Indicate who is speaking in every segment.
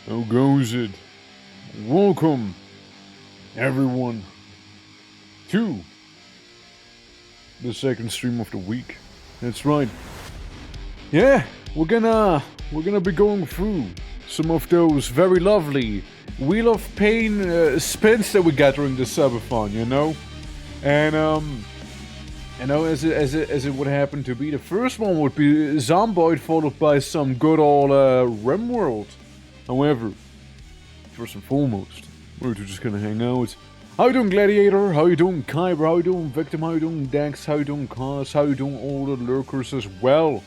Speaker 1: How goes it? Welcome, everyone, to the second stream of the week. That's right. Yeah, we're gonna be going through some of those very lovely Wheel of Pain spins that we got during the subathon, you know, and you know, as it would happen to be, the first one would be Zomboid, followed by some good old Rimworld. However, first and foremost, we're just gonna hang out. How you doing, Gladiator? How you doing, Kyber? How you doing, Victim? How you doing, Dex? How you doing, Cause? How you doing, all the lurkers as well?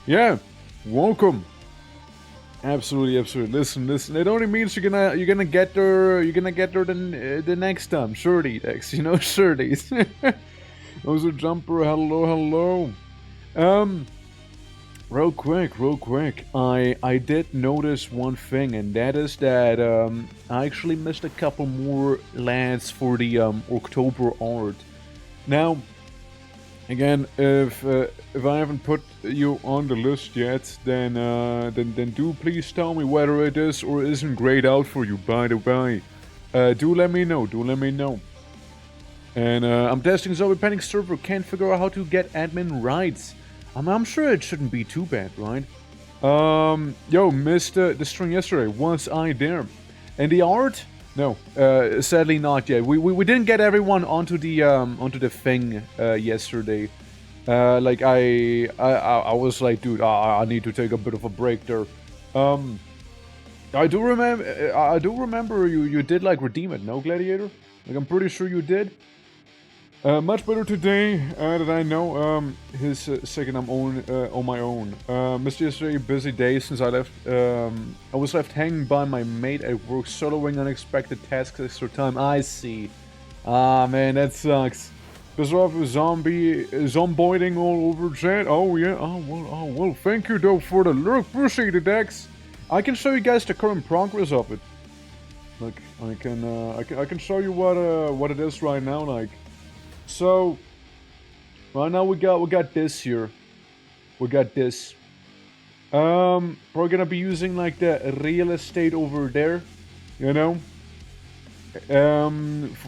Speaker 1: Yeah, welcome. Absolutely. Listen. It only means you're gonna get there. You're gonna get there the next time. Surely, Dex. You know, surely. Also, Jumper. Hello. Real quick. I did notice one thing, and that is that I actually missed a couple more lands for the October art. Now, again, if I haven't put you on the list yet, then do please tell me whether it is or isn't grayed out for you. By the way, do let me know. And I'm testing Zombie Panic server. Can't figure out how to get admin rights. I'm sure it shouldn't be too bad, right? Yo, missed the string yesterday. Was I there? And the art? No, sadly not yet. We didn't get everyone onto the thing yesterday. Like I was like, dude, I need to take a bit of a break there. I do remember you did like redeem it, no, Gladiator? Like I'm pretty sure you did. Much better today that I know. His second I'm on my own. Missed yesterday, busy day since I left. I was left hanging by my mate at work, soloing unexpected tasks extra time. I see. Ah man, that sucks. This off with zomboiding all over chat. Oh yeah. Oh well. Thank you though for the lurk. Appreciate it, Dex. I can show you guys the current progress of it. Like I can show you what it is right now. Like. So, right now we got this here. We got this. We're gonna be using like the real estate over there, you know.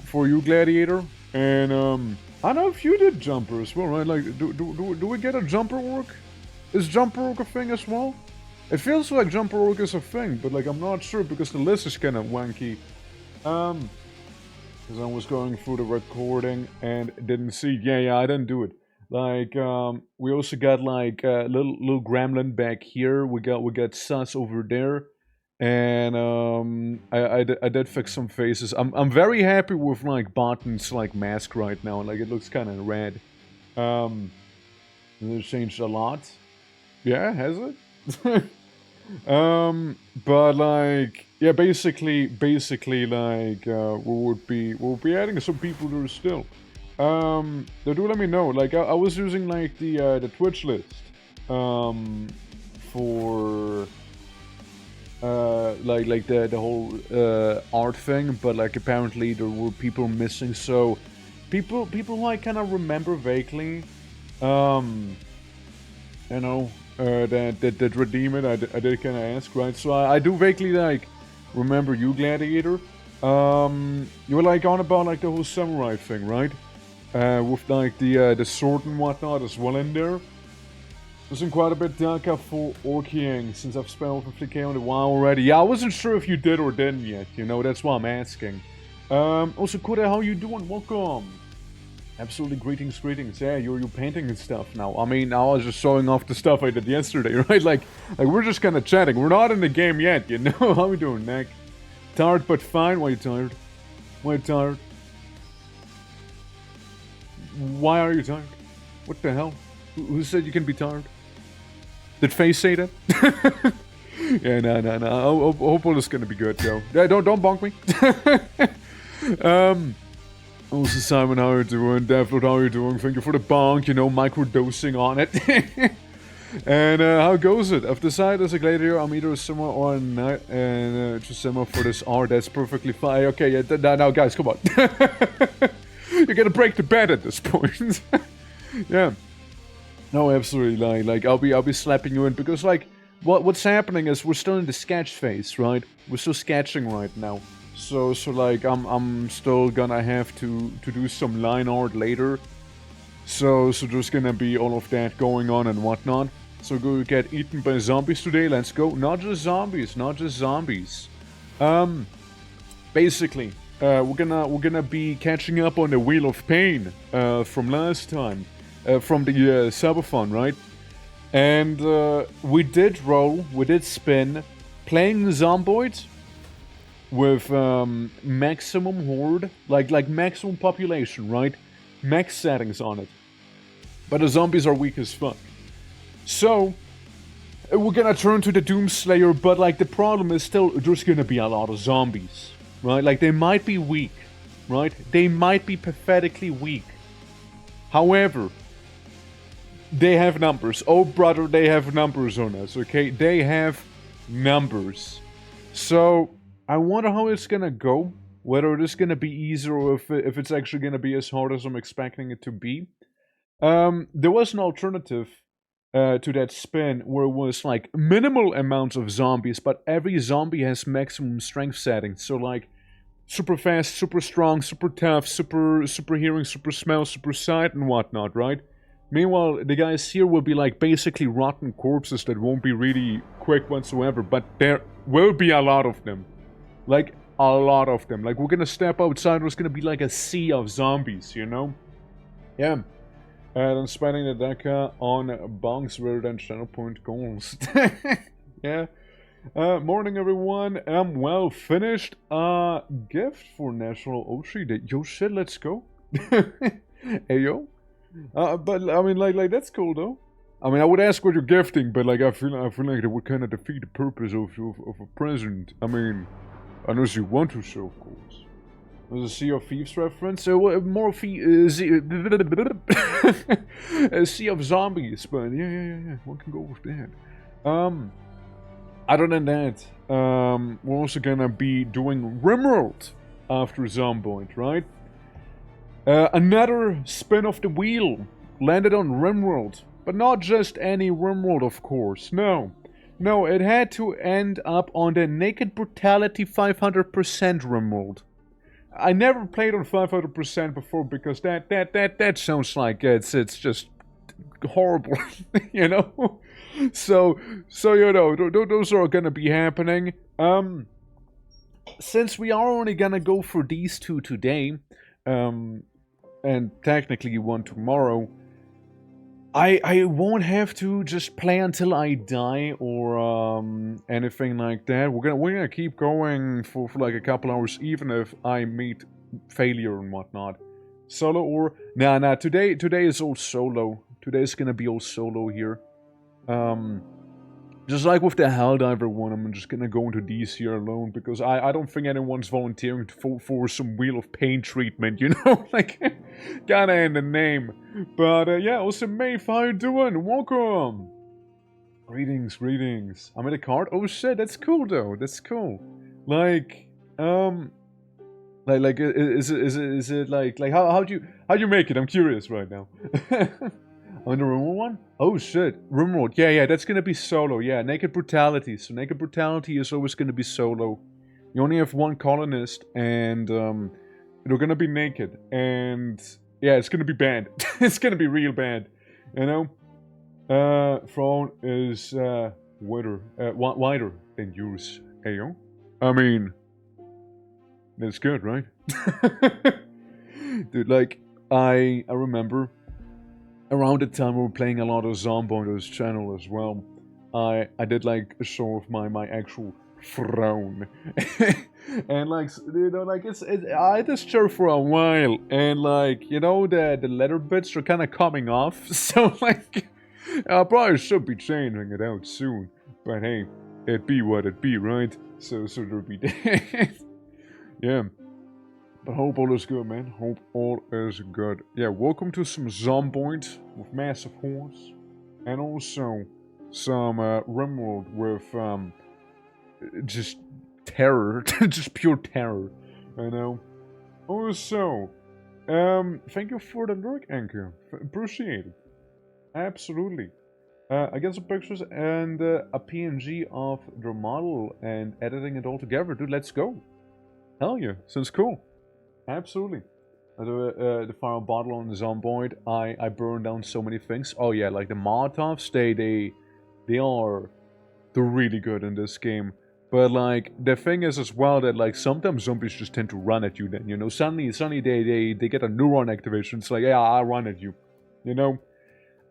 Speaker 1: For you, Gladiator, and I don't know if you did jumper as well, right? Like, do we get a jumper orc? Is jumper orc a thing as well? It feels like jumper orc is a thing, but like I'm not sure because the list is kind of wanky. Because I was going through the recording and didn't see. Yeah, I didn't do it. Like, we also got like a little gremlin back here. We got sus over there, and I did fix some faces. I'm very happy with like Barton's like mask right now. Like it looks kind of rad. It changed a lot. Yeah, has it? But like. Yeah, basically, like, we'll be adding some people there still. Do let me know. Like, I was using like the Twitch list, for like the whole art thing, but like apparently there were people missing. So, people like kind of remember vaguely, you know, that redeem it. I did kind of ask, right? So I do vaguely like. Remember you, Gladiator? You were like on about like the whole samurai thing, right? With like the sword and whatnot as well in there. There's been quite a bit darker for orcing since I've spent over 50k on the WoW already. Yeah, I wasn't sure if you did or didn't yet, you know, that's why I'm asking. Also, Kuda, how you doing? Welcome. Absolutely, greetings. Yeah, you're painting and stuff now. I mean, I was just showing off the stuff I did yesterday, right? Like we're just kind of chatting. We're not in the game yet, you know? How we doing, Nick? Tired but fine. Why are you tired? Why are you tired? Why are you tired? What the hell? Who said you can be tired? Did Face say that? Yeah, no. Hope all is gonna be good, yo. Yeah, don't bonk me. Also, Simon, how are you doing? Devlord, how are you doing? Thank you for the bonk, you know, microdosing on it. And how goes it? I've decided as a gladiator, I'm either a summer or a night, and just summer for this art. That's perfectly fine. Okay, yeah, now guys, come on. You're gonna break the bed at this point. Yeah. No, absolutely, like I'll be slapping you in because like what's happening is we're still in the sketch phase, right? We're still sketching right now. So like I'm still gonna have to do some line art later. So there's gonna be all of that going on and whatnot. So go get eaten by zombies today. Let's go. Not just zombies, not just zombies. Basically, we're gonna be catching up on the Wheel of Pain from last time, from the Subathon, right? And we did roll, we did spin, playing Zomboid with maximum horde, like maximum population, right? Max settings on it. But the zombies are weak as fuck. So we're gonna turn to the Doomslayer, but like the problem is still there's gonna be a lot of zombies, right? Like they might be weak, right? They might be pathetically weak. However, they have numbers. Oh brother, they have numbers on us, okay? They have numbers. So I wonder how it's gonna go. Whether it is gonna be easier or if it's actually gonna be as hard as I'm expecting it to be. There was an alternative to that spin where it was like minimal amounts of zombies, but every zombie has maximum strength settings. So like super fast, super strong, super tough, super hearing, super smell, super sight, and whatnot, right? Meanwhile, the guys here will be like basically rotten corpses that won't be really quick whatsoever, but there will be a lot of them. Like, a lot of them. Like, we're gonna step outside, there's gonna be like a sea of zombies, you know? Yeah. And I'm spending the deca on bongs rather than channel point goals. Yeah. Morning everyone. I'm well finished. Gift for National Oshi Day. Yo shit, let's go. Hey yo. But I mean, like that's cool though. I mean, I would ask what you're gifting, but like I feel like that would kind of defeat the purpose of a present. I mean, unless you want to show, of course. There's a Sea of Thieves reference. More of a Sea of Zombies, but yeah. One can go with that. Other than that, we're also gonna be doing Rimworld after Zomboid, right? Another spin of the wheel landed on Rimworld, but not just any Rimworld, of course. No, it had to end up on the Naked Brutality 500% Rimworld. I never played on 500% before because that sounds like it's just horrible, you know. So you know those are gonna be happening. Since we are only gonna go for these two today, and technically one tomorrow, I won't have to just play until I die or anything like that. We're gonna keep going for like a couple hours, even if I meet failure and whatnot. Solo or nah. Today is all solo. Today's gonna be all solo here. Just like with the Helldiver one, I'm just gonna go into these here alone because I don't think anyone's volunteering for some Wheel of Pain treatment, you know? Like, gotta end the name. But yeah, also Maeve, how you doing? Welcome! Greetings. I'm in a card? Oh shit, that's cool though, that's cool. Like, is it like how'd you make it? I'm curious right now. On the Rimworld one? Oh shit, Rimworld. Yeah, that's gonna be solo. Yeah, Naked Brutality. So Naked Brutality is always gonna be solo. You only have one colonist, and they're gonna be naked, and yeah, it's gonna be bad. It's gonna be real bad, you know. Throne is wider than yours, Ayo. I mean, that's good, right? Dude, like I remember. Around the time we were playing a lot of Zomboid on this channel as well, I did like a show of my actual throne, and like you know like I had this chair for a while, and like you know the leather bits are kind of coming off, so like I probably should be changing it out soon, but hey, it be what it be, right? So there'll be that. Yeah. But hope all is good, man. Hope all is good. Yeah, welcome to some Zomboid with massive horns. And also some Rimworld with just terror. Just pure terror. You know? Also, thank you for the lurk, Anchor. Appreciate it. Absolutely. I get some pictures and a PNG of the model and editing it all together. Dude, let's go. Hell yeah, sounds cool. Absolutely. The final bottle on the Zomboid, I burned down so many things. Oh yeah, like the Molotovs, they're really good in this game. But like the thing is as well that like sometimes zombies just tend to run at you. Then you know suddenly they get a neuron activation. It's like yeah I'll run at you, you know.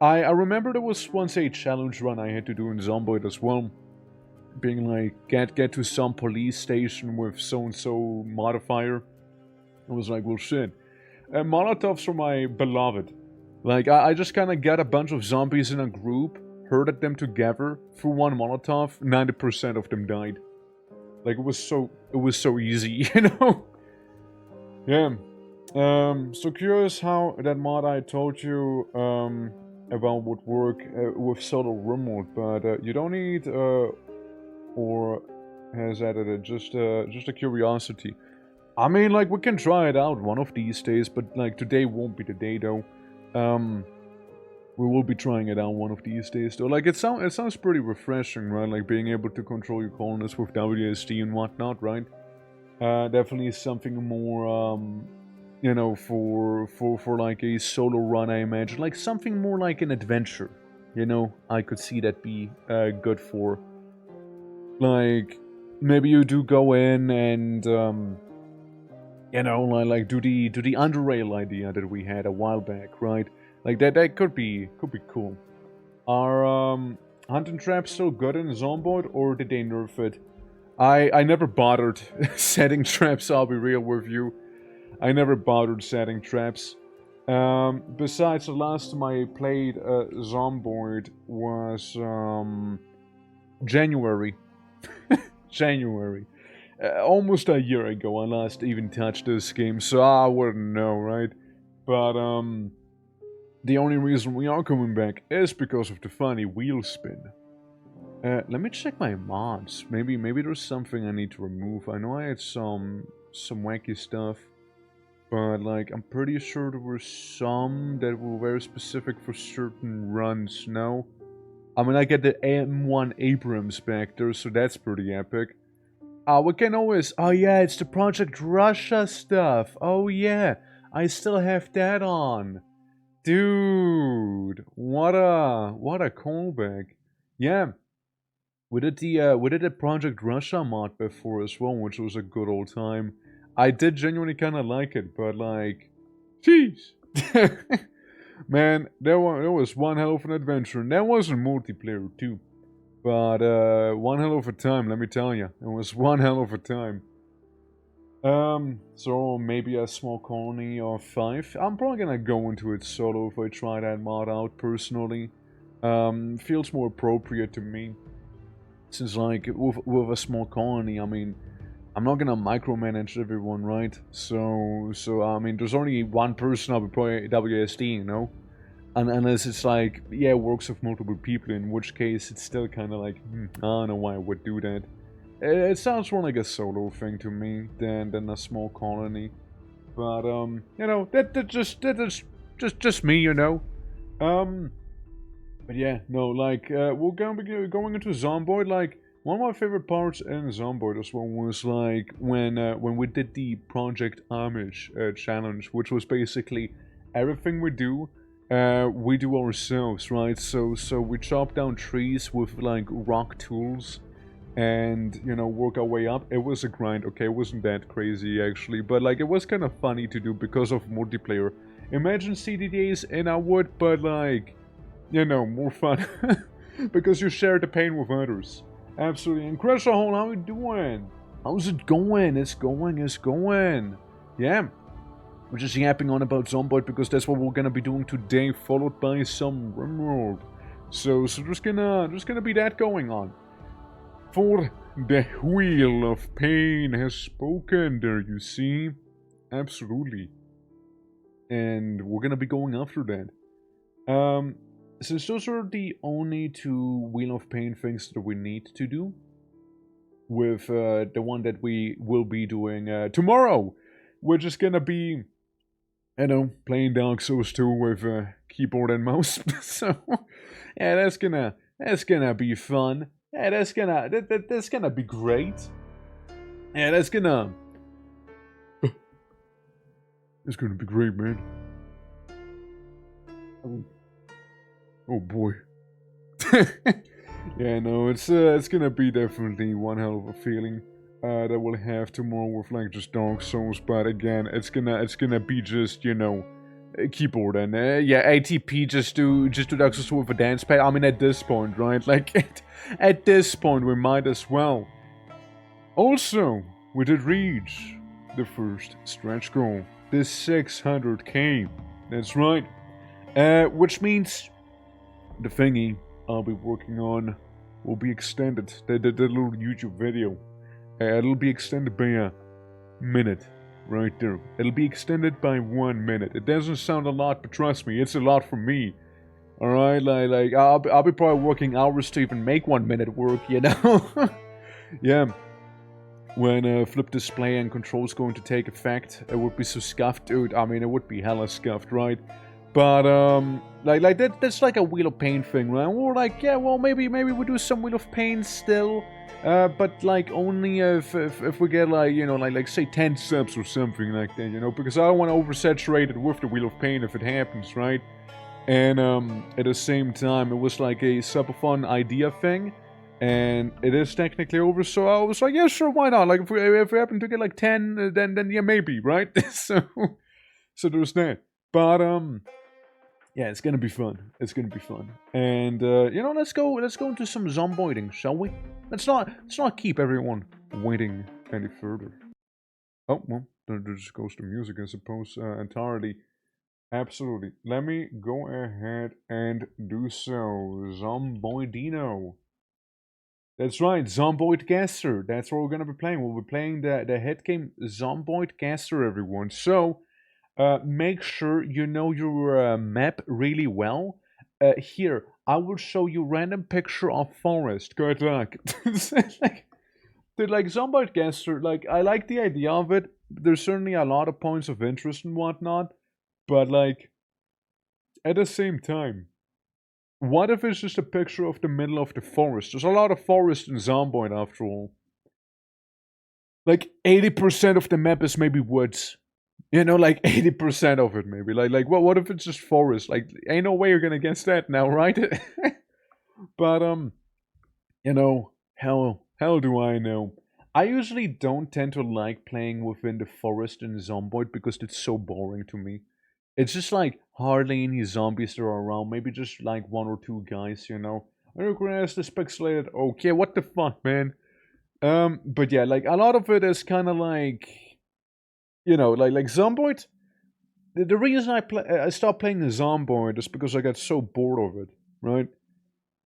Speaker 1: I remember there was once a challenge run I had to do in Zomboid as well, being like get to some police station with so and so modifier. I was like well shit. Molotovs are my beloved. Like, I just kind of got a bunch of zombies in a group, herded them together, threw one Molotov, 90% of them died. Like, it was so easy, you know? Yeah. So curious how that mod I told you, about would work with solo Rimworld, but you don't need, or has added it, just a curiosity. I mean, like, we can try it out one of these days, but, like, today won't be the day, though. We will be trying it out one of these days, though. Like, it sounds pretty refreshing, right? Like, being able to control your colonists with WSD and whatnot, right? Definitely something more, you know, for like, a solo run, I imagine. Like, something more like an adventure, you know? I could see that be, good for. Like, maybe you do go in and, you know, like do the underrail idea that we had a while back, right? Like that could be cool. Are hunting traps still good in Zomboid, or did they nerf it? I never bothered setting traps. I'll be real with you. I never bothered setting traps. Besides, the last time I played Zomboid was January. January. Almost a year ago I last even touched this game, so I wouldn't know, right? But, the only reason we are coming back is because of the funny wheel spin. Let me check my mods. Maybe there's something I need to remove. I know I had some wacky stuff, but, like, I'm pretty sure there were some that were very specific for certain runs, no? I mean, I get the M1 Abrams back there, so that's pretty epic. We can always... Oh yeah, it's the Project Russia stuff. Oh yeah, I still have that on. Dude, what a callback. Yeah, we did the Project Russia mod before as well, which was a good old time. I did genuinely kind of like it, but like, jeez. Man, there was one hell of an adventure, and that wasn't multiplayer too. But, one hell of a time, let me tell you. It was one hell of a time. So maybe a small colony of 5. I'm probably gonna go into it solo if I try that mod out, personally. Feels more appropriate to me. Since, like, with a small colony, I mean, I'm not gonna micromanage everyone, right? So, I mean, there's only one person I'll be playing WSD, you know? Unless it's like, yeah, it works with multiple people, in which case it's still kind of like, I don't know why I would do that. It sounds more like a solo thing to me than a small colony. But, you know, that's just me, you know. But yeah, no, like, we're gonna be going into Zomboid. Like, one of my favorite parts in Zomboid as well was, like, when we did the Project Amish challenge, which was basically everything we do ourselves, right? So we chop down trees with, like, rock tools and, you know, work our way up. It was a grind, okay? It wasn't that crazy, actually, but, like, it was kind of funny to do because of multiplayer. Imagine CDDAs in a wood, but, like, you know, more fun. Because you share the pain with others. Absolutely. And Crash Hole, how you doing? How's it going? It's going. Yeah. We're just yapping on about Zomboid because that's what we're gonna be doing today, followed by some Rimworld. So there's gonna be that going on. For the Wheel of Pain has spoken there, you see. Absolutely. And we're gonna be going after that. Since those are the only 2 Wheel of Pain things that we need to do, with the one that we will be doing tomorrow, we're just gonna be, you know, playing Dark Souls 2 with keyboard and mouse. So yeah, that's gonna be fun. Yeah, that's gonna be great. Yeah, it's gonna be great, man. Oh boy. Yeah, no, it's gonna be definitely one hell of a feeling that we'll have tomorrow with like just Dark Souls. But again, it's gonna be just a keyboard and yeah, ATP just do Dark Souls with a dance pad. I mean, at this point, right? Like at this point, we might as well. Also, we did reach the first stretch goal, the 600k. That's right. Which means the thingy I'll be working on will be extended. The little YouTube video. It'll be extended by a minute. Right there. It'll be extended by 1 minute. It doesn't sound a lot, but trust me, it's a lot for me. Alright, like I'll be probably working hours to even make 1 minute work, you know? Yeah. When flip display and controls going to take effect, it would be so scuffed, dude. I mean, it would be hella scuffed, right? But like that's like a Wheel of Pain thing, right? Or like, yeah, well, maybe we do some Wheel of Pain still, but like only if we get like like say 10 subs or something like that, because I don't want to oversaturate it with the Wheel of Pain if it happens, right? And at the same time, it was like a subathon idea thing. And it is technically over, so I was like, yeah, sure, why not? Like, if we happen to get like 10, then yeah, maybe, right? so there's that. But yeah, it's gonna be fun. It's gonna be fun. And let's go into some zomboiding, shall we? Let's not keep everyone waiting any further. Oh well, there just goes the music, I suppose, entirely. Absolutely. Let me go ahead and do so. Zomboidino. That's right, Zomboid GER. That's what we're gonna be playing. We'll be playing the hit game Zomboid GER, everyone. So, make sure you know your map really well. Here, I will show you random picture of forest. Good luck. like Zomboid GER, like I like the idea of it. There's certainly a lot of points of interest and whatnot, but like at the same time. What if it's just a picture of the middle of the forest? There's a lot of forest in Zomboid after all. Like 80% of the map is maybe woods. Like 80% of it maybe. Like what if it's just forest? Like ain't no way you're gonna guess that now, right? But hell do I know. I usually don't tend to like playing within the forest in Zomboid because it's so boring to me. It's just like hardly any zombies that are around. Maybe just like 1 or 2 guys, grass is pixelated. Okay, what the fuck, man? But yeah, like a lot of it is kind of like, like Zomboid. The reason I stopped playing the Zomboid is because I got so bored of it, right?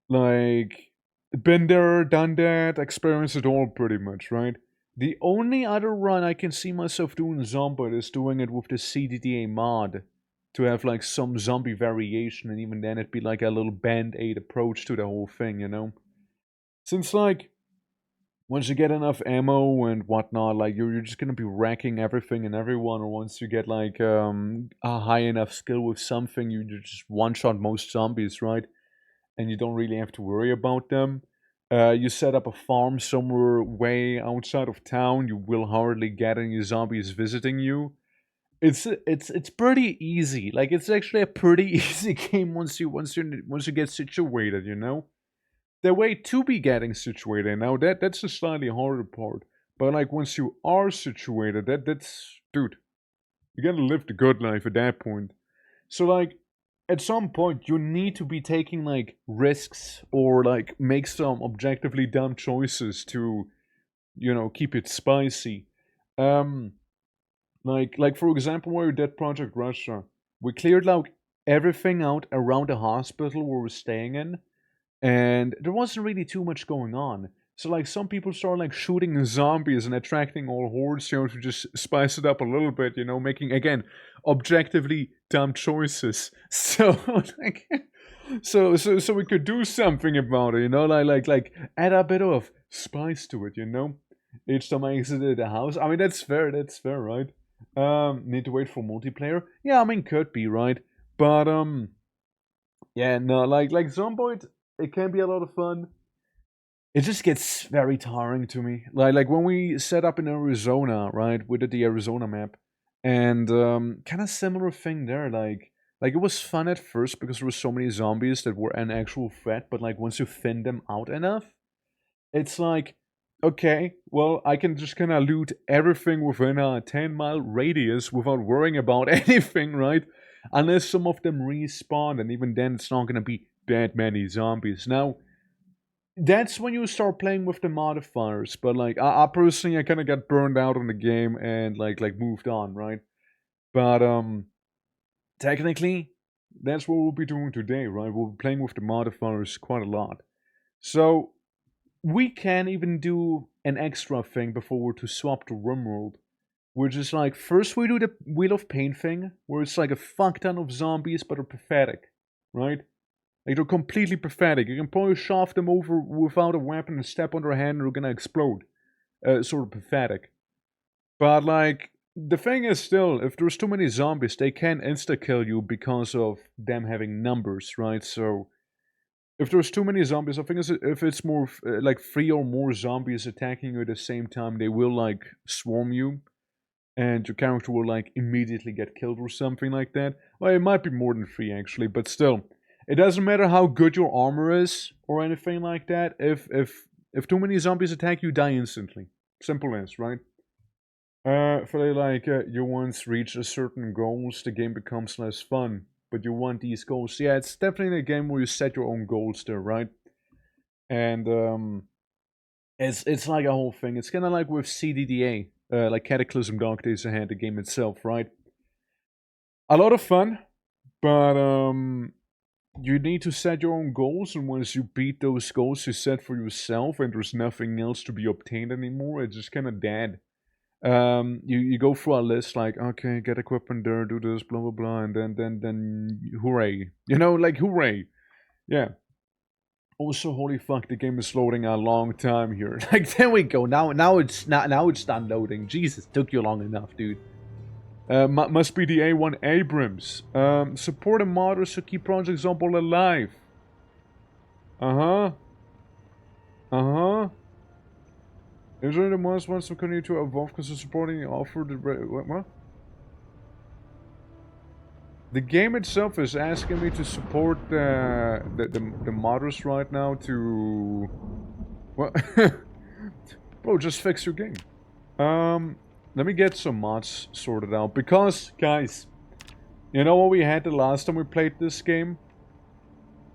Speaker 1: Like, been there, done that, experienced it all pretty much, right? The only other run I can see myself doing Zomboid is doing it with the CDDA mod to have like some zombie variation, and even then it'd be like a little band-aid approach to the whole thing. Since like once you get enough ammo and whatnot, like you're just gonna be wrecking everything and everyone, or once you get like a high enough skill with something, you just one-shot most zombies, right? And you don't really have to worry about them. You set up a farm somewhere way outside of town, you will hardly get any zombies visiting you. It's pretty easy. Like it's actually a pretty easy game once you get situated. The way to be getting situated now that's the slightly harder part. But like once you are situated, that's dude, you gotta live the good life at that point. So like at some point you need to be taking like risks or like make some objectively dumb choices to keep it spicy. Um like for example, where we did Project Russia, we cleared like everything out around the hospital we were staying in, and there wasn't really too much going on. So like some people started like shooting zombies and attracting all hordes, to just spice it up a little bit, making again objectively dumb choices. So like so we could do something about it, like add a bit of spice to it. Each time I exited the house. I mean that's fair, right? Need to wait for multiplayer? Yeah, I mean could be, right? But Yeah, no, like Zomboid, it can be a lot of fun. It just gets very tiring to me. Like when we set up in Arizona, right? We did the Arizona map, and kind of similar thing there. Like it was fun at first because there were so many zombies that were an actual threat. But like once you thin them out enough, it's like, okay, well I can just kind of loot everything within a 10-mile radius without worrying about anything, right? Unless some of them respawn, and even then it's not gonna be that many zombies. Now that's when you start playing with the modifiers. But like I personally, I kind of got burned out on the game and like moved on, right? But technically, that's what we'll be doing today, right? We'll be playing with the modifiers quite a lot. So we can even do an extra thing before we're to swap to Rimworld, which is like first we do the Wheel of Pain thing, where it's like a fuck ton of zombies but are pathetic, right? Like they're completely pathetic. You can probably shove them over without a weapon and step on their hand and they're gonna explode. Sort of pathetic. But like the thing is still, if there's too many zombies, they can insta kill you because of them having numbers, right? So if there's too many zombies, I think if it's more like 3 or more zombies attacking you at the same time, they will like swarm you, and your character will like immediately get killed or something like that. Well, it might be more than 3 actually, but still, it doesn't matter how good your armor is or anything like that. If too many zombies attack you, die instantly. Simple as, right? For like you once reach a certain goals, the game becomes less fun. But you want these goals. Yeah, it's definitely a game where you set your own goals there, right? And it's like a whole thing. It's kind of like with CDDA, like Cataclysm Dark Days Ahead, the game itself, right? A lot of fun, but you need to set your own goals, and once you beat those goals you set for yourself, and there's nothing else to be obtained anymore, it's just kind of dead. You go through a list like, okay, get equipment there, do this, blah blah blah, and then hooray, like hooray, yeah. Also, holy fuck, the game is loading a long time here. Like, there we go. Now it's done loading. Jesus, took you long enough, dude. Must be the A1 Abrams. Support and modders to keep Project Zomboid alive. Uh-huh. Uh-huh. Is there the most wants to continue to evolve because of supporting offer the what? The game itself is asking me to support the modders right now to what? Bro, just fix your game. Let me get some mods sorted out because, guys, you know what we had the last time we played this game?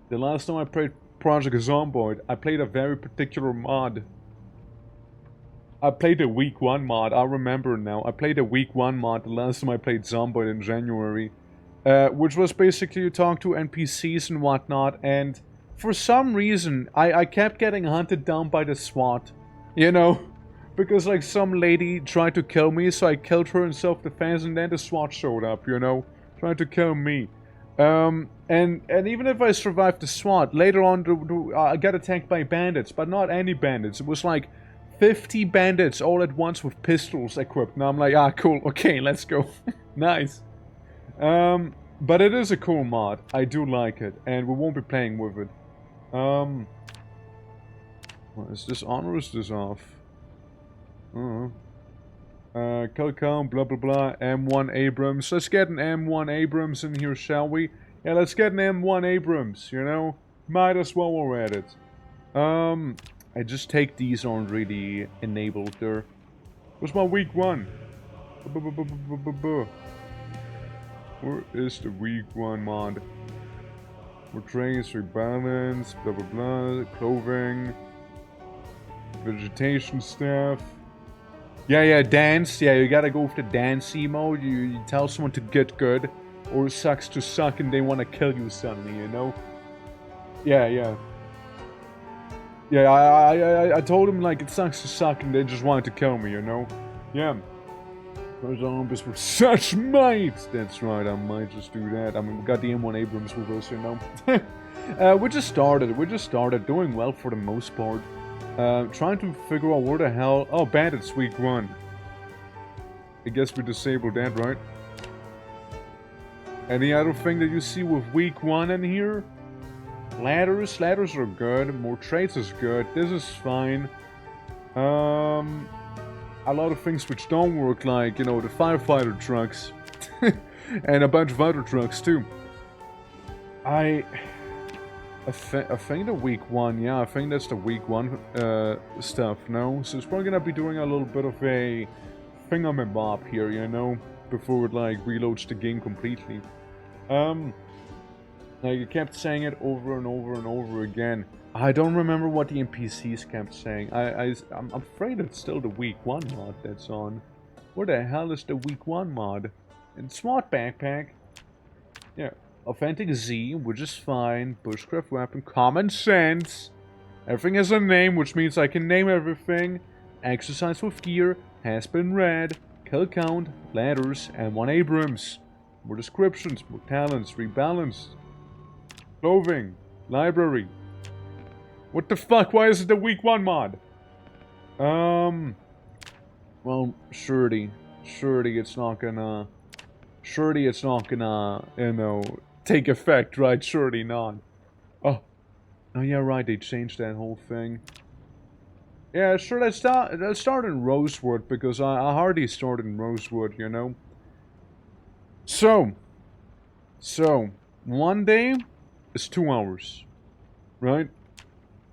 Speaker 1: The last time I played Project Zomboid, I played a very particular mod. I played a week 1 mod, I remember now. I played a week 1 mod the last time I played Zomboid in January. Which was basically you talk to NPCs and whatnot, and for some reason, I kept getting hunted down by the SWAT. You know? Because like some lady tried to kill me, so I killed her in self-defense, and then the SWAT showed up, you know? Trying to kill me. And even if I survived the SWAT, later on I got attacked by bandits, but not any bandits. It was like 50 bandits all at once with pistols equipped. And I'm like, ah, cool, okay, let's go. Nice. But it is a cool mod. I do like it, and we won't be playing with it. Well, is this on or is this off? Kill count, blah blah blah, M1 Abrams. Let's get an M1 Abrams in here, shall we? Yeah, let's get an M1 Abrams, you know? Might as well we're at it. I just take these aren't really enabled there. Where's my week 1? Where is the week 1 mod? Portrays, rebalance, blah blah blah, clothing, vegetation stuff. Yeah, dance. Yeah, you gotta go with the dance mode. You tell someone to get good, or it sucks to suck and they wanna kill you suddenly, you know? Yeah. Yeah, I told him like it sucks to suck and they just wanted to kill me, you know? Yeah. Those zombies with such might! That's right, I might just do that. I mean, we got the M1 Abrams with us, you know? We just started doing well for the most part. Trying to figure out where the hell... Oh, bandits week 1. I guess we disabled that, right? Any other thing that you see with week 1 in here? Ladders are good. More trades is good. This is fine. A lot of things which don't work, like, you know, the firefighter trucks. And a bunch of other trucks, too. I think the week 1, yeah, I think that's the week 1 stuff, no? So it's probably gonna be doing a little bit of a thingamabob here, you know? Before it, like, reloads the game completely. Like, it kept saying it over and over and over again. I don't remember what the NPCs kept saying. I'm afraid it's still the week 1 mod that's on. Where the hell is the week 1 mod? And Smart Backpack. Yeah. Authentic Z, which is fine. Bushcraft weapon. Common sense. Everything has a name, which means I can name everything. Exercise with gear. Has been read. Kill count. Ladders. And 1 Abrams. More descriptions. More talents. Rebalanced. Clothing. Library. What the fuck? Why is it the week 1 mod? Well, surely it's not gonna... Surely it's not gonna, you know, take effect, right? Surely not. Oh. Oh yeah, right, they changed that whole thing. Yeah, sure, let's start in Rosewood, because I hardly started in Rosewood, you know? So, one day is 2 hours, right?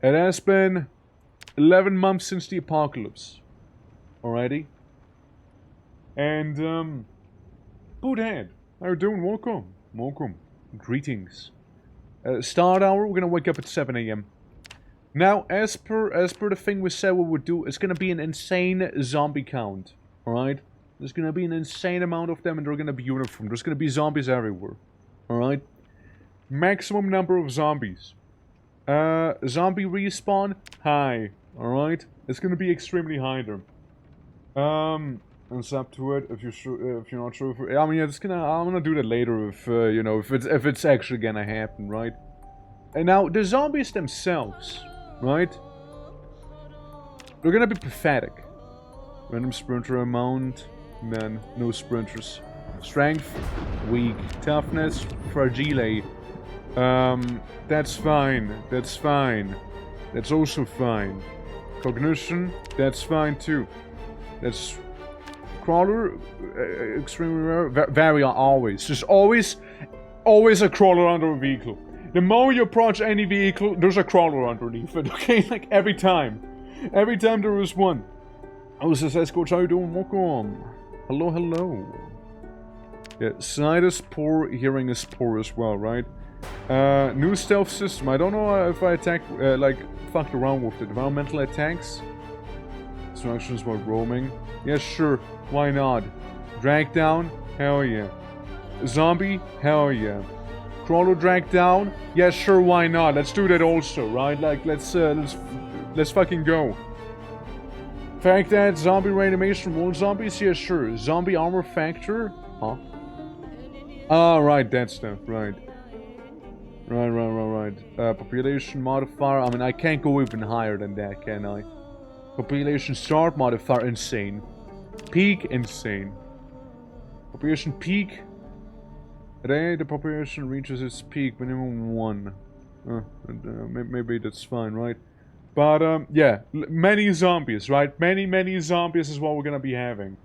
Speaker 1: It has been 11 months since the apocalypse. Alrighty? And, Boothead, how you doing? Welcome. Welcome. Greetings. Start hour, we're gonna wake up at 7 AM. Now, as per the thing we said we would do, it's gonna be an insane zombie count. Alright? There's gonna be an insane amount of them and they're gonna be uniform. There's gonna be zombies everywhere. Alright? Maximum number of zombies. Zombie respawn, high. Alright? It's gonna be extremely high there. It's up to it if you're sure, if you're not sure. I mean, I'm gonna do that later if you know, if it's actually gonna happen, right? And now the zombies themselves, right? They're gonna be pathetic. Random sprinter amount, then no sprinters. Strength, weak. Toughness, fragile. That's fine. That's fine. That's also fine. Cognition, that's fine too. That's crawler, extremely rare. Very always. There's always a crawler under a vehicle. The moment you approach any vehicle, there's a crawler underneath it. Okay, like every time. Every time there is one. Oh, this is Escort. How you doing? Welcome. Hello, hello. Yeah, sight is poor, hearing is poor as well, right? New stealth system. I don't know if I attack, like, fucked around with it. Environmental attacks. Instructions while roaming. Yeah, sure. Why not? Drag down? Hell yeah. Zombie? Hell yeah. Crawler drag down? Yeah, sure, why not? Let's do that also, right? Like, let's fucking go. Fact that zombie reanimation more zombies? Yeah, sure. Zombie armor factor? Huh? Ah, right, that stuff, right. Right. Population modifier. I mean, I can't go even higher than that, can I? Population start modifier, insane. Peak, insane. Population peak. Today, the population reaches its peak, minimum 1. Maybe that's fine, right? But, yeah, many zombies, right? Many zombies is what we're gonna be having.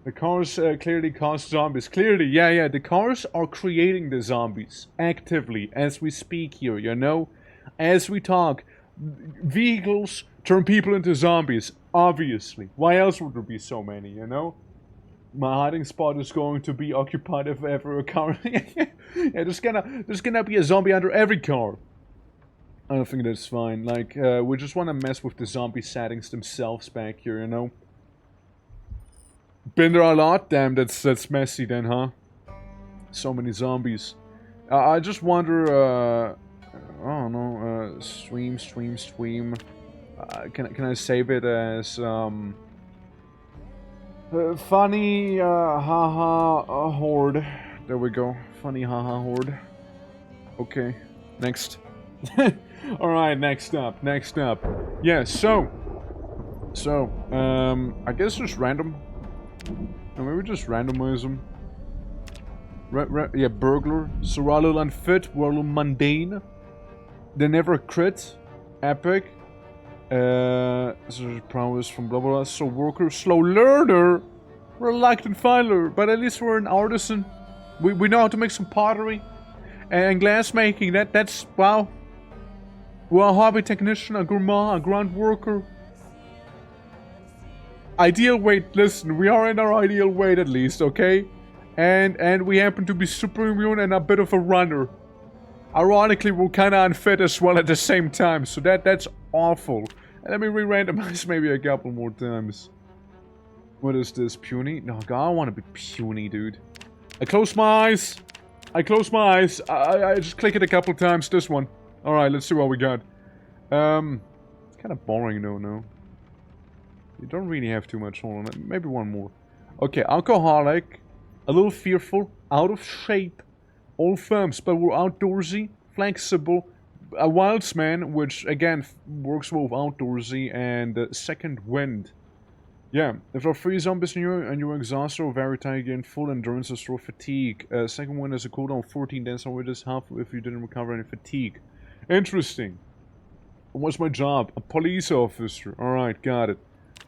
Speaker 1: The cars clearly cause zombies. Clearly, yeah, the cars are creating the zombies actively as we speak here, you know? As we talk, vehicles turn people into zombies, obviously. Why else would there be so many, you know? My hiding spot is going to be occupied if ever a car... yeah, there's gonna be a zombie under every car. I don't think that's fine. Like, we just want to mess with the zombie settings themselves back here, you know? Been there a lot? Damn, that's messy then, huh? So many zombies. I just wonder, I don't know, stream. Can I save it as, funny, haha, horde. There we go. Funny, haha, horde. Okay, next. Alright, next up. Yeah, so, I guess just random. Or maybe just randomize them. Yeah, burglar. We're a little unfit. We're a little mundane. They never crit. Epic. So prowess from blah blah blah. So worker, slow learner, reluctant filer, but at least we're an artisan. We know how to make some pottery and glass making. That's wow. We're a hobby technician, a gourmand, a ground worker. Ideal weight. Listen, we are in our ideal weight at least, okay? And we happen to be super immune and a bit of a runner. Ironically, we're kind of unfit as well at the same time, so that's awful. And let me re-randomize maybe a couple more times. What is this? Puny? No, God, I want to be puny, dude. I close my eyes. I close my eyes. I just click it a couple times. This one. Alright, let's see what we got. It's kind of boring though, no? You don't really have too much on it. Maybe one more. Okay, alcoholic. A little fearful. Out of shape. All firms, but we're outdoorsy. Flexible. A wildsman, which again works well with outdoorsy. And second wind. Yeah, if there are 3 zombies in you and you're exhausted or very tired, you gain full endurance or through fatigue. Second wind is a cooldown of 14 days, so it is half if you didn't recover any fatigue. Interesting. What's my job? A police officer. Alright, got it.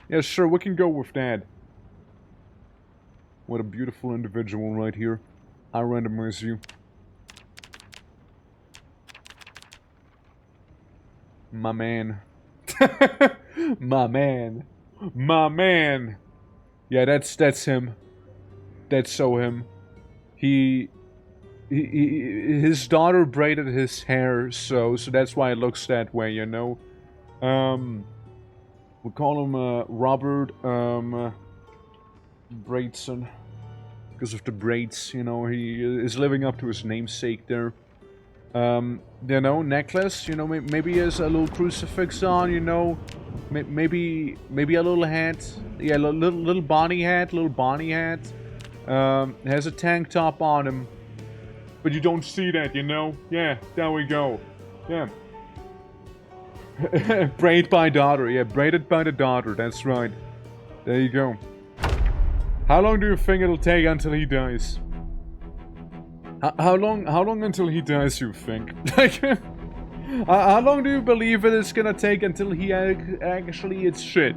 Speaker 1: Yeah, sure, we can go with that. What a beautiful individual right here. I randomize you. My man. My man. My man. Yeah, that's him. That's so him. His daughter braided his hair, so that's why it looks that way, you know. We call him Robert Braidson because of the braids, you know. He is living up to his namesake there. You know, necklace, you know, maybe he has a little crucifix on, you know. Maybe a little hat. Yeah, little Bonnie hat, has a tank top on him. But you don't see that, you know? Yeah, there we go. Yeah. Braided by daughter. Yeah, braided by the daughter. That's right. There you go. How long do you think it'll take until he dies? How long until he dies, you think? Like, how long do you believe it is gonna take until he actually eats shit?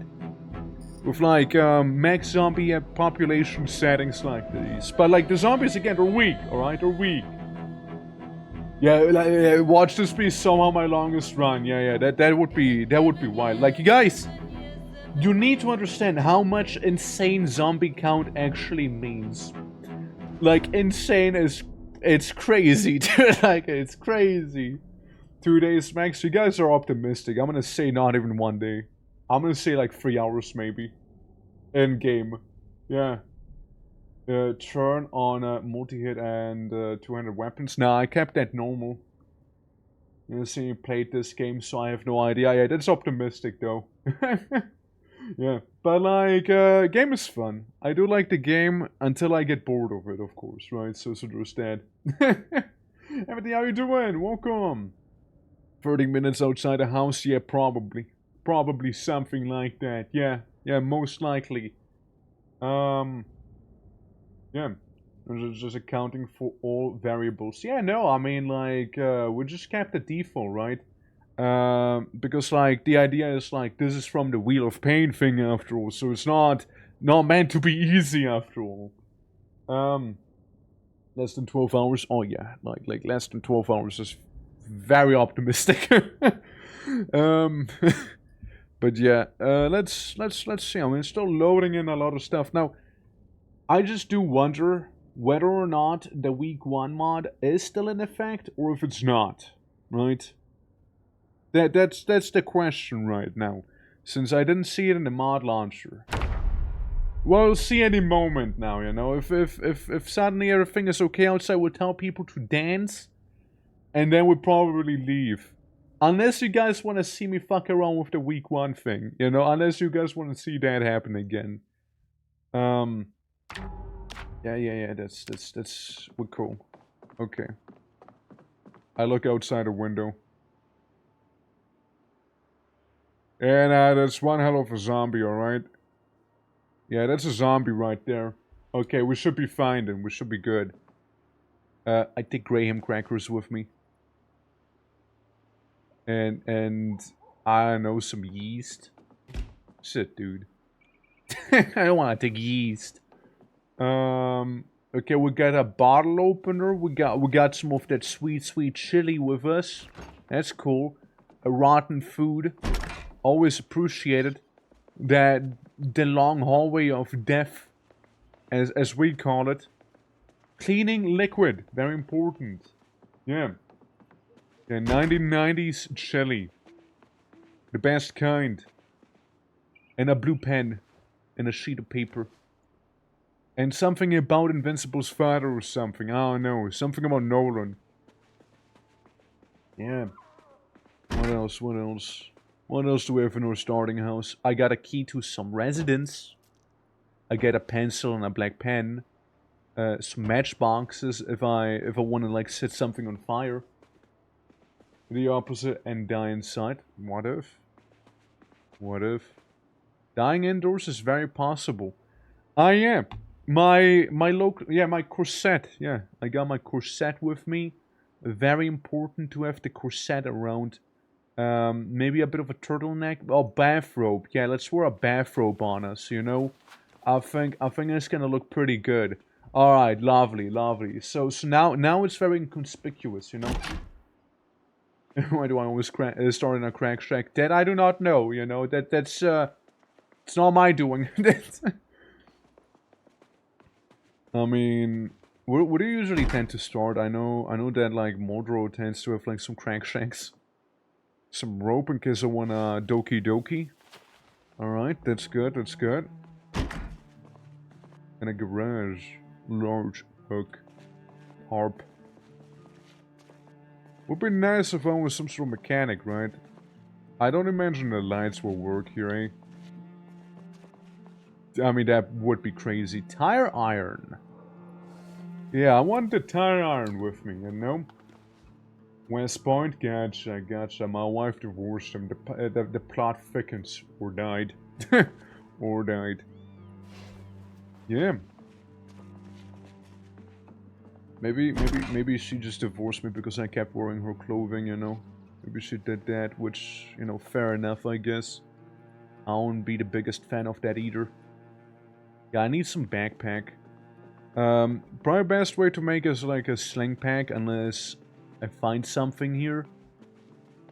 Speaker 1: With like max zombie population settings like these. But like the zombies again, they're weak, alright? They're weak. Yeah, like, watch this be somehow my longest run. Yeah, that would be wild. Like, you guys, you need to understand how much insane zombie count actually means. Like, insane is it's crazy, dude. Like, it's crazy. 2 days max. You guys are optimistic. I'm gonna say not even 1 day. I'm gonna say like 3 hours maybe. In game. Yeah. Turn on multi-hit and 200 weapons. Nah, I kept that normal. You see, you played this game, so I have no idea. Yeah, that's optimistic though. Yeah. But like, game is fun. I do like the game until I get bored of it, of course, right? So there's that. Everything, how you doing? Welcome. 30 minutes outside the house? Yeah, probably. Probably something like that. Yeah, most likely. Yeah. Just accounting for all variables. Yeah, no, I mean, like, we just kept the default, right? Because, like, the idea is, like, this is from the Wheel of Pain thing after all, so it's not meant to be easy after all. Less than 12 hours? Oh, yeah, like less than 12 hours is very optimistic. But yeah, let's see. I mean, it's still loading in a lot of stuff. Now, I just do wonder whether or not the week 1 mod is still in effect, or if it's not, right? That's the question right now, since I didn't see it in the mod launcher. Well, we'll see any moment now, you know. If suddenly everything is okay outside, we'll tell people to dance, and then we'll probably leave. Unless you guys want to see me fuck around with the week 1 thing, you know, unless you guys want to see that happen again. Yeah, that's, we're cool. Okay. I look outside the window. And that's one hell of a zombie, alright? Yeah, that's a zombie right there. Okay, we should be fine then, we should be good. I take Graham crackers with me. and I don't know, some yeast. Shit, dude. I don't want to take yeast. Okay, we got a bottle opener. We got some of that sweet chili with us. That's cool. A rotten food, always appreciated. That the long hallway of death, as we call it. Cleaning liquid, very important. Yeah. Yeah, 1990s chili, the best kind. And a blue pen, and a sheet of paper. And something about Invincible's father or something. I don't know. Something about Nolan. Yeah. What else? What else? What else do we have in our starting house? I got a key to some residence. I get a pencil and a black pen. Some matchboxes if I want to like set something on fire. The opposite and die inside. What if? What if? Dying indoors is very possible. I am. My local, yeah, my corset, yeah. I got my corset with me. Very important to have the corset around. Maybe a bit of a turtleneck. Oh, bathrobe. Yeah, let's wear a bathrobe on us, you know? I think it's gonna look pretty good. Alright, lovely, lovely. So now it's very inconspicuous, you know? Why do I always start in a crack shack? That I do not know, you know? That's it's not my doing. I mean, where do you usually tend to start? I know that like Mordro tends to have like some crack shacks. Some rope in case I want a Doki Doki. Alright, that's good, that's good. And a garage. Large hook. Harp. Would be nice if I was some sort of mechanic, right? I don't imagine the lights will work here, eh? I mean, that would be crazy. Tire iron. Yeah, I want the tire iron with me, you know? West Point, gotcha. My wife divorced him. The plot thickens. Or died. Or died. Yeah. Maybe she just divorced me because I kept wearing her clothing, you know? Maybe she did that, which, you know, fair enough, I guess. I won't be the biggest fan of that either. Yeah, I need some backpack. Probably best way to make is like a sling pack, unless I find something here.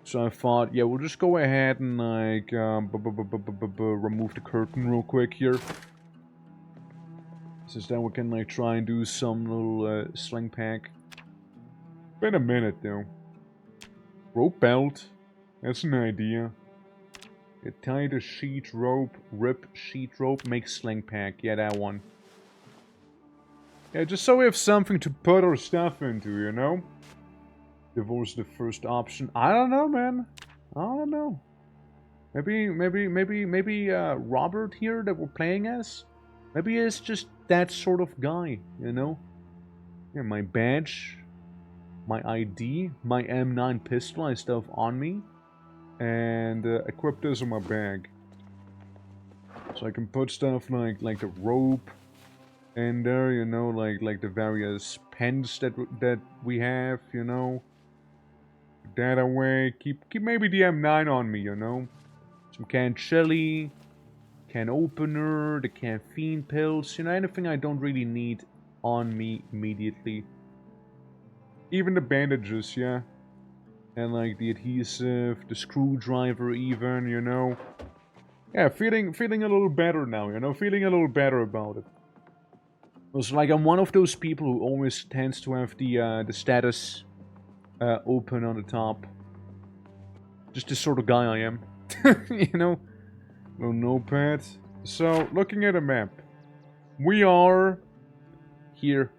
Speaker 1: So I thought, yeah, we'll just go ahead and like remove the curtain real quick here. Since then we can like try and do some little sling pack. Been a minute though. Rope belt. That's an idea. You tie the sheet rope, rip sheet rope, make sling pack. Yeah, that one. Yeah, just so we have something to put our stuff into, you know? Divorce the first option. I don't know, man. I don't know. Maybe Robert here that we're playing as? Maybe it's just that sort of guy, you know? Yeah, my badge, my ID, my M9 pistol I still have on me, and equip this in my bag. So I can put stuff like the rope in there, you know, like the various pens that we have, you know. That away. Keep maybe the M9 on me, you know. Some canned chili, can opener, the caffeine pills, you know, anything I don't really need on me immediately. Even the bandages, yeah. And like the adhesive, the screwdriver even, you know. Yeah, feeling a little better now, you know, feeling a little better about it. Also, like, I'm one of those people who always tends to have the status open on the top. Just the sort of guy I am. You know? No notepad. So, looking at a map. We are here.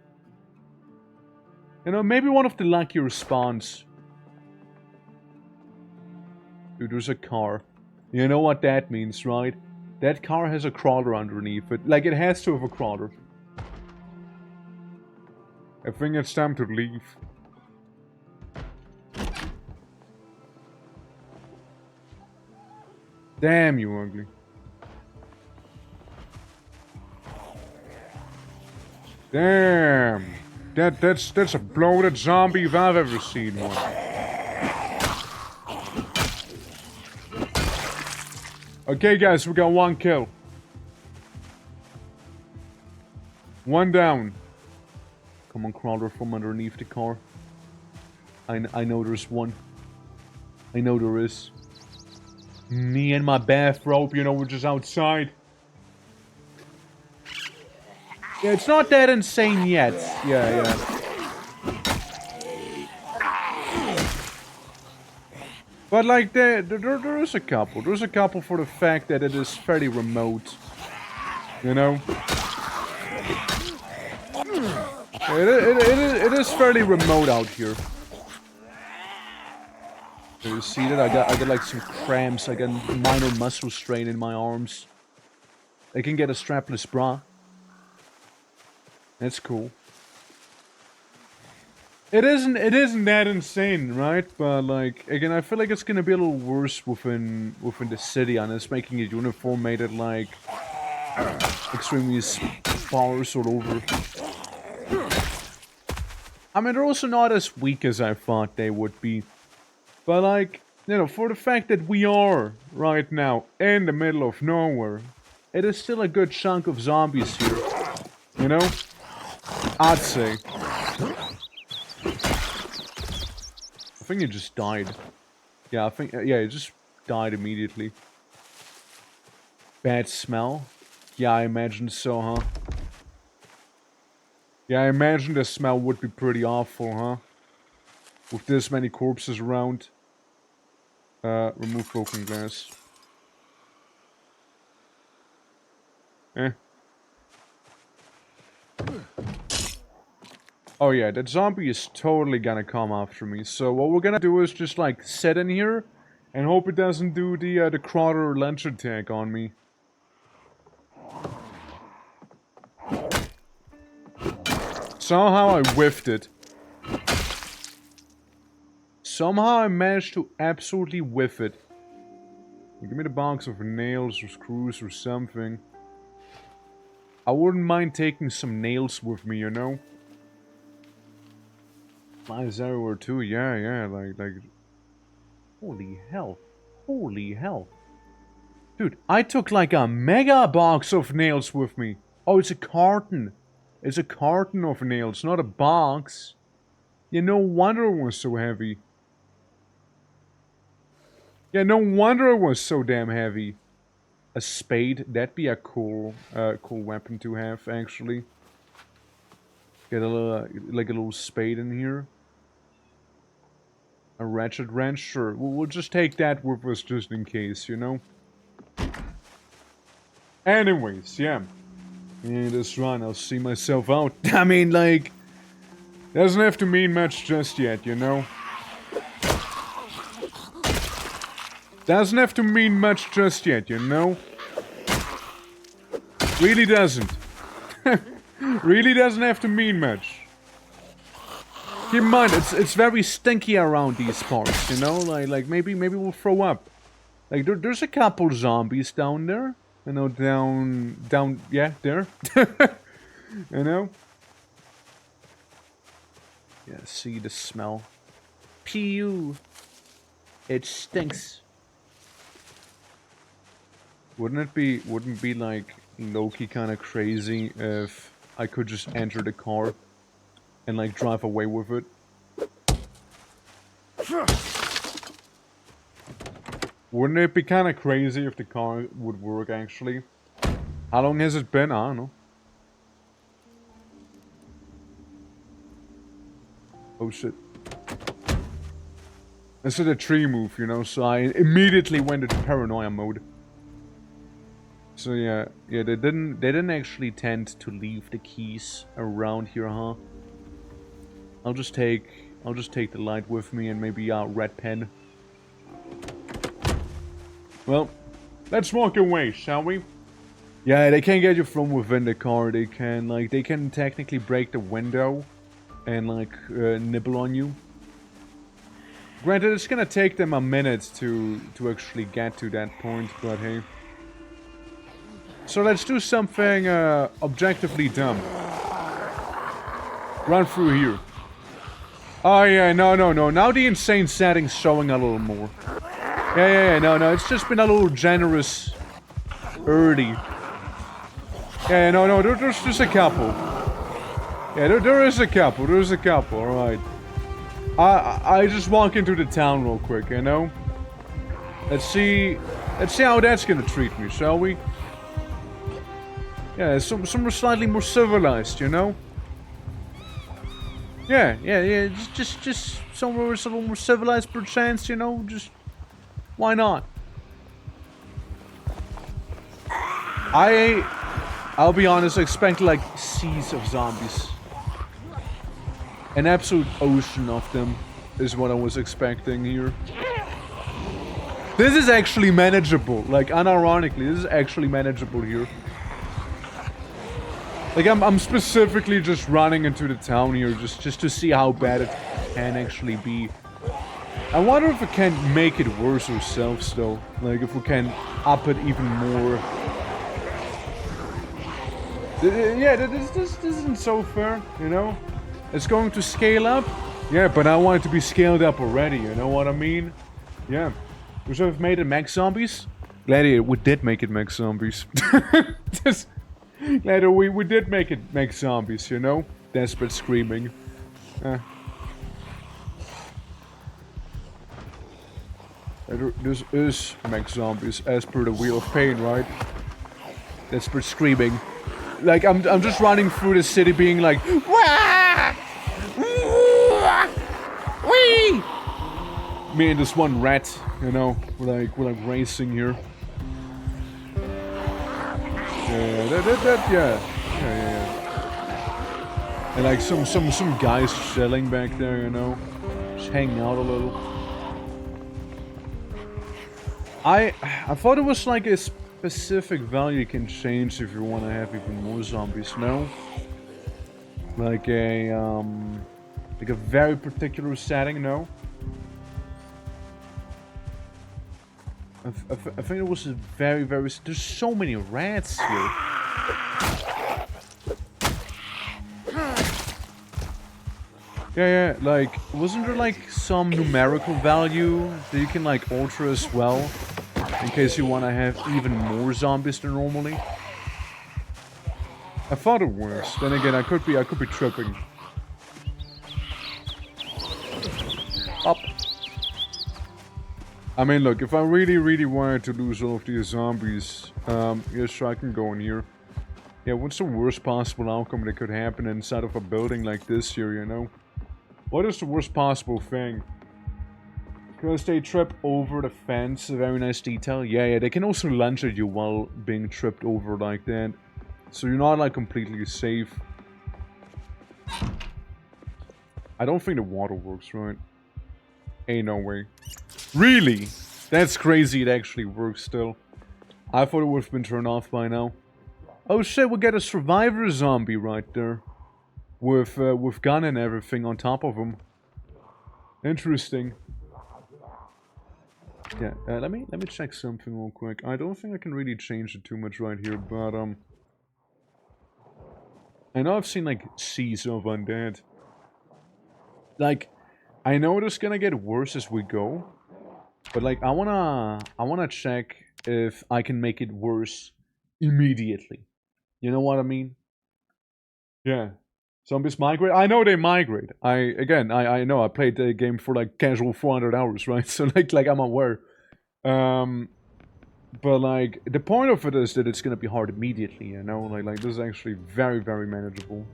Speaker 1: You know, maybe one of the luckier spawns. Dude, there's a car. You know what that means, right? That car has a crawler underneath it. Like, it has to have a crawler. I think it's time to leave. Damn you, ugly. Damn. That's a bloated zombie if I've ever seen one. Okay, guys, we got 1 kill. 1 down. Come on, crawler from underneath the car. I know there's one. I know there is. Me and my bathrobe, you know, we're just outside. Yeah, it's not that insane yet. Yeah. But like, there is a couple. There's a couple for the fact that it is fairly remote. You know? It is fairly remote out here. You see that? I got like some cramps. I got minor muscle strain in my arms. I can get a strapless bra. That's cool. It isn't that insane, right? But like, again, I feel like it's gonna be a little worse within the city, and it's making it uniformated like extremely sparse all over. I mean, they're also not as weak as I thought they would be. But like, you know, for the fact that we are right now in the middle of nowhere, it is still a good chunk of zombies here. You know? I'd say. I think he just died. Yeah, I think, yeah, he just died immediately. Bad smell? Yeah, I imagine so, huh? Yeah, I imagine the smell would be pretty awful, huh? With this many corpses around. Remove broken glass. Oh yeah, that zombie is totally gonna come after me. So what we're gonna do is just like sit in here and hope it doesn't do the crawler lunch attack on me. Somehow I whiffed it. Somehow I managed to absolutely whiff it. Give me the box of nails or screws or something. I wouldn't mind taking some nails with me, you know? Flies everywhere too, yeah, like... Holy hell. Holy hell. Dude, I took like a mega box of nails with me. Oh, it's a carton. It's a carton of nails, not a box. Yeah, no wonder it was so heavy. Yeah, no wonder it was so damn heavy. A spade, that'd be a cool weapon to have, actually. Get a little, like a little spade in here. A ratchet wrench, sure. We'll just take that with us just in case, you know? Anyways, yeah. Yeah, that's right, I'll see myself out. I mean, like... Doesn't have to mean much just yet, you know? Doesn't have to mean much just yet, you know? Really doesn't. Really doesn't have to mean much. Keep in mind, it's very stinky around these parts, you know? Like maybe we'll throw up. Like, there's a couple zombies down there. You know, down, yeah, there. You know? Yeah, see the smell. Pew! It stinks. Wouldn't be like low-key kind of crazy if I could just enter the car and like drive away with it? Wouldn't it be kind of crazy if the car would work actually? How long has it been? I don't know. Oh shit. This is a tree move, you know, so I immediately went into paranoia mode. So yeah, they didn't actually tend to leave the keys around here, huh? I'll just take the light with me and maybe a red pen. Well, let's walk away, shall we? Yeah, they can't get you from within the car. They can technically break the window and like nibble on you. Granted, it's gonna take them a minute to actually get to that point, but hey. So let's do something objectively dumb. Run through here. Oh yeah, no. Now the insane setting's showing a little more. Yeah, no. It's just been a little generous early. Yeah, no, there's just a couple. Yeah, there is a couple, alright. I just walk into the town real quick, you know? Let's see how that's gonna treat me, shall we? Yeah, somewhere slightly more civilized, you know? Yeah, just somewhere a little more civilized per chance, you know? Just, why not? I'll be honest, I expect like seas of zombies. An absolute ocean of them is what I was expecting here. This is actually manageable, like unironically, this is actually manageable here. Like I'm specifically just running into the town here just to see how bad it can actually be. I wonder if we can make it worse ourselves though. Like if we can up it even more. Yeah, this isn't so fair, you know? It's going to scale up. Yeah, but I want it to be scaled up already, you know what I mean? Yeah. We should have made it mech zombies. Gladiator, we did make it mech zombies. Gladiator, we did make it mech zombies, you know? Desperate screaming. This is mech zombies as per the Wheel of Pain, right? Desperate screaming. Like, I'm just running through the city being like, wah! Wee! Me and this one rat, you know, we're like racing here. Yeah. And like some guys chilling back there, you know, just hanging out a little. I thought it was like a specific value you can change if you want to have even more zombies, no? Like a very particular setting, no? I think it was a very... There's so many rats here. Yeah, like, wasn't there like some numerical value that you can like alter as well? In case you want to have even more zombies than normally? I thought it was. Then again, I could be tripping. Up. I mean, look, if I really wanted to lose all of these zombies, yeah, sure, I can go in here. Yeah, what's the worst possible outcome that could happen inside of a building like this here, you know? What is the worst possible thing? Because they trip over the fence, a very nice detail. Yeah, they can also lunge at you while being tripped over like that. So you're not, like, completely safe. I don't think the water works, right? Ain't no way. Really? That's crazy, it actually works still. I thought it would have been turned off by now. Oh shit, we get a survivor zombie right there. With gun and everything on top of him. Interesting. Yeah, let me check something real quick. I don't think I can really change it too much right here, but I know I've seen like seas of undead. Like, I know it's gonna get worse as we go, but like I wanna check if I can make it worse immediately. You know what I mean? Yeah. Zombies migrate? I know they migrate. I know I played the game for like casual 400 hours, right? So like I'm aware. But like the point of it is that it's gonna be hard immediately, you know? Like this is actually very manageable.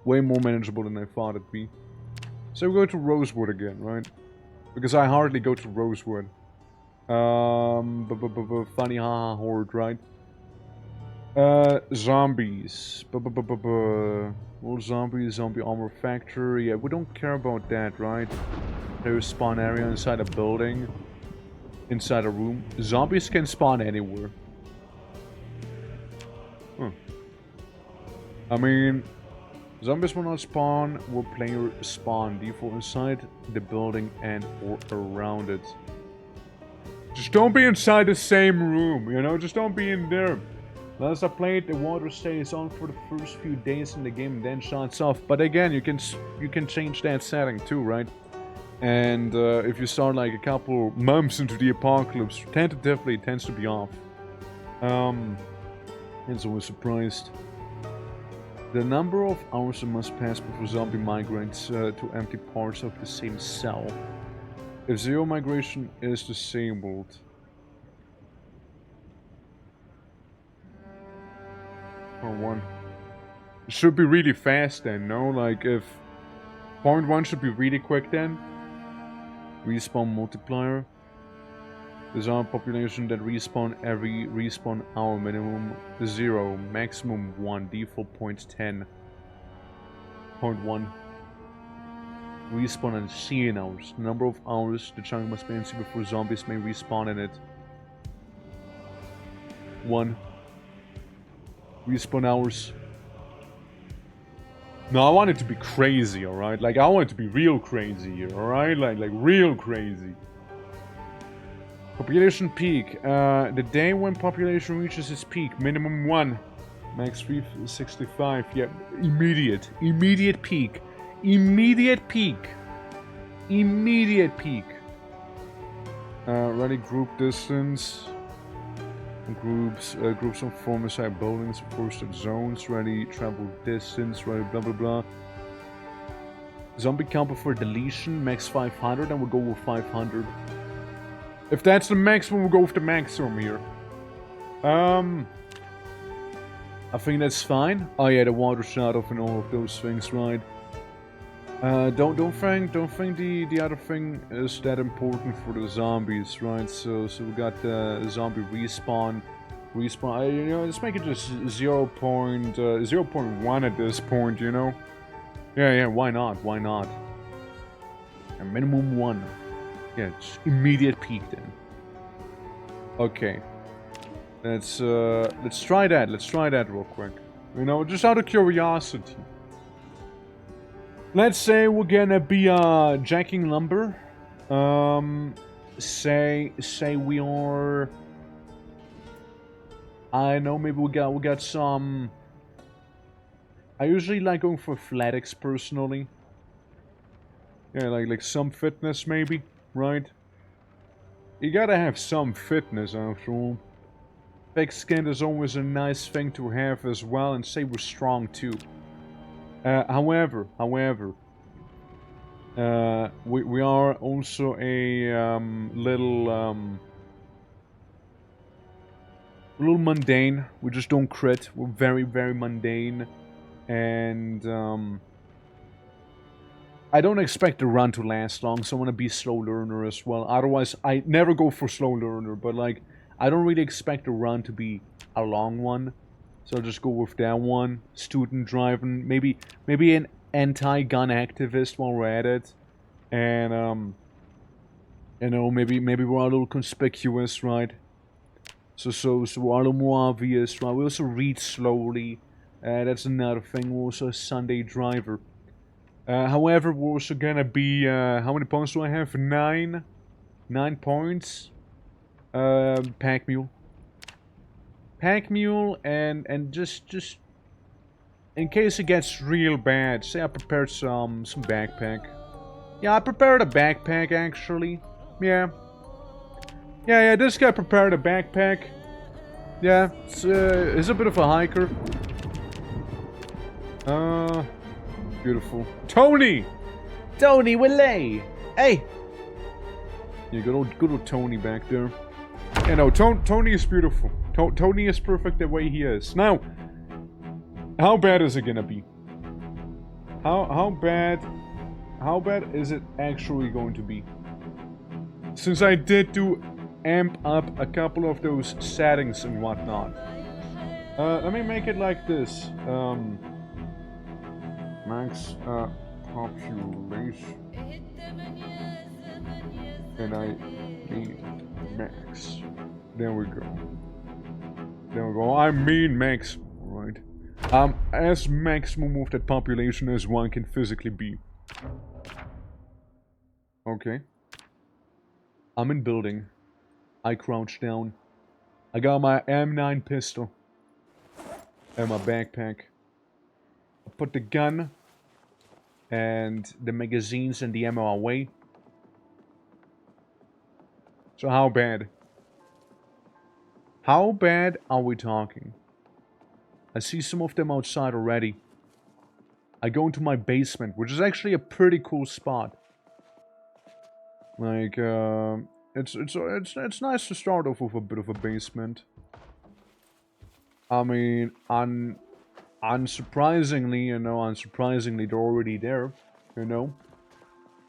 Speaker 1: Way more manageable than I thought it'd be. So we go to Rosewood again, right? Because I hardly go to Rosewood. Funny haha horde, right? Zombies. More zombies, zombie armor factory. Yeah, we don't care about that, right? There's a spawn area inside a building. Inside a room. Zombies can spawn anywhere. Huh. I mean, zombies will not spawn where player spawn. Default inside the building and or around it. Just don't be inside the same room, you know? Just don't be in there. Last I played, the water stays on for the first few days in the game and then shuts off. But again, you can change that setting too, right? And if you start like a couple months into the apocalypse, tentatively it tends to be off. It's always surprised. The number of hours it must pass before zombie migrates to empty parts of the same cell. If zero migration is disabled. Or one. It should be really fast then, no? Like if point one should be really quick then. Respawn multiplier. The zombie population that respawn every respawn hour, minimum 0, maximum 1, default point 10. Point 1. Respawn in CN hours. The number of hours the chunk must be empty before zombies may respawn in it. 1. Respawn hours. No, I want it to be crazy, alright? Like, I want it to be real crazy here, alright? Like real crazy. Population peak. The day when population reaches its peak. Minimum 1. Max 365. Yeah, immediate. Immediate peak. Immediate peak. Immediate peak. Ready group distance. Groups on former side buildings, forested zones, ready travel distance, ready blah blah blah. Zombie count for deletion, max 500, and we'll go with 500. If that's the maximum, we'll go with the maximum here. I think that's fine. Oh yeah, the water shut off and all of those things, right? Don't think the other thing is that important for the zombies, right? So we got the zombie respawn. You know, let's make it just 0.1 at this point, you know? Yeah, why not? Why not? A minimum 1. Yeah, just immediate peak then. Okay. Let's try that. Let's try that real quick. You know, just out of curiosity. Let's say we're gonna be jacking lumber. Say we are. I know, maybe we got some. I usually like going for athletics personally. Yeah, like some fitness maybe, right? You gotta have some fitness after all. Thick skin is always a nice thing to have as well, and say we're strong too. However, we are also a little mundane. We just don't crit. We're very mundane, and I don't expect the run to last long, so I want to be slow learner as well. Otherwise, I never go for slow learner, but like I don't really expect the run to be a long one. So I'll just go with that one. Student driving. Maybe an anti-gun activist while we're at it. And, you know, maybe we're a little conspicuous, right? So we're a little more obvious, right? We also read slowly. That's another thing. We're also a Sunday driver. However, we're also gonna be, how many points do I have? 9? 9 points. Pack mule. Pack mule, and just in case it gets real bad, say I prepared some backpack. Yeah, I prepared a backpack actually. Yeah, this guy prepared a backpack. Yeah, it's a bit of a hiker. Beautiful. Tony, Willet. Hey. Yeah, good old Tony back there. Yeah, no, Tony is beautiful. Tony is perfect the way he is. Now, how bad is it gonna be? How bad is it actually going to be? Since I did do amp up a couple of those settings and whatnot. Let me make it like this. Max population. And I need max. There we go. I mean max, right? As maximum of that population as one can physically be. Okay. I'm in building. I crouch down. I got my M9 pistol. And my backpack. I put the gun and the magazines and the ammo away. So how bad? How bad are we talking? I see some of them outside already. I go into my basement, which is actually a pretty cool spot. Like, it's nice to start off with a bit of a basement. I mean, unsurprisingly, you know, they're already there, you know.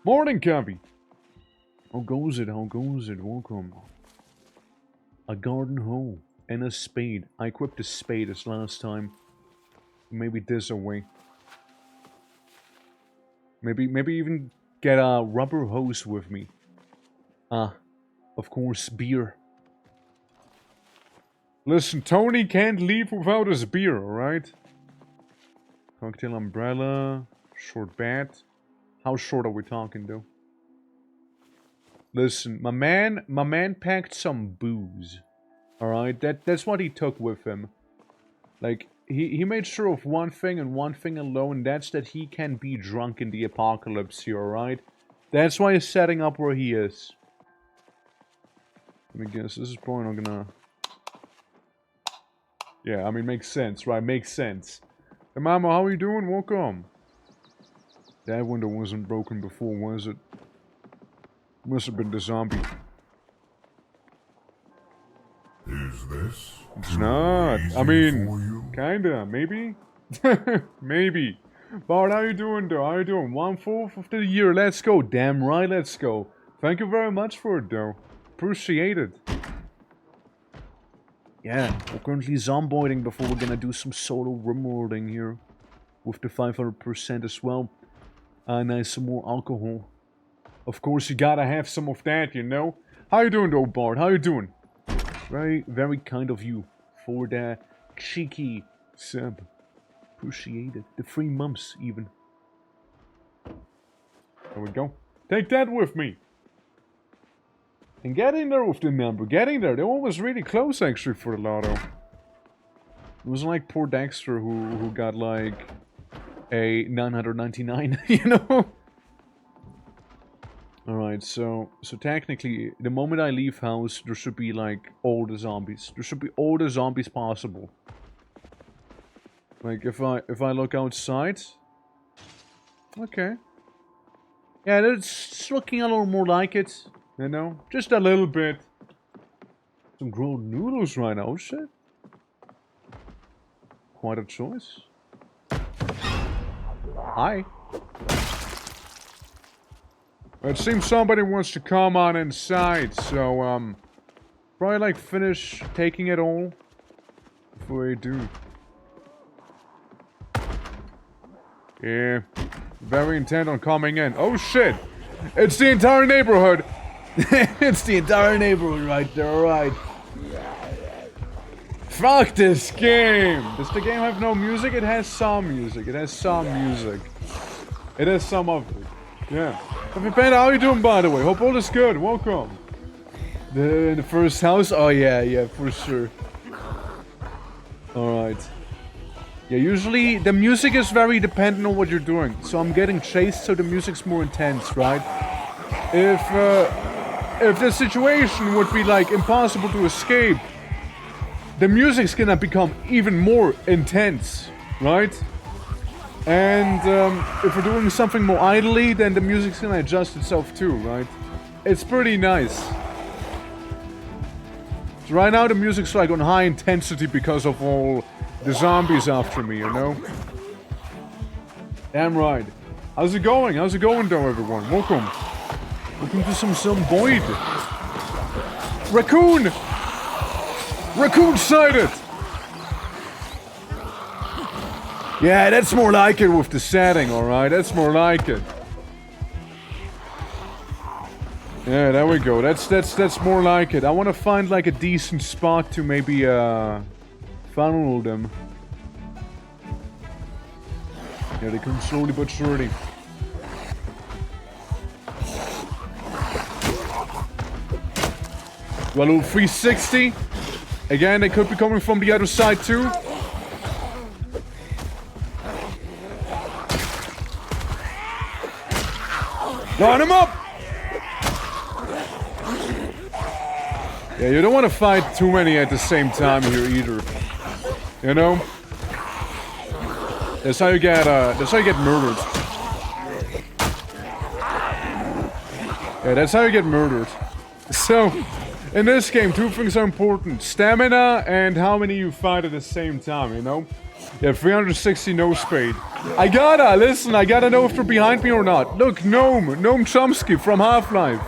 Speaker 1: Morning, Cabby! How goes it? How goes it? Welcome. A garden hoe and a spade. I equipped a spade as last time. Maybe this away. Maybe even get a rubber hose with me. Of course, beer. Listen, Tony can't leave without his beer, alright? Cocktail umbrella. Short bat. How short are we talking, though? Listen, my man packed some booze. Alright, that's what he took with him. Like, he made sure of one thing and one thing alone, that's that he can be drunk in the apocalypse here, alright? That's why he's setting up where he is. Let me guess, this is probably not gonna... Yeah, I mean, makes sense, right? Makes sense. Hey, Mama, how are you doing? Welcome. That window wasn't broken before, was it? Must have been the zombie.
Speaker 2: Is this?
Speaker 1: It's not. I mean, kinda, maybe? Maybe. Bart, how you doing though? How you doing? 1/4 of the year, let's go. Damn right, let's go. Thank you very much for it though. Appreciate it. Yeah, we're currently zomboiding before we're gonna do some solo rimworlding here. With the 500% as well. Nice, some more alcohol. Of course, you gotta have some of that, you know? How you doing though, Bart? How you doing? Very, very kind of you. For the cheeky sub. Appreciate it. The 3 months, even. There we go. Take that with me. And get in there with the number. Get in there. They was really close, actually, for the lotto. It wasn't like poor Dexter who got, like, a 999, you know? Alright, so technically, the moment I leave house, there should be, like, all the zombies. There should be all the zombies possible. Like, if I look outside... Okay. Yeah, it's looking a little more like it, you know? Just a little bit. Some grilled noodles right now, oh shit. Quite a choice. Hi. It seems somebody wants to come on inside, so, probably, like, finish taking it all before I do. Yeah, very intent on coming in. Oh, shit! It's the entire neighborhood! It's the entire neighborhood right there, alright. Fuck this game! Does the game have no music? It has some music. It has some music. It has some of it. Yeah. Hey, Panda, how you doing, by the way? Hope all is good. Welcome. The first house? Oh, yeah, for sure. Alright. Yeah, usually the music is very dependent on what you're doing. So I'm getting chased, so the music's more intense, right? If the situation would be, like, impossible to escape, the music's gonna become even more intense, right? And if we're doing something more idly, then the music's gonna adjust itself too, right? It's pretty nice. So right now the music's like on high intensity because of all the zombies after me, you know? Damn right. How's it going? How's it going though, everyone? Welcome. Welcome to some Zomboid. Raccoon! Raccoon sighted! Yeah, that's more like it with the setting, alright? That's more like it. Yeah, there we go. That's more like it. I want to find like a decent spot to maybe funnel them. Yeah, they come slowly but surely. Do a little 360. Again, they could be coming from the other side too. Line him up! Yeah, you don't want to fight too many at the same time here either. You know? That's how you get murdered. Yeah, that's how you get murdered. So, in this game, two things are important. Stamina and how many you fight at the same time, you know? Yeah, 360 no spade. I gotta know if they're behind me or not. Look, Gnome Chomsky from Half-Life.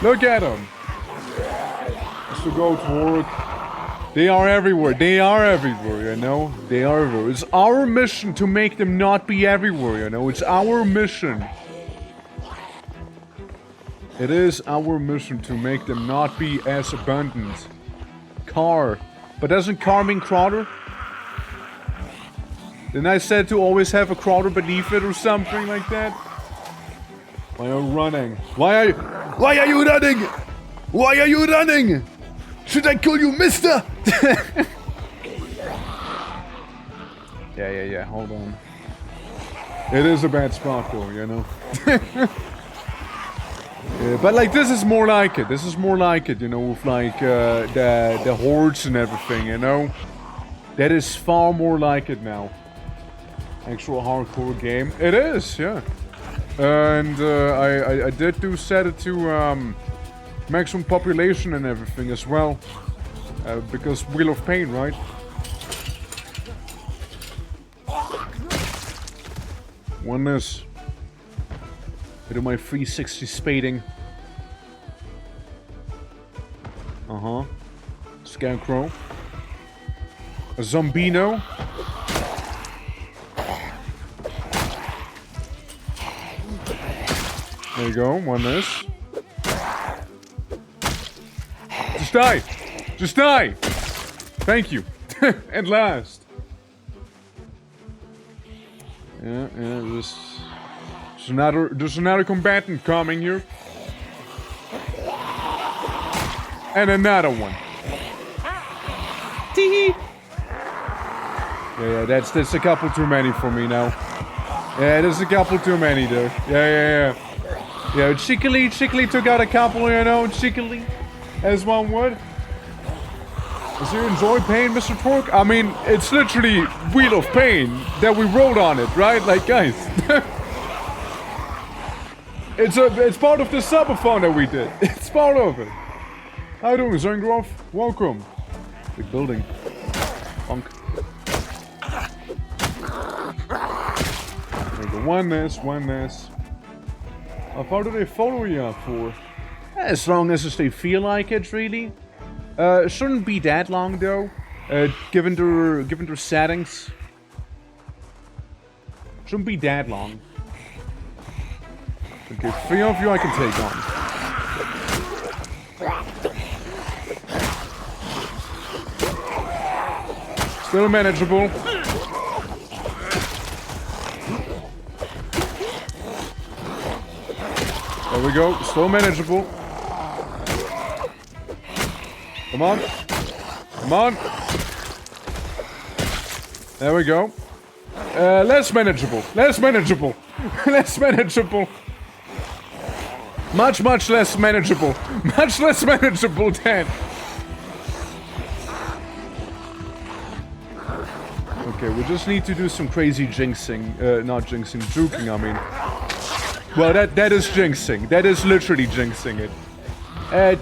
Speaker 1: Look at him. Just to go to work. They are everywhere, you know? They are everywhere. It's our mission to make them not be everywhere, you know? It's our mission. It is our mission to make them not be as abundant. Car. But doesn't car mean crawler? Didn't I said to always have a crawler beneath it or something like that? Why are you running? Why are you running? Why are you running? Should I call you mister? Yeah, hold on. It is a bad spot though, you know? Yeah, but like this is more like it. This is more like it, you know, with like the hordes and everything, you know? That is far more like it now. Actual hardcore game. It is, yeah. And I did set it to maximum population and everything as well. Because Wheel of Pain, right? One is. I do my 360 spading. Uh-huh. Scarecrow. A Zombino. There you go, one miss. Just die! Just die! Thank you. At last. Yeah, there's another combatant coming here. And another one. Tee-hee! Yeah, that's a couple too many for me now. Yeah, there's a couple too many there. Yeah. Yeah, cheekily took out a couple, you know, cheekily, as one would. Does you enjoy pain, Mr. Torque? I mean, it's literally Wheel of Pain that we wrote on it, right? Like, guys. It's part of the subathon that we did. It's part of it. How you doing, Zengroff? Welcome. Big building. Funk. There we go. One miss. How far do they follow you up for? As long as they feel like it, really. Shouldn't be that long though. Given their settings. Shouldn't be that long. Okay, 3 of you I can take on. Still manageable. There we go, still manageable. Come on. There we go. Less manageable. Much less manageable. Much less manageable than. Okay, we just need to do some crazy jinxing. Not jinxing, juking, I mean. Well, that is jinxing. That is literally jinxing it.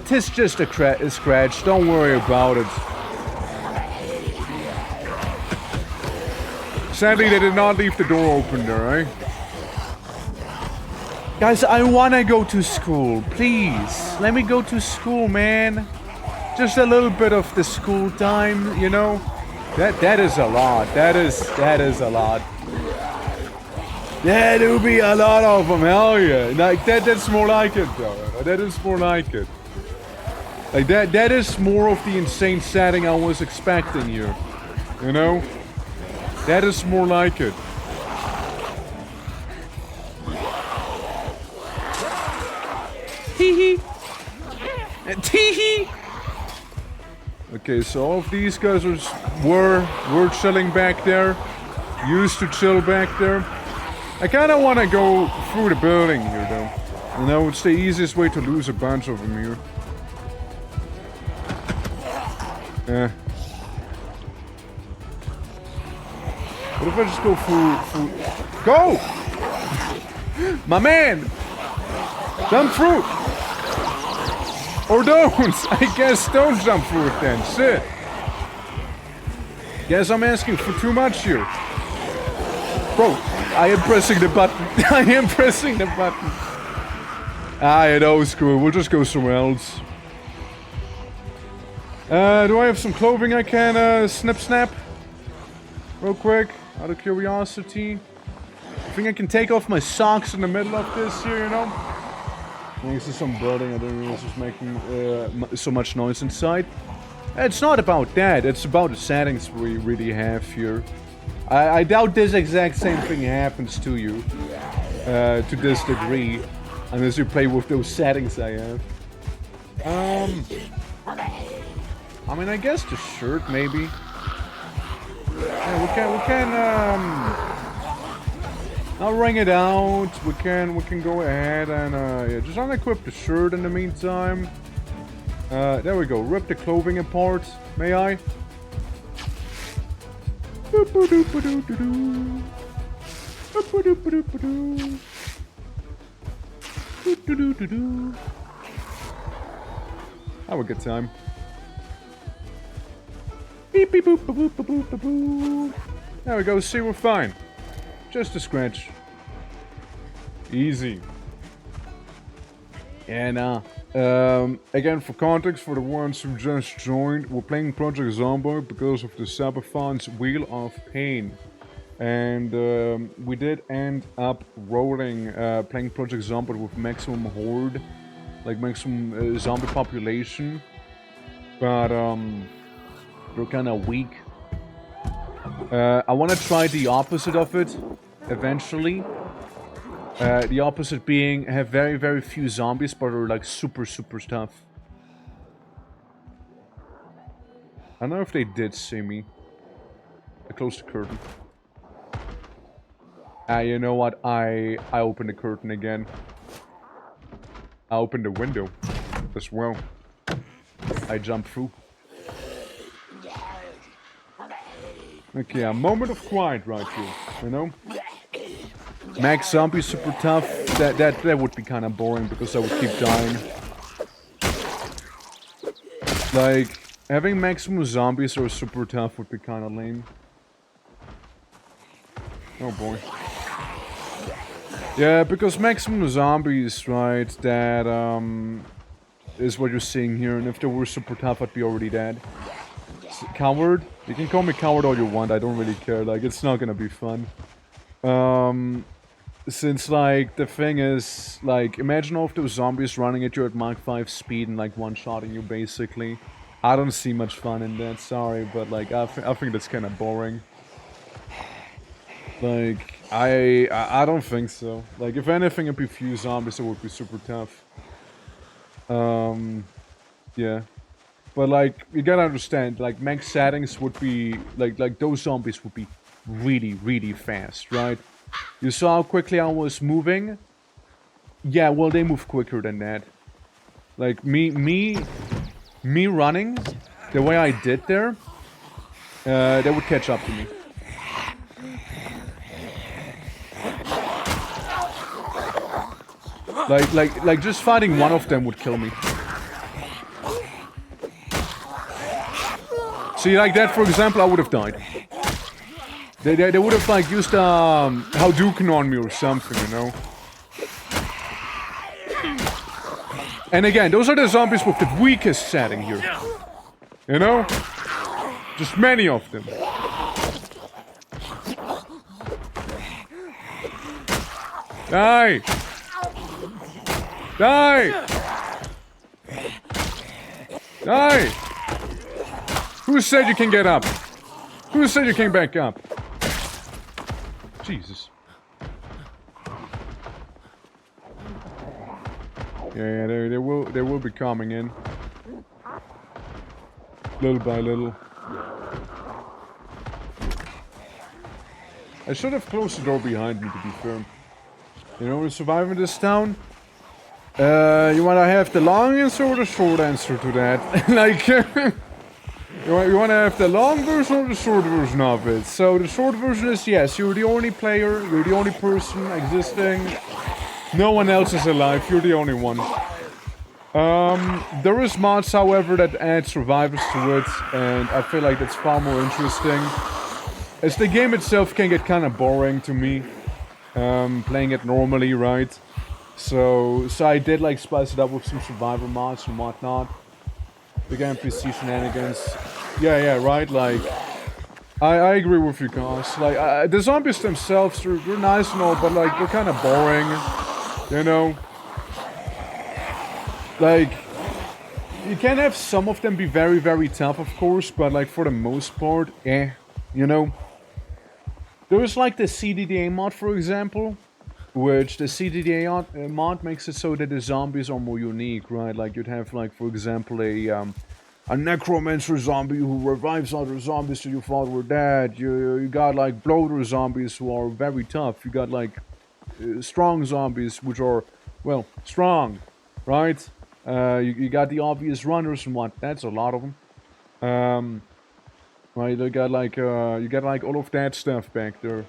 Speaker 1: Tis just a scratch. Don't worry about it. Sadly, they did not leave the door open there, eh? Guys, I wanna go to school. Please, let me go to school, man. Just a little bit of the school time, you know. That is a lot. That is a lot. Yeah, there'll be a lot of them, hell yeah. Like, that's more like it, though. That is more like it. Like, that is more of the insane setting I was expecting here. You know? That is more like it. Tee-hee! Tee-hee! Okay, so all of these guys were chilling back there. Used to chill back there. I kinda wanna go through the building here though. You know, it's the easiest way to lose a bunch of them here. What if I just go for... Go! My man! Jump through! Or don't! I guess don't jump through it then. Shit. Guess I'm asking for too much here. Bro, I am pressing the button. I am pressing the button. Ah, yeah, that was cool. We'll just go somewhere else. Do I have some clothing I can snap? Real quick, out of curiosity. I think I can take off my socks in the middle of this here, you know? Thanks to some building, I didn't realize it was making so much noise inside. It's not about that, it's about the settings we really have here. I doubt this exact same thing happens to you. To this degree. Unless you play with those settings I have. I mean, I guess the shirt, maybe. Yeah, we can, I'll ring it out. We can go ahead and, yeah, just unequip the shirt in the meantime. There we go. Rip the clothing apart. May I? Have a good time. Beep beep boop boop boop boop boop boop. There we go. See, we're fine. Just a scratch. Easy. And again, for context, for the ones who just joined, we're playing Project Zomboid because of the Sabathon's Wheel of Pain. And we did end up rolling, playing Project Zomboid with maximum horde, like maximum zombie population. But they're kind of weak. I want to try the opposite of it, eventually. The opposite being, have very, very few zombies, but are like super, super tough. I don't know if they did see me. I closed the curtain. You know what? I opened the curtain again. I opened the window as well. I jumped through. Okay, a moment of quiet right here, you know? Max zombie super tough. That would be kind of boring because I would keep dying. Like, having maximum zombies or super tough would be kind of lame. Oh boy. Yeah, because maximum zombies, right, that is what you're seeing here, and if they were super tough, I'd be already dead. Coward? You can call me coward all you want, I don't really care, like, it's not gonna be fun. Since, like, the thing is, like, imagine all of those zombies running at you at Mach 5 speed and, like, one-shotting you, basically. I don't see much fun in that, sorry, but, like, I think that's kind of boring. Like, I don't think so. Like, if anything, it'd be few zombies, it would be super tough. Yeah. But, like, you gotta understand, like, max settings would be, like, those zombies would be really, really fast, right? You saw how quickly I was moving? Yeah, well, they move quicker than that. Like, me running, the way I did there, they would catch up to me. Like, just fighting one of them would kill me. See, like that, for example, I would have died. They would have, like, used, Hadouken on me or something, you know? And again, those are the zombies with the weakest setting here. You know? Just many of them. Die! Die! Die! Who said you can get up? Who said you can back up? Jesus. Yeah, they will be coming in. Little by little. I should have closed the door behind me, to be fair. You know, we're surviving this town. You wanna have the long answer or the short answer to that? Like, You want to have the long version or the short version of it? So the short version is, yes, you're the only player, you're the only person existing. No one else is alive, you're the only one. There is mods, however, that add survivors to it, and I feel like that's far more interesting. As the game itself can get kind of boring to me, playing it normally, right? So I did like spice it up with some survivor mods and whatnot. Big NPC shenanigans. Yeah, right, like... I agree with you guys. Like, the zombies themselves, they're nice and all, but like, they're kind of boring. You know? Like, you can have some of them be very, very tough, of course, but like, for the most part, you know? There's like the CDDA mod, for example, which the CDDA mod makes it so that the zombies are more unique, right? Like, you'd have, like, for example, a necromancer zombie who revives other zombies that you thought were dead. You got, like, bloater zombies who are very tough. You got, like, strong zombies, which are, well, strong, right? You got the obvious runners and what. That's a lot of them. Right, you got like all of that stuff back there.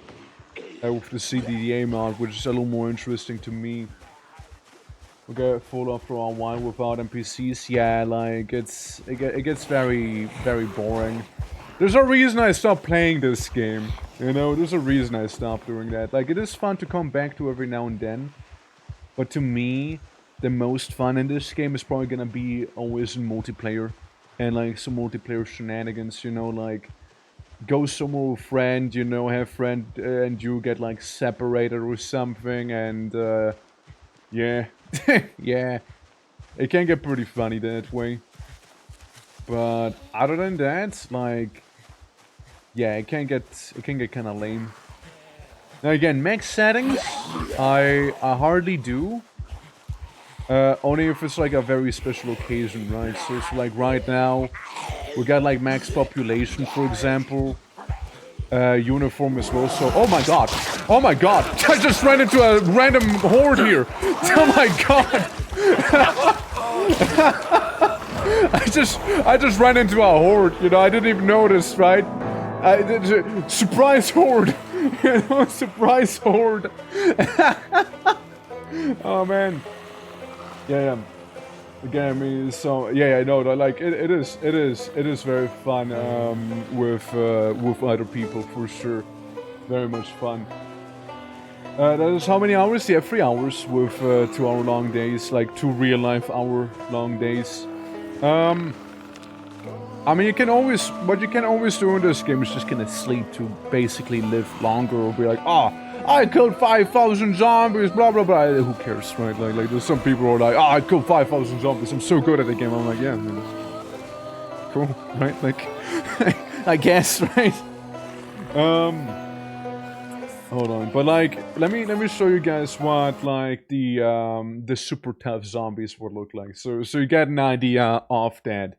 Speaker 1: With the CDDA mod, which is a little more interesting to me. We get full after a while without NPCs. Yeah, like it gets very, very boring. There's a reason I stopped playing this game. You know, there's a reason I stopped doing that. Like, it is fun to come back to every now and then. But to me, the most fun in this game is probably gonna be always in multiplayer. And like some multiplayer shenanigans, you know, like go somewhere with a friend, you know, have friend and you get like separated or something, and yeah. Yeah. It can get pretty funny that way. But other than that, like, yeah, it can get kind of lame. Now again, max settings, I hardly do. Only if it's like a very special occasion, right? So it's like right now, we got like max population, for example. Uniform as well, so... Oh my god! Oh my god! I just ran into a random horde here! Oh my god! I just ran into a horde, you know, I didn't even notice, right? Surprise horde! You know, surprise horde! Oh man. Yeah. Again, I mean, so yeah, I know. Like it is very fun with other people for sure. Very much fun. That is how many hours? Yeah, 3 hours with 2 hour long days, like 2 real life hour long days. I mean, what you can always do in this game is just kind of sleep to basically live longer, or be like, I killed 5,000 zombies, blah blah blah. Who cares, right? Like there's some people who are like, I killed 5,000 zombies, I'm so good at the game. I'm like, yeah, man, cool, right? Like, I guess, right? Hold on, but like, let me show you guys what like the super tough zombies would look like. So you get an idea of that.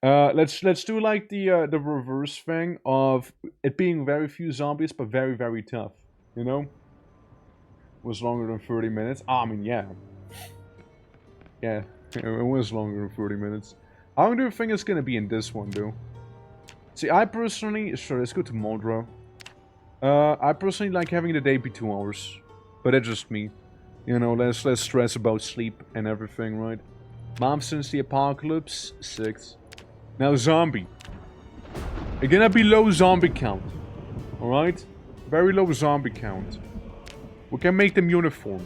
Speaker 1: Let's do like the reverse thing of it being very few zombies but very, very tough. You know? Was longer than 30 minutes. I mean, yeah. Yeah, it was longer than 30 minutes. I don't think it's gonna be in this one, though. See, I personally... Sure, let's go to Modra. I personally like having the day be 2 hours. But that's just me. You know, less stress about sleep and everything, right? Mom since the apocalypse, 6. Now, zombie. It's gonna be low zombie count. Alright? Very low zombie count. We can make them uniform.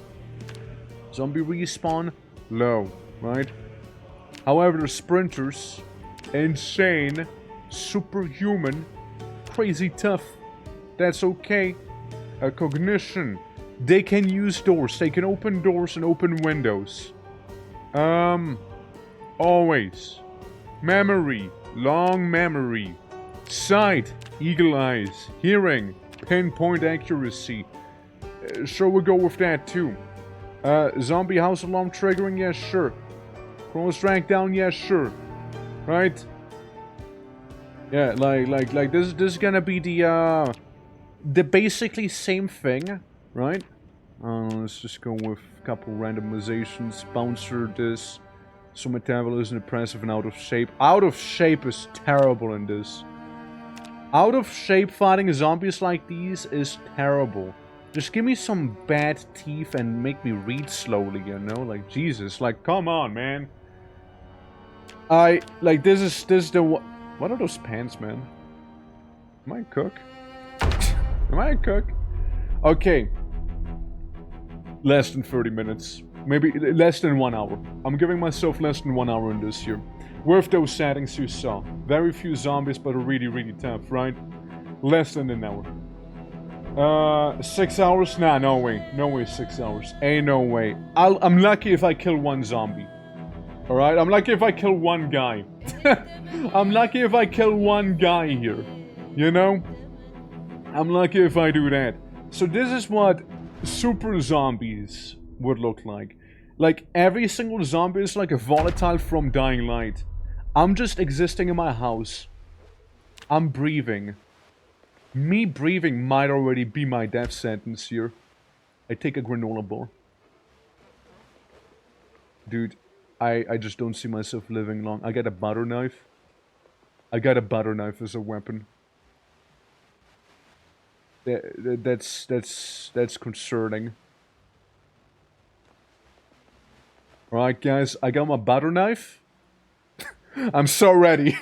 Speaker 1: Zombie respawn, low, right? However, the sprinters, insane, superhuman, crazy tough. That's okay. Cognition. They can use doors. They can open doors and open windows. Always. Memory. Long memory. Sight. Eagle eyes. Hearing. Pinpoint accuracy. Sure, we'll go with that too. Zombie house alarm triggering? Yeah, sure. Cross rank down? Yeah, sure. Right? Yeah, like this is gonna be the basically same thing, right? Let's just go with a couple randomizations. Bouncer this, So metabolism, impressive, and out of shape. Out of shape is terrible in this. Out of shape fighting zombies like these is terrible. Just give me some bad teeth and make me read slowly, you know? Like, Jesus, like, come on, man. This is the... What are those pants, man? Am I a cook? Am I a cook? Okay. Less than 30 minutes. Maybe less than 1 hour. I'm giving myself less than 1 hour in this here. With those settings you saw. Very few zombies, but really, really tough, right? Less than an hour. 6 hours? Nah, no way. No way 6 hours. Ain't no way. I'm lucky if I kill one zombie. Alright? I'm lucky if I kill one guy. I'm lucky if I kill one guy here. You know? I'm lucky if I do that. So this is what super zombies would look like. Like, every single zombie is like a volatile from Dying Light. I'm just existing in my house. I'm breathing. Me breathing might already be my death sentence here. I take a granola bar. Dude, I just don't see myself living long. I got a butter knife. I got a butter knife as a weapon. That's concerning. Alright guys, I got my butter knife. I'm so ready.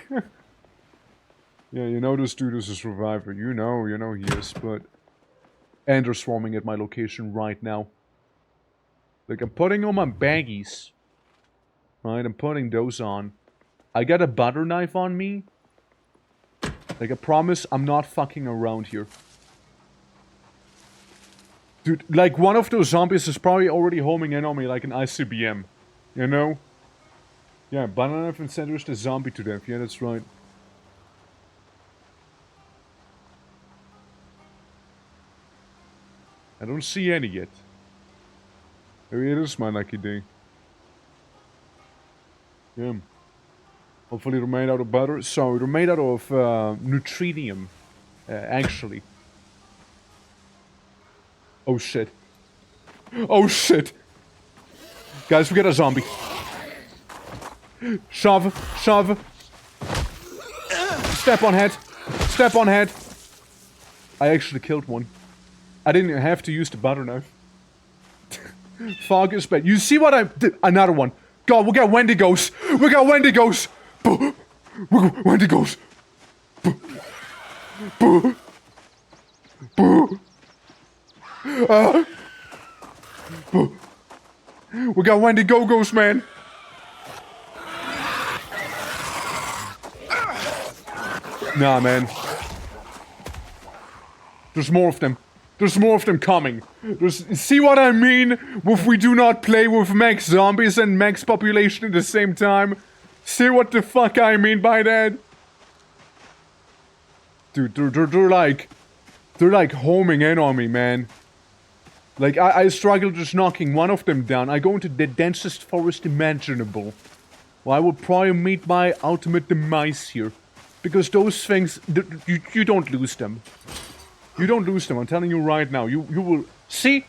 Speaker 1: Yeah, you know this dude is a survivor. You know he is, but... And they're swarming at my location right now. Like, I'm putting on my baggies. Right, I'm putting those on. I got a butter knife on me. Like, I promise I'm not fucking around here. Dude, like, one of those zombies is probably already homing in on me like an ICBM. You know? Yeah, butter knife and centers the zombie to death. Yeah, that's right. I don't see any yet. Maybe it is my lucky day. Yeah. Hopefully they're made out of butter. So, they're made out of neutrinium. Actually. Oh shit. Oh shit! Guys, we got a zombie. Shove. Shove. Step on head. Step on head. I actually killed one. I didn't even have to use the butter knife. Fog is bad. You see what I did? Another one. God, we got Wendigos. We got Wendigos. We got Wendigos. We got Wendigos, man. Nah, man. There's more of them. There's more of them coming. See what I mean? If we do not play with max zombies and max population at the same time? See what the fuck I mean by that? Dude, they're like homing in on me, man. Like, I struggle just knocking one of them down. I go into the densest forest imaginable. Well, I will probably meet my ultimate demise here. Because those things, you don't lose them. You don't lose them, I'm telling you right now. You will... See?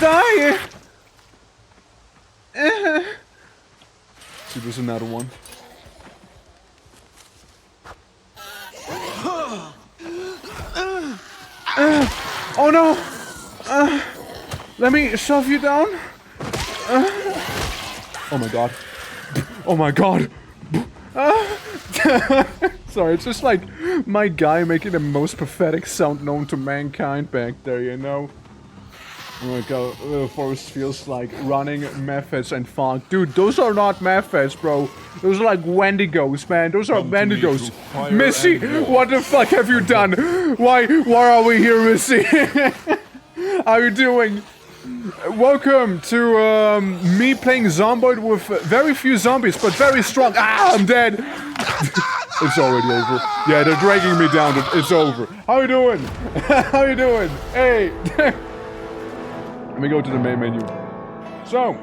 Speaker 1: Die! See, there's another one. Oh no! Let me shove you down. Oh my god. Oh my god. Sorry, it's just like my guy making the most pathetic sound known to mankind back there, you know? Oh my god, the forest feels like running methods and fog. Dude, those are not methods, bro. Those are like Wendigos, man. Those are Wendigos. Missy, what the fuck have you done? Why are we here, Missy? How are you doing? Welcome to me playing Zomboid with very few zombies, but very strong. Ah, I'm dead. It's already over. Yeah, they're dragging me down. It's over. How you doing? How you doing? Hey. Let me go to the main menu. So,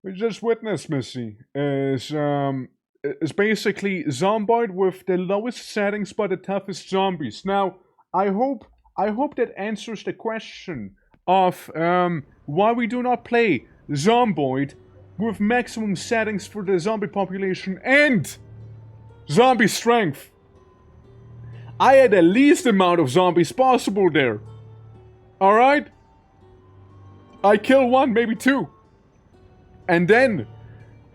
Speaker 1: we just witnessed, Missy, is basically Zomboid with the lowest settings but the toughest zombies. Now, I hope I hope that answers the question of why we do not play Zomboid with maximum settings for the zombie population and zombie strength. I had the least amount of zombies possible there. Alright? I kill one, maybe two. And then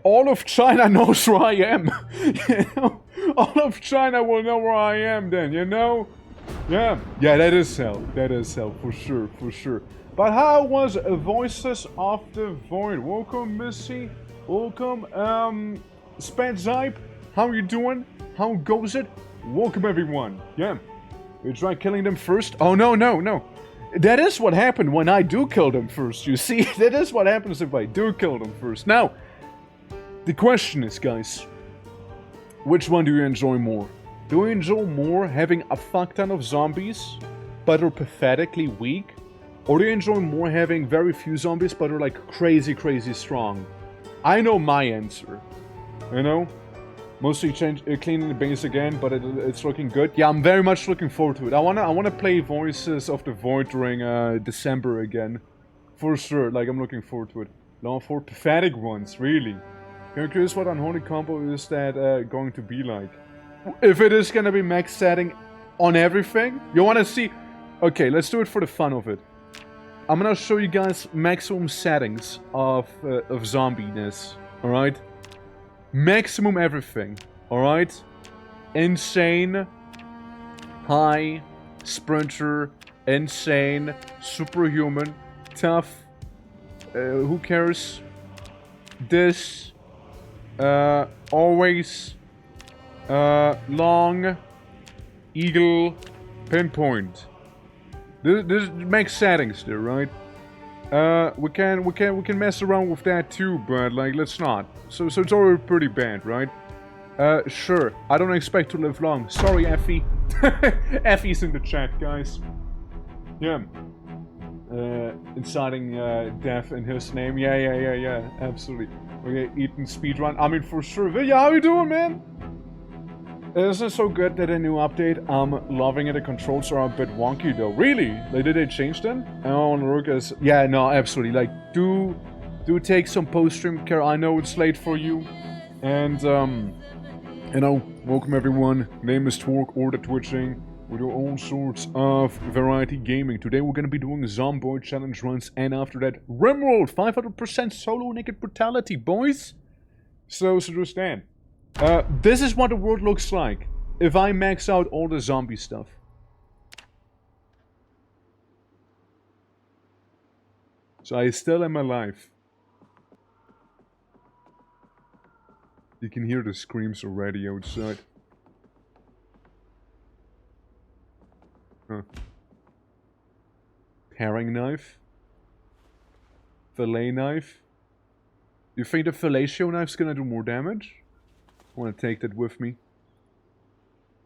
Speaker 1: all of China knows where I am. You know? All of China will know where I am then, you know? Yeah, that is hell. That is hell, for sure, for sure. But how was Voices of the Void? Welcome, Missy. Welcome, Spatzype. How you doing? How goes it? Welcome, everyone. Yeah. We try killing them first. Oh, no. That is what happened when I do kill them first, you see? That is what happens if I do kill them first. Now, the question is, guys, which one do you enjoy more? Do you enjoy more having a fuck ton of zombies, but are pathetically weak? Or do you enjoy more having very few zombies, but are like crazy strong? I know my answer. You know? Mostly cleaning the base again, but it's looking good. Yeah, I'm very much looking forward to it. I wanna play Voices of the Void during December again. For sure, like I'm looking forward to it. Now for pathetic ones, really. I'm curious what Unholy Combo is that going to be like. If it is gonna be max setting on everything, you wanna see... Okay, let's do it for the fun of it. I'm gonna show you guys maximum settings of zombiness, alright? Maximum everything, alright? Insane, high, sprinter, insane, superhuman, tough, who cares? This, always, long, eagle, pinpoint. This makes settings there, right? We can mess around with that too, but like let's not. So it's already pretty bad, right? Sure. I don't expect to live long. Sorry, Effie. Effie's in the chat, guys. Yeah. Inciting death in his name. Yeah. Absolutely. Okay, Eaton speedrun. I mean, for sure. Yeah, how you doing, man? Isn't it so good that a new update? I'm loving it. The controls are a bit wonky though. Really? Like, did they change them? Oh, Lucas. Yeah, no, absolutely. Like, do take some post-stream care. I know it's late for you. And, you know, welcome everyone. Name is Twerk or the Twitching. We do all sorts of variety gaming. Today we're gonna be doing Zomboid challenge runs, and after that, Rimworld 500% solo naked brutality, boys. So just that. This is what the world looks like if I max out all the zombie stuff. So I still am alive. You can hear the screams already outside. Huh. Paring knife? Fillet knife? You think the fellatio knife's gonna do more damage? I want to take that with me.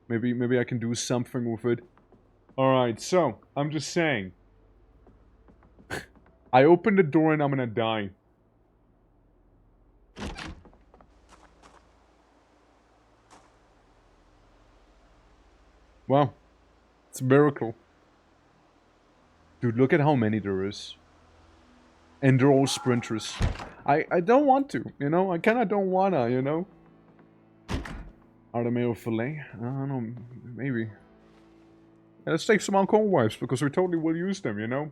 Speaker 1: Maybe I can do something with it. Alright, so, I'm just saying. I open the door and I'm gonna die. Wow. It's a miracle. Dude, look at how many there is. And they're all sprinters. I don't want to, you know? I kinda don't wanna, you know? Artemeo fillet? I don't know, maybe. Yeah, let's take some Alcohol wipes, because we totally will use them, you know?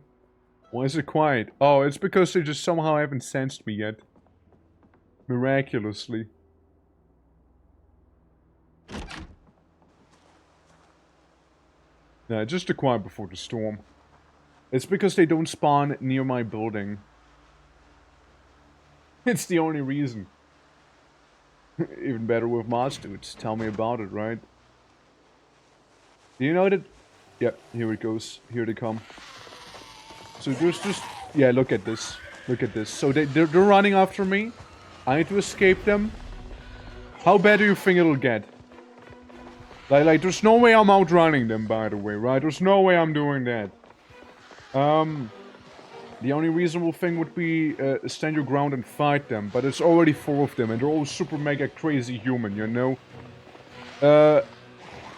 Speaker 1: Why is it quiet? Oh, it's because they just somehow haven't sensed me yet. Miraculously. Yeah, just to quiet before the storm. It's because they don't spawn near my building. It's the only reason. Even better with mods, dudes. Tell me about it, right? Do you know that? Yep, here it goes. Here they come. So there's just... Yeah, look at this. Look at this. So they're running after me. I need to escape them. How bad do you think it'll get? Like, there's no way I'm outrunning them, by the way, right? There's no way I'm doing that. The only reasonable thing would be stand your ground and fight them, but it's already 4 of them, and they're all super mega crazy human, you know?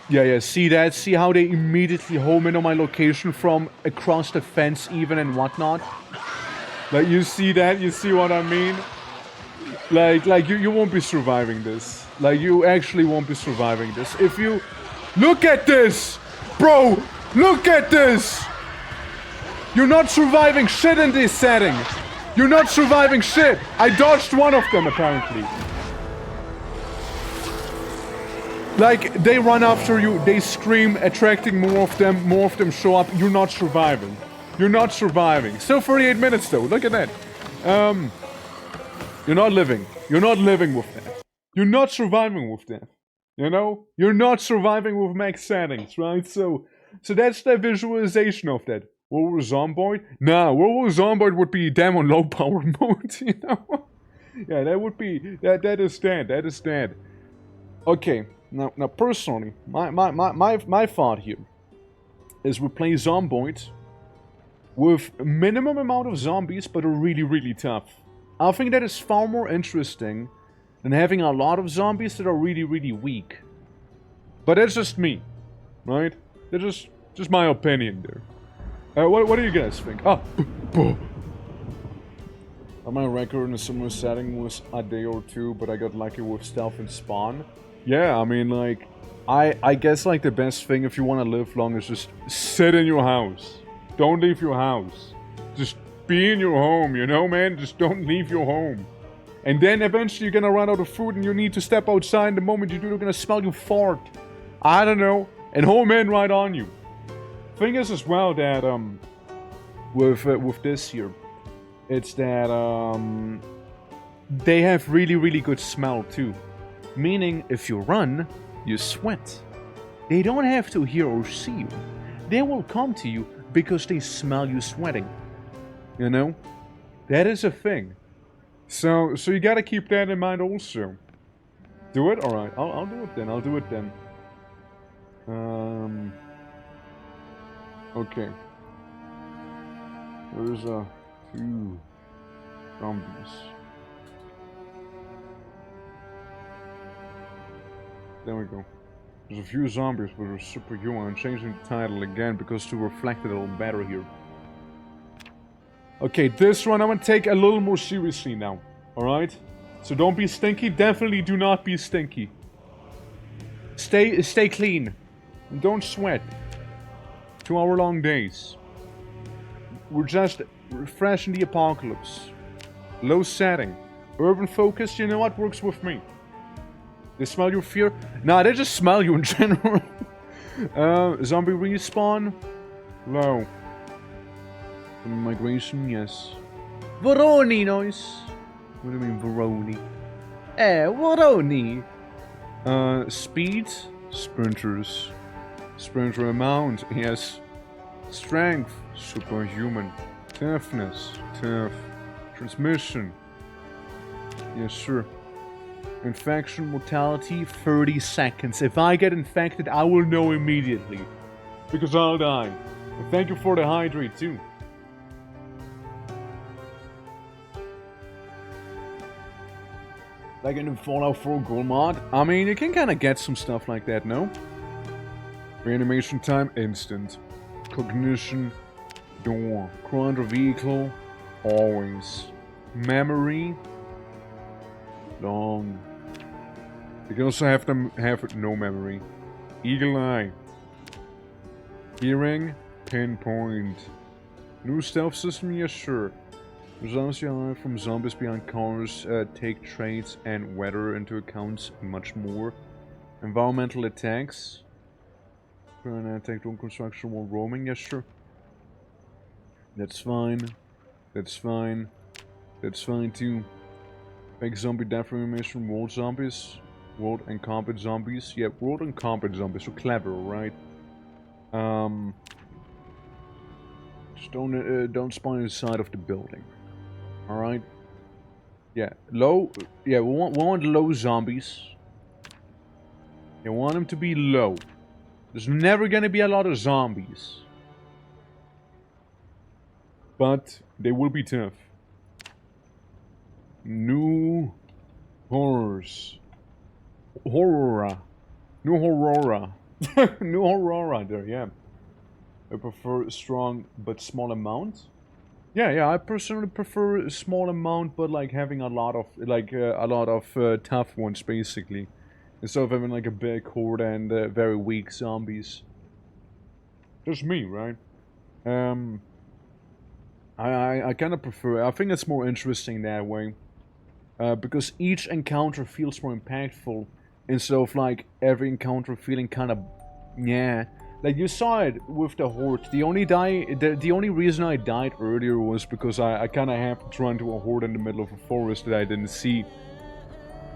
Speaker 1: Yeah, yeah, see that? See how they immediately home in on my location from across the fence even and whatnot? Like, you see that? You see what I mean? Like you won't be surviving this. Like, you actually won't be surviving this. If you... Look at this! Bro! Look at this! You're not surviving shit in this setting! You're not surviving shit! I dodged one of them, apparently. Like, they run after you, they scream, attracting more of them show up. You're not surviving. You're not surviving. Still 48 minutes, though. Look at that. You're not living. You're not living with that. You're not surviving with that. You know? You're not surviving with max settings, right? So that's the visualization of that. World War Zomboid? Nah, World War Zomboid would be damn on low power mode, you know? Yeah, that would be... That is that. Okay, now personally, my thought here is we play Zomboid with a minimum amount of zombies, but are really, really tough. I think that is far more interesting than having a lot of zombies that are really, really weak. But that's just me, right? That's just my opinion there. What do you guys think? My record in a similar setting was a day or two, but I got lucky with stealth and spawn. Yeah, I mean, like, I guess, like, the best thing if you want to live long is just sit in your house. Don't leave your house. Just be in your home, you know, man? Just don't leave your home. And then eventually you're gonna run out of food and you need to step outside. The moment you do, they're gonna smell you fart. I don't know. And home in right on you. Thing is as well that, with this here, it's that, they have really, really good smell too. Meaning, if you run, you sweat. They don't have to hear or see you. They will come to you because they smell you sweating. You know? That is a thing. So you gotta keep that in mind also. Do it? Alright, I'll do it then. I'll do it then. Okay. There's two zombies. There we go. There's a few zombies, but they're superhuman. I'm changing the title again because to reflect it a little better here. Okay, this one I'm gonna take a little more seriously now. Alright? So don't be stinky. Definitely do not be stinky. Stay clean. And don't sweat. 2-hour-long days. We're just refreshing the apocalypse. Low setting. Urban focus, you know what? Works with me. They smell your fear? Nah, they just smell you in general. Zombie respawn? Low. Migration, yes. Voroni noise. What do you mean, Voroni? Voroni. Speed? Sprinters. Sprinter amount, yes. Strength? Superhuman. Toughness? Tough. Transmission? Yes, sure. Infection, mortality, 30 seconds. If I get infected, I will know immediately. Because I'll die. And thank you for the hydrate, too. Like in the Fallout 4 Gold mod? I mean, you can kind of get some stuff like that, no? Reanimation time, instant. Cognition, door. Crew under vehicle, always. Memory, long. You can also have them have no memory. Eagle eye. Hearing, pinpoint. New stealth system, yes sure. Results you have from zombies behind cars, take traits and weather into account, much more. Environmental attacks. Current attack on construction while roaming, yes sure. That's fine. That's fine. That's fine too. Make zombie death animation, world zombies. World and combat zombies. Yeah, world and combat zombies. So clever, right? Just don't spawn inside of the building. Alright? Yeah, low. Yeah, we want low zombies. You want them to be low. There's never gonna be a lot of zombies. But they will be tough. New horrors. Horrora. New Horrora. New Aurora there, yeah. I prefer a strong but small amount. Yeah, I personally prefer a small amount, but like having a lot of tough ones basically, instead of having like a big horde and very weak zombies. Just me, right? Um, I kind of prefer. I think it's more interesting that way, because each encounter feels more impactful instead of like every encounter feeling kind of, yeah. Like you saw it with the horde. The only reason I died earlier was because I kind of happened to run to a horde in the middle of a forest that I didn't see.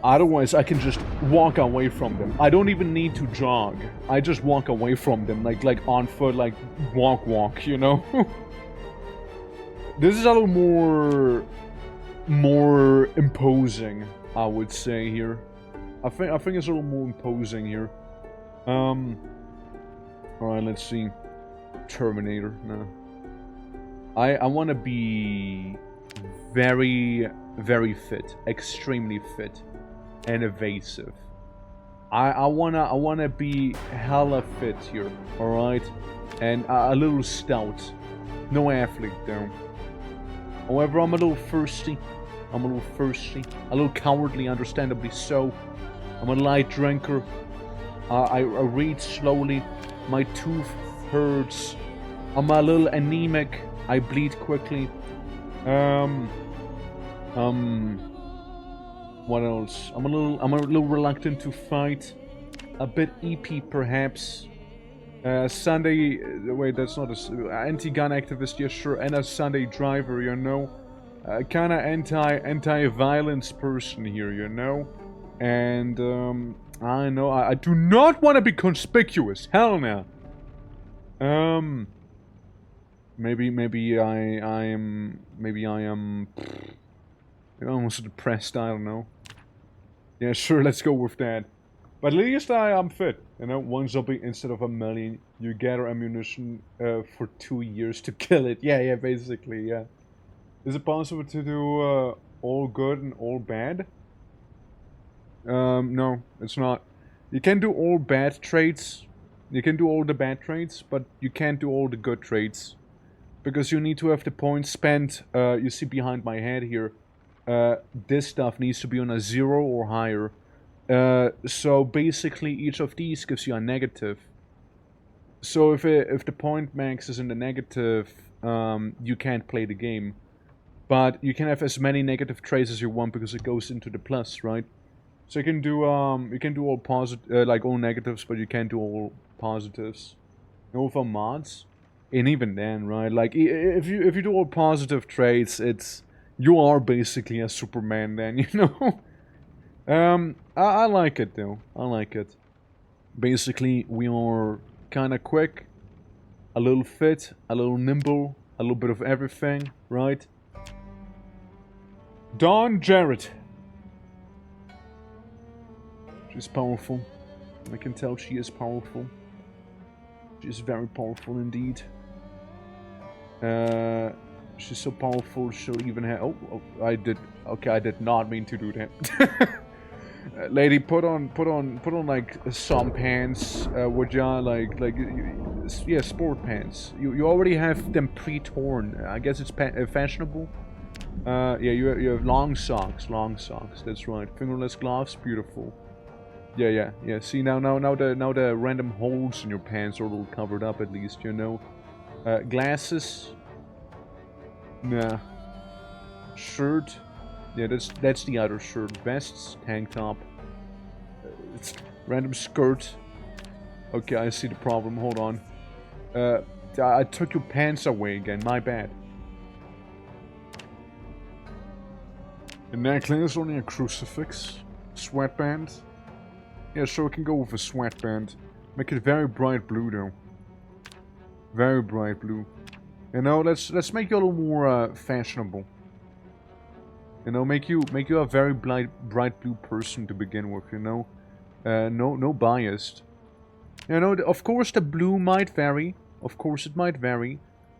Speaker 1: Otherwise, I can just walk away from them. I don't even need to jog. I just walk away from them, like on foot, like walk, you know. This is a little more imposing, I would say here. I think it's a little more imposing here. Alright, let's see. Terminator, no. I wanna be very, very fit. Extremely fit. And evasive. I wanna be hella fit here, alright? And a little stout. No athlete though. However, I'm a little thirsty. A little cowardly, understandably so. I'm a light drinker. I read slowly. My tooth hurts. I'm a little anemic. I bleed quickly. What else? I'm a little reluctant to fight. A bit EP perhaps. Sunday. Wait, that's not a anti-gun activist. Yeah, sure. And a Sunday driver, you know. Kind of anti-violence person here, you know. And I know I do not want to be conspicuous. Hell no. Maybe I am almost depressed. I don't know. Yeah, sure. Let's go with that. But at least I'm fit. You know, one zombie instead of a million. You gather ammunition for 2 years to kill it. Yeah, basically, yeah. Is it possible to do all good and all bad? No, it's not. You can do all bad traits. You can do all the bad traits, but you can't do all the good traits. Because you need to have the points spent, you see behind my head here. This stuff needs to be on a 0 or higher. So basically each of these gives you a negative. So if the point max is in the negative, you can't play the game. But you can have as many negative traits as you want because it goes into the plus, right? So you can do all positive, like all negatives, but you can't do all positives. No for mods, and even then, right? Like if you do all positive traits, you are basically a Superman then, you know. I like it though. I like it. Basically, we are kind of quick, a little fit, a little nimble, a little bit of everything, right? Dawn Jarrett. She's powerful. I can tell she is powerful. She's very powerful indeed. She's so powerful she'll even have... Oh, I did... Okay, I did not mean to do that. Lady, put on like some pants, would ya? Like yeah, sport pants. You already have them pre-torn. I guess it's fashionable. Yeah, you have long socks, that's right. Fingerless gloves, beautiful. Yeah. See now the random holes in your pants are a little covered up at least, you know. Glasses. Nah. Shirt. Yeah, that's the other shirt. Vests, tank top. It's random skirt. Okay, I see the problem. Hold on. I took your pants away again. My bad. A necklace, only a crucifix. Sweatband. Yeah, sure, we can go with a sweatband. Make it very bright blue, though. Very bright blue. You know, let's make you a little more fashionable. You know, make you a very bright blue person to begin with. You know, no biased. You know, of course the blue might vary. Of course it might vary.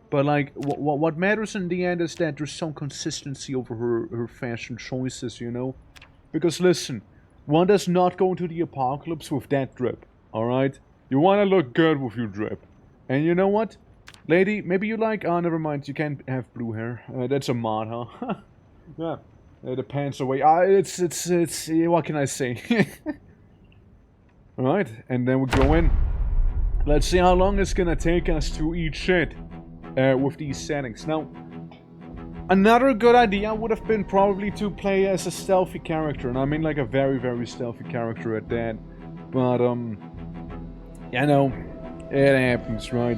Speaker 1: But like, what matters in the end is that there's some consistency over her fashion choices, you know? Because listen, one does not go into the apocalypse with that drip, alright? You want to look good with your drip. And you know what? Lady, maybe you like... Oh, never mind. You can't have blue hair. That's a mod, huh? Yeah. The pants away. It's... What can I say? Alright, and then we go in. Let's see how long it's gonna take us to eat shit. With these settings. Now... Another good idea would have been probably to play as a stealthy character. And I mean like a very, very stealthy character at that. But, you know, it happens, right?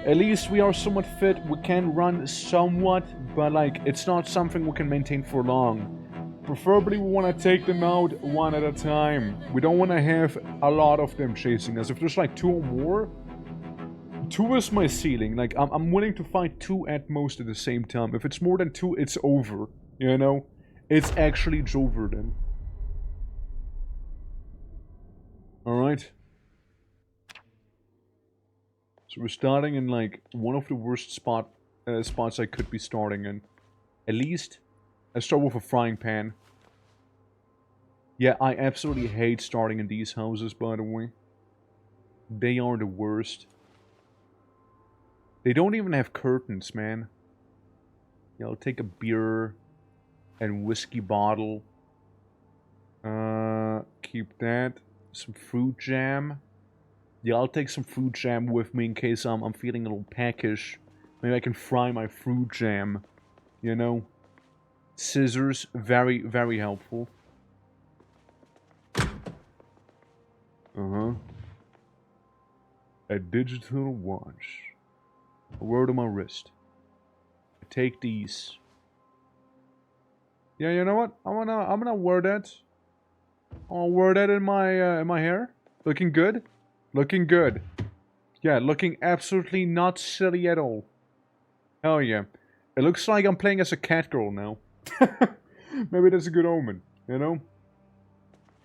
Speaker 1: At least we are somewhat fit. We can run somewhat, but like, it's not something we can maintain for long. Preferably we want to take them out one at a time. We don't want to have a lot of them chasing us. If there's like 2 or more, 2 is my ceiling. Like, I'm willing to fight 2 at most at the same time. If it's more than 2, it's over. You know? It's actually over then. Alright. So we're starting in like one of the worst spots I could be starting in. At least, I start with a frying pan. Yeah, I absolutely hate starting in these houses, by the way. They are the worst. They don't even have curtains, man. Yeah, I'll take a beer and whiskey bottle. Keep that. Some fruit jam. Yeah, I'll take some fruit jam with me in case I'm feeling a little peckish. Maybe I can fry my fruit jam. You know? Scissors, very, very helpful. Uh-huh. A digital watch. A word on my wrist. I take these. Yeah, you know what? I'm gonna wear that. I'll wear that in my hair. Looking good? Looking good. Yeah, looking absolutely not silly at all. Hell yeah. It looks like I'm playing as a cat girl now. Maybe that's a good omen, you know?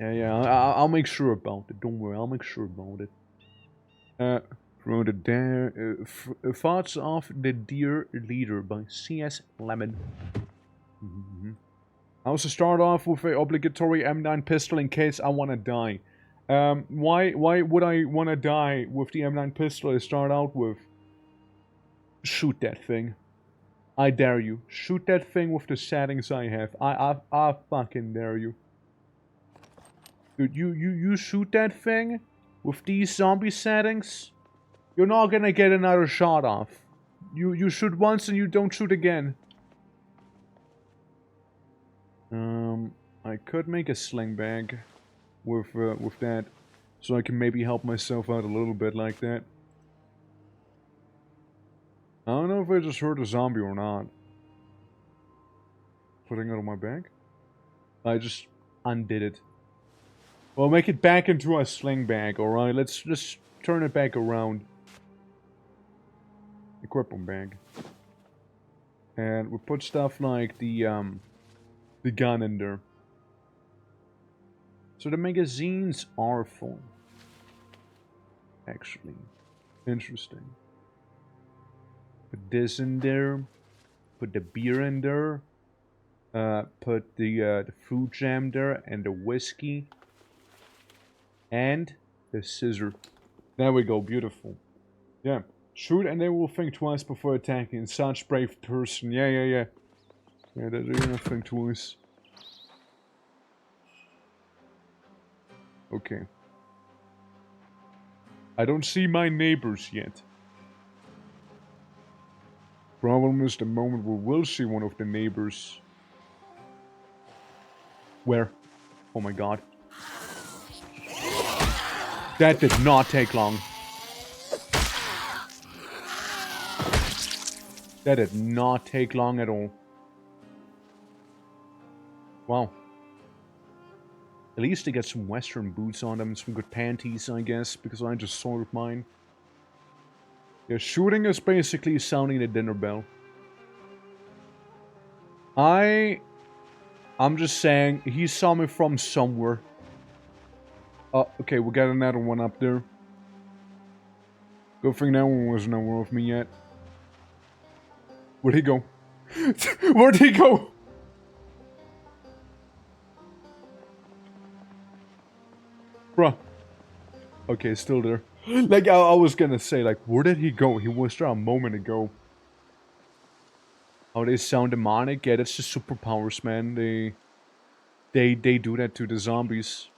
Speaker 1: Yeah, I'll make sure about it. Don't worry, I'll make sure about it. Throw the dare. Thoughts of the Dear Leader by C.S. Lemon. I also start off with a obligatory M9 pistol in case I want to die. Why would I want to die with the M9 pistol I start out with? Shoot that thing. I dare you. Shoot that thing with the settings I have. I fucking dare you. Dude, you shoot that thing with these zombie settings, you're not gonna get another shot off. You shoot once and you don't shoot again. I could make a sling bag with that, so I can maybe help myself out a little bit like that. I don't know if I just hurt a zombie or not. Putting it on my bag? I just undid it. Well, make it back into a sling bag, alright? Let's just turn it back around. Equip on bag. And we put stuff like the gun in there. So the magazines are full. Actually. Interesting. Put this in there. Put the beer in there. Put the fruit jam there and the whiskey. And the scissor. There we go, beautiful. Yeah. Shoot and they will think twice before attacking. Such brave person. Yeah. Yeah, they're gonna think twice. Okay. I don't see my neighbors yet. Problem is the moment we will see one of the neighbors. Where? Oh my god. That did not take long. That did not take long at all. Wow. At least they get some western boots on them, some good panties, I guess, because I just sorted mine. Yeah, shooting is basically sounding the dinner bell. I'm just saying, he saw me from somewhere. Oh, okay, we got another one up there. Good thing that one wasn't aware of me yet. Where'd he go? Where'd he go? Bruh. Okay, still there. Like, I was gonna say, like, where did he go? He was there a moment ago. Oh, they sound demonic? Yeah, that's just superpowers, man. They do that to the zombies.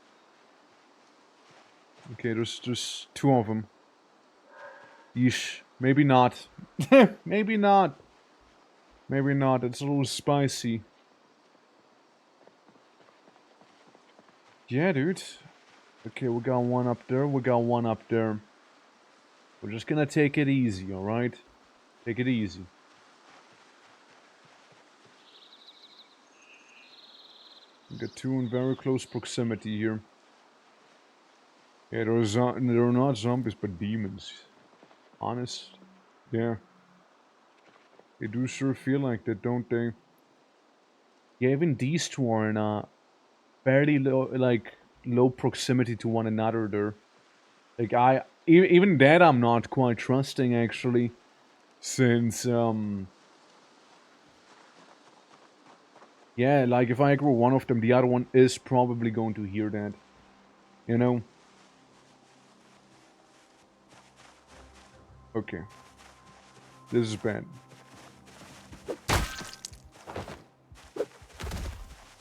Speaker 1: Okay, there's two of them. Yeesh. Maybe not. Maybe not. Maybe not. It's a little spicy. Yeah, dude. Okay, we got one up there. We got one up there. We're just gonna take it easy, alright? Take it easy. We got two in very close proximity here. Yeah, they're not zombies, but demons. Honest. Yeah. They do sure feel like that, don't they? Yeah, even these two are in a fairly low proximity to one another there. Like, even that I'm not quite trusting, actually. Since, yeah, like, if I aggro one of them, the other one is probably going to hear that. You know? Okay. This is bad.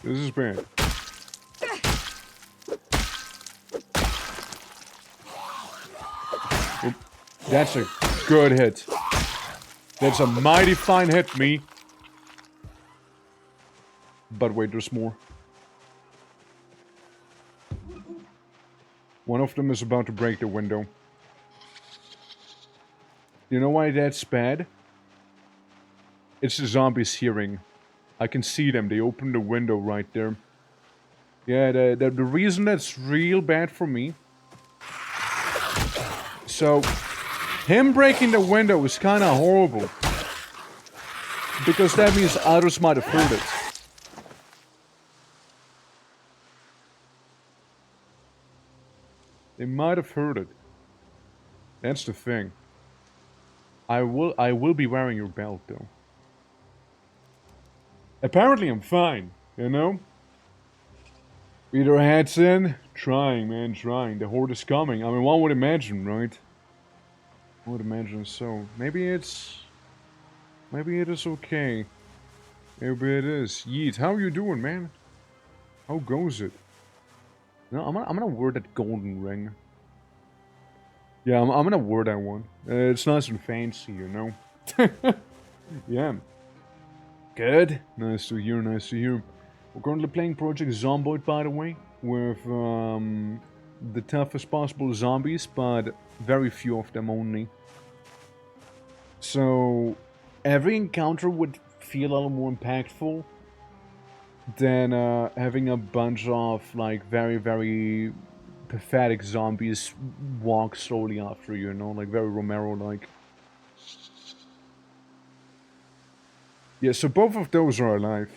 Speaker 1: This is bad. Oop. That's a good hit. That's a mighty fine hit, me. But wait, there's more. One of them is about to break the window. You know why that's bad? It's the zombies hearing. I can see them. They open the window right there. Yeah, the reason that's real bad for me. So, him breaking the window is kind of horrible. Because that means others might have heard it. They might have heard it. That's the thing. I will be wearing your belt, though. Apparently I'm fine, you know? Beat our heads in. Trying, man, trying. The horde is coming. I mean, one would imagine, right? I would imagine so. Maybe it is okay. Maybe it is. Yeet, how are you doing, man? How goes it? No, I'm gonna wear that golden ring. Yeah, I'm gonna wear that one. It's nice and fancy, you know? Yeah. Good. Nice to hear, nice to hear. We're currently playing Project Zomboid, by the way, with the toughest possible zombies, but very few of them only. So, every encounter would feel a little more impactful than having a bunch of, like, very, very pathetic zombies walk slowly after you, you know? Like, very Romero-like. Yeah, so both of those are alive.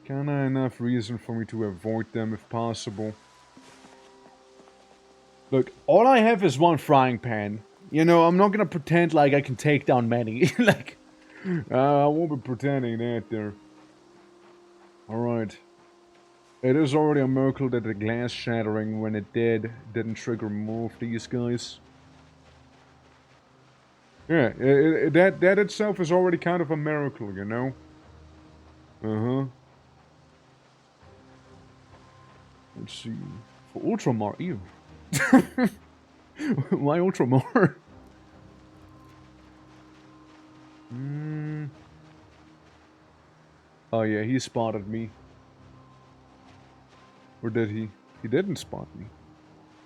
Speaker 1: Kinda enough reason for me to avoid them if possible. Look, all I have is one frying pan. You know, I'm not gonna pretend like I can take down many. Like, I won't be pretending that there. Alright. It is already a miracle that the glass shattering, when it didn't trigger more of these guys. Yeah, that itself is already kind of a miracle, you know? Uh-huh. Let's see. For Ultramar, ew. Why Ultramar? Oh yeah, he spotted me. Or did he? He didn't spot me.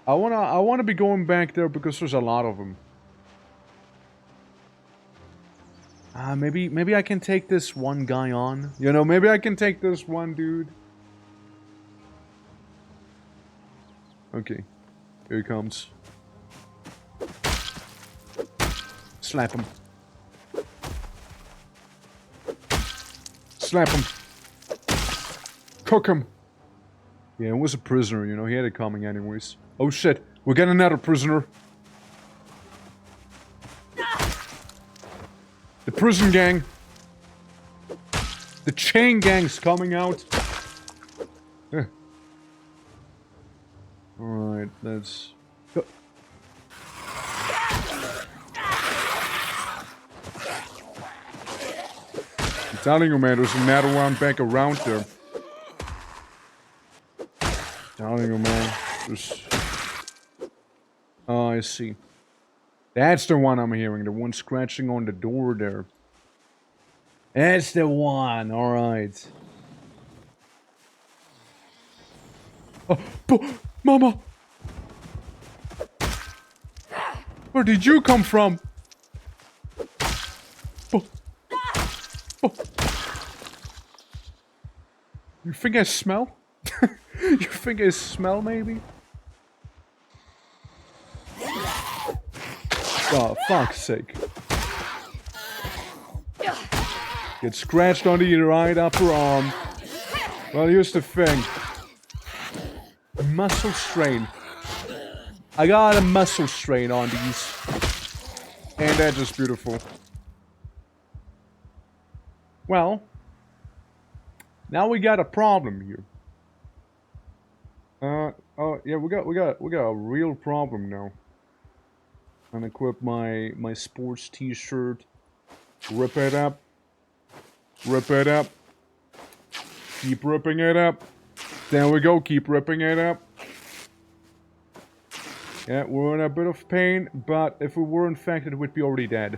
Speaker 1: I wanna be going back there because there's a lot of them. Maybe I can take this one guy on. You know, maybe I can take this one dude. Okay. Here he comes. Slap him. Slap him. Cook him. Yeah, it was a prisoner, you know, he had it coming anyways. Oh shit, we're getting another prisoner. The prison gang. The chain gang's coming out. Alright, let's... Go. I'm telling you, man, there's another one back around there. I'm telling you, man. There's... Oh, I see. That's the one I'm hearing. The one scratching on the door there. That's the one. Alright. Oh, Mama! Where did you come from? Oh. Oh. You think I smell? You think I smell, maybe? Oh, fuck's sake. Get scratched on the right upper arm. Well, here's the thing. Muscle strain. I got a muscle strain on these. And that's just beautiful. Well, now we got a problem here. Oh yeah, we got a real problem now. Unequip my sports t-shirt. Rip it up. Rip it up. Keep ripping it up. There we go, keep ripping it up. Yeah, we're in a bit of pain, but if we were infected, we'd be already dead.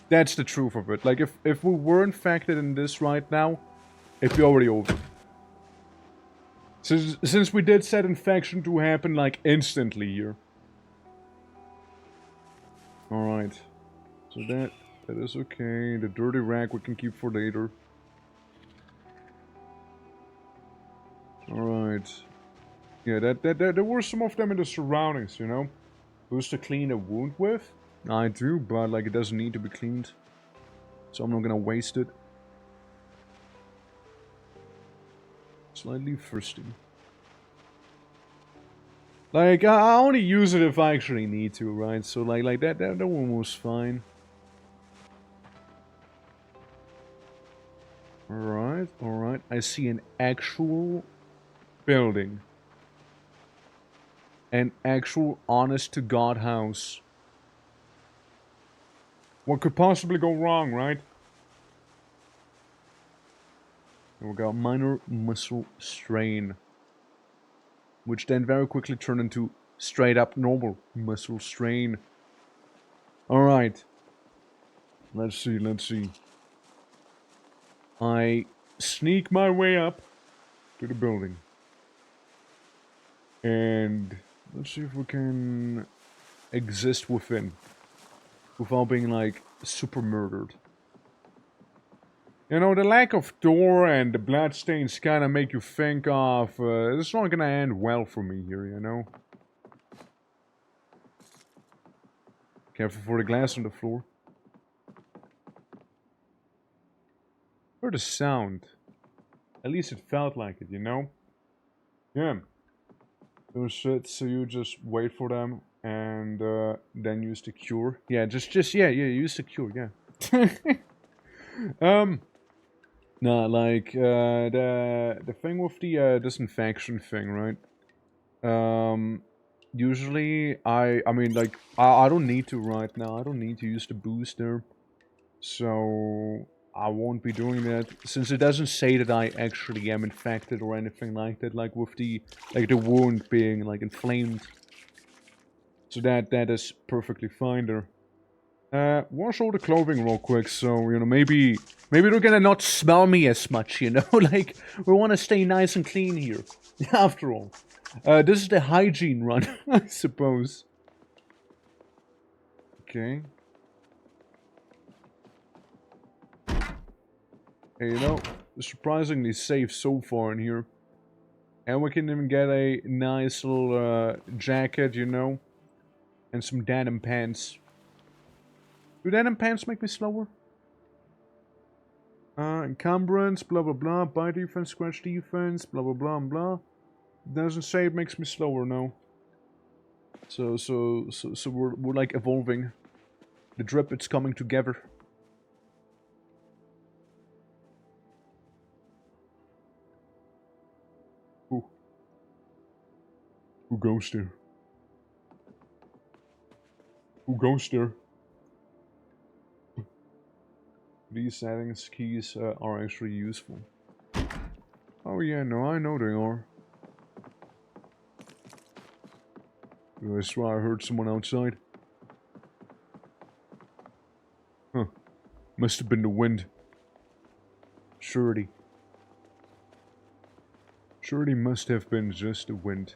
Speaker 1: That's the truth of it. Like, if we were infected in this right now, it'd be already over. Since we did set infection to happen, like, instantly here. Alright. So that is okay. The dirty rag we can keep for later. Alright. Yeah, there were some of them in the surroundings, you know? Who's to clean a wound with? I do, but like it doesn't need to be cleaned. So I'm not gonna waste it. Slightly thirsty. Like, I only use it if I actually need to, right? So like that one was fine. Alright. I see an actual building. An actual honest-to-God house. What could possibly go wrong, right? We got minor muscle strain. Which then very quickly turned into straight-up normal muscle strain. Alright. Let's see. I sneak my way up to the building. And let's see if we can exist within. Without being, like, super murdered. You know, the lack of door and the bloodstains kind of make you think of, it's not gonna end well for me here, you know? Careful for the glass on the floor. Heard a sound. At least it felt like it, you know? Yeah. So you just wait for them and then use the cure. Yeah, yeah, use the cure, yeah. No, like the thing with the disinfection thing, right? Usually I mean like I don't need to right now. I don't need to use the booster. So I won't be doing that since it doesn't say that I actually am infected or anything like that, like with the wound being like inflamed. So that is perfectly fine there. Wash all the clothing real quick, so you know maybe they're gonna not smell me as much, you know. Like we want to stay nice and clean here. After all, this is the hygiene run, I suppose. Okay. Hey, you know, surprisingly safe so far in here. And we can even get a nice little jacket, you know. And some denim pants. Do denim pants make me slower? Encumbrance, blah blah blah. Bite defense, scratch defense, blah blah blah blah. Doesn't say it makes me slower, no. So we're like evolving. The drip, it's coming together. Ooh. Who goes there? Who goes there? These settings keys are actually useful. Oh yeah, no, I know they are. I swear I heard someone outside. Huh. Must have been the wind. Surely. Surely must have been just the wind.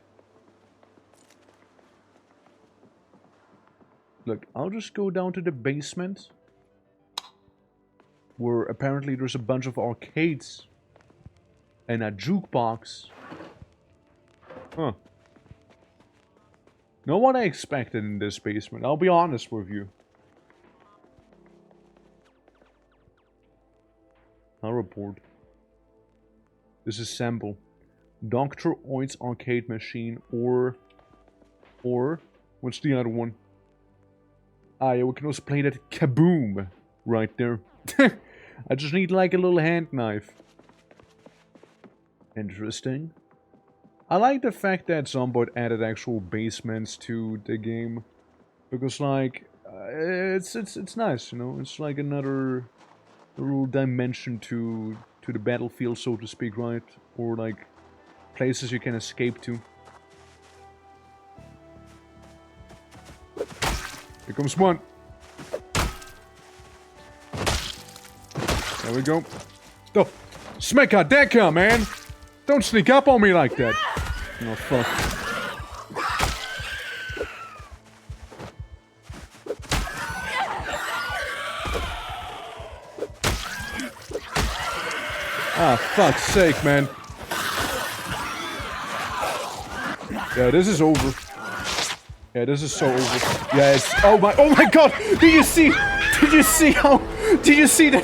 Speaker 1: Look, I'll just go down to the basement. Where apparently there's a bunch of arcades. And a jukebox. Huh. Not what I expected in this basement, I'll be honest with you. I'll report. Disassemble. Dr. Oid's arcade machine or... What's the other one? Ah, yeah, we can also play that kaboom right there. I just need like a little hand knife. Interesting. I like the fact that Zomboid added actual basements to the game. Because like, it's nice, you know? It's like another little dimension to the battlefield, so to speak, right? Or like, places you can escape to. Here comes one. There we go. Oh, Smeka Deka, man! Don't sneak up on me like that. Oh, fuck. Ah, fuck's sake, man. Yeah, this is over. Yeah, this is so over. Yeah, it's... Oh my god! Did you see that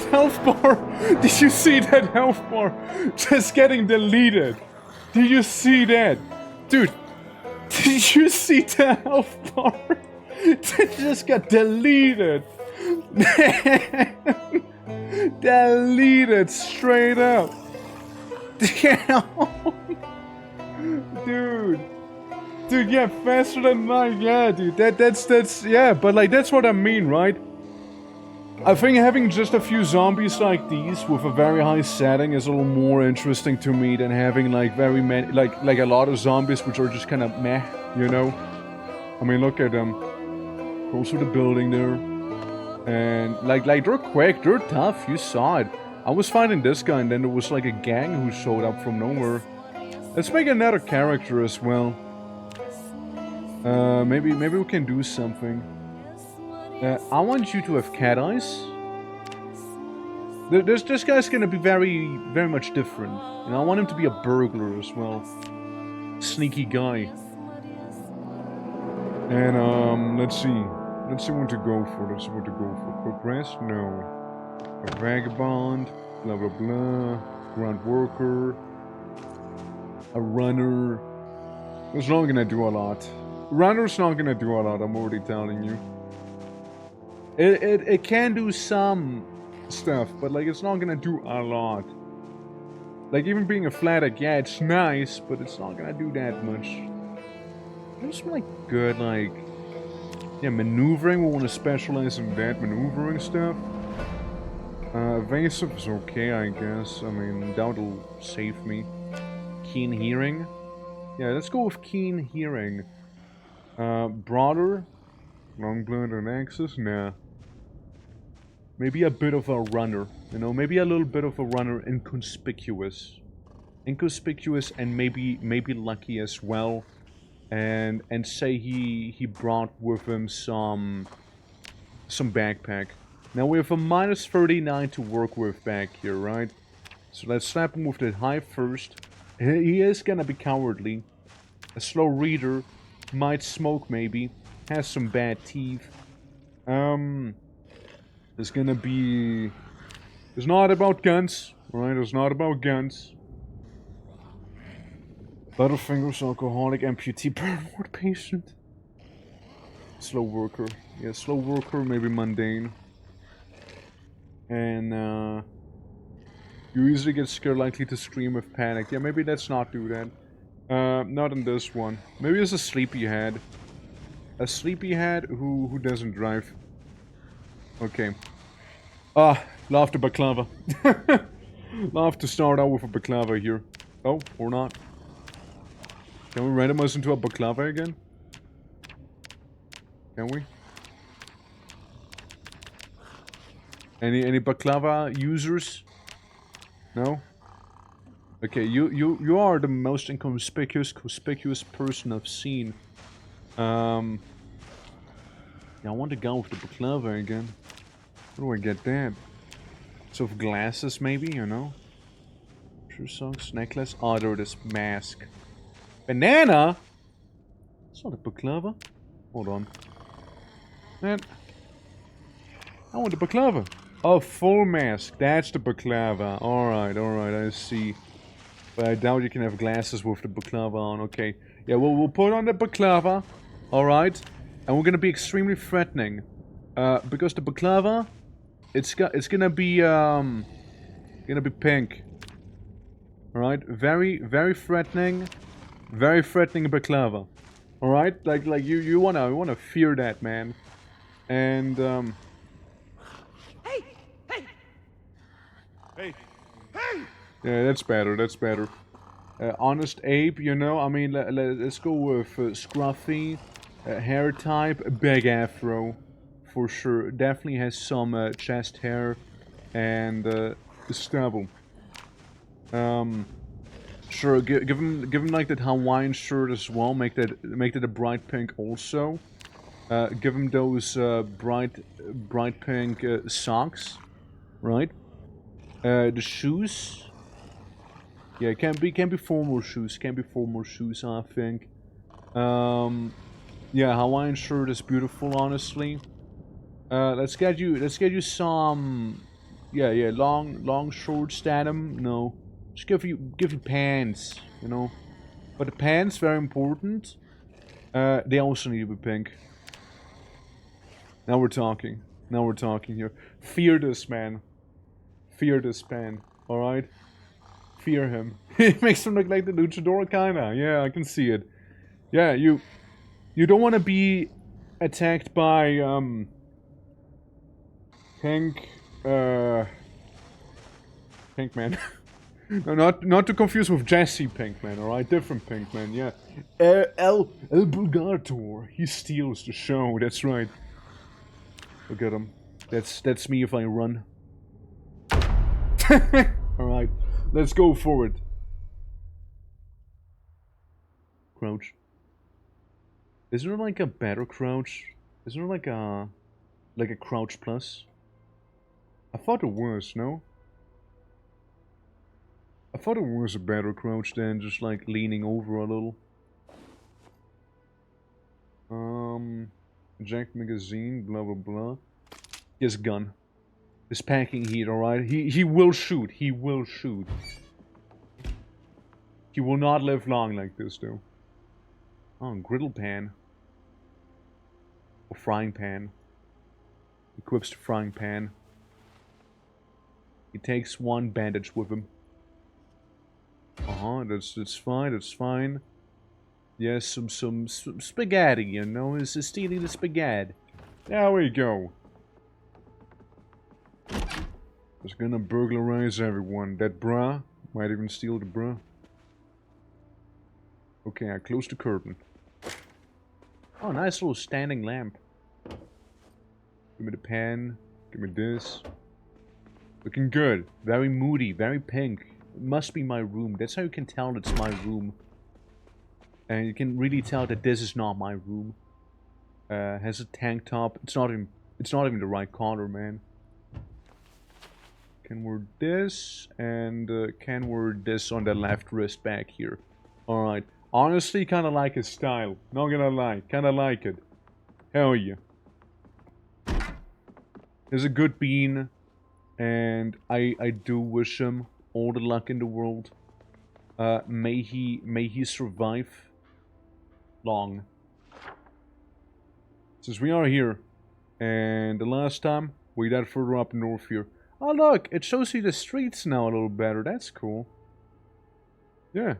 Speaker 1: health bar? Did you see that health bar just getting deleted? Did you see that? Dude, did you see the health bar? It just got deleted. Deleted straight up. Dude. Dude, yeah, faster than light, yeah, dude. That's, yeah, but like, that's what I mean, right? I think having just a few zombies like these with a very high setting is a little more interesting to me than having like very many, like a lot of zombies which are just kind of meh, you know? I mean, look at them. Goes through the building there. And like they're quick, they're tough, you saw it. I was fighting this guy and then there was like a gang who showed up from nowhere. Let's make another character as well. Maybe we can do something. I want you to have cat eyes. This guy's gonna be very much different. And I want him to be a burglar as well. Sneaky guy. And let's see what to go for. Progress? No. A vagabond. Blah blah blah. Ground worker. A runner. It's not gonna do a lot. Runner's not gonna do a lot, I'm already telling you. It can do some stuff, but like it's not gonna do a lot. Like even being a flat egg, yeah, it's nice, but it's not gonna do that much. There's like good, like, yeah, maneuvering. We want to specialize in that maneuvering stuff. Evasive is okay, I guess. I mean, that'll save me. Keen hearing. Yeah, let's go with keen hearing. Broader. Long blood and axis? Nah. Maybe a bit of a runner. You know, maybe a little bit of a runner. Inconspicuous. Inconspicuous and maybe lucky as well. And say he brought with him some backpack. Now we have a minus 39 to work with back here, right? So let's slap him with the high first. He is gonna be cowardly. A slow reader. Might smoke maybe. Has some bad teeth. It's gonna be... It's not about guns, right? It's not about guns. Butterfingers, alcoholic, amputee, burn ward patient. Slow worker. Yeah, slow worker, maybe mundane. And, you usually get scared, likely to scream with panic. Yeah, maybe let's not do that. Not in this one. Maybe it's a sleepyhead. A sleepyhead who doesn't drive. Okay. Ah, love the baklava. Love to start out with a baklava here. Oh, or not. Can we randomize into a baklava again? Can we? Any baklava users? No? Okay, you are the most inconspicuous person I've seen. Yeah, I want to go with the baklava again. Where do I get that? So glasses maybe, you know? True socks, necklace. Oh, there it is. Mask. Banana? It's not a baklava. Hold on. Man. I want the baklava. Oh, full mask. That's the baklava. Alright, I see. But I doubt you can have glasses with the baklava on. Okay. Yeah, we'll put on the baklava. Alright. And we're gonna be extremely threatening. Because the baklava, it's gonna be pink. Alright? Very threatening. Very threatening baklava. Alright? Like you wanna fear that, man. And
Speaker 3: Hey!
Speaker 1: yeah, that's better. Honest Ape, you know, I mean, let's go with scruffy, hair type, big afro, for sure. Definitely has some chest hair and stubble. Sure, give him like that Hawaiian shirt as well. Make that a bright pink also. Give him those bright pink socks, right? The shoes. Yeah, can be formal shoes. Can be formal shoes, I think. Yeah, Hawaiian shirt is beautiful, honestly. Let's get you some. Yeah, long shorts, Statham. No, just give you pants. You know, but the pants very important. They also need to be pink. Now we're talking. Now we're talking here. Fear this man. Fear this man. All right. Fear him. He makes him look like the luchador, kinda. Yeah, I can see it. Yeah, you don't want to be attacked by Pink Man. No, not to confuse with Jesse Pinkman. All right, different Pinkman. Yeah, El Bulgator. He steals the show. That's right. Look at him. That's me if I run. All right. Let's go forward. Crouch. Is there like a better crouch? Is there like a crouch plus? I thought it was, no? I thought it was a better crouch than just like leaning over a little. Jack magazine, blah blah blah. His gun. His packing heat, alright? He will shoot. He will shoot. He will not live long like this, though. Oh, griddle pan. Or frying pan. Equips the frying pan. He takes one bandage with him. That's fine, that's fine. Yes, some spaghetti, you know? Is stealing the spaghetti. There we go. Just gonna burglarize everyone. That bra might even steal the bra. Okay, I close the curtain. Oh, nice little standing lamp. Give me the pen. Give me this. Looking good. Very moody. Very pink. It must be my room. That's how you can tell it's my room. And you can really tell that this is not my room. Has a tank top. It's not even the right color, man. Can wear this, and can wear this on the left wrist back here. Alright. Honestly, kind of like his style. Not gonna lie. Kind of like it. Hell yeah. He's a good bean. And I do wish him all the luck in the world. May he survive long. Since we are here. And the last time, we died further up north here. Oh look, it shows you the streets now a little better. That's cool. Yeah.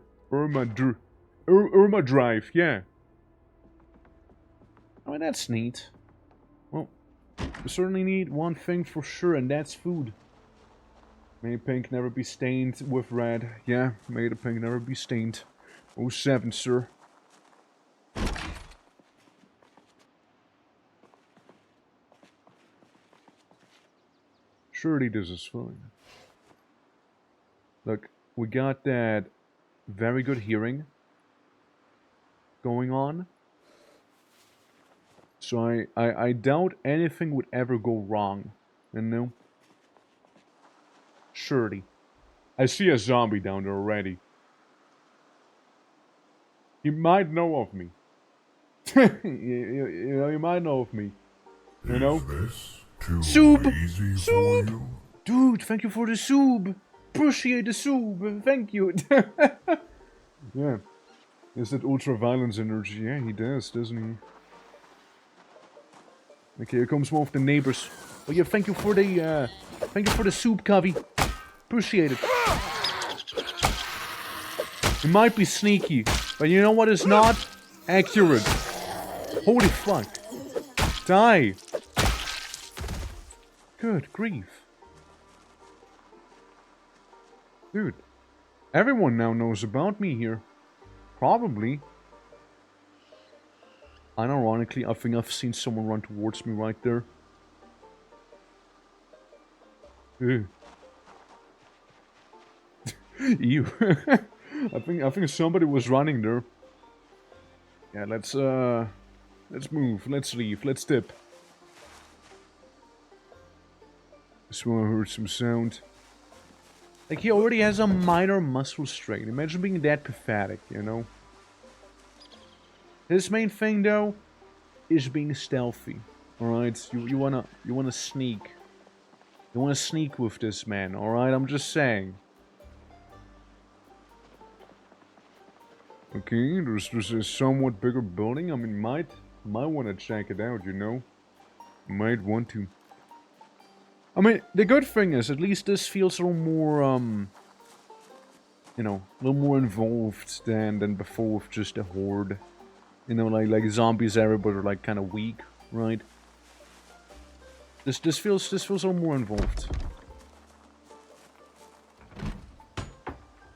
Speaker 1: Irma Drive, yeah. I mean, that's neat. Well, we certainly need one thing for sure, and that's food. May pink never be stained with red. Yeah, may the pink never be stained. Oh 07, sir. Surely this is fine. Look, we got that very good hearing going on. So I doubt anything would ever go wrong. You know? Surely. I see a zombie down there already. He might know of me. you know, he might know of me. You know?
Speaker 2: Is this too
Speaker 1: Soup!
Speaker 2: easy
Speaker 1: Soup!
Speaker 2: for you?
Speaker 1: Dude, thank you for the soup! Appreciate the soup! Thank you! Yeah. Is that ultra-violence energy? Yeah, he does, doesn't he? Okay, here comes one of the neighbors. Oh yeah, thank you for the soup, Covey. Appreciate it. It might be sneaky, but you know what is not? Accurate. Holy fuck. Die. Good grief. Dude. Everyone now knows about me here. Probably. Unironically, I think I've seen someone run towards me right there. Ew. Ew. I think somebody was running there. Yeah, let's move, let's leave, let's dip. This one heard some sound. Like, he already has a minor muscle strain. Imagine being that pathetic, you know? His main thing, though, is being stealthy. Alright? You wanna sneak. You wanna sneak with this man, alright? I'm just saying. Okay, there's a somewhat bigger building. I mean, might wanna check it out, you know? Might want to. I mean, the good thing is, at least this feels a little more, you know, a little more involved than before with just a horde. You know, like zombies era, but are like kind of weak, right? This feels a little more involved.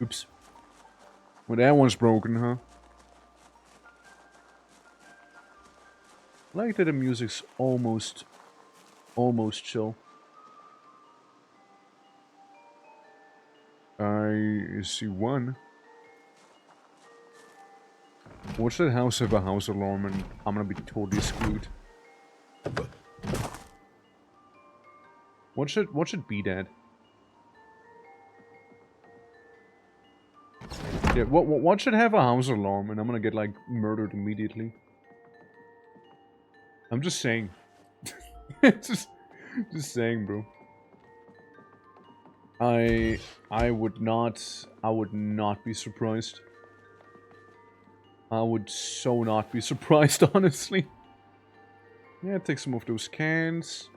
Speaker 1: Oops. Well, that one's broken, huh? I like that the music's almost chill. I see one. Watch that house have a house alarm and I'm gonna be totally screwed. What should be that? Yeah, what should have a house alarm and I'm gonna get, like, murdered immediately? I'm just saying. just saying, bro. I would not be surprised. I would so not be surprised, honestly. Yeah, take some of those cans.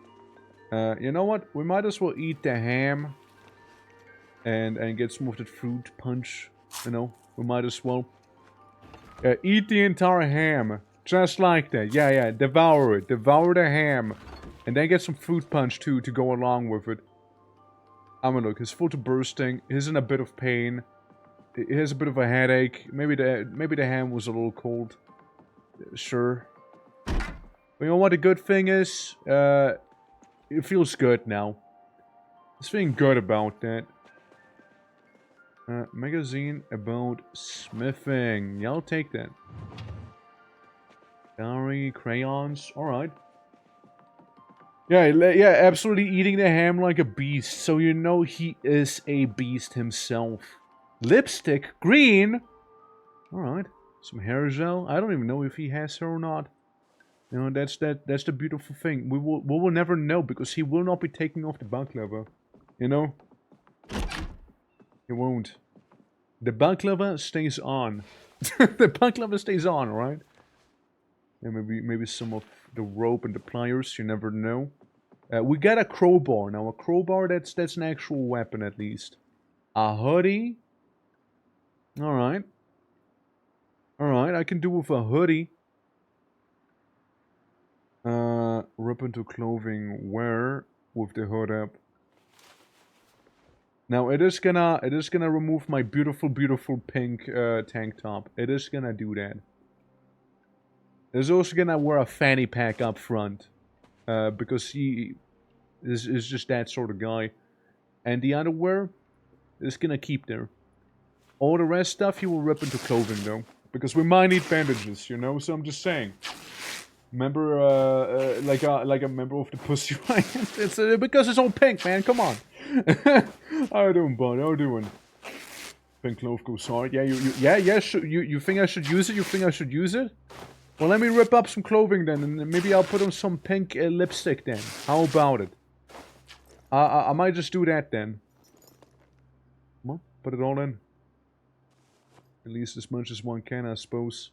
Speaker 1: You know what? We might as well eat the ham. And get some of that fruit punch. You know, we might as well. Eat the entire ham. Just like that. Yeah, devour it. Devour the ham. And then get some fruit punch too to go along with it. I mean, look, he's full to bursting. He's in a bit of pain. He has a bit of a headache. Maybe the ham was a little cold. Sure. But you know what the good thing is? It feels good now. He's feeling good about that. Magazine about smithing. Yeah, I'll take that. Diary, crayons. Alright. Yeah, absolutely eating the ham like a beast. So you know he is a beast himself. Lipstick, green. Alright. Some hair gel. I don't even know if he has hair or not. You know, that's the beautiful thing. We will never know because he will not be taking off the baklava. You know? He won't. The baklava stays on. The baklava stays on, right? Yeah, maybe some of the rope and the pliers, you never know. We got a crowbar. Now a crowbar, that's an actual weapon at least. A hoodie. Alright. Alright, I can do with a hoodie. Rip into clothing wear with the hood up. Now it is gonna remove my beautiful, beautiful pink tank top. It is gonna do that. It's also gonna wear a fanny pack up front. Because he is just that sort of guy. And the underwear is gonna keep there. All the rest stuff he will rip into clothing though. Because we might need bandages, you know, so I'm just saying. Remember, like a member of the Pussy Riot? It's because it's all pink, man. Come on. How you doing, bud? How you doing? Pink clove goes hard. Yeah, you think I should use it? You think I should use it? Well, let me rip up some clothing then, and maybe I'll put on some pink lipstick then. How about it? I might just do that then. Well, put it all in. At least as much as one can, I suppose.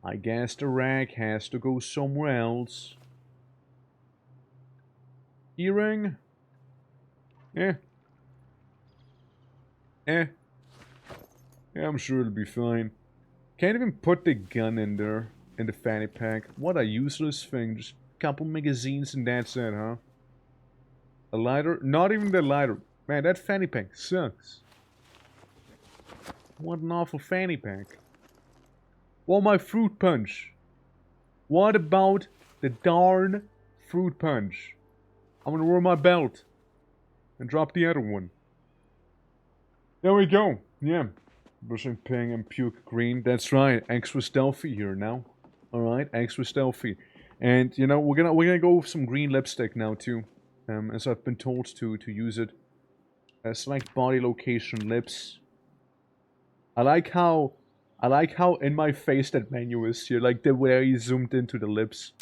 Speaker 1: I guess the rag has to go somewhere else. Earring? Yeah. Yeah, I'm sure it'll be fine. Can't even put the gun in there, in the fanny pack. What a useless thing. Just a couple magazines and that's it, huh? A lighter? Not even the lighter. Man, that fanny pack sucks. What an awful fanny pack. Well, my fruit punch. What about the darn fruit punch? I'm gonna wear my belt. And drop the other one. There we go. Yeah. Brushing pink and puke green. That's right. Extra stealthy here now. Alright, extra stealthy. And you know, we're gonna go with some green lipstick now too. As I've been told to use it. Select body location lips. I like how in my face that menu is here, like the way he zoomed into the lips.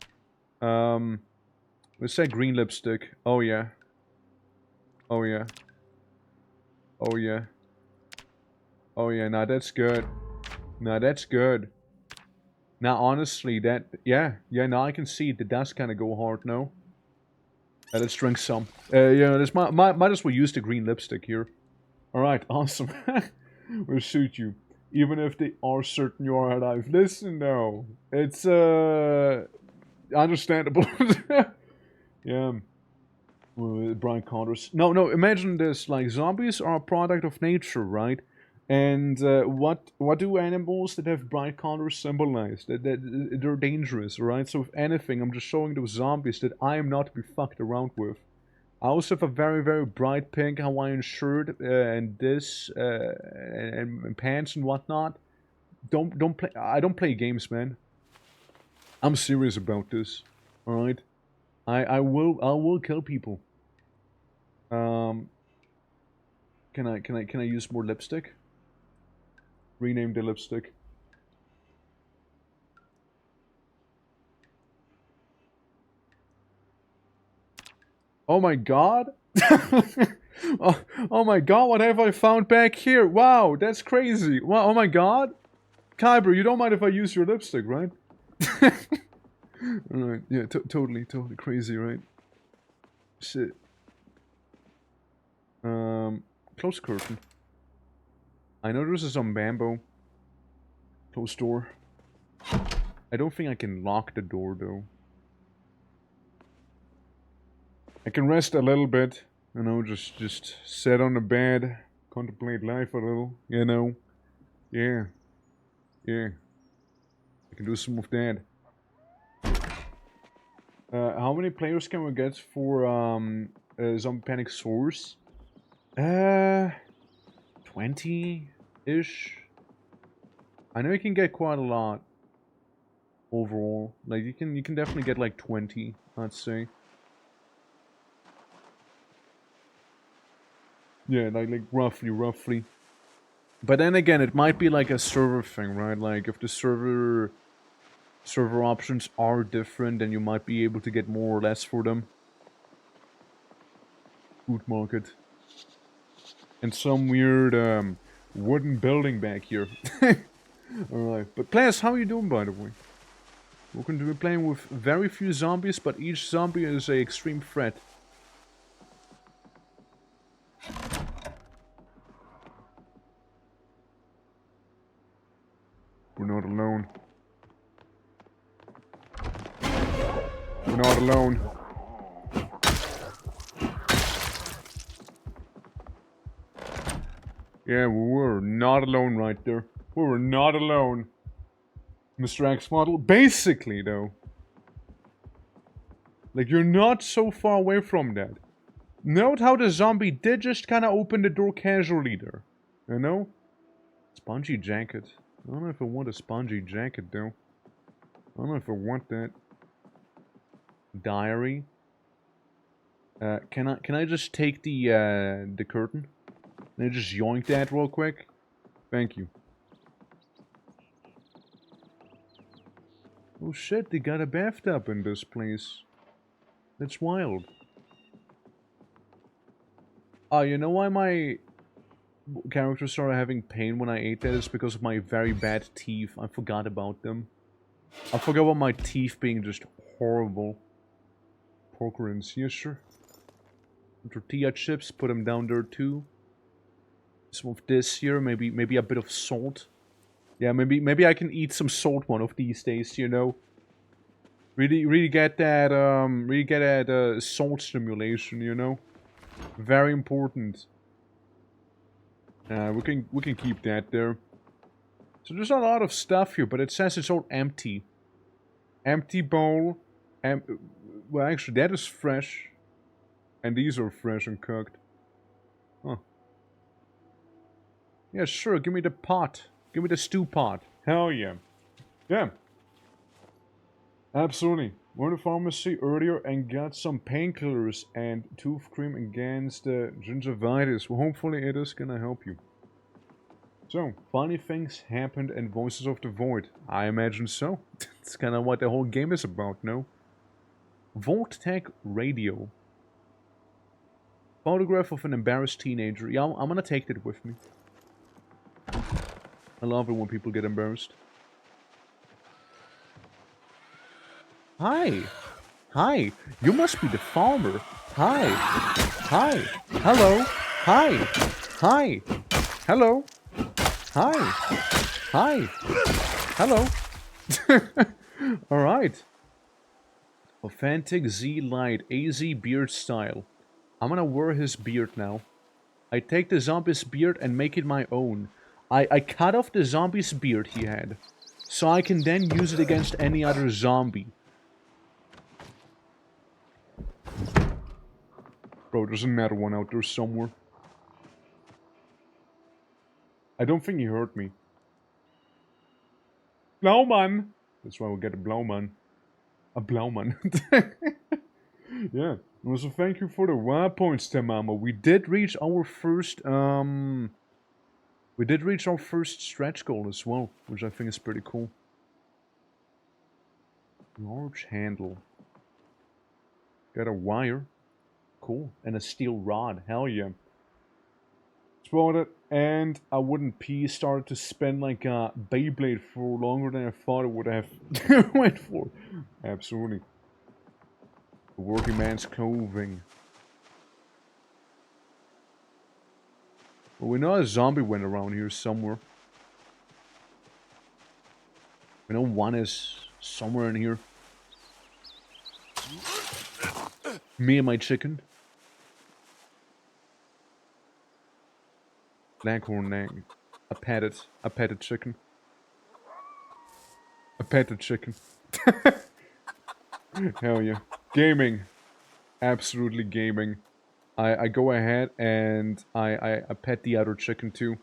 Speaker 1: Let's say green lipstick. Oh yeah. Oh yeah. Oh yeah. Oh yeah, nah, that's good. Nah, that's good. Now, honestly, that... Yeah, now I can see it. It does kind of go hard, no? Let's drink some. Yeah, this might as well use the green lipstick here. Alright, awesome. We'll shoot you. Even if they are certain you are alive. Listen, though. It's, understandable. Yeah. Brian Connors. No, imagine this. Like, zombies are a product of nature, right? And what do animals that have bright colors symbolize? That they're dangerous, right? So if anything, I'm just showing those zombies that I am not to be fucked around with. I also have a very, very bright pink Hawaiian shirt and this and pants and whatnot. Don't play. I don't play games, man. I'm serious about this. All right. I will kill people. Can I use more lipstick? Rename the lipstick. Oh my god! oh my god, what have I found back here? Wow, that's crazy. Wow, oh my god! Kyber, you don't mind if I use your lipstick, right? Alright, yeah, totally crazy, right? Shit. Close curtain. I know there's some bamboo. Close door. I don't think I can lock the door, though. I can rest a little bit. You know, just sit on the bed. Contemplate life a little, you know. Yeah. Yeah. I can do some of that. How many players can we get for Zombie Panic Source? 20-ish. I know you can get quite a lot overall. Like you can definitely get like 20, I'd say. Yeah, like roughly. But then again, it might be like a server thing, right? Like if the server options are different, then you might be able to get more or less for them. Food market. And some weird wooden building back here. Alright, but players, how are you doing, by the way? We're going to be playing with very few zombies, but each zombie is an extreme threat. We're not alone. We're not alone. Yeah, we were not alone right there. We were not alone. Mr. X model. Basically, though. Like, you're not so far away from that. Note how the zombie did just kind of open the door casually there. You know? Spongy jacket. I don't know if I want a spongy jacket, though. I don't know if I want that. Diary. Can I just take the curtain? Can I just yoink that real quick? Thank you. Oh shit, they got a bathtub in this place. That's wild. Oh, you know why my character started having pain when I ate that? It's because of my very bad teeth. I forgot about them. I forgot about my teeth being just horrible. Pork rinds, yeah, sure. Tortilla chips, put them down there too. Some of this here, maybe a bit of salt. Yeah, maybe I can eat some salt one of these days, you know. Really get that salt stimulation, you know. Very important. We can keep that there. So there's a lot of stuff here, but it says it's all empty. Empty bowl. Well, actually, that is fresh. And these are fresh and cooked. Huh. Yeah, sure, give me the pot. Give me the stew pot. Hell yeah. Yeah. Absolutely. Went to the pharmacy earlier and got some painkillers and tooth cream against gingivitis. Well, hopefully it is gonna help you. So, funny things happened and Voices of the Void. I imagine so. It's kind of what the whole game is about, no? Voltec Radio. Photograph of an embarrassed teenager. Yeah, I'm gonna take that with me. I love it when people get embarrassed. Hi. Hi. You must be the farmer. Hi. Hi. Hello. Hi. Hi. Hello. Hi. Hi. Hello. Alright. Authentic Z Light AZ beard style. I'm gonna wear his beard now. I take the zombie's beard and make it my own. I cut off the zombie's beard he had. So I can then use it against any other zombie. Bro, there's another one out there somewhere. I don't think he heard me. Blauman! That's why we'll get a Blauman. A Blauman. Yeah. So thank you for the 1 points, Tamama. We did reach our first, stretch goal as well, which I think is pretty cool. Large handle. Got a wire. Cool. And a steel rod. Hell yeah. Spotted. And a wooden piece started to spin like a Beyblade for longer than I thought it would have went for. Absolutely. The working man's clothing. Well, we know a zombie went around here somewhere. We know one is somewhere in here. Me and my chicken. Leghorn egg. A petted chicken. A petted chicken. Hell yeah. Gaming. Absolutely gaming. I go ahead and I pet the other chicken too.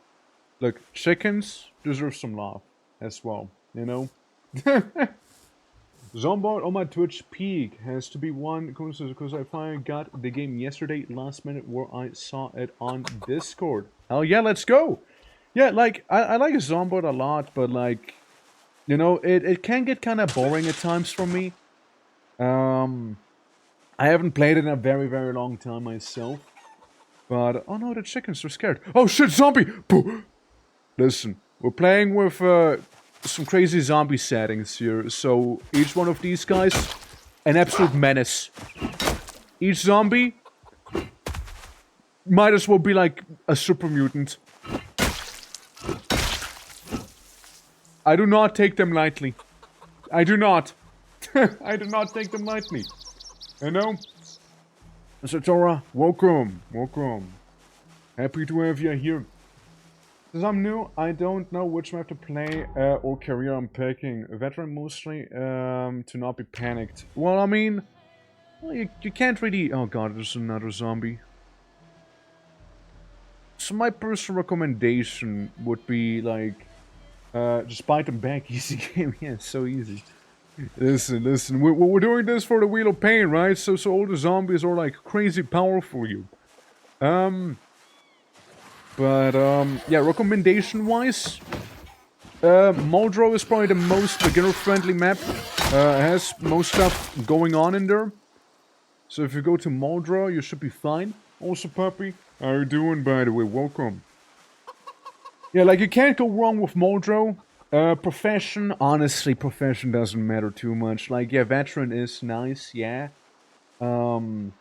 Speaker 1: Look, chickens deserve some love as well, you know? Zomboid on my Twitch peak has to be one because I finally got the game yesterday last minute where I saw it on Discord. Hell yeah, let's go! Yeah, like, I like Zomboid a lot, but like, you know, it can get kind of boring at times for me. I haven't played it in a very, very long time myself. But, oh no, the chickens are scared. Oh shit, zombie! Boo! Listen, we're playing with some crazy zombie settings here. So, each one of these guys, an absolute menace. Each zombie might as well be like a super mutant. I do not take them lightly. I do not. I do not take them lightly. You know? Mr. Tora, welcome. Welcome. Happy to have you here. Since I'm new, I don't know which map to play or career I'm picking. Veteran mostly, to not be panicked. Well, I mean, well, you can't really... Oh god, there's another zombie. So my personal recommendation would be, like, just bite them back, easy game. Yeah, it's so easy. Listen, we're doing this for the Wheel of Pain, right? So all the zombies are, like, crazy powerful you. Yeah, recommendation-wise, Muldrow is probably the most beginner-friendly map. Has most stuff going on in there. So if you go to Muldrow, you should be fine. Also, puppy, how you doing, by the way? Welcome. Yeah, like, you can't go wrong with Muldrow. Profession, honestly, profession doesn't matter too much. Like, yeah, veteran is nice, yeah. Veteran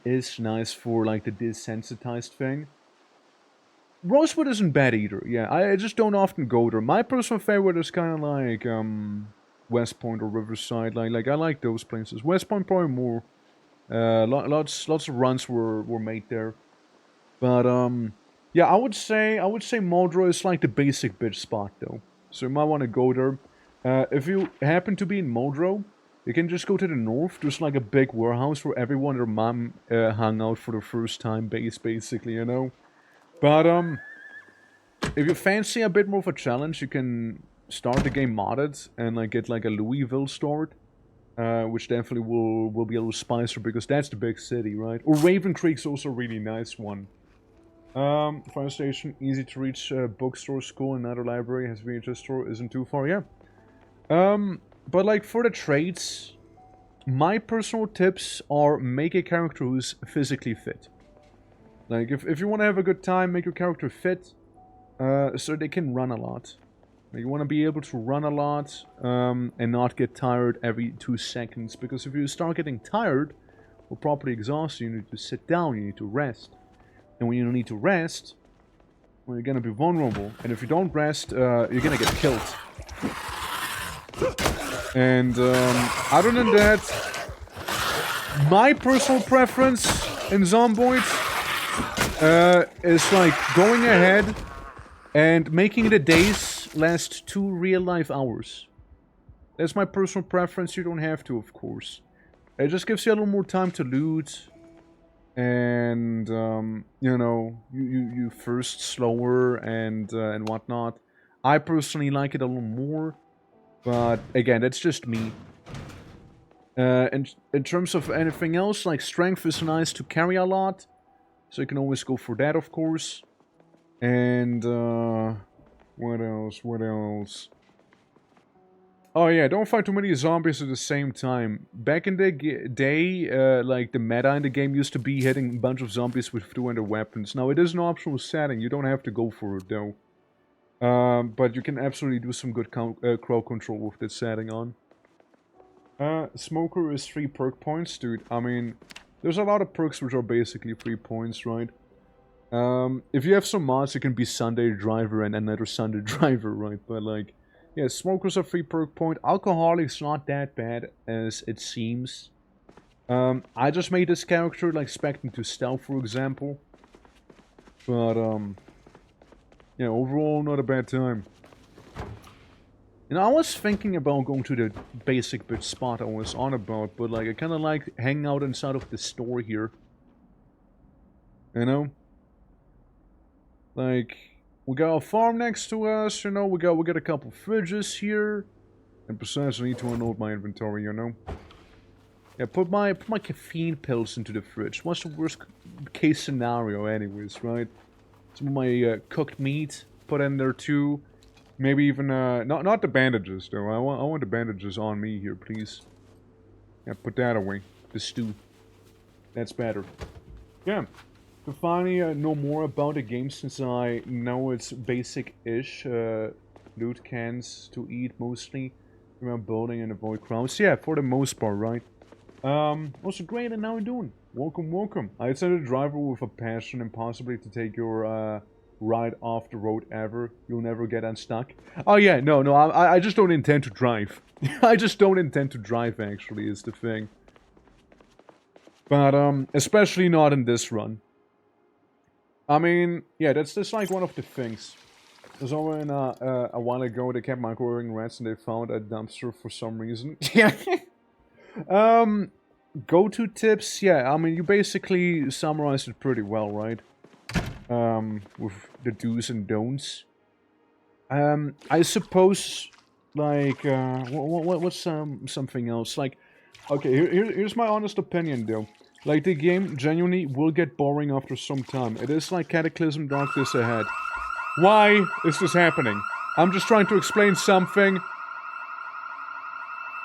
Speaker 1: is nice for, like, the desensitized thing. Rosewood isn't bad either, yeah, I just don't often go there. My personal favorite is kind of like, West Point or Riverside, like I like those places. West Point probably more, lots of runs were made there. But, yeah, I would say Muldrow is like the basic bitch spot, though. So you might want to go there. If you happen to be in Muldrow, you can just go to the north. There's like a big warehouse where everyone and their mom hung out for the first time base, basically, you know? But, if you fancy a bit more of a challenge, you can start the game modded and, like, get, like, a Louisville start. Which definitely will be a little spicier, because that's the big city, right? Or Raven Creek's also a really nice one. Fire station, easy to reach, bookstore, school, another library, has VHS store, isn't too far, yeah. But, like, for the trades, my personal tips are make a character who's physically fit. Like, if you want to have a good time, make your character fit, so they can run a lot. Like, you want to be able to run a lot, and not get tired every 2 seconds, because if you start getting tired, or properly exhausted, you need to sit down, you need to rest. And when you need to rest, well, you're gonna be vulnerable, and if you don't rest, you're gonna get killed. And, other than that, my personal preference in Zomboid is like going ahead and making the days last 2 real-life hours. That's my personal preference. You don't have to, of course. It just gives you a little more time to loot, and you know, you first slower and whatnot. I personally like it a little more, but again, that's just me. And in terms of anything else, like strength is nice to carry a lot, so you can always go for that, of course. And what else? What else? Oh yeah, don't fight too many zombies at the same time. Back in the day, like the meta in the game used to be hitting a bunch of zombies with 200 weapons. Now it is an optional setting, you don't have to go for it though. But you can absolutely do some good crowd control with this setting on. Smoker is 3 perk points, dude. I mean, there's a lot of perks which are basically 3 points, right? If you have some mods, you can be Sunday Driver and another Sunday Driver, right? But like, yeah, Smokers are 3 perk point. Alcoholic's not that bad as it seems. I just made this character, like, expecting to stealth, for example. But, yeah, overall, not a bad time. You know, I was thinking about going to the basic bitch spot I was on about, but, like, I kind of like hanging out inside of the store here. You know? Like, we got a farm next to us, you know, we got a couple fridges here. And besides, I need to unload my inventory, you know? Yeah, put my caffeine pills into the fridge. What's the worst case scenario anyways, right? Some of my cooked meat, put in there too. Maybe even, not the bandages though. I want the bandages on me here, please. Yeah, put that away. The stew. That's better. Yeah. To finally know more about the game, since I know it's basic-ish. Loot cans to eat mostly. Around building and avoid crowds. Yeah, for the most part, right? Also great, and how you doing? Welcome, welcome. I sent a driver with a passion and possibly to take your right off the road ever. You'll never get unstuck. Oh yeah, no, I just don't intend to drive. I just don't intend to drive, actually, is the thing. But, especially not in this run. I mean, yeah, that's like one of the things. There's over in a while ago, they kept microwaving rats and they found a dumpster for some reason. Yeah. Go-to tips, yeah, I mean, you basically summarized it pretty well, right? With the do's and don'ts. I suppose, like, what's something else? Like, okay, here's my honest opinion, though. Like, the game genuinely will get boring after some time. It is like Cataclysm Darkness ahead. Why is this happening? I'm just trying to explain something.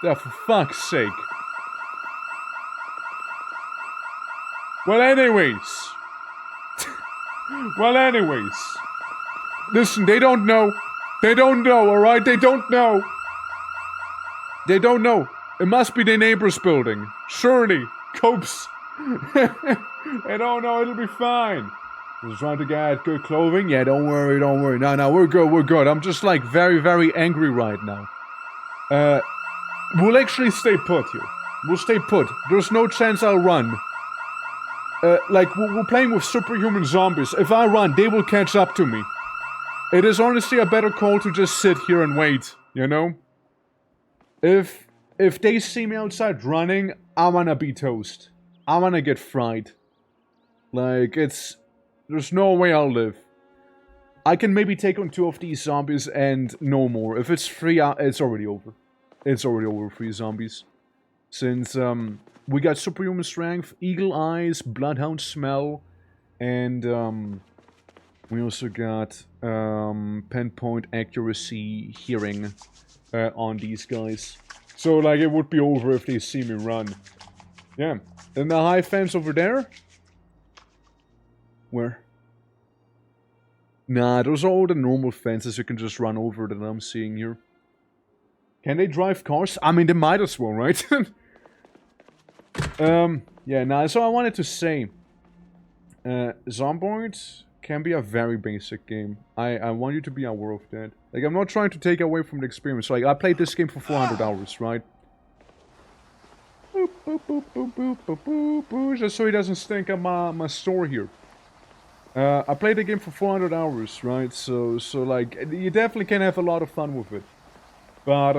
Speaker 1: Yeah, for fuck's sake. Well, anyways. Well, anyways. Listen, they don't know. They don't know, alright? They don't know. They don't know. It must be their neighbor's building. Surely. Copes. They don't know, it'll be fine. Just trying to get good clothing? Yeah, don't worry, don't worry. No, we're good. I'm just, like, very, very angry right now. We'll actually stay put here. We'll stay put. There's no chance I'll run. Like, we're playing with superhuman zombies. If I run, they will catch up to me. It is honestly a better call to just sit here and wait, you know? If they see me outside running, I'm gonna be toast. I'm gonna get fried. Like, there's no way I'll live. I can maybe take on 2 of these zombies and no more. If it's 3, it's already over. It's already over for 3 zombies. Since, we got superhuman strength, eagle eyes, bloodhound smell, and we also got pinpoint accuracy hearing on these guys. So like it would be over if they see me run. Yeah. And the high fence over there? Where? Nah, those are all the normal fences you can just run over that I'm seeing here. Can they drive cars? I mean, they might as well, right? Yeah, nah, so I wanted to say, Zomboid can be a very basic game. I want you to be aware of that. Like, I'm not trying to take away from the experience. Like, I played this game for 400 hours, right? Boop, boop, boop, boop, boop, boop, boop, boop, just so he doesn't stink up my store here. I played the game for 400 hours, right? So like, you definitely can have a lot of fun with it. But,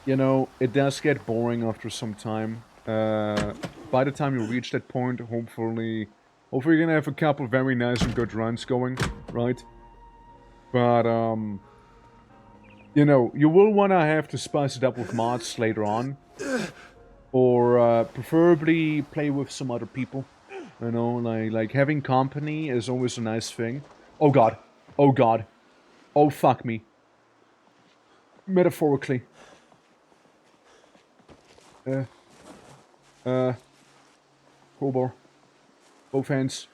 Speaker 1: you know, it does get boring after some time. By the time you reach that point, hopefully you're gonna have a couple very nice and good runs going, right? But, you know, you will wanna have to spice it up with mods later on. Or, preferably play with some other people. You know, like having company is always a nice thing. Oh god. Oh god. Oh fuck me. Metaphorically. Crowbar. Both hands.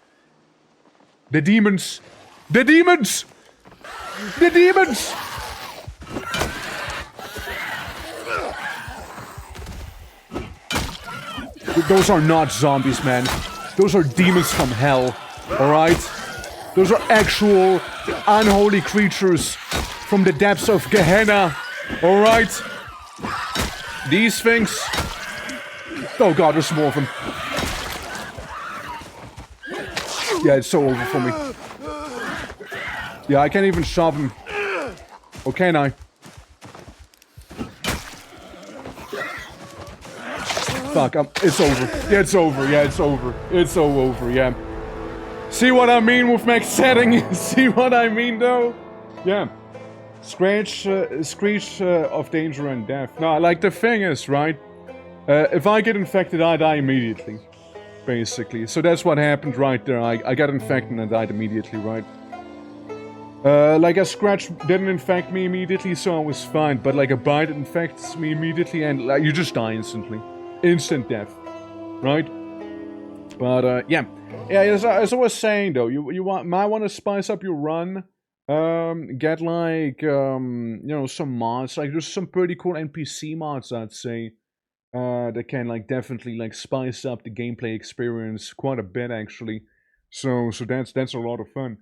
Speaker 1: The demons! The demons! The demons! Those are not zombies, man. Those are demons from hell. Alright? Those are actual unholy creatures from the depths of Gehenna. Alright? These things... Oh god, there's more of them. Yeah, it's so over for me. Yeah, I can't even shove him. Oh, can I? Fuck, it's over. Yeah, it's over. Yeah, it's over. It's so over, yeah. See what I mean with max setting? See what I mean, though? Yeah. Screech of danger and death. No, like, the thing is, right? If I get infected, I die immediately. Basically. So that's what happened right there. I got infected and I died immediately, right? Like, a scratch didn't infect me immediately, so I was fine. But, like, a bite infects me immediately and, like, you just die instantly. Instant death. Right? But, yeah. Yeah, as I was saying, though, you might want to spice up your run. Get, like, you know, some mods. Like, there's some pretty cool NPC mods, I'd say. That can, like, definitely, like, spice up the gameplay experience quite a bit, actually. So that's a lot of fun.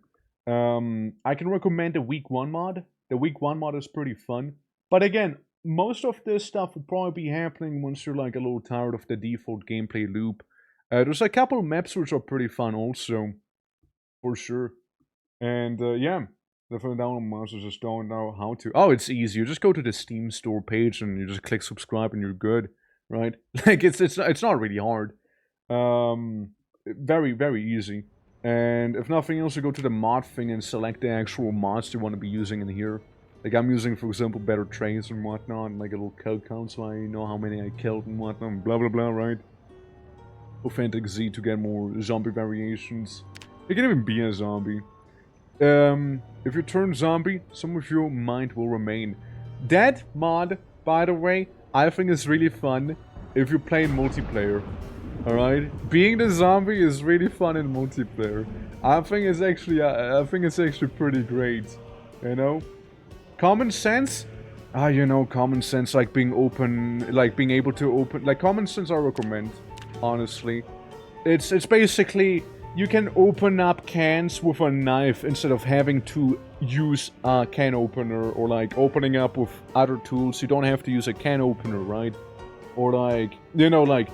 Speaker 1: I can recommend the week 1 mod. The week 1 mod is pretty fun. But again, most of this stuff will probably be happening once you're like a little tired of the default gameplay loop. There's a couple maps which are pretty fun also, for sure. And yeah, definitely download monsters, just don't know how to. Oh, it's easy. You just go to the Steam store page and you just click subscribe and you're good, right? Like it's not really hard. Very very easy. And if nothing else, you go to the mod thing and select the actual mods you want to be using in here. Like I'm using, for example, better trains and whatnot, and like a little kill count so I know how many I killed and whatnot, and blah blah blah, right? Authentic Z to get more zombie variations. You can even be a zombie. If you turn zombie, some of your mind will remain. That mod, by the way, I think is really fun if you play in multiplayer. Alright? Being the zombie is really fun in multiplayer. I think it's actually pretty great. You know? Common sense? You know, common sense, like being open, like being able to open, like common sense I recommend, honestly. It's basically, you can open up cans with a knife instead of having to use a can opener, or like opening up with other tools. You don't have to use a can opener, right? Or like, you know, like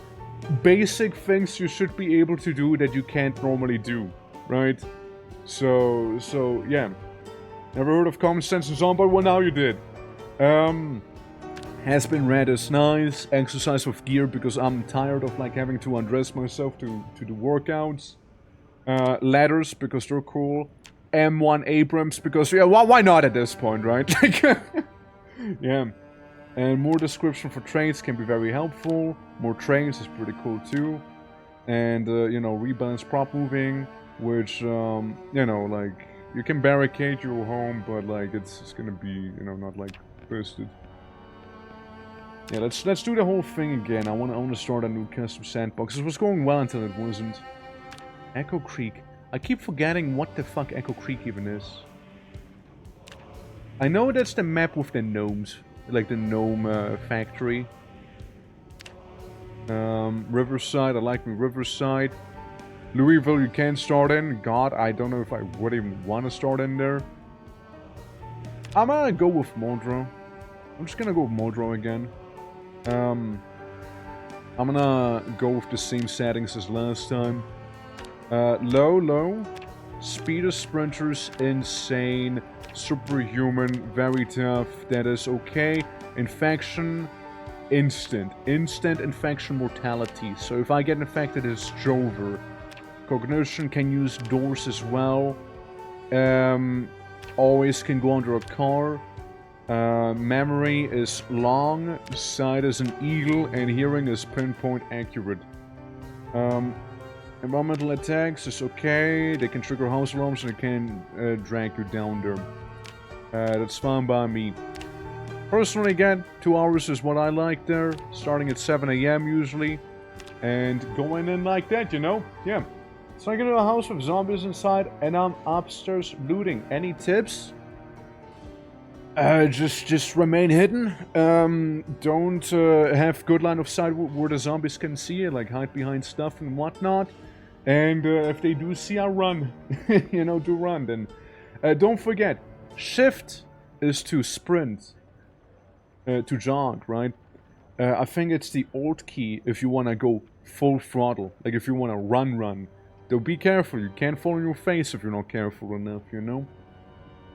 Speaker 1: basic things you should be able to do that you can't normally do, right? So yeah. Never heard of common sense in Zomboid? Well, now you did. Has been read as nice. Exercise with gear because I'm tired of like having to undress myself to do workouts. Ladders because they're cool. M1 Abrams because, yeah, why not at this point, right? Yeah. And more description for trains can be very helpful. More trains is pretty cool too. And, you know, rebalance prop moving, which, you know, like, you can barricade your home, but, like, it's gonna be, you know, not, like, busted. Yeah, let's do the whole thing again. I wanna start a new custom sandbox. It was going well until it wasn't. Echo Creek. I keep forgetting what the fuck Echo Creek even is. I know that's the map with the gnomes. Like the gnome factory. Riverside, I like me Riverside. Louisville you can start in. God, I don't know if I would even want to start in there. I'm gonna go with Modro. I'm just gonna go with Modro again. I'm gonna go with the same settings as last time. Low. Speed of sprinters, insane. Superhuman, very tough. That is okay. Infection, instant. Instant infection mortality. So if I get infected, it's Jover. Cognition can use doors as well. Always can go under a car. Memory is long. Sight is an eagle. And hearing is pinpoint accurate. Environmental attacks is okay. They can trigger house alarms and they can drag you down there. That's fine by me. Personally, again, 2 hours is what I like there. Starting at 7 AM usually. And going in like that, you know? Yeah. So I get to a house with zombies inside and I'm upstairs looting. Any tips? Just remain hidden. Don't have good line of sight where the zombies can see you. Like hide behind stuff and whatnot. And if they do see, I'll run. You know, do run. Then don't forget, shift is to sprint. To jog, right? I think it's the Alt key if you want to go full throttle. Like if you want to run. Though be careful, you can't fall on your face if you're not careful enough, you know?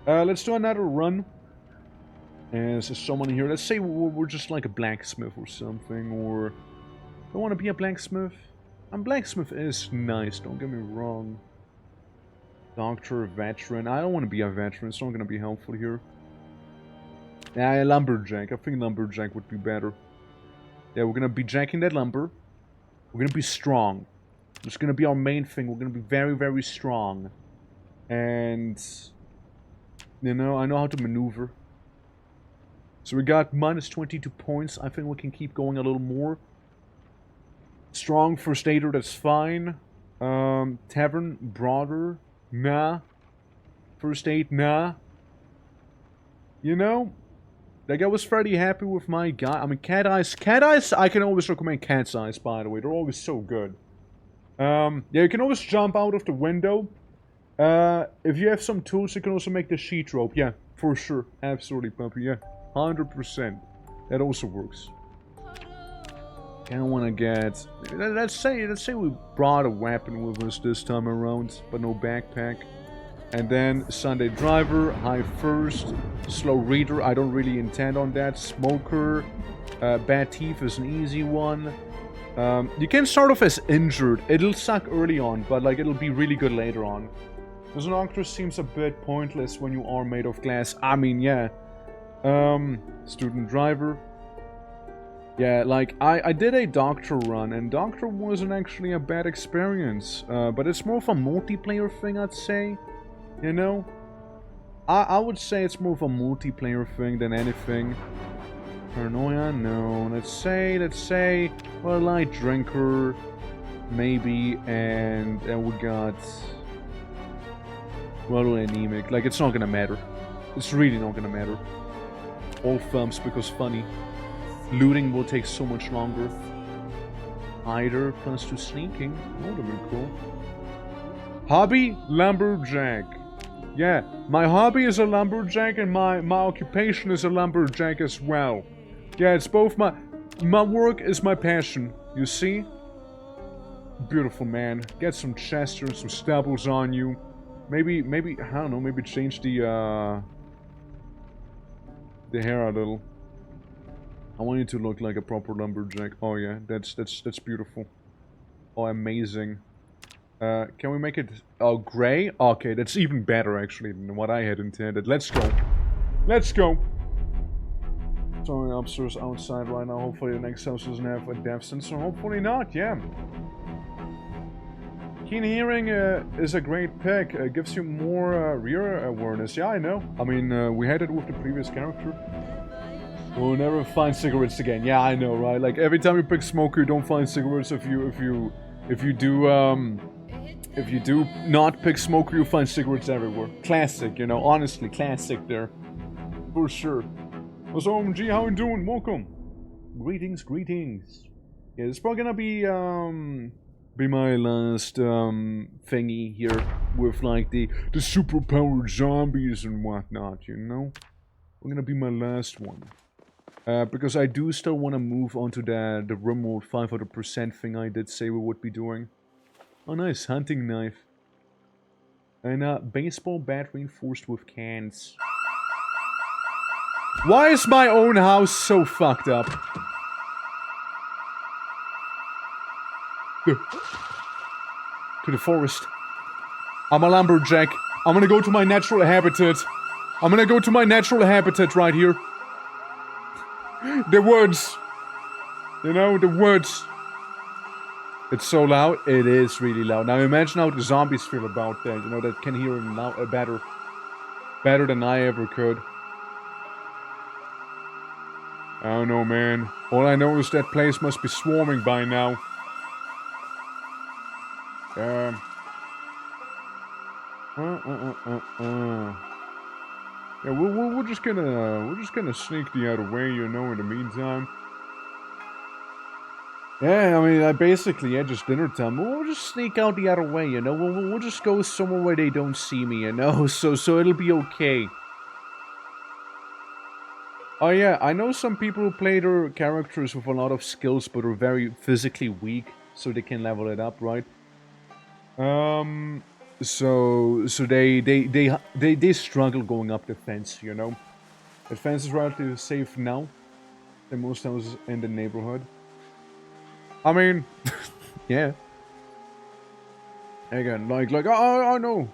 Speaker 1: Let's do another run. There's someone here. Let's say we're just like a blacksmith or something, or... Don't want to be a blacksmith? A blacksmith is nice, don't get me wrong. Doctor, veteran. I don't want to be a veteran, it's not going to be helpful here. Yeah, lumberjack. I think lumberjack would be better. Yeah, we're going to be jacking that lumber. We're going to be strong. It's going to be our main thing. We're going to be very, very strong. And... You know, I know how to maneuver. So we got minus 22 points. I think we can keep going a little more. Strong first aider, that's fine. Tavern, broader, nah. First aid, nah. You know, like I was fairly happy with my guy. I mean, cat eyes, I can always recommend cat's eyes, by the way. They're always so good. Yeah, you can always jump out of the window. If you have some tools, you can also make the sheet rope. Yeah, for sure. Absolutely, puppy. Yeah, 100%. That also works. Kind of want to get... Let's say we brought a weapon with us this time around, but no backpack. And then Sunday Driver, High First, Slow Reader. I don't really intend on that. Smoker, Bad Thief is an easy one. You can start off as Injured. It'll suck early on, but like it'll be really good later on. Because an Octopus seems a bit pointless when you are made of glass. I mean, yeah. Student Driver. Yeah, like, I did a Doctor run, and Doctor wasn't actually a bad experience. But it's more of a multiplayer thing, I'd say. You know? I would say it's more of a multiplayer thing than anything. Paranoia? No. Let's say, well, Light Drinker, maybe, and we got... Well, Anemic. Like, it's not gonna matter. It's really not gonna matter. All thumbs, because funny. Looting will take so much longer. Hider +2 sneaking. That would have been cool. Hobby? Lumberjack. Yeah, my hobby is a lumberjack and my occupation is a lumberjack as well. Yeah, it's both my work is my passion, you see? Beautiful, man. Get some chester and some stubbles on you. Maybe, I don't know, maybe change the hair a little. I want you to look like a proper lumberjack. Oh yeah, that's beautiful. Oh, amazing. Can we make it gray? Okay, that's even better actually than what I had intended. Let's go. Let's go. Sorry, upstairs outside right now. Hopefully the next house doesn't have a depth sensor. Hopefully not, yeah. Keen Hearing is a great pick. It gives you more rear awareness. Yeah, I know. I mean, we had it with the previous character. We'll never find cigarettes again. Yeah, I know, right? Like every time you pick Smoker, you don't find cigarettes. If you do not pick Smoker, you find cigarettes everywhere. Classic, you know. Honestly, classic there, for sure. What's up, OMG? How you doing? Welcome. Greetings, greetings. Yeah, this is probably gonna be my last thingy here with like the superpowered zombies and whatnot. You know, we're gonna be my last one. Because I do still want to move on to the Rimworld 500% thing I did say we would be doing. Oh nice, hunting knife. And baseball bat reinforced with cans. Why is my own house so fucked up? To the forest. I'm a lumberjack. I'm gonna go to my natural habitat. I'm gonna go to my natural habitat right here. The woods. You know, the woods. It's so loud. It is really loud. Now imagine how the zombies feel about that. You know, that can hear him now better. Better than I ever could. I don't know, man. All I know is that place must be swarming by now. Yeah, we're just gonna sneak the other way, you know, in the meantime. Yeah, I mean, basically, yeah, just dinner time. We'll just sneak out the other way, you know. We'll just go somewhere where they don't see me, you know. So it'll be okay. Oh yeah, I know some people who play their characters with a lot of skills, but are very physically weak, so they can level it up, right? So they struggle going up the fence, you know. The fence is relatively safe now than most houses in the neighborhood. I mean, yeah. Again, like I know,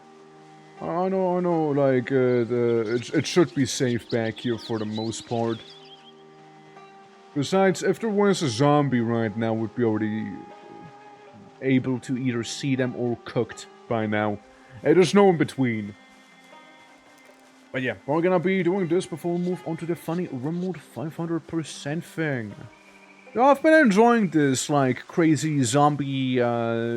Speaker 1: like it should be safe back here for the most part. Besides, if there was a zombie right now, we'd be already able to either see them or cooked by now. There's no in between. But yeah, we're gonna be doing this before we move on to the funny Rimworld 500% thing. Yeah, I've been enjoying this, like, crazy zombie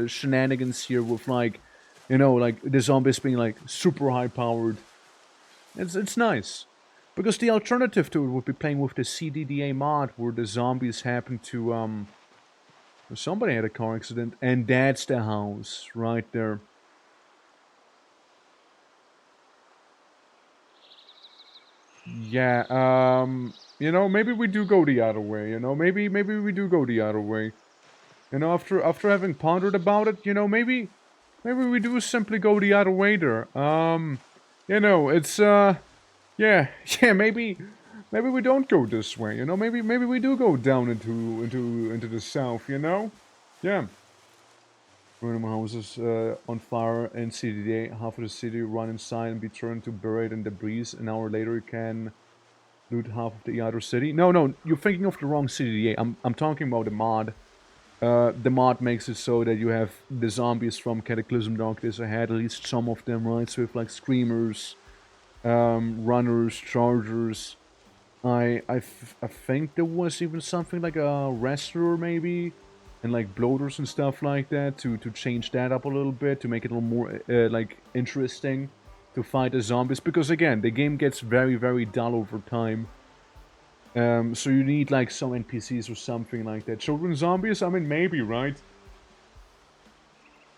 Speaker 1: shenanigans here with, like, you know, like, the zombies being, like, super high-powered. It's nice. Because the alternative to it would be playing with the CDDA mod, where the zombies happen to, Somebody had a car accident, and that's the house right there. Yeah, maybe we do go the other way, maybe we do go the other way. After having pondered about it, maybe we do simply go the other way there. It's yeah, yeah, maybe we don't go this way, maybe we do go down into the south, Yeah. Random houses on fire in CDA, half of the city run inside and be turned to buried in debris. An hour later you can loot half of the other city. No, you're thinking of the wrong CDA. I'm talking about the mod. The mod makes it so that you have the zombies from Cataclysm Darkness ahead, at least some of them, right? So with like screamers, runners, chargers. I think there was even something like a wrestler maybe, and like bloaters and stuff like that to change that up a little bit to make it a little more like interesting to fight the zombies, because again the game gets very dull over time. So you need like some NPCs or something like that. Children zombies, I mean maybe, right?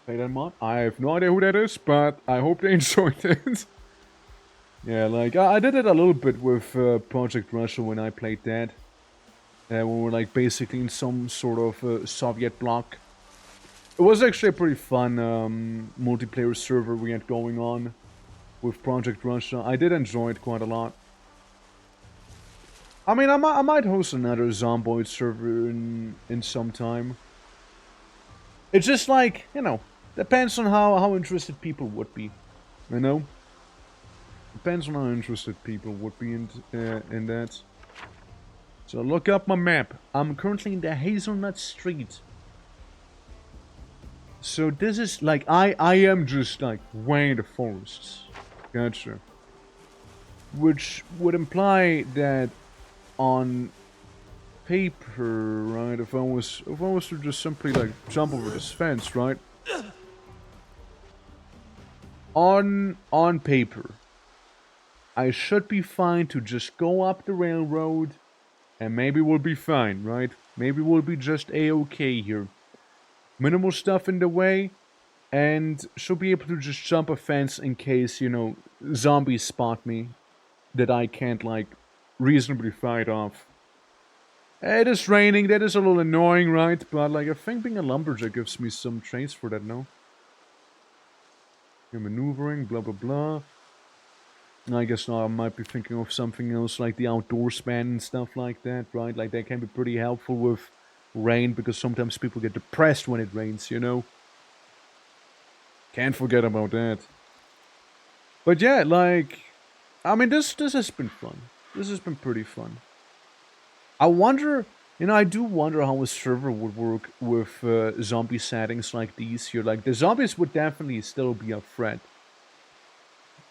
Speaker 1: Play that mod? I have no idea who that is, but I hope they enjoyed it. Yeah, like, I did it a little bit with Project Russia when I played that. When we're, like, basically in some sort of Soviet bloc. It was actually a pretty fun multiplayer server we had going on with Project Russia. I did enjoy it quite a lot. I mean, I might host another Zomboid server in some time. It's just like, depends on how interested people would be, you know? Depends on how interested people would be in that. So look up my map. I'm currently in the Hazelnut Street. So this is like, I am just like way in the forests. Gotcha. Which would imply that on paper, right, if I was to just simply like jump over this fence, right? On paper, I should be fine to just go up the railroad, and maybe we'll be fine, right? Maybe we'll be just a-okay here. Minimal stuff in the way, and should be able to just jump a fence in case, zombies spot me that I can't, like, reasonably fight off. It is raining, that is a little annoying, right? But, like, I think being a lumberjack gives me some traits for that, no? You're maneuvering, blah blah blah. I guess now I might be thinking of something else like the outdoorsman and stuff like that, right? Like that can be pretty helpful with rain because sometimes people get depressed when it rains, Can't forget about that. But yeah, like, I mean, this has been fun. This has been pretty fun. I wonder, I do wonder how a server would work with zombie settings like these here. Like, the zombies would definitely still be a threat.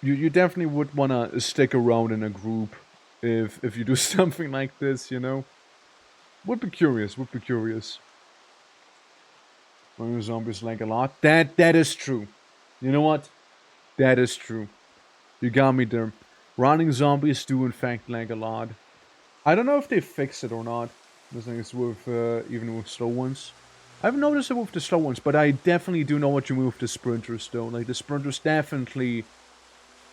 Speaker 1: You definitely would want to stick around in a group if you do something like this, Would be curious, would be curious. Running zombies like a lot. That is true. You know what? That is true. You got me there. Running zombies do in fact lag a lot. I don't know if they fixed it or not. I think it's with even with slow ones. I haven't noticed it with the slow ones, but I definitely do know what you mean with the sprinters though. Like the sprinters definitely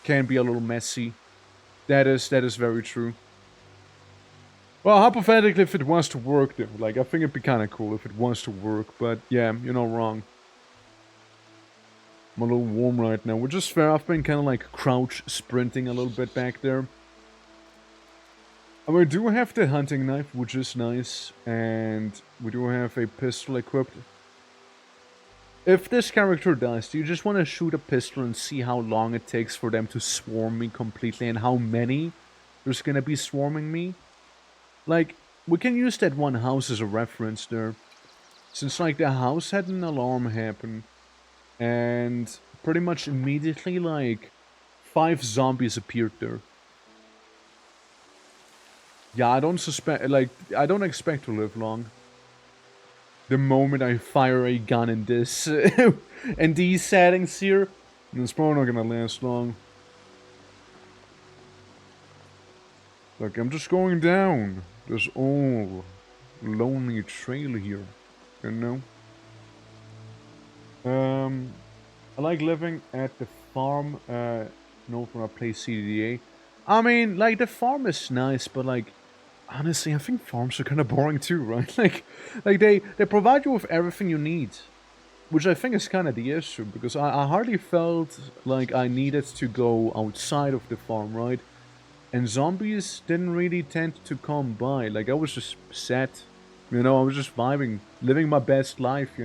Speaker 1: can be a little messy. That is very true. Well, hypothetically, if it wants to work, though, like, I think it'd be kind of cool if it wants to work, but yeah, you're not wrong. I'm a little warm right now, which is fair. I've been kind of like crouch sprinting a little bit back there. And we do have the hunting knife, which is nice, and we do have a pistol equipped. If this character dies, do you just want to shoot a pistol and see how long it takes for them to swarm me completely and how many there's gonna be swarming me? Like, we can use that one house as a reference there. Since, like, the house had an alarm happen. And pretty much immediately, like, 5 zombies appeared there. Yeah, I don't expect to live long. The moment I fire a gun in this, in these settings here, it's probably not gonna last long. Look, I'm just going down this old lonely trail here. you know? I like living at the farm, when I play CDA. I mean, like, the farm is nice, but, like, honestly, I think farms are kind of boring too, right? Like they provide you with everything you need, which I think is kind of the issue, because I hardly felt like I needed to go outside of the farm, right? And zombies didn't really tend to come by. Like, I was just set, I was just vibing, living my best life,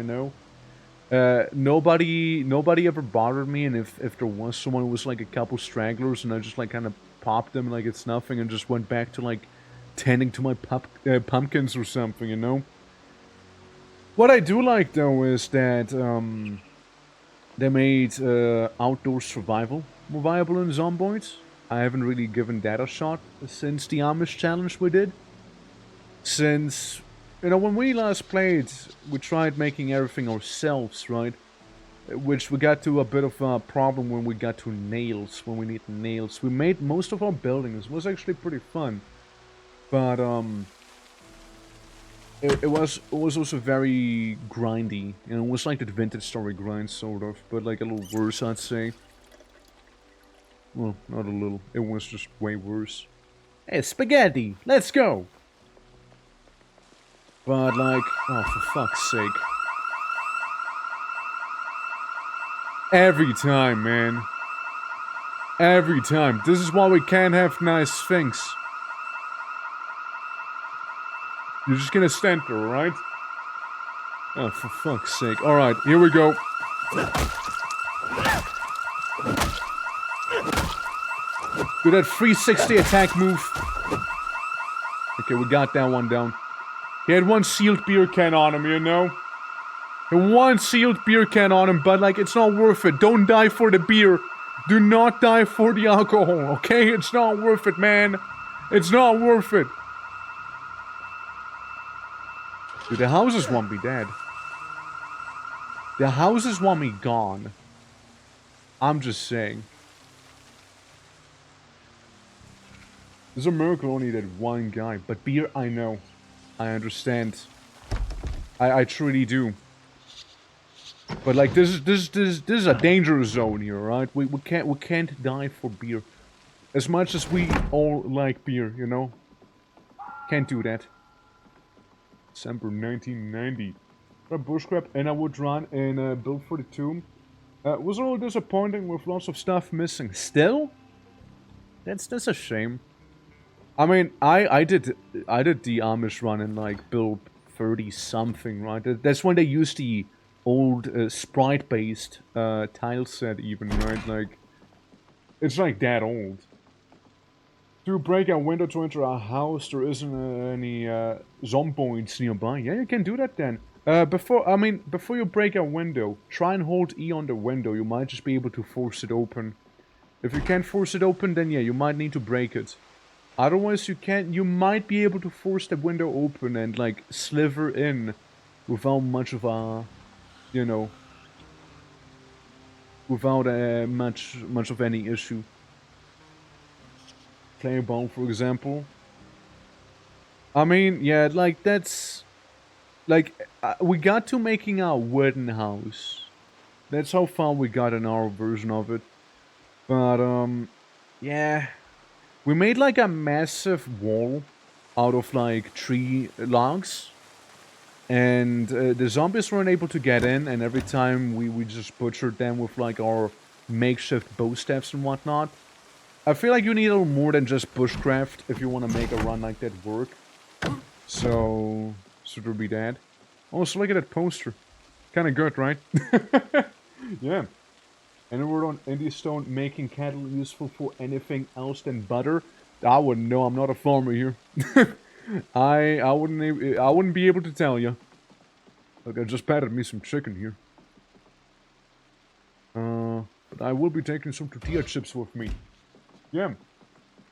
Speaker 1: nobody ever bothered me, and if there was someone, it was like a couple stragglers, and I just like kind of popped them like it's nothing, and just went back to like tending to my pumpkins or something. What I do like though is that they made outdoor survival more viable in Zomboid. I haven't really given that a shot since the Amish challenge we did. Since when we last played, we tried making everything ourselves, right? Which we got to a bit of a problem when we got to nails, when we need nails. We made most of our buildings. It was actually pretty fun. But, it was also very grindy. It was like the vintage story grind, sort of. But like a little worse, I'd say. Well, not a little. It was just way worse. Hey, spaghetti! Let's go! But like, oh, for fuck's sake. Every time, man. Every time. This is why we can't have nice things. You're just gonna stand there, right? Oh, for fuck's sake. Alright, here we go. Do that 360 attack move. Okay, we got that one down. He had one sealed beer can on him, He had one sealed beer can on him, but like, it's not worth it. Don't die for the beer. Do not die for the alcohol, okay? It's not worth it, man. It's not worth it. Dude, the houses want me dead. The houses want me gone. I'm just saying. There's a miracle only that one guy. But beer, I know. I understand. I truly do. But like, this is a danger zone here, right? We can't die for beer. As much as we all like beer, Can't do that. December 1990. A bushcrap and I would run and build for the tomb. Was a little disappointing with lots of stuff missing. Still? That's a shame. I mean, I did the Amish run and like build 30 something, right? That's when they used the old sprite based tile set even, right? Like, it's like that old. To break a window to enter a house, there isn't any zomboids nearby. Yeah, you can do that then. Before you break a window, try and hold E on the window. You might just be able to force it open. If you can't force it open, then yeah, you might need to break it. Otherwise, you might be able to force the window open and like sliver in without much of a, without much of any issue. Clay bone, for example. I mean, yeah, like that's like we got to making a wooden house. That's how far we got in our version of it. But yeah, we made like a massive wall out of like tree logs. And the zombies weren't able to get in, and every time we just butchered them with like our makeshift bow staffs and whatnot. I feel like you need a little more than just bushcraft if you want to make a run like that work. So there'll be that. Also, look at that poster. Kinda good, right? Yeah. And we're on Indie Stone making cattle useful for anything else than butter. I wouldn't know. I'm not a farmer here. I wouldn't be able to tell you. Look, I just patted me some chicken here. But I will be taking some tortilla chips with me. Yeah.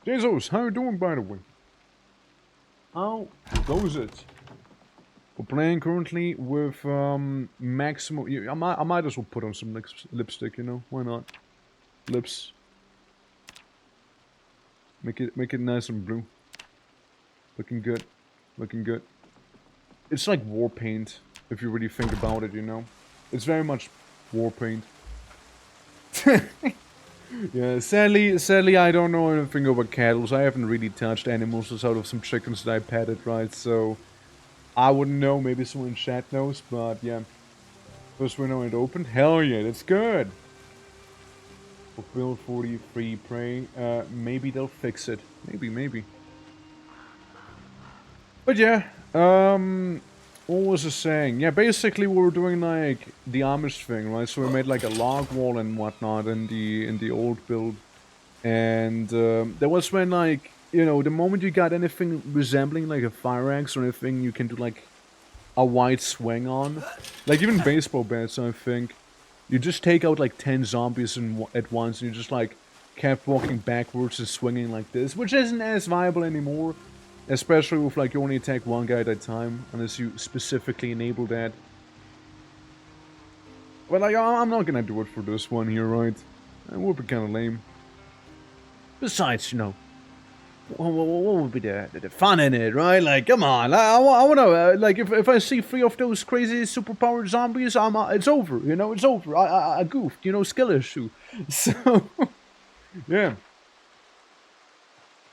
Speaker 1: Jesus, how you doing, by the way? How goes it? We're playing currently with maximum. I might as well put on some lipstick. Why not? Lips. Make it nice and blue. Looking good. Looking good. It's like war paint. If you really think about it, you know. It's very much war paint. Yeah, sadly, I don't know anything about cattle. I haven't really touched animals outside of some chickens that I petted, right? So, I wouldn't know. Maybe someone in chat knows, but yeah. First window it opened. Hell yeah, that's good. Fulfill 43 prey. Maybe they'll fix it. Maybe. But yeah, what was I saying? Yeah, basically we were doing like the Amish thing, right? So we made like a log wall and whatnot in the old build, and that was when like the moment you got anything resembling like a fire axe or anything, you can do like a wide swing on, like even baseball bats. I think you just take out like 10 zombies at once, and you just like kept walking backwards and swinging like this, which isn't as viable anymore. Especially with like you only attack one guy at a time, unless you specifically enable that. But like, I'm not gonna do it for this one here, right? It would be kind of lame. Besides, what would be the fun in it, right? Like, come on, I wanna, like, if I see 3 of those crazy superpowered zombies, it's over, it's over. I goofed, skill issue. So, yeah.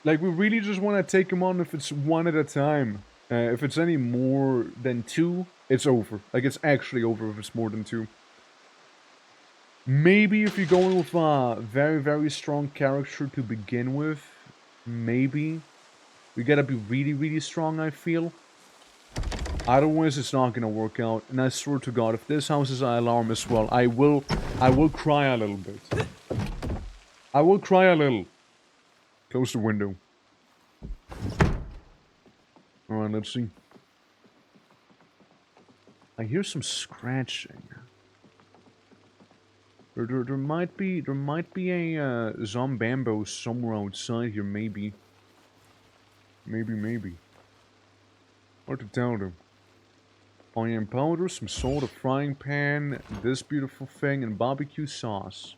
Speaker 1: Like, we really just want to take them on if it's one at a time. If it's any more than 2, it's over. Like, it's actually over if it's more than 2. Maybe if you're going with a very, very strong character to begin with, maybe. We gotta be really, really strong, I feel. Otherwise, it's not gonna work out. And I swear to God, if this house is an alarm as well, I will cry a little bit. I will cry a little. Close the window. Alright, let's see. I hear some scratching. There might be a Zombambo somewhere outside here, maybe. Maybe. Hard to tell them. Onion powder, some salt, a frying pan, this beautiful thing, and barbecue sauce.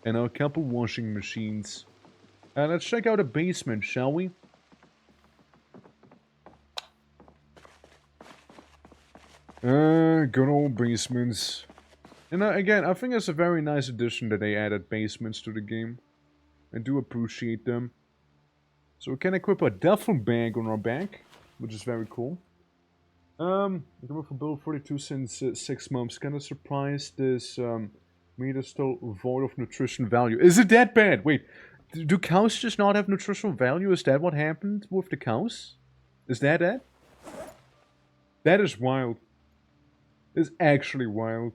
Speaker 1: And a couple washing machines. Let's check out a basement, shall we? Good old basements. And again, I think it's a very nice addition that they added basements to the game. I do appreciate them. So we can equip a duffel bag on our back, which is very cool. I've been with a build 42 since 6 months. Kinda surprised this meat is still void of nutrition value. Is it that bad? Wait, do cows just not have nutritional value? Is that what happened with the cows? Is that it? That is wild. It's actually wild.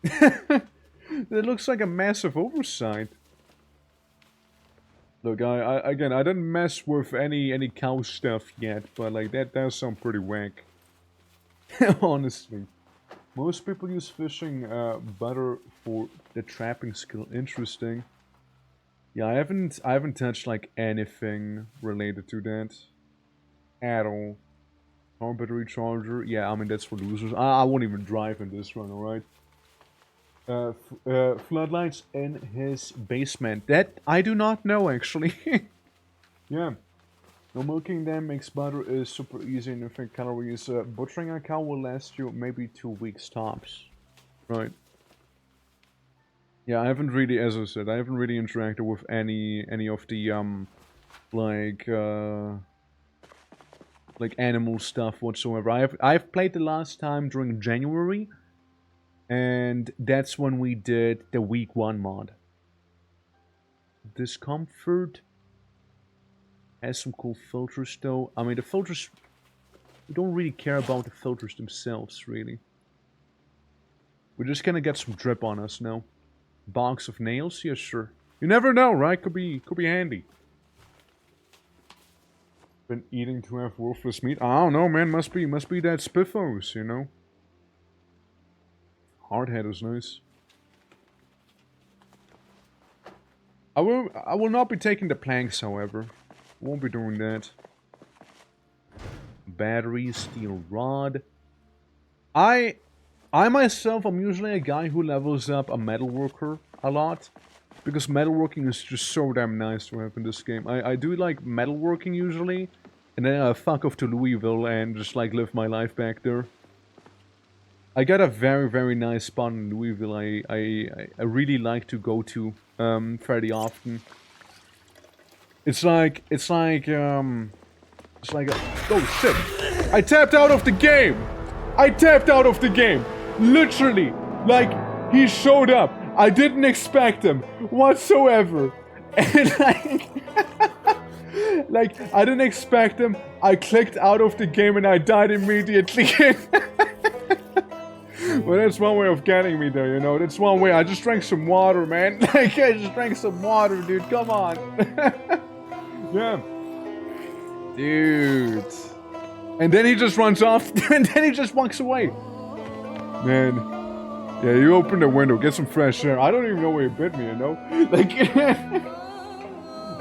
Speaker 1: It looks like a massive oversight. Look, I didn't mess with any cow stuff yet, but like that does sound pretty whack. Honestly. Most people use fishing butter for the trapping skill. Interesting. Yeah, I haven't touched like anything related to that at all. Power battery charger. Yeah, I mean that's for losers. I won't even drive in this one, alright? Floodlights in his basement. That I do not know actually. Yeah. No, milking them makes butter is super easy and different calories. Butchering a cow will last you maybe 2 weeks tops. Right. Yeah, I haven't really, as I said, I haven't really interacted with any of the like animal stuff whatsoever. I've played the last time during January, and that's when we did the week 1 mod. Discomfort has some cool filters though. I mean the filters, we don't really care about the filters themselves really. We're just gonna get some drip on us now. Box of nails, yeah sure. You never know, right? Could be handy. Been eating to have worthless meat. I don't know, man. Must be that spiffos, you know. Hardhead is nice. I will not be taking the planks, however. Won't be doing that. Battery, steel rod. I myself am usually a guy who levels up a metalworker a lot. Because metalworking is just so damn nice to have in this game. I do like metalworking usually. and then I fuck off to Louisville and just like live my life back there. I got a very, very nice spot in Louisville. I really like to go to fairly often. It's like a, oh shit! I tapped out of the game. I tapped out of the game. Literally, like he showed up. I didn't expect him whatsoever, and like I didn't expect him. I clicked out of the game and I died immediately. Well, that's one way of getting me there, you know. That's one way. I just drank some water, man. Like, I just drank some water, dude. Come on. Yeah. Dude. And then he just runs off, and then he just walks away. Man. Yeah, you open the window, get some fresh air. I don't even know where you bit me, you know? Like,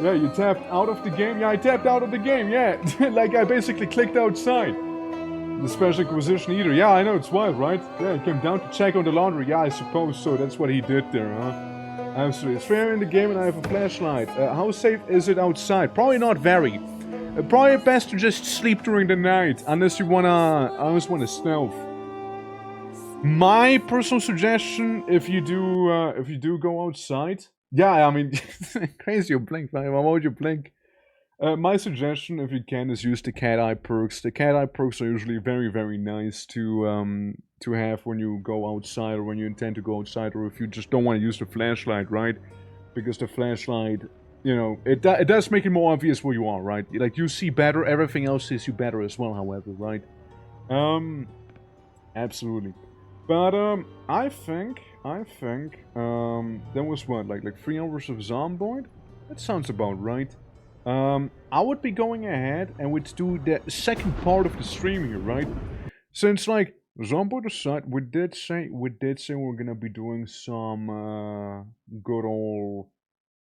Speaker 1: yeah, you tapped out of the game? Yeah, I tapped out of the game, yeah. Like, I basically clicked outside. The special acquisition eater. Yeah, I know, it's wild, right? Yeah, he came down to check on the laundry. Yeah, I suppose so. That's what he did there, huh? Absolutely. It's fair in the game and I have a flashlight. How safe is it outside? Probably not very. Probably best to just sleep during the night. Unless you wanna stealth. My personal suggestion, if you do go outside. Yeah, I mean, crazy you blink, man. Why would you blink? My suggestion, if you can, is use the cat eye perks. The cat eye perks are usually very, very nice to have when you go outside or when you intend to go outside, or if you just don't want to use the flashlight, right? Because the flashlight, you know, it does make it more obvious where you are, right? Like, you see better, everything else sees you better as well, however, right? Absolutely. But, I think, that was what, like 3 hours of Zomboid? That sounds about right. I would be going ahead and would do the second part of the stream here, right? Since, like, Zomboid aside, we did say we're gonna be doing some, good old,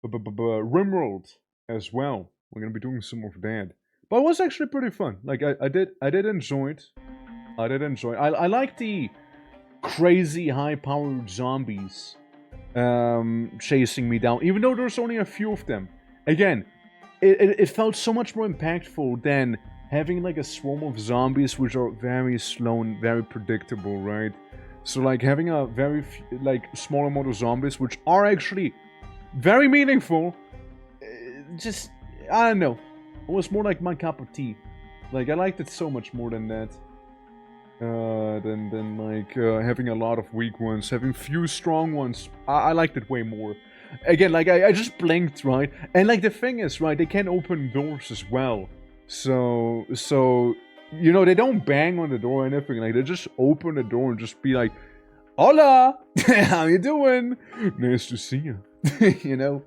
Speaker 1: Rimworld as well. We're gonna be doing some of that. But it was actually pretty fun. Like, I did enjoy it. I like the crazy high-powered zombies, chasing me down, even though there's only a few of them. Again, it felt so much more impactful than having like a swarm of zombies which are very slow and very predictable, right? So like having a very small amount of zombies which are actually very meaningful, just, I don't know, it was more like my cup of tea. Like, I liked it so much more than that. Than like having a lot of weak ones, having few strong ones. I liked it way more. Again, like, I just blinked, right? And, like, the thing is, right, they can open doors as well. So, you know, they don't bang on the door or anything. Like, they just open the door and just be like, hola! How you doing? Nice to see you. You know?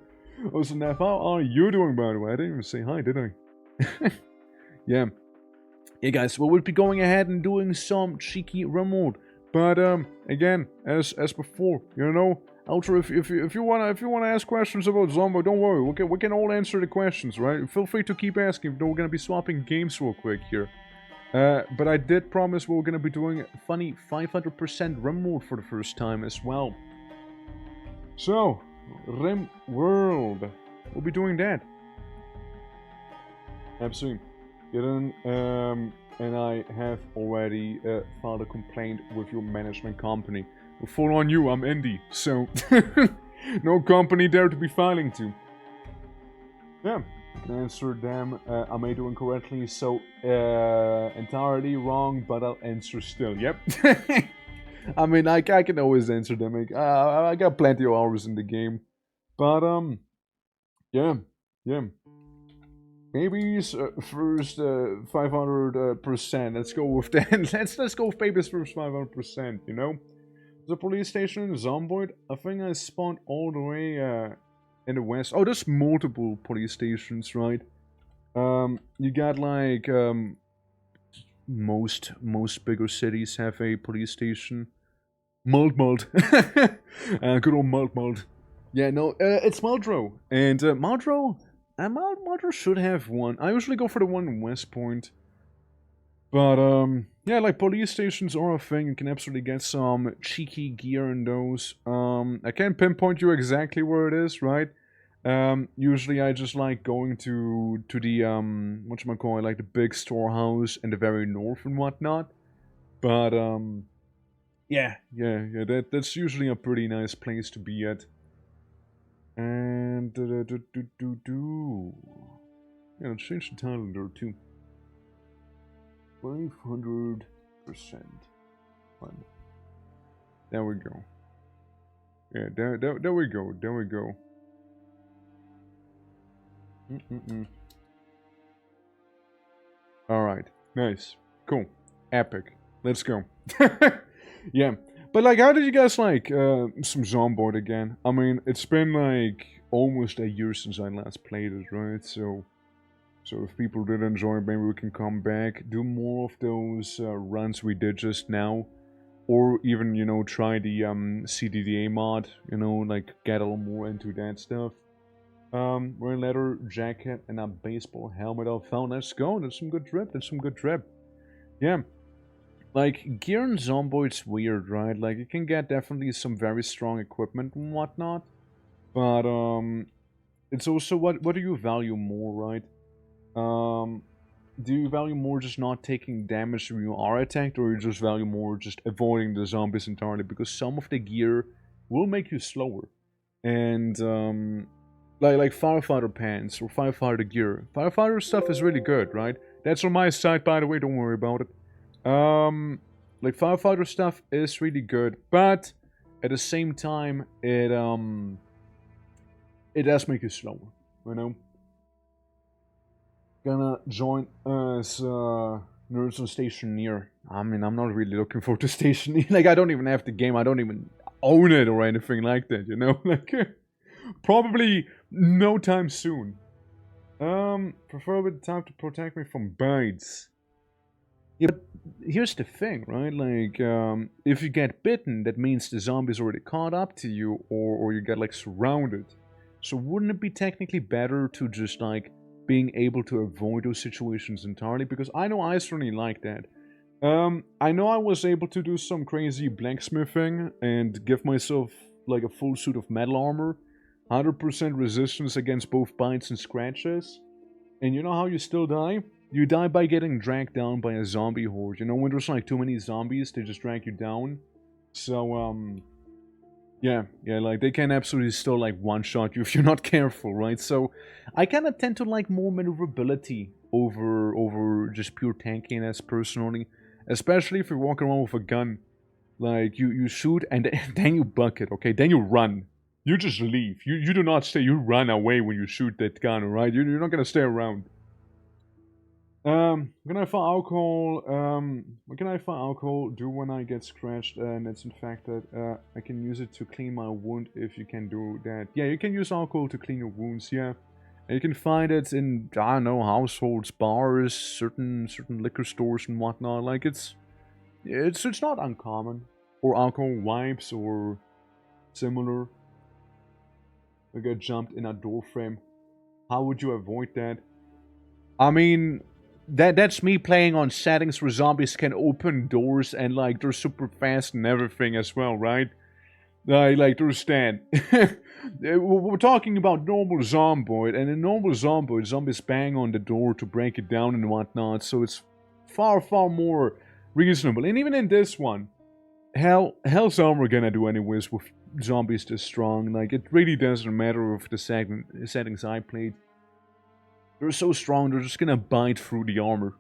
Speaker 1: Also, Neff, how are you doing, by the way? I didn't even say hi, did I? Yeah. Yeah, guys, we'll be going ahead and doing some cheeky Rimworld. But, again, as before, you know, Ultra, if you wanna ask questions about Zombo, don't worry, we can all answer the questions, right? Feel free to keep asking. We're gonna be swapping games real quick here. But I did promise we're gonna be doing funny 500% Rimworld for the first time as well. So, Rimworld, we'll be doing that. Absolutely. And I have already filed a complaint with your management company. Full on you, I'm indie, so no company there to be filing to. Yeah, can answer them. I may do incorrectly, so entirely wrong, but I'll answer still. Yep. I mean, I can always answer them. I got plenty of hours in the game, but yeah. Maybe first 500%. Let's go with that. Let's go with baby's first 500%. You know. The police station in Zomboid, I think I spawned all the way in the west. Oh, there's multiple police stations, right? You got like most bigger cities have a police station. Muld. Good old Muld. Yeah, no, it's Muldrow. And Muldrow should have one. I usually go for the one in West Point. But, yeah, like, police stations are a thing. You can absolutely get some cheeky gear in those. I can't pinpoint you exactly where it is, right? Usually I just like going to the whatchamacallit, like the big storehouse in the very north and whatnot. But yeah, that's usually a pretty nice place to be at. And yeah, let's change the title there too. 500%. Fun. There we go. Yeah, there we go. There we go. Alright. Nice. Cool. Epic. Let's go. Yeah. But, like, how did you guys like some Zomboid again? I mean, it's been, like, almost a year since I last played it, right? So if people did enjoy, maybe we can come back, do more of those runs we did just now. Or even, you know, try the CDDA mod, you know, like, get a little more into that stuff. Wearing leather jacket and a baseball helmet I found. Let's go. That's some good drip. That's some good drip. Yeah. Like, gear in Zomboid's weird, right? Like, you can get definitely some very strong equipment and whatnot. But, it's also what do you value more, right? Do you value more just not taking damage when you are attacked, or you just value more just avoiding the zombies entirely? Because some of the gear will make you slower. And, like firefighter pants or firefighter gear. Firefighter stuff is really good, right? That's on my side, by the way, don't worry about it. Like firefighter stuff is really good, but at the same time, it does make you slower, you know? Gonna join as Nerds on Station Near. I mean, I'm not really looking forward to Station Near. Like, I don't even have the game, I don't even own it or anything like that, you know? Like, probably no time soon. Prefer with time to protect me from bites. Yeah, but here's the thing, right? Like, if you get bitten, that means the zombie's already caught up to you, or you get, like, surrounded. So wouldn't it be technically better to just, like, being able to avoid those situations entirely? Because I know I certainly like that. I know I was able to do some crazy blacksmithing and give myself, like, a full suit of metal armor. 100% resistance against both bites and scratches. And you know how you still die? You die by getting dragged down by a zombie horde. You know, when there's like too many zombies, they just drag you down. So, yeah, like they can absolutely still like one-shot you if you're not careful, right? So, I kind of tend to like more maneuverability over just pure tankiness personally. Especially if you're walking around with a gun. Like, you shoot and then you buck it, okay? Then you run. You just leave. You do not stay. You run away when you shoot that gun, right? You're not gonna stay around. What can I find alcohol? What can I find alcohol do when I get scratched and it's infected? I can use it to clean my wound if you can do that. Yeah, you can use alcohol to clean your wounds, yeah. And you can find it in, I don't know, households, bars, certain liquor stores and whatnot. Like, it's not uncommon. Or alcohol wipes or similar. I got jumped in a door frame. How would you avoid that? I mean, that's me playing on settings where zombies can open doors and like they're super fast and everything as well, right? Like understand. We're talking about normal Zomboid, and in normal Zomboid, zombies bang on the door to break it down and whatnot, so it's far more reasonable. And even in this one, hell's armor gonna do anyways with zombies this strong. Like, it really doesn't matter if the settings I played. They're so strong, they're just gonna bite through the armor,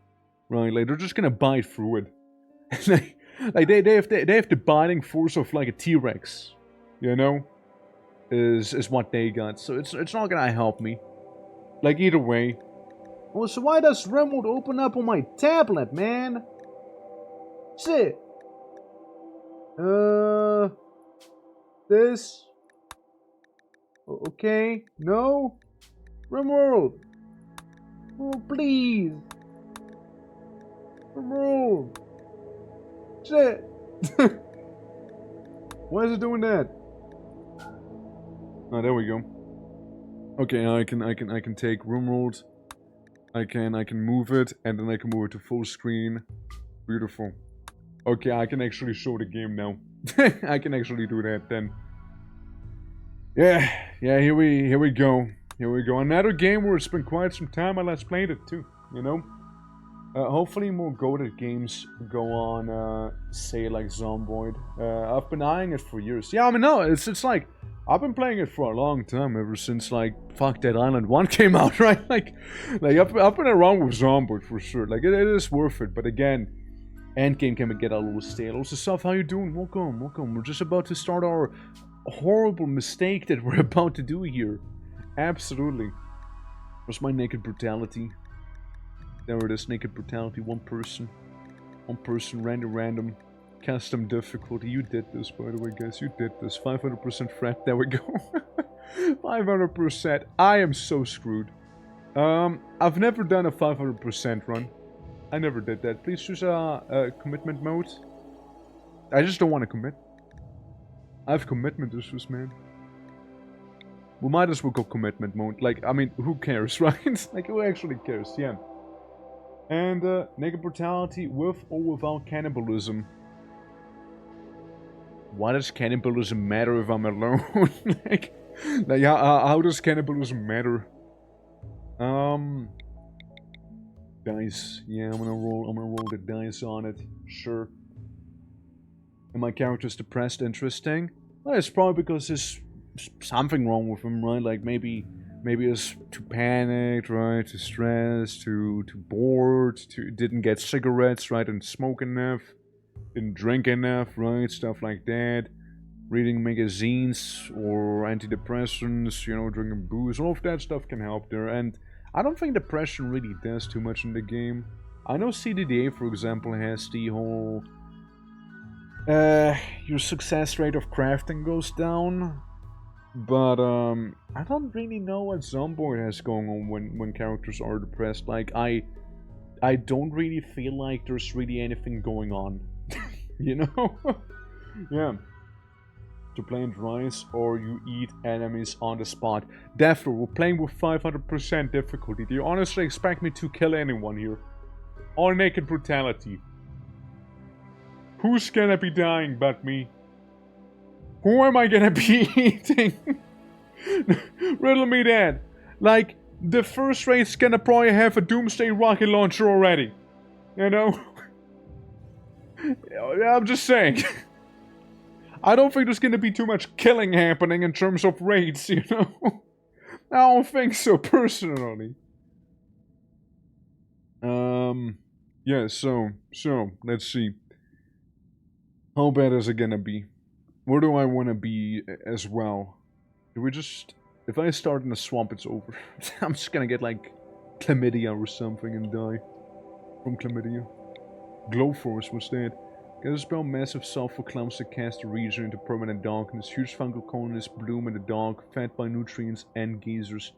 Speaker 1: right? Like, they're just gonna bite through it. like they have the biting force of like a T-Rex, you know, is what they got. So it's not gonna help me. Like, either way. Oh, so why does Rimworld open up on my tablet, man? Shit. This. Okay. No. Rimworld. Oh, please. Rimworld. Shit. Why is it doing that? Oh, there we go. Okay, I can take Rimworld. I can move it, and then I can move it to full screen. Beautiful. Okay, I can actually show the game now. I can actually do that then. Yeah, yeah, here we go. Here we go. Another game where it's been quite some time I last played it too, you know? Hopefully more goated games go on, say like Zomboid. I've been eyeing it for years. Yeah, I mean, no, it's like, I've been playing it for a long time, ever since like, Fuck Dead Island 1 came out, right? Like I've been around with Zomboid for sure. Like, it is worth it, but again, endgame can get a little stale. Also, Soph, how you doing? Welcome, welcome. We're just about to start our horrible mistake that we're about to do here. Absolutely. Where's my naked brutality? There it is, naked brutality, one person, random, custom difficulty. You did this, by the way, guys, you did this. 500% fret, there we go. 500%, I am so screwed. I've never done a 500% run. I never did that. Please choose a commitment mode. I just don't want to commit. I have commitment issues, man. We might as well go commitment mode. Like, I mean, who cares, right? Like, who actually cares? Yeah. And, naked brutality with or without cannibalism. Why does cannibalism matter if I'm alone? like how does cannibalism matter? Dice. Yeah, I'm gonna roll the dice on it. Sure. And my character's depressed, interesting. Well, it's probably because there's something wrong with him, right? Like, maybe it's too panicked, right? Too stressed, too bored, didn't get cigarettes, right? Didn't smoke enough, didn't drink enough, right? Stuff like that. Reading magazines or antidepressants, you know, drinking booze, all of that stuff can help there. And I don't think depression really does too much in the game. I know CDDA, for example, has the whole your success rate of crafting goes down. But, I don't really know what Zomboid has going on when characters are depressed. Like, I don't really feel like there's really anything going on. You know? Yeah. To play in rice or you eat enemies on the spot. Definitely, we're playing with 500% difficulty. Do you honestly expect me to kill anyone here? All naked brutality. Who's gonna be dying but me? Who am I gonna be eating? Riddle me that. Like, the first rate's gonna probably have a doomsday rocket launcher already. You know? I'm just saying. I don't think there's gonna be too much killing happening in terms of raids, you know? I don't think so, personally. Yeah, so, let's see. How bad is it gonna be? Where do I want to be as well? Do we just... If I start in the swamp, it's over. I'm just gonna get, like, chlamydia or something and die. From chlamydia. Glowforce, what's that? Get a spell massive sulfur clumps that cast the region into permanent darkness. Huge fungal colonies bloom in the dark, fed by nutrients and geysers.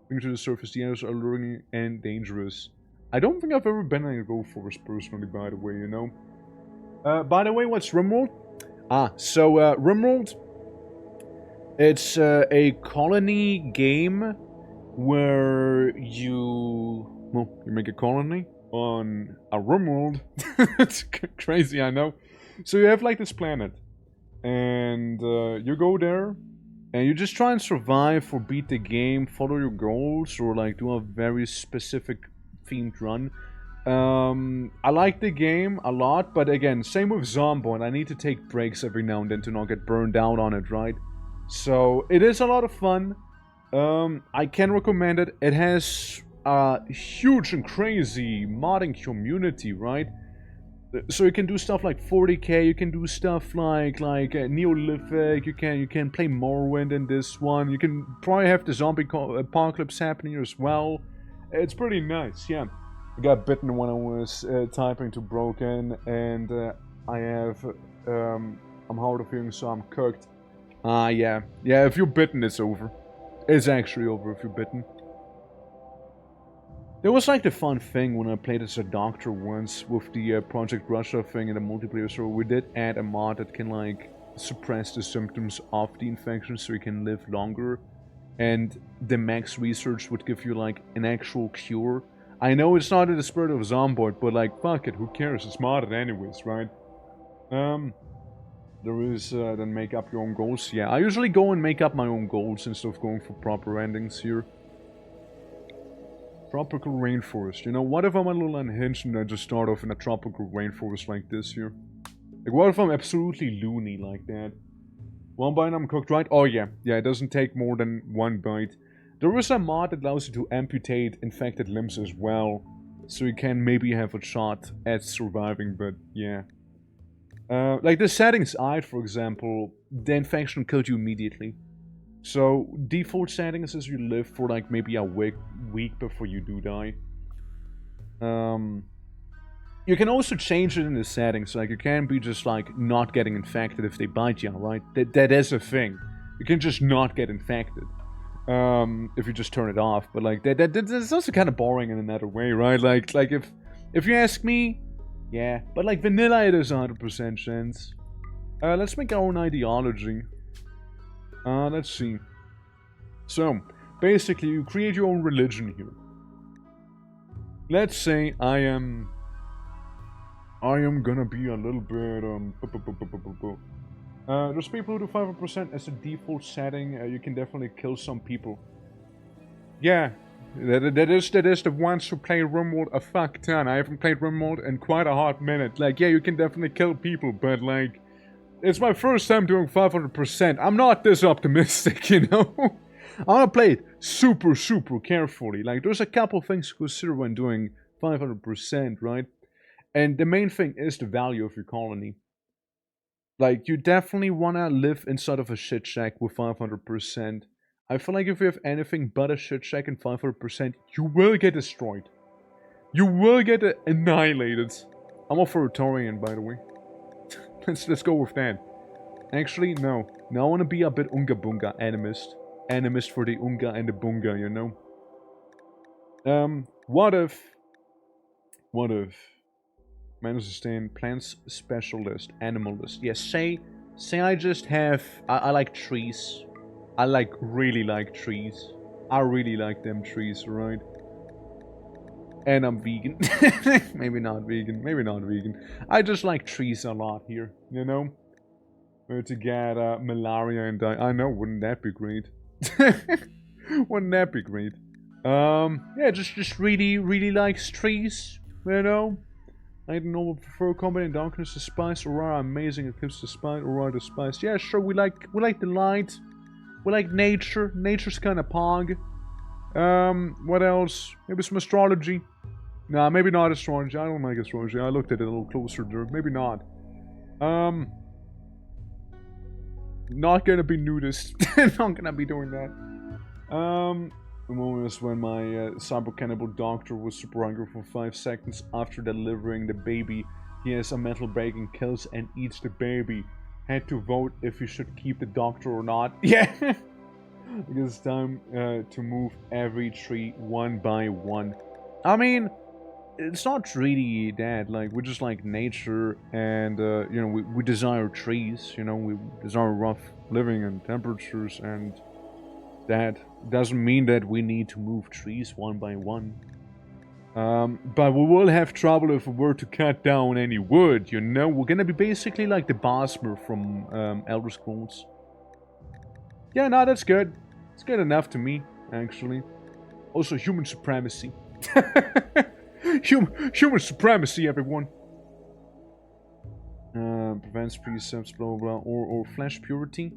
Speaker 1: Bring to the surface, the areas are alluring and dangerous. I don't think I've ever been in a Glowforce personally, by the way, you know? By the way, what's Rimworld? Rimworld, it's a colony game where you make a colony on a Rimworld. It's crazy, I know. So you have like this planet, and you go there, and you just try and survive or beat the game, follow your goals, or like do a very specific themed run. I like the game a lot, but again, same with Zomboid, I need to take breaks every now and then to not get burned out on it, right? So, it is a lot of fun. I can recommend it. It has a huge and crazy modding community, right? So you can do stuff like 40k, you can do stuff like Neolithic, you can play Morrowind in this one, you can probably have the zombie apocalypse happening as well. It's pretty nice, yeah. I got bitten when I was typing to broken, and I have, I'm hard of hearing, so I'm cooked. Yeah. Yeah, if you're bitten, it's over. It's actually over if you're bitten. There was like the fun thing when I played as a doctor once with the Project Russia thing in the multiplayer server. We did add a mod that can like suppress the symptoms of the infection so you can live longer. And the max research would give you like an actual cure. I know it's not in the spirit of Zomboid, but like, fuck it, who cares? It's modded anyways, right? There is, then make up your own goals. Yeah, I usually go and make up my own goals instead of going for proper endings here. Tropical rainforest. You know, what if I'm a little unhinged and I just start off in a tropical rainforest like this here? Like, what if I'm absolutely loony like that? One bite I'm cooked, right? Oh, yeah. Yeah, it doesn't take more than one bite. There is a mod that allows you to amputate infected limbs as well. So you can maybe have a shot at surviving, but yeah. Like the settings I, for example, the infection killed you immediately. So, default settings is you live for like maybe a week before you do die. You can also change it in the settings, like you can be just like not getting infected if they bite you, right? That is a thing. You can just not get infected. If you just turn it off, but like that's also kind of boring in another way, right? Like if you ask me, yeah, but like vanilla it is 100% chance. Let's make our own ideology. Let's see. So, basically, you create your own religion here. Let's say I am gonna be a little bit, there's people who do 5% as a default setting. You can definitely kill some people. Yeah, that is the ones who play Rimworld a fuck ton. I haven't played Rimworld in quite a hot minute. Like, yeah, you can definitely kill people, but like, it's my first time doing 500%. I'm not this optimistic, you know? I want to play it super, super carefully. Like, there's a couple things to consider when doing 500%, right? And the main thing is the value of your colony. Like, you definitely want to live inside of a shit shack with 500%. I feel like if you have anything but a shit shack and 500%, you will get destroyed. You will get annihilated. I'm all for a Torian, by the way. Let's go with that. Actually, no. Now I want to be a bit Unga Bunga animist. Animist for the Unga and the Bunga, you know? What if... Man sustain, plants specialist, animalist. Yes, say I just have... I like trees. I really like trees. I really like them trees, right? And I'm vegan. Maybe not vegan. I just like trees a lot here, you know? To get malaria and die. I know, wouldn't that be great? Wouldn't that be great? Yeah, just really likes trees, you know? I don't know, would prefer combat in darkness to spice, or are amazing eclipse to spice, or are the spice. Yeah, sure, we like the light. We like nature. Nature's kind of pog. What else? Maybe some astrology. Nah, maybe not astrology. I don't like astrology. I looked at it a little closer there. Maybe not. Not gonna be nudist. Not gonna be doing that. The moment was when my cyber cannibal doctor was super hungry for 5 seconds after delivering the baby. He has a mental break and kills and eats the baby. Had to vote if you should keep the doctor or not. Yeah! Because it's time to move every tree one by one. I mean, it's not really that. Like, we just like nature and, you know, we desire trees. You know, we desire rough living and temperatures, and that doesn't mean that we need to move trees one by one. But we will have trouble if we were to cut down any wood, you know? We're gonna be basically like the Bosmer from Elder Scrolls. Yeah, no, that's good. It's good enough to me, actually. Also, human supremacy. Human supremacy, everyone. Prevents precepts, blah blah blah, or flesh purity.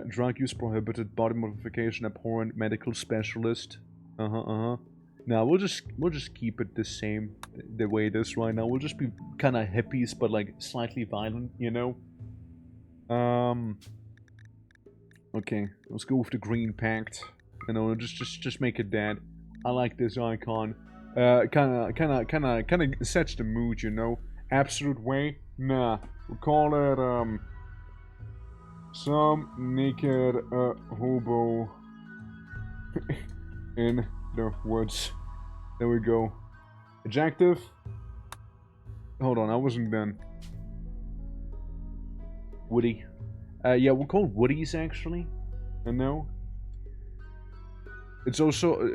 Speaker 1: Drug use prohibited, body modification abhorrent, medical specialist. Now we'll just keep it the same, the way it is right now. We'll just be kind of hippies, but like slightly violent, you know. Okay, let's go with the green pact. You know, just make it that. I like this icon. Kind of sets the mood, you know. Absolute way? Nah. We'll call it some naked hobo in the woods. There we go. Adjective. Hold on, I wasn't done. Woody. Yeah, we'll call woodies actually. I know. It's also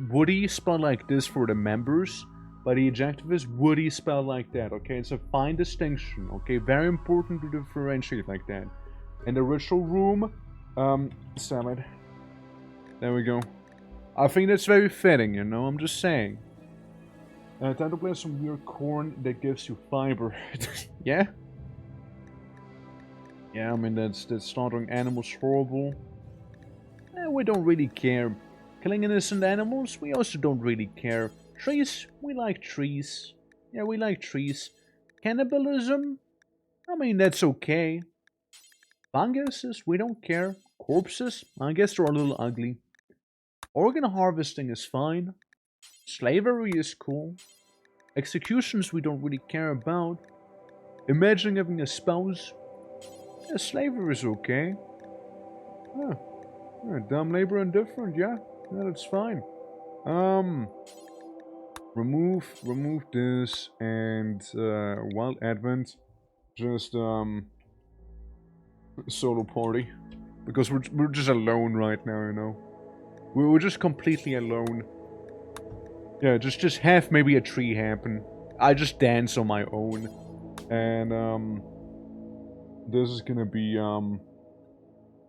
Speaker 1: woody spelled like this for the members, but the adjective is woody spelled like that, okay? It's a fine distinction, okay? Very important to differentiate like that. In the ritual room, salad. There we go. I think that's very fitting, you know, I'm just saying. Time to play some weird corn that gives you fiber. Yeah? Yeah, I mean, that's slaughtering animals horrible. We don't really care. Killing innocent animals, we also don't really care. Trees, we like trees. Yeah, we like trees. Cannibalism? I mean, that's okay. Funguses, we don't care. Corpses? I guess they're a little ugly. Organ harvesting is fine. Slavery is cool. Executions we don't really care about. Imagine having a spouse. Yeah, slavery is okay. Yeah, yeah, dumb labor indifferent, yeah. Yeah, that's fine. Remove this and Wild Advent. Just solo party. Because we're just alone right now, you know. We're just completely alone. Yeah, just have maybe a tree happen. I just dance on my own. And this is gonna be the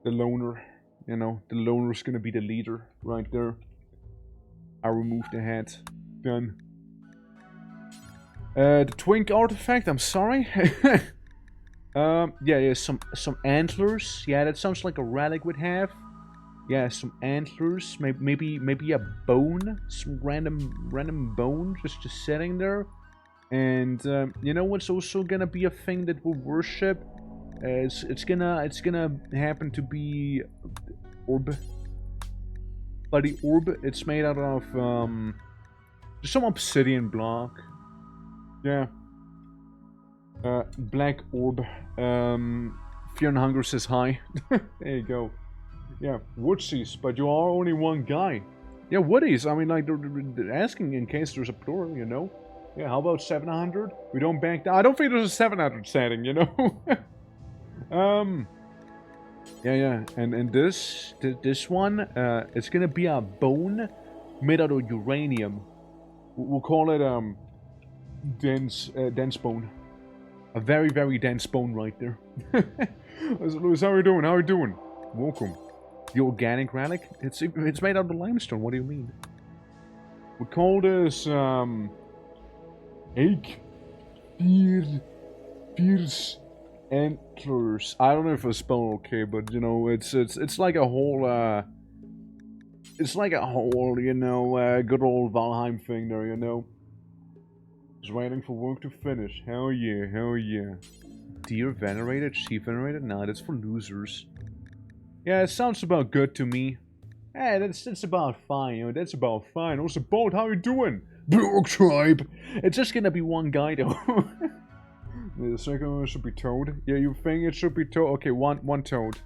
Speaker 1: loner. You know, the loner's gonna be the leader right there. I remove the hat. Done. The twink artifact, I'm sorry. Yeah, some antlers. Yeah, that sounds like a relic would have. Yeah, some antlers. Maybe a bone. Some random bone just sitting there. And you know what's also gonna be a thing that we'll worship? It's gonna happen to be orb. But the orb, it's made out of just some obsidian block. Yeah. Black orb. Fear and Hunger says hi. There you go. Yeah, woodsies, but you are only one guy. Yeah, woodies. I mean, like, they're asking in case there's a plural, you know? Yeah, how about 700? We don't bank down. I don't think there's a 700 setting, you know? Yeah. And this one, it's gonna be a bone made out of uranium. We'll call it, dense bone. A very, very dense bone right there. Louis, how are you doing? How are you doing? Welcome. The organic relic? It's made out of limestone. What do you mean? We call this egg fierce antlers. I don't know if I spell okay, but you know, it's like a whole it's like a whole, you know, good old Valheim thing there, you know. Just waiting for work to finish. Hell yeah, hell yeah. Deer venerated, sheep venerated? Nah, that's for losers. Yeah, it sounds about good to me. Hey, that's about fine, you know, that's about fine. Also, Bolt, how you doing? Brook tribe! It's just gonna be one guy, though. The second one should be Toad. Yeah, you think it should be Toad? Okay, one Toad.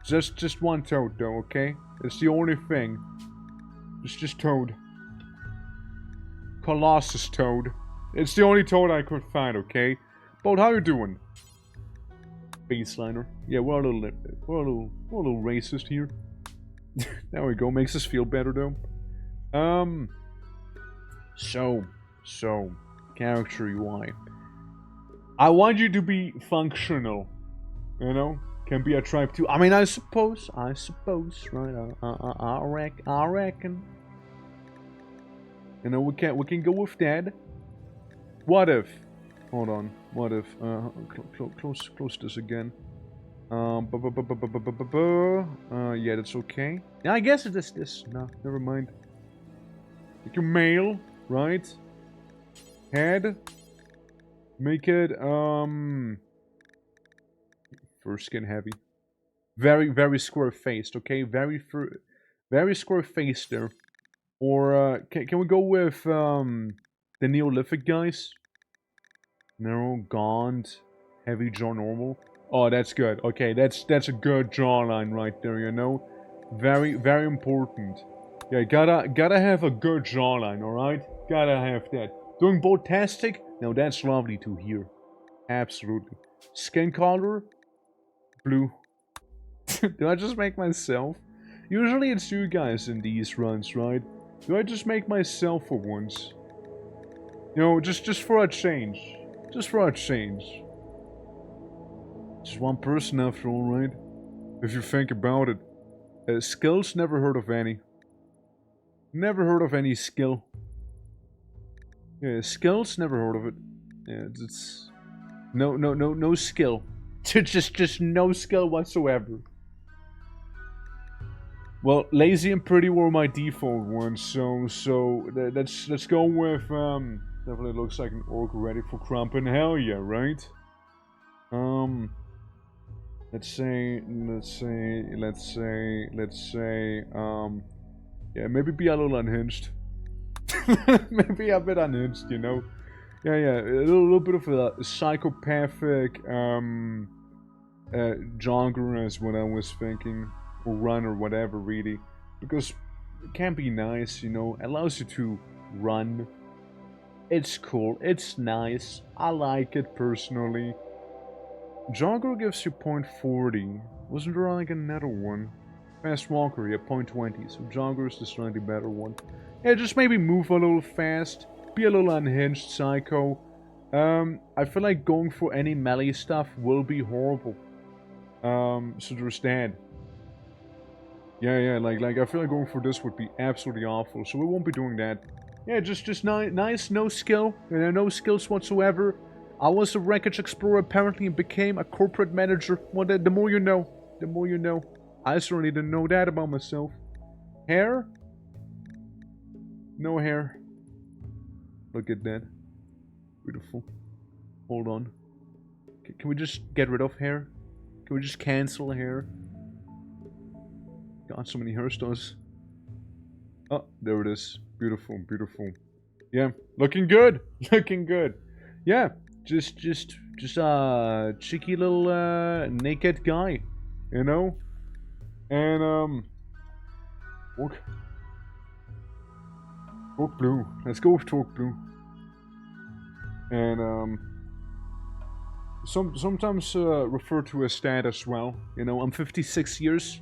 Speaker 1: Just one Toad, though, okay? It's the only thing. It's just Toad. Colossus Toad. It's the only Toad I could find, okay? Bolt, how you doing? Baseliner. Yeah, we're a little racist here. There we go. Makes us feel better though. So character UI. I want you to be functional. You know, can be a tribe too. I mean, I suppose, right? I reckon. You know, we can go with that. What if? Hold on. What if? Close this again. Yeah, that's okay. Yeah, I guess it's this. No, never mind. Make your male, right? Head. Make it, fur skin heavy. Very square-faced, okay? Very square-faced there. Or, can we go with, the Neolithic guys? Narrow, gaunt, heavy jaw, normal. Oh, that's good. Okay, that's a good jawline right there, you know? Very important. Yeah, gotta have a good jawline, alright? Gotta have that. Doing botastic? No, that's lovely to hear. Absolutely. Skin color? Blue. Do I just make myself? Usually it's you guys in these runs, right? Do I just make myself for once? You know, just for a change. Just for a change. Just one person after all, right? If you think about it. Skills, never heard of any. Never heard of any skill. Yeah, skills, never heard of it. Yeah, it's... No skill. just no skill whatsoever. Well, lazy and pretty were my default ones, so let's go with definitely looks like an orc ready for crumping. Hell yeah, right? Let's say yeah, maybe be a little unhinged. Maybe a bit unhinged, you know? Yeah, a little bit of a psychopathic jogger is what I was thinking. Or run or whatever, really. Because it can be nice, you know? It allows you to run. It's cool, it's nice. I like it personally. Jogger gives you 0.40. Wasn't there like another one? Fast Walker, yeah, 0.20. So Jogger is the slightly better one. Yeah, just maybe move a little fast. Be a little unhinged, psycho. I feel like going for any melee stuff will be horrible. So there's that. Yeah, like I feel like going for this would be absolutely awful. So we won't be doing that. Yeah, just nice, no skill. No skills whatsoever. I was a wreckage explorer apparently and became a corporate manager. Well, the more you know. The more you know. I certainly didn't know that about myself. Hair? No hair. Look at that. Beautiful. Hold on. Can we just get rid of hair? Can we just cancel hair? Got so many hairstyles. Oh, there it is. Beautiful, beautiful. Yeah, looking good. Looking good. Yeah, just a cheeky little naked guy, you know. And Torque Blue. Let's go with Torque Blue. And sometimes referred to as stat as well. You know, I'm 56 years.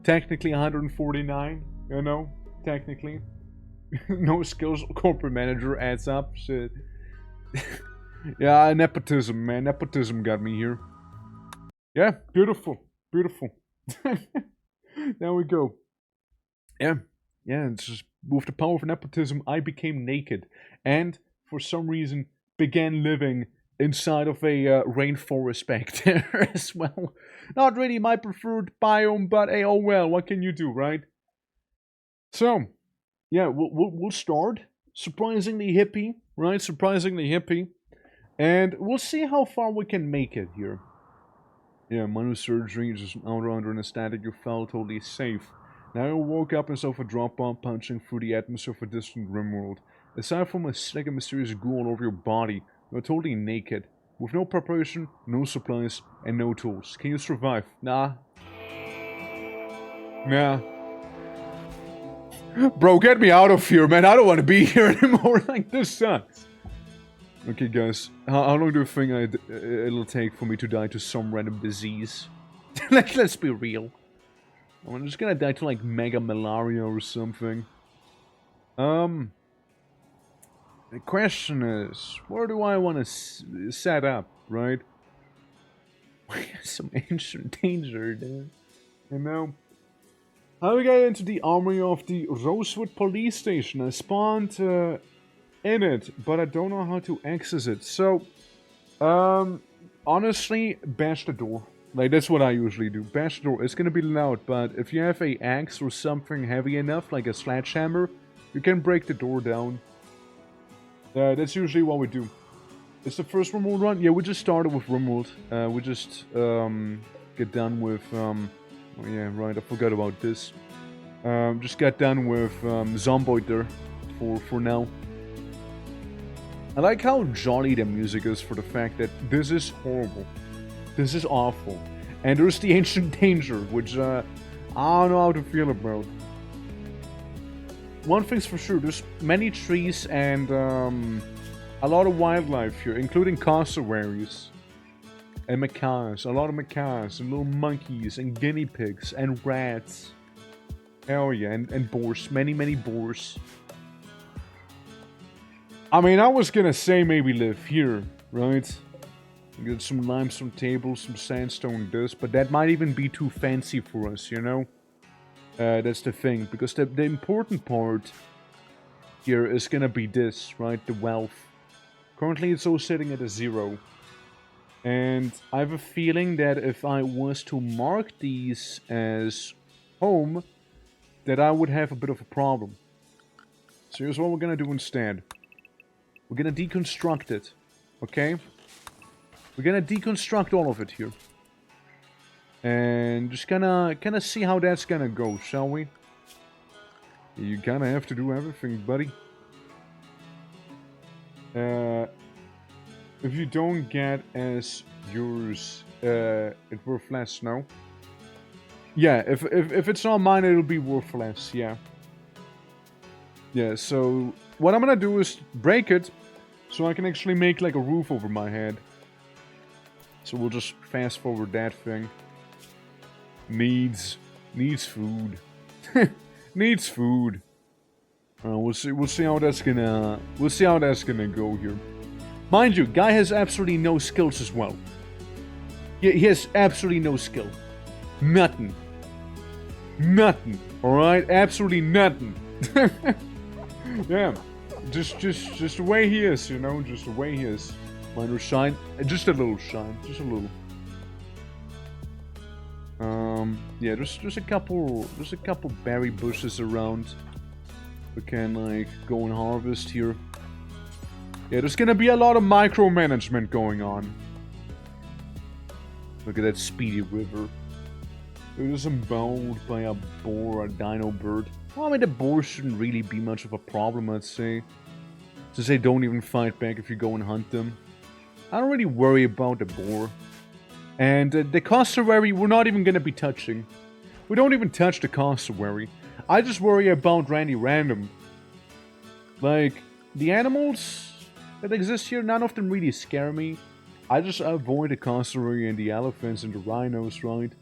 Speaker 1: Technically 149, you know, technically. No skills, corporate manager adds up, shit. Yeah, nepotism, man, nepotism got me here. Yeah, beautiful, beautiful. There we go. Yeah, it's just with the power of nepotism, I became naked. And, for some reason, began living inside of a rainforest back there as well. Not really my preferred biome, but hey, oh well, what can you do, right? So, yeah, we'll start. Surprisingly hippie, right? Surprisingly hippie. And we'll see how far we can make it here. Yeah, minor surgery, just under anesthetic, you felt totally safe. Now you woke up and saw a drop bomb punching through the atmosphere of a distant Rimworld. Aside from like a mysterious goo all over your body, you're totally naked. With no preparation, no supplies, and no tools. Can you survive? Nah. Nah. Bro, get me out of here, man. I don't want to be here anymore. Like, this sucks. Okay, guys. How long do you think it'll take for me to die to some random disease? Let's be real. I'm just gonna die to, like, mega malaria or something. The question is, where do I want to set up, right? Some ancient danger, dude. You know? How do we get into the armory of the Rosewood police station? I spawned in it, but I don't know how to access it. So, honestly, bash the door. Like, that's what I usually do. Bash the door. It's gonna be loud, but if you have a axe or something heavy enough, like a sledgehammer, you can break the door down. That's usually what we do. It's the first Rimworld run? Yeah, we just started with Rimworld. We just get done with... oh yeah, right, I forgot about this. Just got done with Zomboid there for now. I like how jolly the music is for the fact that this is horrible. This is awful. And there's the ancient danger, which I don't know how to feel about. One thing's for sure, there's many trees and a lot of wildlife here, including cassowaries and macaws, a lot of macaws and little monkeys and guinea pigs and rats. Hell yeah, and boars, many boars. I mean, I was gonna say maybe live here, right? Get some limestone tables, some sandstone dust, but that might even be too fancy for us, you know? That's the thing, because the important part here is gonna be this, right? The wealth. Currently it's all sitting at a 0. And I have a feeling that if I was to mark these as home, that I would have a bit of a problem. So here's what we're gonna do instead. We're gonna deconstruct it, okay? We're gonna deconstruct all of it here. And just kinda see how that's gonna go, shall we? You kinda have to do everything, buddy. If you don't get as yours, it worth less, no? Yeah, if it's not mine, it'll be worth less, yeah. Yeah, so what I'm gonna do is break it, so I can actually make like a roof over my head. So we'll just fast forward that thing. Needs food. Needs food. We'll see how that's gonna go here. Mind you, guy has absolutely no skills as well. He has absolutely no skill. Nothing. Nothing. Alright? Absolutely nothing. Yeah. Just the way he is, you know? Just the way he is. Minor shine. Just a little shine. Just a little. Yeah, there's a couple berry bushes around. We can, like, go and harvest here. Yeah, there's gonna be a lot of micromanagement going on. Look at that speedy river. It was emboweled by a boar or a dino bird. Well, I mean, the boar shouldn't really be much of a problem, I'd say. Since they don't even fight back if you go and hunt them. I don't really worry about the boar. And the cassowary, we're not even gonna be touching. We don't even touch the cassowary. I just worry about Randy Random. Like, the animals that exist here, none of them really scare me. I just avoid the cassowary and the elephants and the rhinos, right?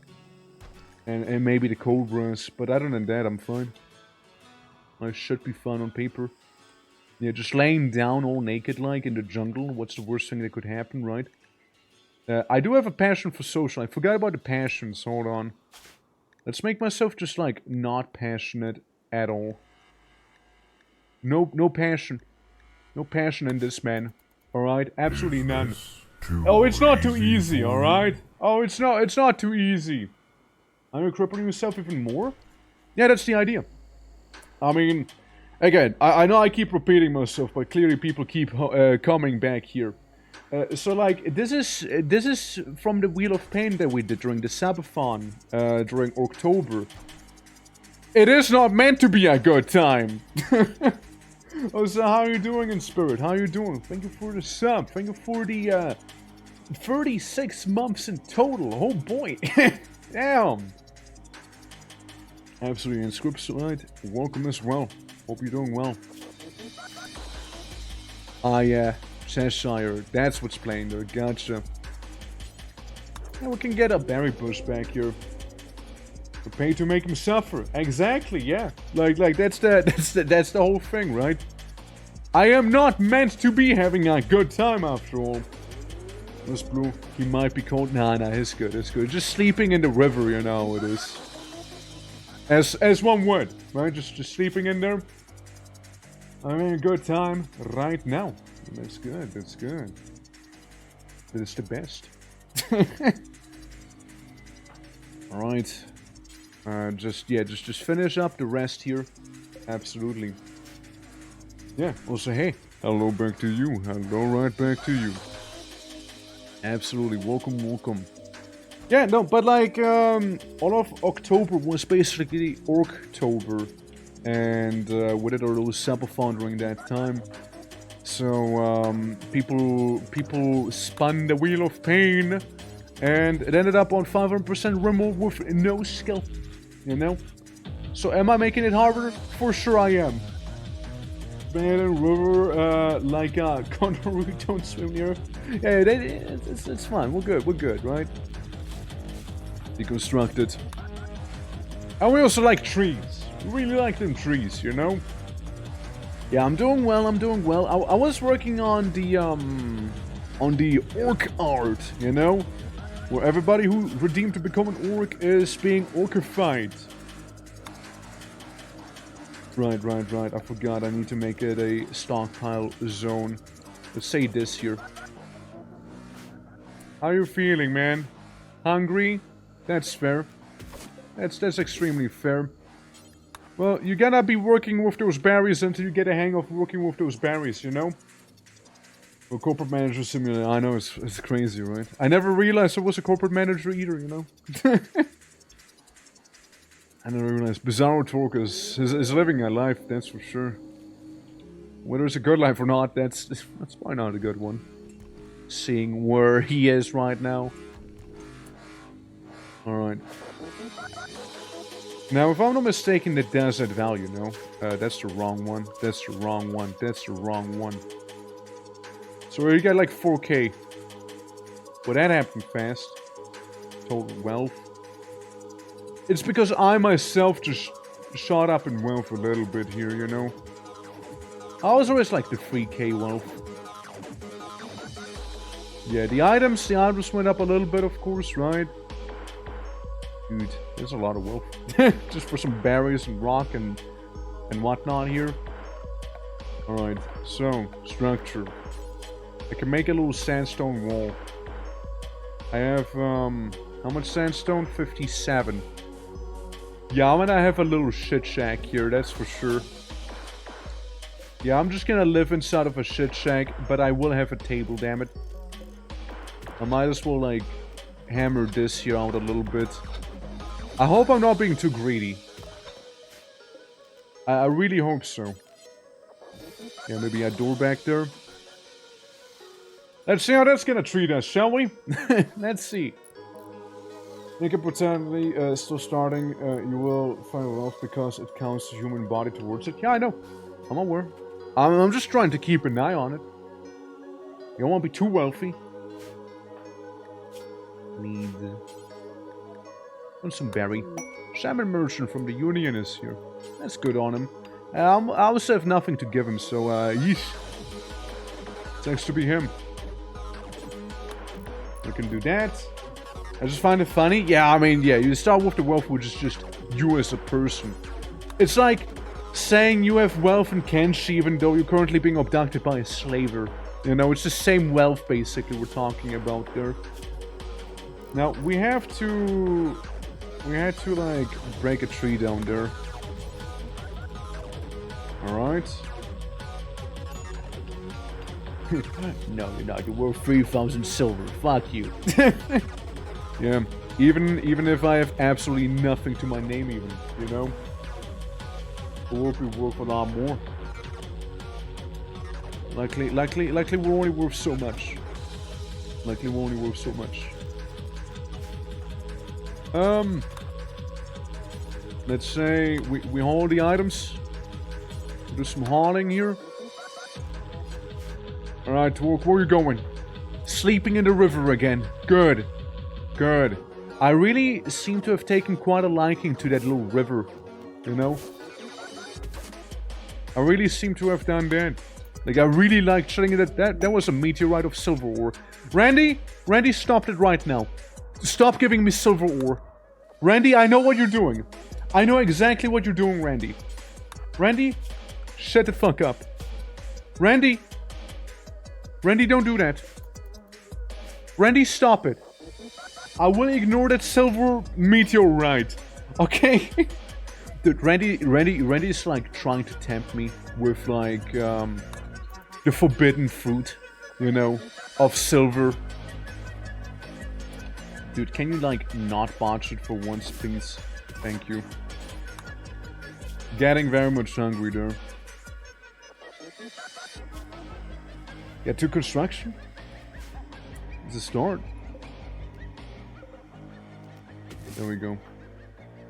Speaker 1: And maybe the cobras, but other than that, I'm fine. I should be fine on paper. Yeah, just laying down all naked like in the jungle, what's the worst thing that could happen, right? I do have a passion for social. I forgot about the passions, hold on. Let's make myself just like not passionate at all. No passion. No passion in this, man. Alright? Absolutely none. Oh, it's not too easy, alright? Oh, it's not too easy. Are you crippling yourself even more? Yeah, that's the idea. I mean, again, I know I keep repeating myself, but clearly people keep coming back here. So like, this is from the Wheel of Pain that we did during the Sabathon, during October. It is not meant to be a good time. Oh, so how are you doing in spirit? How are you doing? Thank you for the sub. Thank you for the 36 months in total. Oh boy. Damn. Absolutely inscripted. Welcome as well. Hope you're doing well. Cheshire. That's what's playing there. Gotcha. Yeah, we can get a berry bush back here. We pay to make him suffer. Exactly, yeah. Like that's the whole thing, right? I am not meant to be having a good time after all. This blue, he might be cold. Nah, it's good, it's good. Just sleeping in the river, you know, it is. As one would, right? Just sleeping in there. Having a good time right now. That's good, that's good. That is the best. Alright. Just finish up the rest here. Absolutely. Yeah, also, hey, hello back to you. Hello right back to you. Absolutely, welcome. Yeah, no, but like, all of October was basically Orktober. And we did our little subathon during that time. So, people spun the Wheel of Pain. And it ended up on 500% Rimworld with no skill. You know? So am I making it harder? For sure I am. Man and river, like, Conroe don't swim near. Yeah, it's fine. We're good, right? Deconstructed. And we also like trees. We really like them trees, you know? Yeah, I'm doing well, I'm doing well. I was working on the orc art, you know? Where everybody who redeemed to become an orc is being orcified. Right. I forgot. I need to make it a stockpile zone. Let's say this here. How you feeling, man? Hungry? That's fair. That's extremely fair. Well, you gotta be working with those berries until you get a hang of working with those berries, you know? Well, corporate manager simulator. I know, it's crazy, right? I never realized I was a corporate manager either, you know? I never realized Bizarro Talk is living a life, that's for sure. Whether it's a good life or not, that's probably not a good one. Seeing where he is right now. Alright. Now, if I'm not mistaken, the desert value, no? That's the wrong one. That's the wrong one. That's the wrong one. So you got like 4K. Well, that happened fast. Total wealth. It's because I myself just shot up in wealth a little bit here, you know? I was always like the 3K wealth. Yeah, the items went up a little bit, of course, right? Dude, there's a lot of wealth. Just for some berries and rock and whatnot here. Alright, so, structure. I can make a little sandstone wall. I have, how much sandstone? 57. Yeah, I'm gonna have a little shit shack here, that's for sure. Yeah, I'm just gonna live inside of a shit shack, but I will have a table, damn it. I might as well, like, hammer this here out a little bit. I hope I'm not being too greedy. I really hope so. Yeah, maybe a door back there. Let's see how that's gonna treat us, shall we? Let's see. Make it potentially still starting. You will find wealth because it counts the human body towards it. Yeah, I know. I'm aware. I'm just trying to keep an eye on it. You won't be too wealthy. Need some berry. Salmon merchant from the Union is here. That's good on him. I also have nothing to give him, so yeesh. Thanks to be him. We can do that. I just find it funny. Yeah, I mean, yeah, you start with the wealth, which is just you as a person. It's like saying you have wealth in Kenshi, even though you're currently being abducted by a slaver. You know, it's the same wealth, basically, we're talking about there. Now, we had to, like, break a tree down there. Alright. No, you're not. You're worth 3,000 silver. Fuck you. Yeah. Even if I have absolutely nothing to my name, even, you know? It will be worth a lot more. Likely we're only worth so much. Likely we're only worth so much. Let's say we haul the items. Do some hauling here. Alright, Twerk, where are you going? Sleeping in the river again. Good. Good. I really seem to have taken quite a liking to that little river. You know? I really seem to have done that. Like, I really like chilling in that was a meteorite of silver ore. Randy, stop it right now. Stop giving me silver ore. Randy, I know what you're doing. I know exactly what you're doing, Randy. Randy, shut the fuck up. Randy, don't do that. Randy, stop it. I will ignore that silver meteorite. Okay? Dude, Randy is like trying to tempt me with like the forbidden fruit, you know, of silver. Dude, can you like not botch it for once, please? Thank you. Getting very much hungry there. Get to construction. It's a start. There we go.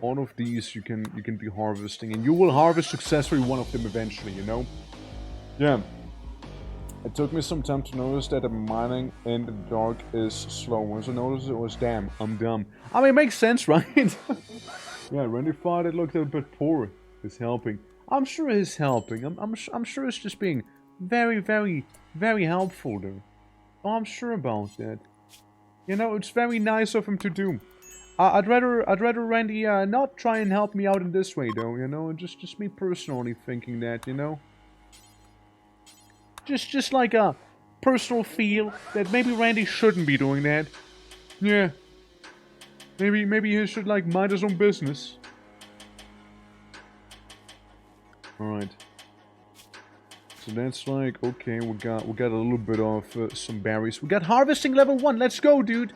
Speaker 1: All of these you can be harvesting, and you will harvest successfully one of them eventually, you know? Yeah. It took me some time to notice that the mining in the dark is slow. Once I noticed it was damn, I'm dumb. I mean, it makes sense, right? Yeah, Randy thought it looked a bit poor. It's helping. I'm sure he's helping. I'm sure he's just being very, very, very helpful there. Oh, I'm sure about that. You know, it's very nice of him to do. I'd rather Randy not try and help me out in this way though. You know, just me personally thinking that. You know, just like a personal feel that maybe Randy shouldn't be doing that. Yeah. Maybe he should like mind his own business. Alright. So that's like, okay, we got a little bit of some berries. We got harvesting level 1. Let's go, dude.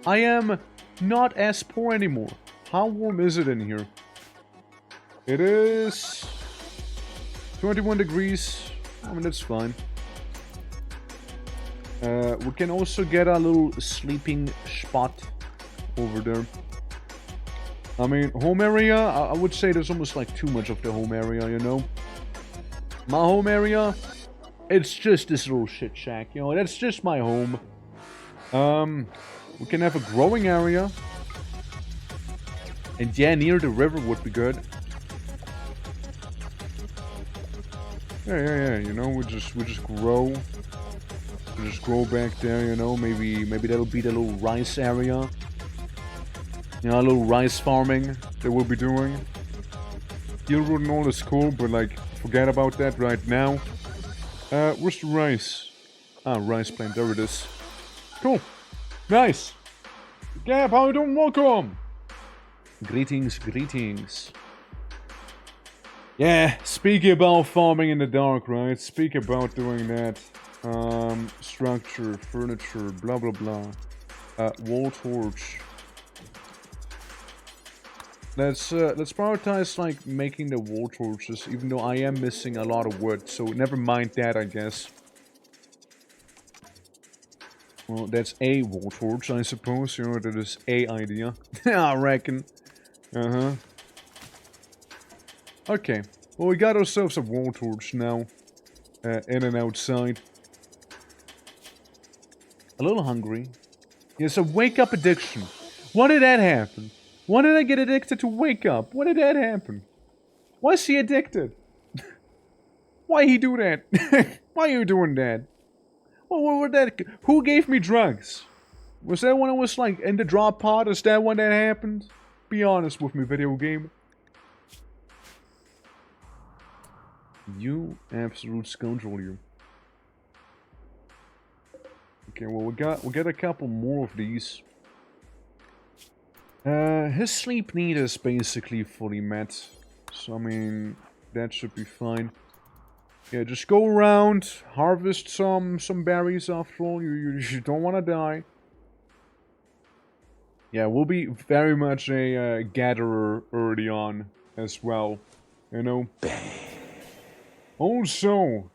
Speaker 1: I am not as poor anymore. How warm is it in here? It is 21 degrees. I mean, that's fine. We can also get a little sleeping spot over there. I mean, home area, I would say there's almost like too much of the home area, you know? My home area, it's just this little shit shack, you know? That's just my home. We can have a growing area. And yeah, near the river would be good. Yeah, you know, we just grow. We just grow back there, you know? Maybe that'll be the little rice area. You know, a little rice farming that we'll be doing. Gilroot and all is cool, but like, forget about that right now. Where's the rice? Ah, rice plant, there it is. Cool. Nice. Gab, how you doing? Welcome. Greetings, greetings. Yeah, speaking about farming in the dark, right? Speak about doing that. Structure, furniture, blah blah blah. Wall torch. Let's prioritize like making the wall torches, even though I am missing a lot of wood, so never mind that, I guess. Well, that's a wall torch, I suppose, you know, that is a idea. I reckon. Okay, well, we got ourselves a wall torch now, in and outside. A little hungry. Yes, a wake-up addiction. When did that happen? When did I get addicted to wake up? When did that happen? Why is he addicted? Why he do that? Why are you doing that? Who gave me drugs? Was that when I was like in the drop pod? Is that when that happened? Be honest with me, video game. You absolute scoundrel, you. Okay, well we got a couple more of these. His sleep need is basically fully met. So, I mean, that should be fine. Yeah, just go around, harvest some berries after all. You don't want to die. Yeah, we'll be very much a gatherer early on as well. You know? Also,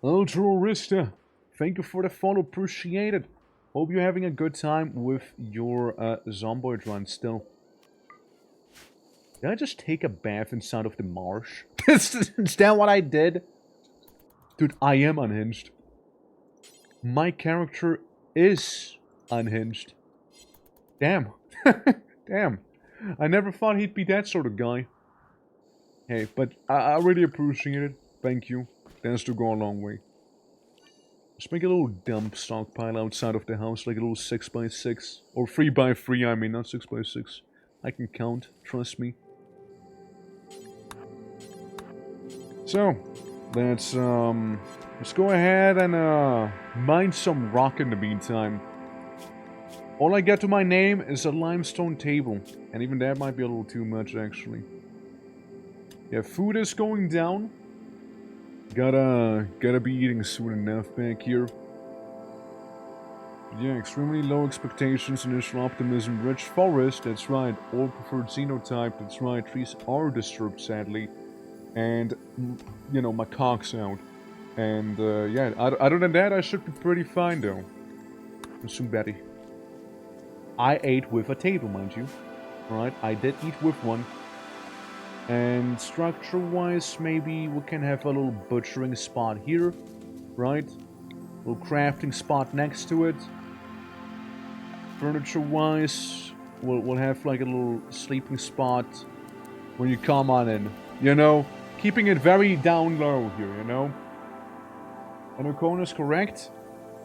Speaker 1: Ultra-Arista, thank you for the follow, appreciate it. Hope you're having a good time with your Zomboid run still. Did I just take a bath inside of the marsh? Is that what I did? Dude, I am unhinged. My character is unhinged. Damn. Damn. I never thought he'd be that sort of guy. Hey, but I really appreciate it. Thank you. Tends to go a long way. Just make a little dump stockpile outside of the house, like a little 6x6. Or 3x3, I mean, not 6x6. I can count, trust me. So, let's go ahead and mine some rock in the meantime. All I get to my name is a limestone table. And even that might be a little too much, actually. Yeah, food is going down. Gotta be eating soon enough back here. Yeah, extremely low expectations, initial optimism, rich forest, that's right. All preferred xenotype, that's right. Trees are disturbed, sadly. And, you know, my cock's out. And, yeah, other than that, I should be pretty fine, though. Soon, Betty. I ate with a table, mind you. Alright, I did eat with one. And structure-wise, maybe we can have a little butchering spot here, right? A little crafting spot next to it. Furniture-wise, we'll have like a little sleeping spot when you come on in. You know, keeping it very down low here, you know? And Okon is correct.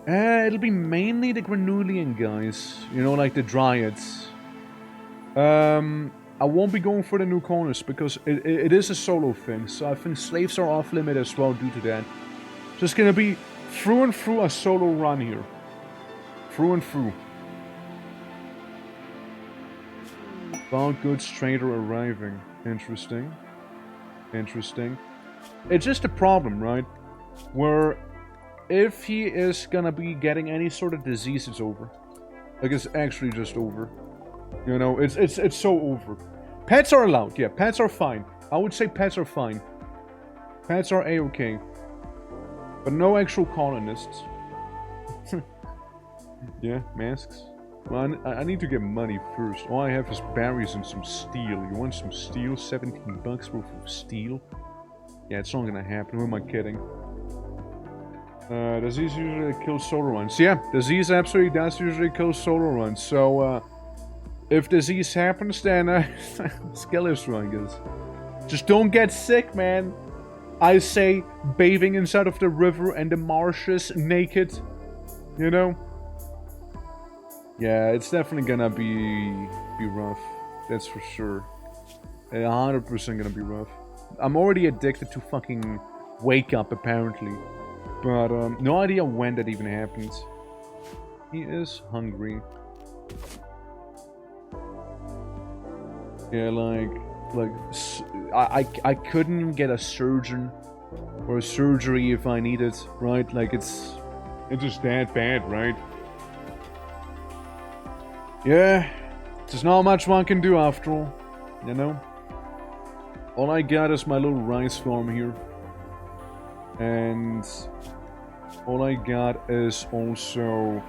Speaker 1: It'll be mainly the Granulian guys, you know, like the Dryads. I won't be going for the Nukonus because it is a solo thing, so I think slaves are off limit as well due to that. So it's gonna be through and through a solo run here. Through and through. Bound goods trader arriving. Interesting. Interesting. It's just a problem, right? Where if he is gonna be getting any sort of disease, it's over. Like, it's actually just over. You know, it's so over. Pets are allowed, yeah, pets are fine. I would say pets are fine. Pets are a-okay. But no actual colonists. Yeah, masks. Well, I need to get money first. All I have is berries and some steel. You want some steel? 17 bucks worth of steel? Yeah, it's not gonna happen. Who am I kidding? Disease usually kills solo runs. Yeah, disease absolutely does usually kill solo runs. So, if disease happens, then, Skeletron, I guess. Just don't get sick, man. I say bathing inside of the river and the marshes naked. You know? Yeah, it's definitely gonna be rough. That's for sure. 100% gonna be rough. I'm already addicted to fucking wake up, apparently. But, no idea when that even happens. He is hungry. Yeah, I couldn't get a surgeon or a surgery if I needed, right? Like, it's just that bad, right? Yeah, there's not much one can do after all, you know? All I got is my little rice farm here. And all I got is also...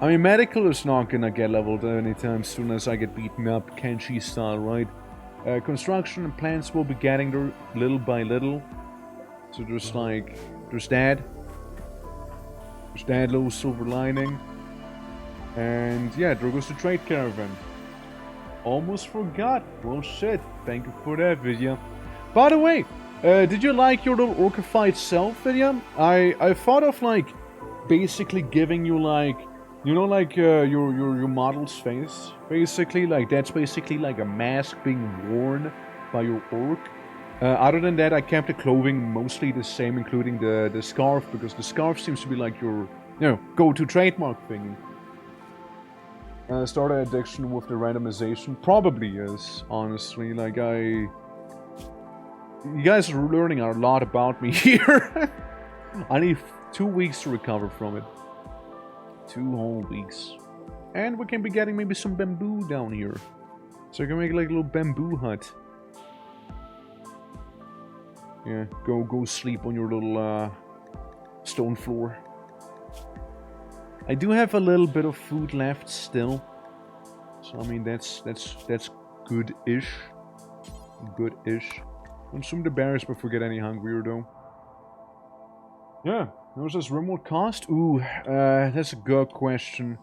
Speaker 1: I mean, medical is not gonna get leveled anytime soon as I get beaten up, Kenshi style, right? Construction and plants will be getting there little by little. So there's like... There's that. There's that little silver lining. And yeah, there goes the trade caravan. Almost forgot. Well, shit. Thank you for that video. By the way, did you like your little Orcified Self video? I thought of like basically giving you like, you know, like your model's face. Basically, like that's basically like a mask being worn by your orc. Other than that, I kept the clothing mostly the same, including the scarf, because the scarf seems to be like your, you know, go-to trademark thing. Start an addiction with the randomization? Probably is, honestly. Like, you guys are learning a lot about me here. I need 2 weeks to recover from it. 2 whole weeks. And we can be getting maybe some bamboo down here. So I can make like a little bamboo hut. Yeah, go sleep on your little stone floor. I do have a little bit of food left still. So I mean that's good-ish. Good-ish. Consume the berries before we get any hungrier though. Yeah, how much does Rimworld cost? Ooh, that's a good question.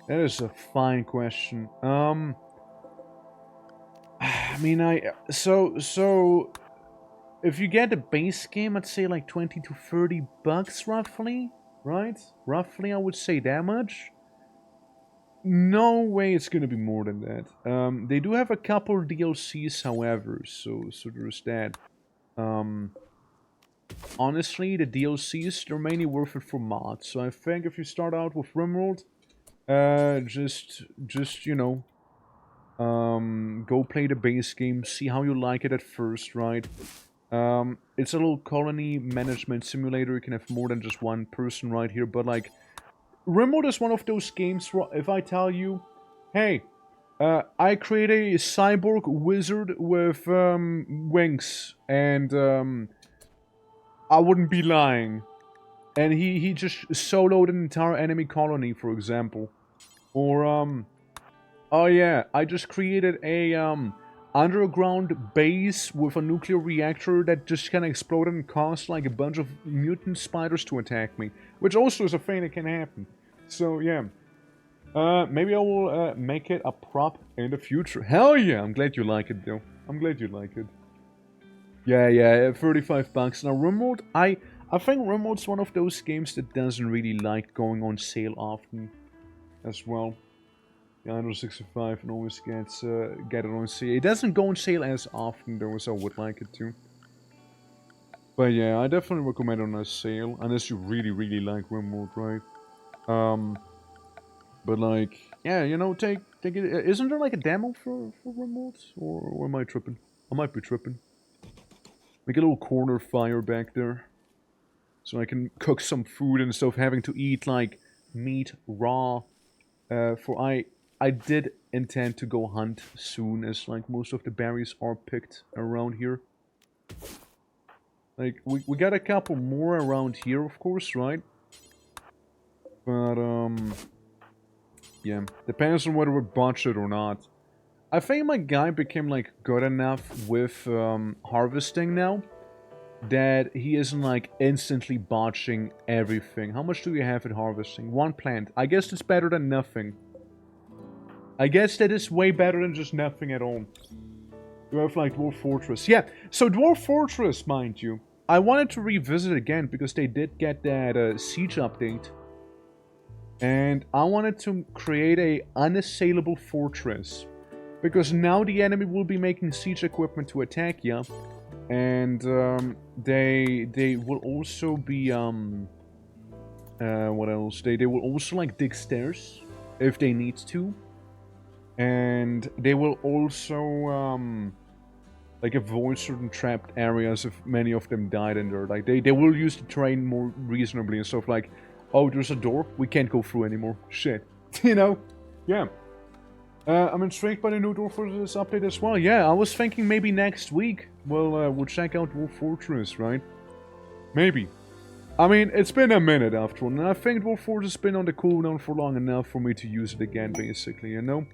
Speaker 1: That is a fine question. I mean, so if you get the base game, I'd say like 20 to 30 bucks roughly, right? Roughly, I would say that much. No way it's gonna be more than that. They do have a couple DLCs, however, so there's that. Honestly, the DLCs, they're mainly worth it for mods. So I think if you start out with Rimworld, just you know, go play the base game, see how you like it at first, right? It's a little colony management simulator. You can have more than just one person right here, but like, Rimworld is one of those games where if I tell you, hey, I create a cyborg wizard with wings, and I wouldn't be lying. And he just soloed an entire enemy colony, for example. Or, oh yeah, I just created a, underground base with a nuclear reactor that just kind of exploded and caused, like, a bunch of mutant spiders to attack me. Which also is a thing that can happen. So, yeah. Maybe I will, make it a prop in the future. Hell yeah! I'm glad you like it, though. I'm glad you like it. Yeah, 35 bucks. Now, Rimworld, I think Rimworld's one of those games that doesn't really like going on sale often as well. Yeah, 165 and always get it on sale. It doesn't go on sale as often though, as I would like it to. But yeah, I definitely recommend it on a sale, unless you really like Rimworld, right? But like, yeah, you know, take it. Isn't there like a demo for Rimworld, or am I tripping? I might be tripping. Make a little corner fire back there, so I can cook some food instead of having to eat like meat raw. I did intend to go hunt soon, as like most of the berries are picked around here. Like we got a couple more around here, of course, right? But yeah, depends on whether we botch it or not. I think my guy became like good enough with harvesting now that he isn't like instantly botching everything. How much do you have at harvesting? One plant. I guess it's better than nothing. I guess that is way better than just nothing at all. You have like Dwarf Fortress. Yeah, so Dwarf Fortress, mind you. I wanted to revisit again because they did get that siege update. And I wanted to create a unassailable fortress. Because now the enemy will be making siege equipment to attack you. And they will also be what else? They will also like dig stairs if they need to. And they will also like avoid certain trapped areas if many of them died in there. Like they will use the terrain more reasonably and stuff like, oh, there's a door, we can't go through anymore. Shit. You know? Yeah. I'm intrigued by the new door for this update as well. Yeah, I was thinking maybe next week we'll check out Dwarf Fortress, right? Maybe. I mean, it's been a minute after all, and I think Dwarf Fortress has been on the cooldown for long enough for me to use it again, basically, you know?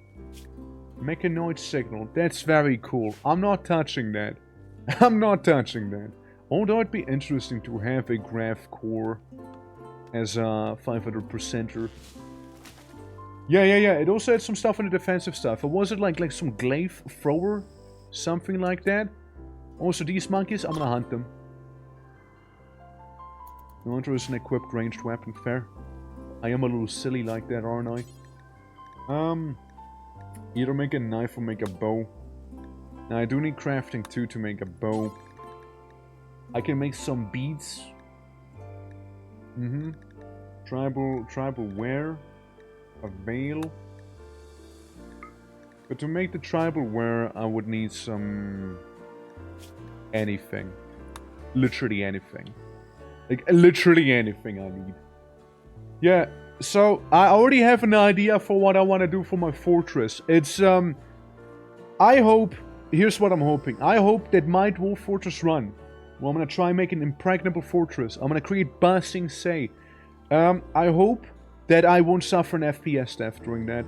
Speaker 1: Mechanoid signal, that's very cool. I'm not touching that. I'm not touching that. Although it'd be interesting to have a graph core as a 500%er. Yeah. It also had some stuff in the defensive stuff. Or was it like some glaive thrower? Something like that? Also, these monkeys, I'm gonna hunt them. No hunter is an equipped ranged weapon. Fair. I am a little silly like that, aren't I? Either make a knife or make a bow. Now, I do need crafting too to make a bow. I can make some beads. Tribal wear. A veil. But to make the tribal wear, I would need some... anything. Literally anything. Like, literally anything I need. Yeah, so I already have an idea for what I want to do for my fortress. It's, I hope... Here's what I'm hoping. I hope that my Dwarf Fortress run, well, I'm gonna try and make an impregnable fortress. I'm gonna create Buzzing Say. I hope that I won't suffer an FPS death during that.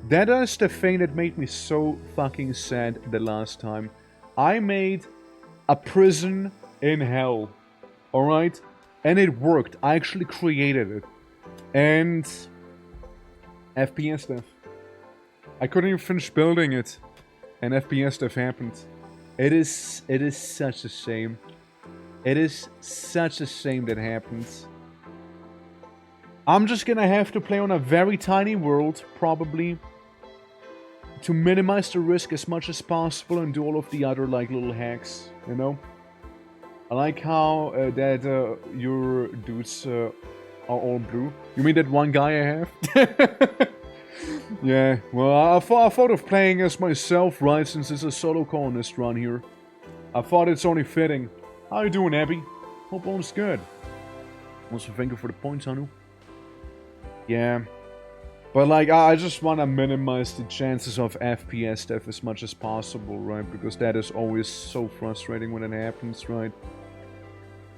Speaker 1: That is the thing that made me so fucking sad the last time. I made a prison in hell. Alright? And it worked. I actually created it. And... FPS death. I couldn't even finish building it. And FPS death happened. It is such a shame. It is such a shame that happens. I'm just gonna have to play on a very tiny world, probably, to minimize the risk as much as possible and do all of the other, like, little hacks, you know? I like how your dudes are all blue. You mean that one guy I have? Yeah, well, I thought of playing as myself, right, since it's a solo colonist run here. I thought it's only fitting. How you doing, Abby? Hope all's good. Also, thank you for the points, Anu. Yeah, but like, I just want to minimize the chances of FPS death as much as possible, right? Because that is always so frustrating when it happens, right?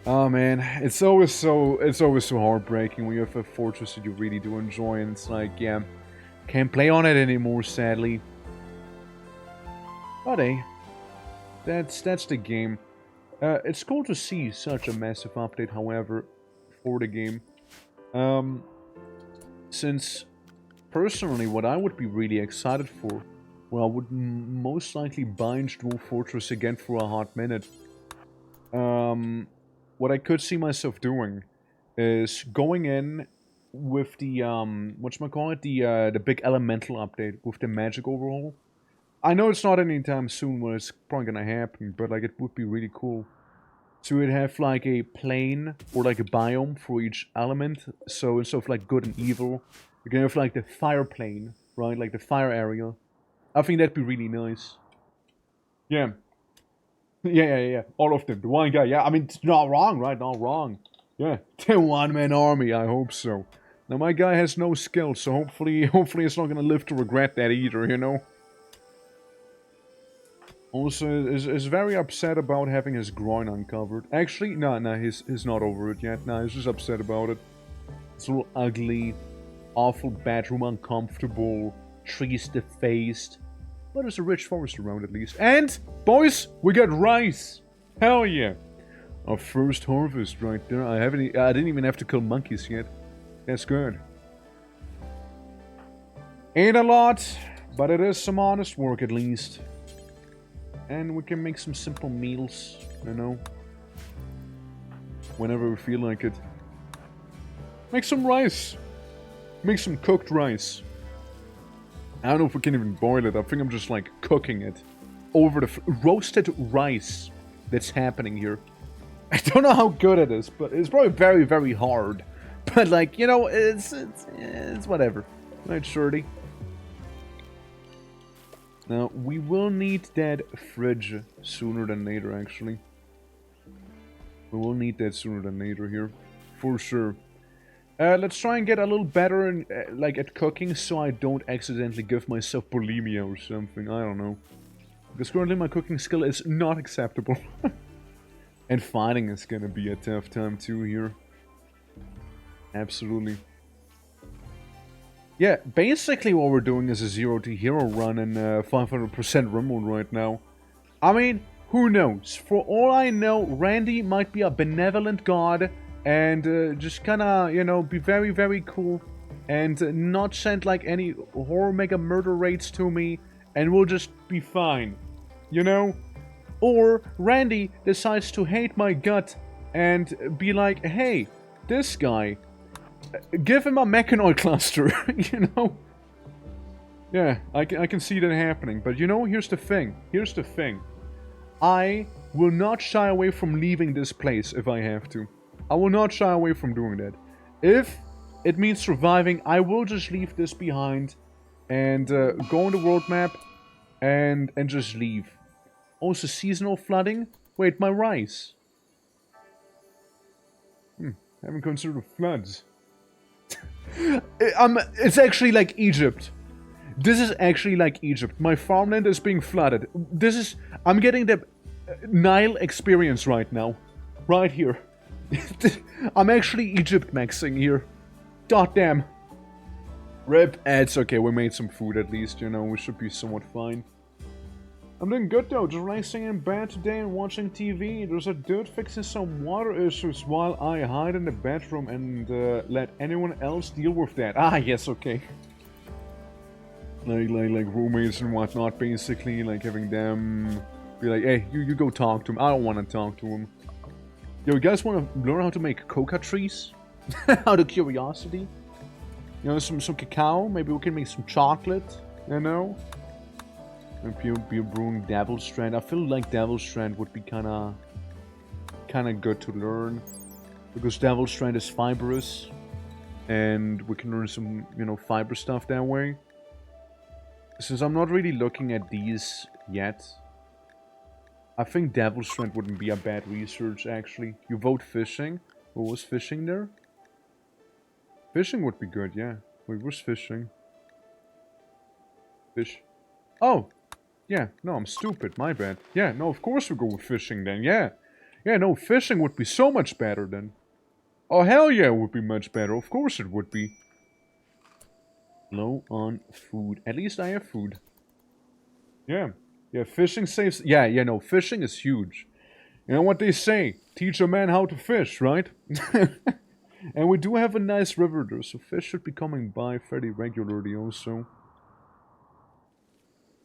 Speaker 1: Oh man, it's always so heartbreaking when you have a fortress that you really do enjoy, and it's like, yeah, can't play on it anymore, sadly. But hey, that's the game. It's cool to see such a massive update, however, for the game. Since, personally, what I would be really excited for, well, I would most likely binge Dwarf Fortress again for a hot minute. what I could see myself doing is going in with the whatchamacallit, the big elemental update with the magic overhaul. I know it's not anytime soon when it's probably gonna happen, but like it would be really cool. So we'd have like a plane or like a biome for each element. So instead of like good and evil, you can have like the fire plane, right? Like the fire area. I think that'd be really nice. Yeah. Yeah. All of them. The one guy. Yeah, I mean, it's not wrong, right? Not wrong. Yeah. The one-man army. I hope so. Now my guy has no skill, so hopefully it's not gonna live to regret that either. You know. Also, is very upset about having his groin uncovered. Actually, no, he's not over it yet. No, he's just upset about it. It's a little ugly, awful bedroom, uncomfortable, trees defaced. But there's a rich forest around at least. And, boys, we got rice! Hell yeah! Our first harvest right there. I didn't even have to kill monkeys yet. That's good. Ain't a lot, but it is some honest work at least. And we can make some simple meals, you know, whenever we feel like it. Make some rice. Make some cooked rice. I don't know if we can even boil it. I think I'm just like cooking it over the roasted rice that's happening here. I don't know how good it is, but it's probably very, very hard. But like, you know, it's whatever. Right, Shorty? Now, we will need that fridge sooner than later, actually. We will need that sooner than later here. For sure. Let's try and get a little better in, like, at cooking so I don't accidentally give myself bulimia or something. I don't know. Because currently my cooking skill is not acceptable. And fighting is gonna be a tough time too here. Absolutely. Yeah, basically what we're doing is a 0 to hero run and 500% Rimworld right now. I mean, who knows? For all I know, Randy might be a benevolent god and just kinda, you know, be very, very cool and not send like any horror mega murder raids to me and we'll just be fine, you know? Or Randy decides to hate my gut and be like, hey, this guy, give him a mechanoid cluster, you know? Yeah, I can see that happening. But you know, here's the thing. Here's the thing. I will not shy away from leaving this place if I have to. I will not shy away from doing that. If it means surviving, I will just leave this behind and go on the world map and just leave. Also, seasonal flooding? Wait, my rice. Haven't considered floods. It's actually like Egypt. This is actually like Egypt. My farmland is being flooded. I'm getting the Nile experience right now. Right here. I'm actually Egypt maxing here. God damn. Rip. It's okay, we made some food at least, you know, we should be somewhat fine. I'm doing good though, just relaxing in bed today and watching TV. There's a dude fixing some water issues while I hide in the bedroom and let anyone else deal with that. Ah, yes, okay. Like roommates and whatnot, basically, like having them be like, hey, you go talk to him. I don't want to talk to him. Yo, you guys want to learn how to make coca trees? Out of curiosity? You know, some cacao, maybe we can make some chocolate, you know? And be brewing Devil Strand. I feel like Devil Strand would be kinda good to learn. Because Devil Strand is fibrous. And we can learn some, you know, fiber stuff that way. Since I'm not really looking at these yet, I think Devil Strand wouldn't be a bad research, actually. You vote fishing? What was fishing there? Fishing would be good, yeah. Wait, where's fishing? Fish. Oh! Yeah, no, I'm stupid, my bad. Yeah, no, of course we go with fishing then, yeah. Yeah, no, fishing would be so much better then. Oh, hell yeah, it would be much better. Of course it would be. Low on food. At least I have food. Yeah. Yeah, fishing saves... Yeah, no, fishing is huge. You know what they say? Teach a man how to fish, right? And we do have a nice river there, so fish should be coming by fairly regularly also.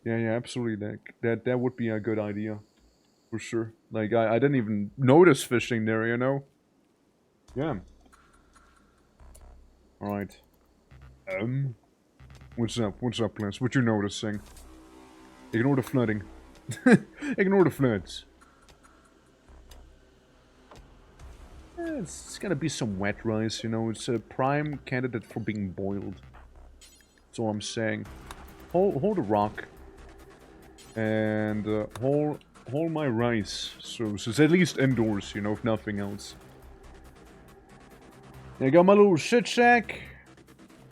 Speaker 1: Yeah, absolutely. That would be a good idea. For sure. Like, I didn't even notice fishing there, you know? Yeah. Alright. What's up? What's up, Lance? What you noticing? Ignore the flooding. Ignore the floods. It's gonna be some wet rice, you know? It's a prime candidate for being boiled. That's all I'm saying. Hold a rock. And hold my rice. So it's at least indoors, you know, if nothing else. I got my little shit shack.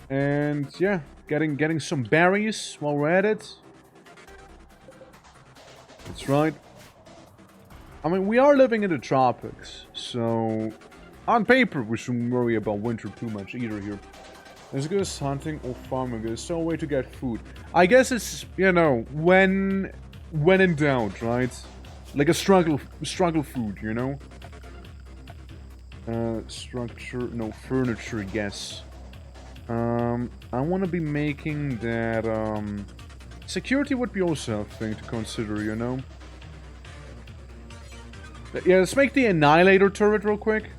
Speaker 1: And yeah, getting some berries while we're at it. That's right. I mean, we are living in the tropics, so on paper we shouldn't worry about winter too much either here. There's good as hunting or farming. There's no way to get food. I guess it's, you know, when in doubt, right? Like a struggle food, you know? Structure, no, furniture, yes. I want to be making that, security would be also a thing to consider, you know? Yeah, let's make the Annihilator turret real quick.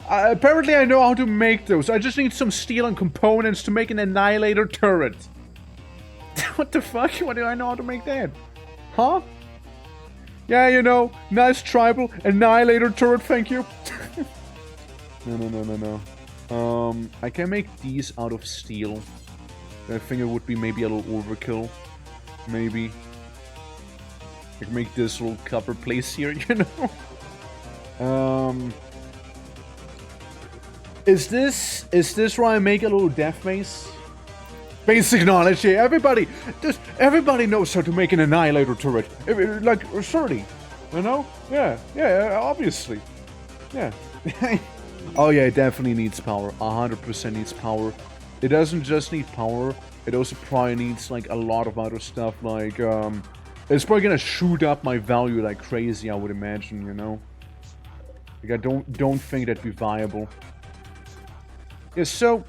Speaker 1: Apparently I know how to make those. I just need some steel and components to make an Annihilator turret. What the fuck? Why do I know how to make that? Huh? Yeah, you know, nice tribal Annihilator turret, thank you. No. I can make these out of steel. I think it would be maybe a little overkill. Maybe. I can make this little copper place here, you know? Is this where I make a little death mace? Basic knowledge here. Everybody knows how to make an Annihilator turret. Like, surely. You know? Yeah, obviously. Yeah. Oh yeah, it definitely needs power. 100% needs power. It doesn't just need power, it also probably needs like a lot of other stuff, like it's probably gonna shoot up my value like crazy, I would imagine, you know? Like I don't think that'd be viable. Yeah, so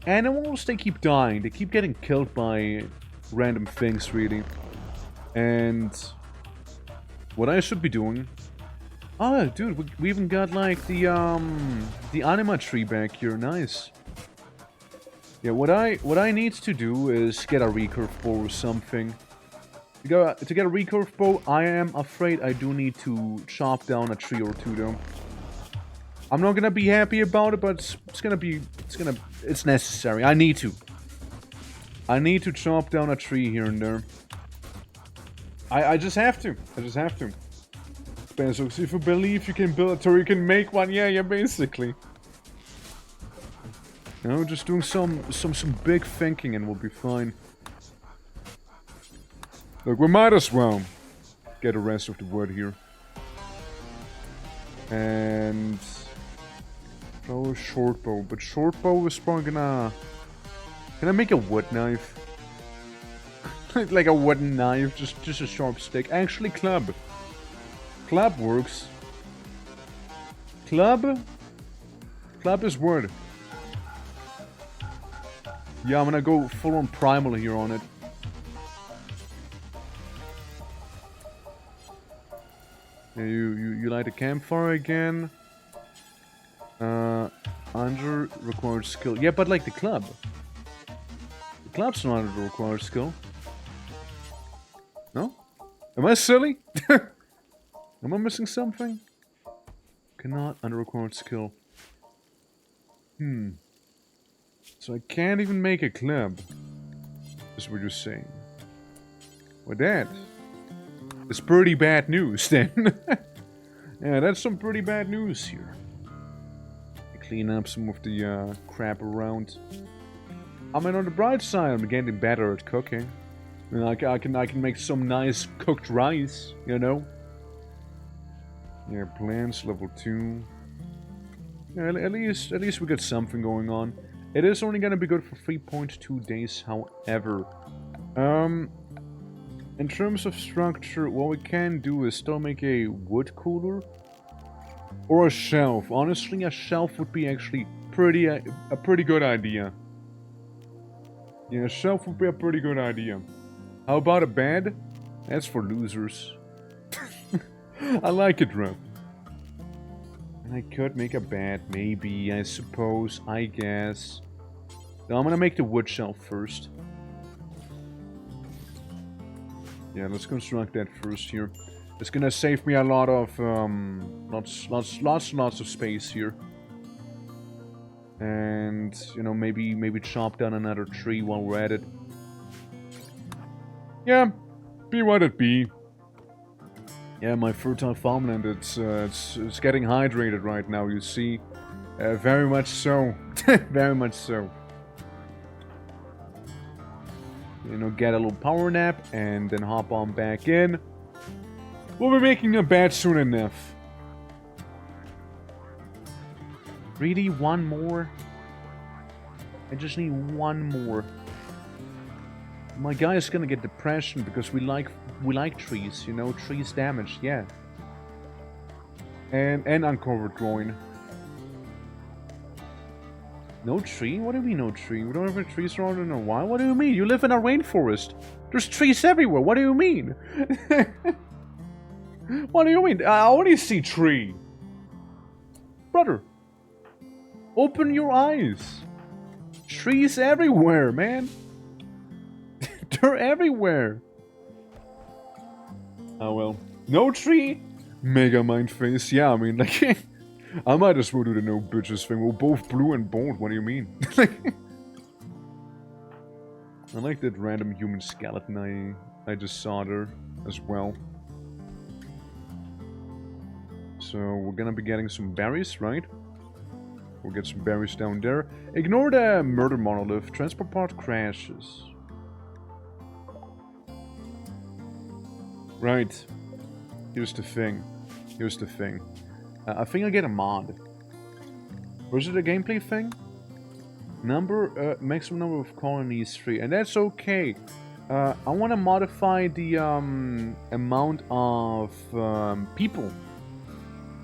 Speaker 1: animals, they keep dying, they keep getting killed by random things, really. And what I should be doing... Oh, dude, we even got like the anima tree back here. Nice. Yeah, what I need to do is get a recurve bow or something. To get a recurve bow, I am afraid I do need to chop down a tree or two, though. I'm not gonna be happy about it, but it's necessary. I need to chop down a tree here and there. I just have to. So if you believe you can build a turret, you can make one. Yeah, basically. You know, just doing some big thinking and we'll be fine. Look, we might as well get the rest of the wood here. And probably short bow, but short bow is probably gonna... Can I make a wood knife? Like a wooden knife, just a sharp stick. Actually, club. Club works. Club is wood. Yeah, I'm gonna go full on primal here on it. Yeah, you light a campfire again. Under required skill. Yeah, but like the club. The club's not under required skill. No? Am I silly? Am I missing something? Cannot under required skill. So I can't even make a club. Is what you're saying. Well, that is pretty bad news then. Yeah, that's some pretty bad news here. Clean up some of the crap around. I mean, on the bright side, I'm getting better at cooking. I mean, I can make some nice cooked rice, you know. Yeah, plants level 2. Yeah, at least we got something going on. It is only gonna be good for 3.2 days, however. In terms of structure, what we can do is still make a wood cooler. Or a shelf. Honestly, a shelf would be actually a pretty good idea. Yeah, a shelf would be a pretty good idea. How about a bed? That's for losers. I like it, Rim. And I could make a bed, maybe, I suppose, I guess. No, I'm gonna make the wood shelf first. Yeah, let's construct that first here. It's gonna save me a lot of, lots of space here. And, you know, maybe chop down another tree while we're at it. Yeah, be what it be. Yeah, my fertile farmland, it's getting hydrated right now, you see. Very much so. Very much so. You know, get a little power nap, and then hop on back in. We'll be making a bed soon enough. Really? One more? I just need one more. My guy is gonna get depression because we like trees, you know, trees damaged, yeah. And uncovered groin. No tree? What do you mean no tree? We don't have any trees around in a while? What do you mean? You live in a rainforest. There's trees everywhere. What do you mean? What do you mean? I only see tree. Brother. Open your eyes. Trees everywhere, man. They're everywhere. Oh well. No tree? Mega mind face. Yeah, I mean, like... I might as well do the no bitches thing. We're both blue and bald. What do you mean? I like that random human skeleton I just saw there as well. So we're gonna be getting some berries, right? We'll get some berries down there. Ignore the murder monolith. Transport pod crashes. Right. Here's the thing. Here's the thing. I think I get a mod. Or is it a gameplay thing? Maximum number of colonies 3, and that's okay. I want to modify the amount of people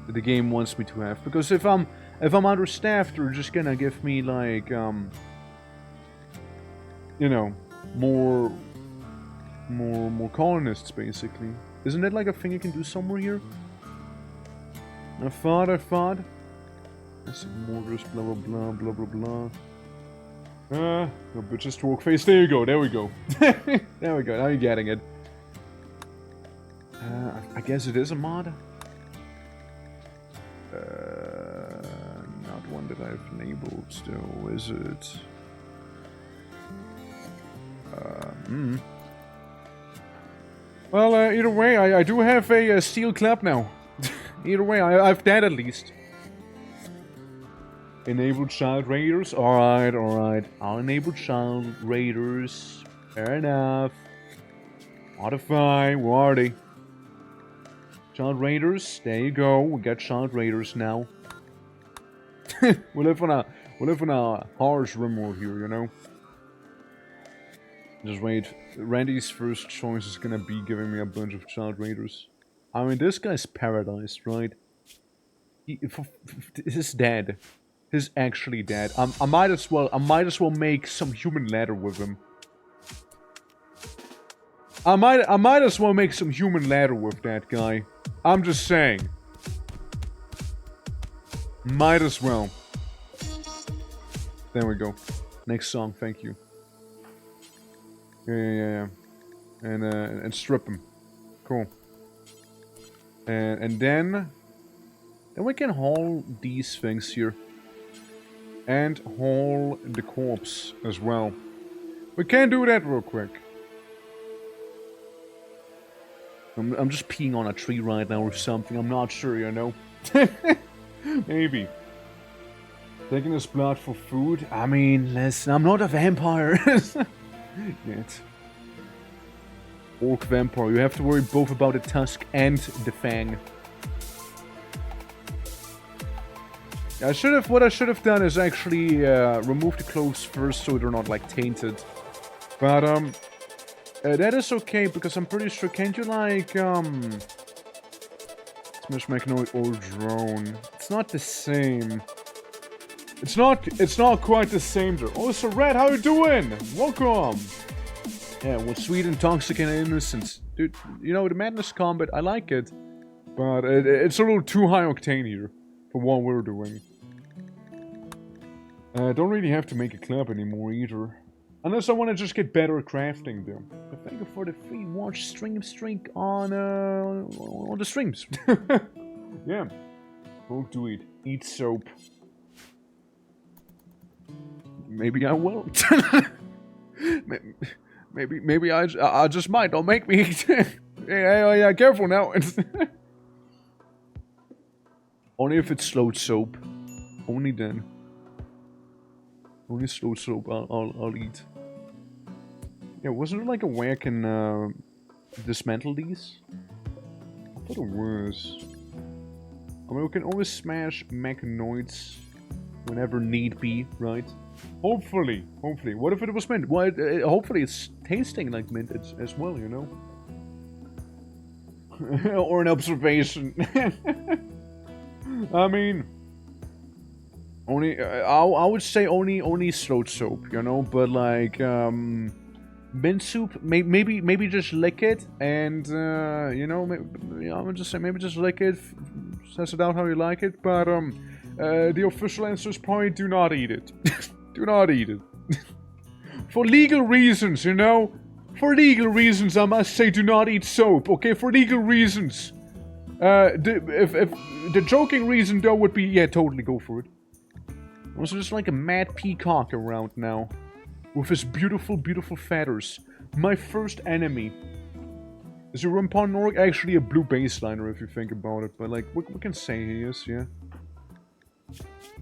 Speaker 1: that the game wants me to have, because if I'm understaffed, they're just gonna give me like you know, more colonists basically. Isn't that like a thing you can do somewhere here? I thought. That's mortars, blah blah blah blah blah blah. No bitches talk face. There you go. There we go. There we go. Now you're getting it. I guess it is a mod. Not one that I've enabled still, is it? Well, either way, I do have a steel club now. Either way, I've that at least. Enable child raiders? Alright, alright. I'll enable child raiders. Fair enough. Modify, where are they? Child raiders, there you go. We got child raiders now. we live on a harsh Rimworld here, you know. Just wait. Randy's first choice is gonna be giving me a bunch of child raiders. I mean, this guy's paradise, right? He's dead. He's actually dead. I might as well make some human ladder with him. I might as well make some human ladder with that guy. I'm just saying. Might as well. There we go. Next song, thank you. Yeah. And strip him. Cool. And then we can haul these things here. And haul the corpse as well. We can do that real quick. I'm just peeing on a tree right now or something. I'm not sure, you know. Maybe. Taking this blood for food? I mean, listen, I'm not a vampire. Yet. Orc vampire. You have to worry both about the tusk and the fang. What I should have done is actually remove the clothes first so they're not like tainted. But that is okay because I'm pretty sure. Can't you like Smash Magnoid or drone? It's not the same. It's not quite the same there. Oh, so Red, how you doing? Welcome. Yeah, with sweet, intoxicant innocence, dude. You know the madness combat. I like it. But it's a little too high octane here for what we're doing. Don't really have to make a club anymore either. Unless I want to just get better at crafting them. But thank you for the free watch streak on the streams. Yeah. Don't do it. Eat soap. Maybe I will. maybe I just might. Don't make me. Yeah, careful now. Only if it's slow soap. Only then. Only slow soap I'll eat. Yeah, wasn't there like a way I can dismantle these? I thought it was. I mean, we can always smash mechanoids whenever need be, right? Hopefully. What if it was mint? Well, hopefully it's tasting like mint as well, you know? Or an observation. I mean, only I would say only slow soap, you know, but like mint soup, maybe just lick it and you know, I would just say maybe just lick it, test it out how you like it, but the official answer is probably do not eat it. Do not eat it. For legal reasons, you know. For legal reasons, I must say do not eat soap, okay? For legal reasons. If the joking reason though would be, yeah, totally go for it. Also, just like a mad peacock around now. With his beautiful, beautiful feathers. My first enemy. Is a Rimworld actually a blue baseliner if you think about it, but like, we can say he is, yeah.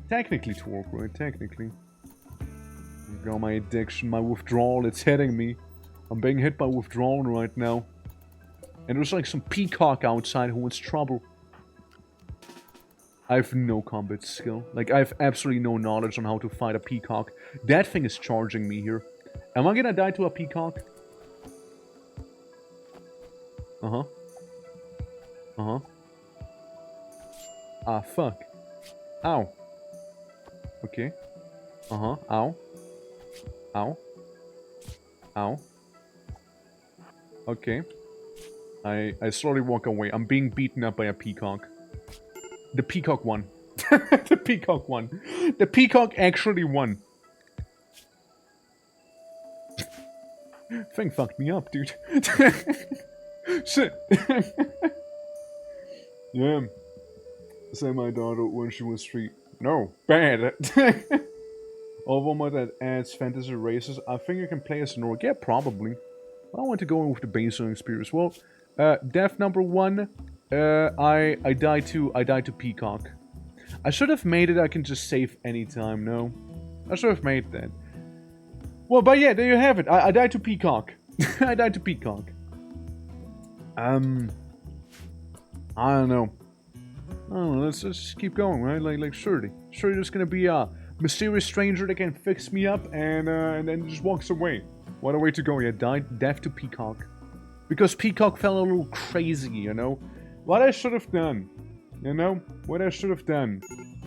Speaker 1: Technically Twerk, right? Technically. Got my addiction, my withdrawal, it's hitting me. I'm being hit by withdrawal right now. And there's like some peacock outside who wants trouble. I have no combat skill. Like, I have absolutely no knowledge on how to fight a peacock. That thing is charging me here. Am I gonna die to a peacock? Uh-huh. Uh-huh. Ah, fuck. Ow. Okay. Uh-huh. Ow. Ow. Ow. Okay. I slowly walk away. I'm being beaten up by a peacock. The peacock won. The peacock won. The peacock actually won. Thing fucked me up, dude. Shit. Yeah. Say my daughter when she was 3. No. Bad. Although that adds fantasy races, I think you can play as an orc. Yeah, probably. I want to go in with the baseline experience. Well, death number 1. I died to peacock. I should have made it I can just save anytime, no? I should have made that. Well, but yeah, there you have it. I died to peacock. I died to peacock. I don't know. Let's just keep going, right? Like surely there's gonna be a mysterious stranger that can fix me up and then just walks away. What a way to go! Yeah, death to peacock, because peacock fell a little crazy, you know. What I should have done, you know, what I should have done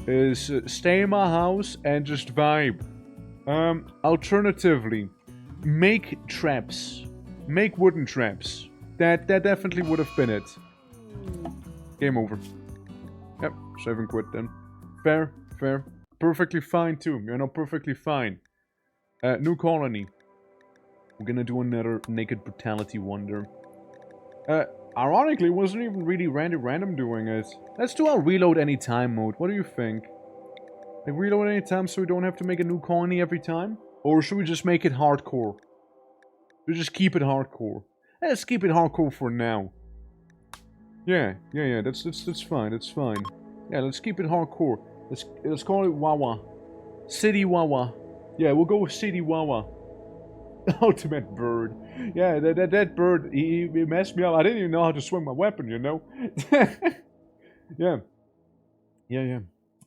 Speaker 1: is stay in my house and just vibe. Alternatively, make traps, make wooden traps. That definitely would have been it. Game over. Yep, save and quit then. Fair. Perfectly fine too, you know, perfectly fine. New colony. We're gonna do another Naked Brutality Wonder. Ironically, it wasn't even really random doing it. Let's do our reload anytime mode. What do you think? Like, reload anytime so we don't have to make a new colony every time? Or should we just make it hardcore? We just keep it hardcore. Let's keep it hardcore for now. Yeah, that's fine, that's fine. Yeah, let's keep it hardcore. Let's call it Wawa. City Wawa. Yeah, we'll go with City Wawa. Ultimate bird. Yeah, that bird, he messed me up. I didn't even know how to swing my weapon, you know? Yeah.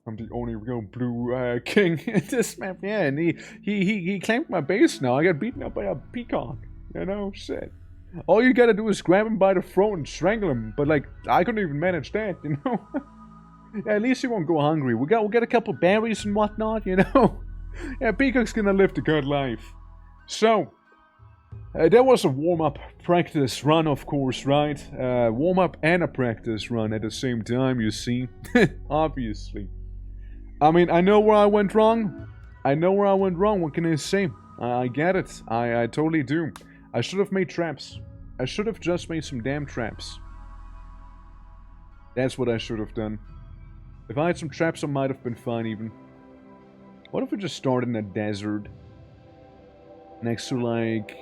Speaker 1: I'm the only real blue king in this map. Yeah, and he claimed my base now. I got beaten up by a peacock. You know, shit. All you gotta do is grab him by the throat and strangle him. But like, I couldn't even manage that, you know? Yeah, at least he won't go hungry. We'll get a couple berries and whatnot, you know? Yeah, peacock's gonna live the good life. So, That was a warm-up practice run, of course, right? Warm-up and a practice run at the same time, you see. Obviously. I mean, I know where I went wrong. I know where I went wrong, what can I say? I get it. I totally do. I should have made traps. I should have just made some damn traps. That's what I should have done. If I had some traps, I might have been fine, even. What if we just started in a desert? Next to, like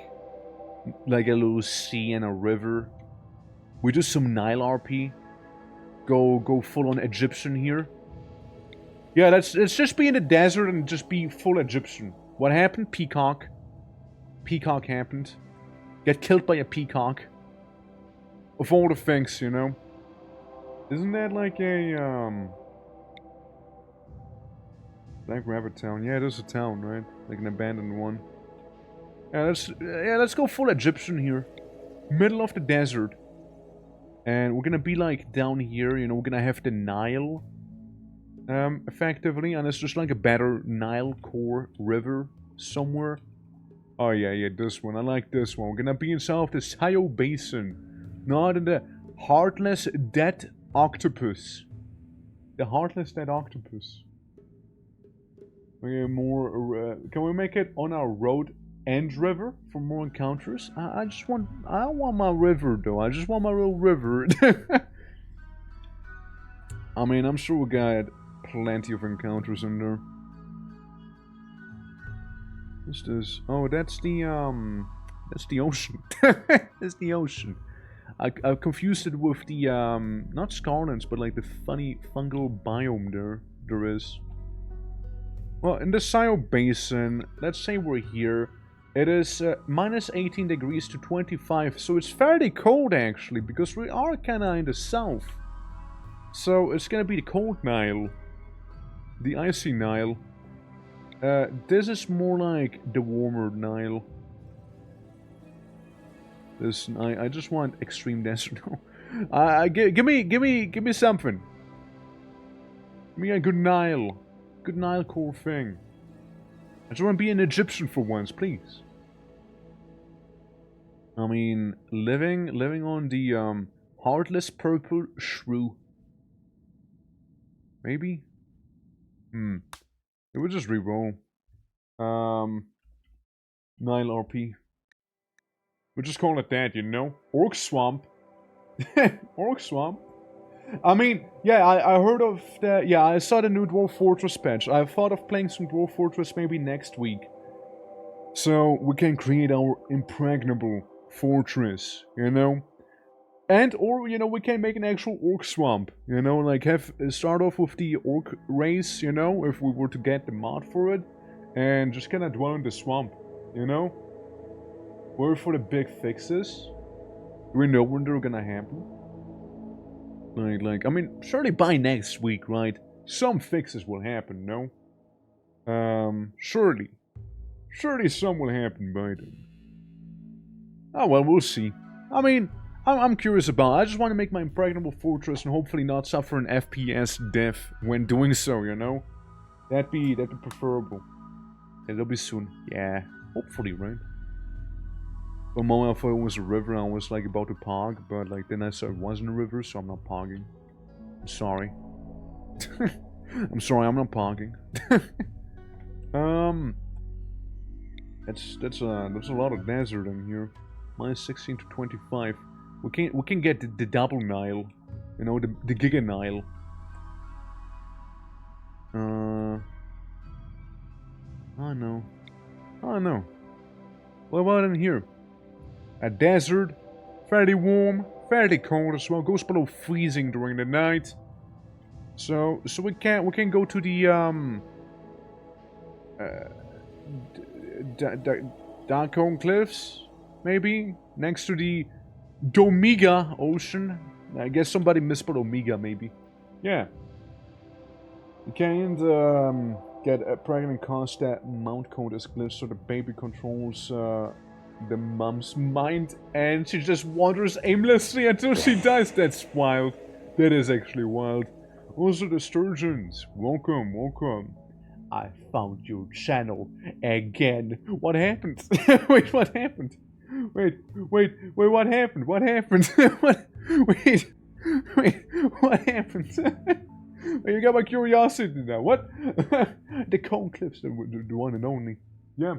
Speaker 1: a little sea and a river. We do some Nile RP. Go full on Egyptian here. Yeah, let's just be in the desert and just be full Egyptian. What happened? Peacock. Peacock happened. Get killed by a peacock. Of all the things, you know. Isn't that like a Black Rabbit town? Yeah, it is a town, right? Like an abandoned one. Yeah, let's go full Egyptian here. Middle of the desert. And we're gonna be like down here, you know, we're gonna have the Nile. Effectively, and it's just like a better Nile core river somewhere. Oh yeah, this one. I like this one. We're gonna be inside the Sayo Basin. Not in the Heartless Dead Octopus. The Heartless Dead Octopus. We have more, can we make it on our road and river for more encounters? I don't want my river though. I just want my real river. I mean, I'm sure we got plenty of encounters in there. What's this? Oh, that's the ocean. That's the ocean. I confused it with the, not Scarlands, but like the funny fungal biome there is. Well, in the Sayo Basin, let's say we're here. It is minus 18 degrees to 25, so it's fairly cold actually, because we are kinda in the south. So it's gonna be the cold Nile. The icy Nile. This is more like the warmer Nile. This, I just want extreme desert. Give me something. Give me a good Nile core thing. I just want to be an Egyptian for once, please. I mean, living on the heartless purple shrew. Maybe. It would just re-roll. Nile RP. We'll just call it that, you know? Orc Swamp. Orc Swamp. I mean, yeah, I heard of the... Yeah, I saw the new Dwarf Fortress patch. I thought of playing some Dwarf Fortress maybe next week. So, we can create our impregnable fortress, you know? And, or, you know, we can make an actual Orc Swamp. You know, like, start off with the Orc race, you know? If we were to get the mod for it. And just kind of dwell in the swamp, you know? Wait for the big fixes. Do we know when they're gonna happen? Like, I mean, surely by next week, right? Some fixes will happen, no? Surely. Surely some will happen by then. Oh, well, we'll see. I mean, I'm curious about it. I just want to make my impregnable fortress and hopefully not suffer an FPS death when doing so, you know? That'd be preferable. It'll be soon. Yeah, hopefully, right? For a moment I thought it was a river and I was like about to pog, but like then I saw it wasn't a river, so I'm not pogging. I'm sorry. I'm sorry, I'm not pogging. That's a lot of desert in here. Minus 16 to 25. We can get the double Nile. You know, the Giga Nile. I know. What about in here? A desert, fairly warm, fairly cold as well. Goes below freezing during the night. So we can go to the Darkholm Cliffs, maybe next to the Domega Ocean. I guess somebody misspelled Omega, maybe. Yeah. You can't get a pregnant cast that mount code as glyphs so the baby controls the mom's mind and she just wanders aimlessly until she dies. That's wild. That is actually wild. Also the sturgeons. Welcome, welcome. I found your channel again. What happened? Wait, what happened? Wait, what happened? What happened? Wait, what happened? You got my curiosity now. What? The cone clips, the one and only. Yeah.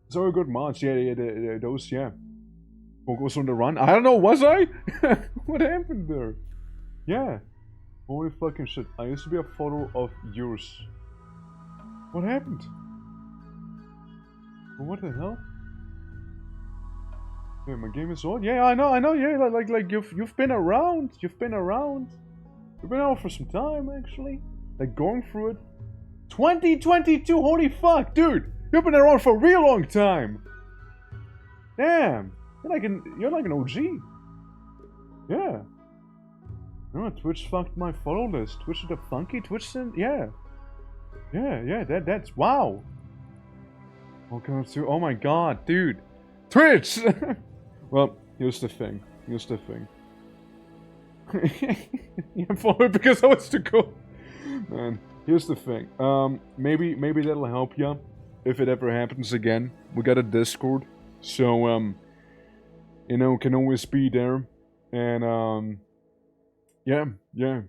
Speaker 1: So good mods, yeah, those, yeah. Focus on the run. I don't know, was I? What happened there? Yeah. Holy fucking shit. I used to be a photo of yours. What happened? What the hell? Yeah, my game is on. Yeah, I know, yeah, like you've been around. You've been around for some time actually. Like going through it. 2022, holy fuck, dude! You've been around for a real long time! Damn! You're like an OG. Yeah. No, Twitch fucked my follow list. Twitch is a funky Twitch yeah. Yeah, that's wow. Welcome to, oh my god, dude. Twitch! Well, here's the thing. Yeah, follow it because I was too cool. Man, here's the thing. Maybe that'll help you if it ever happens again. We got a Discord, so you know, can always be there, and yeah. You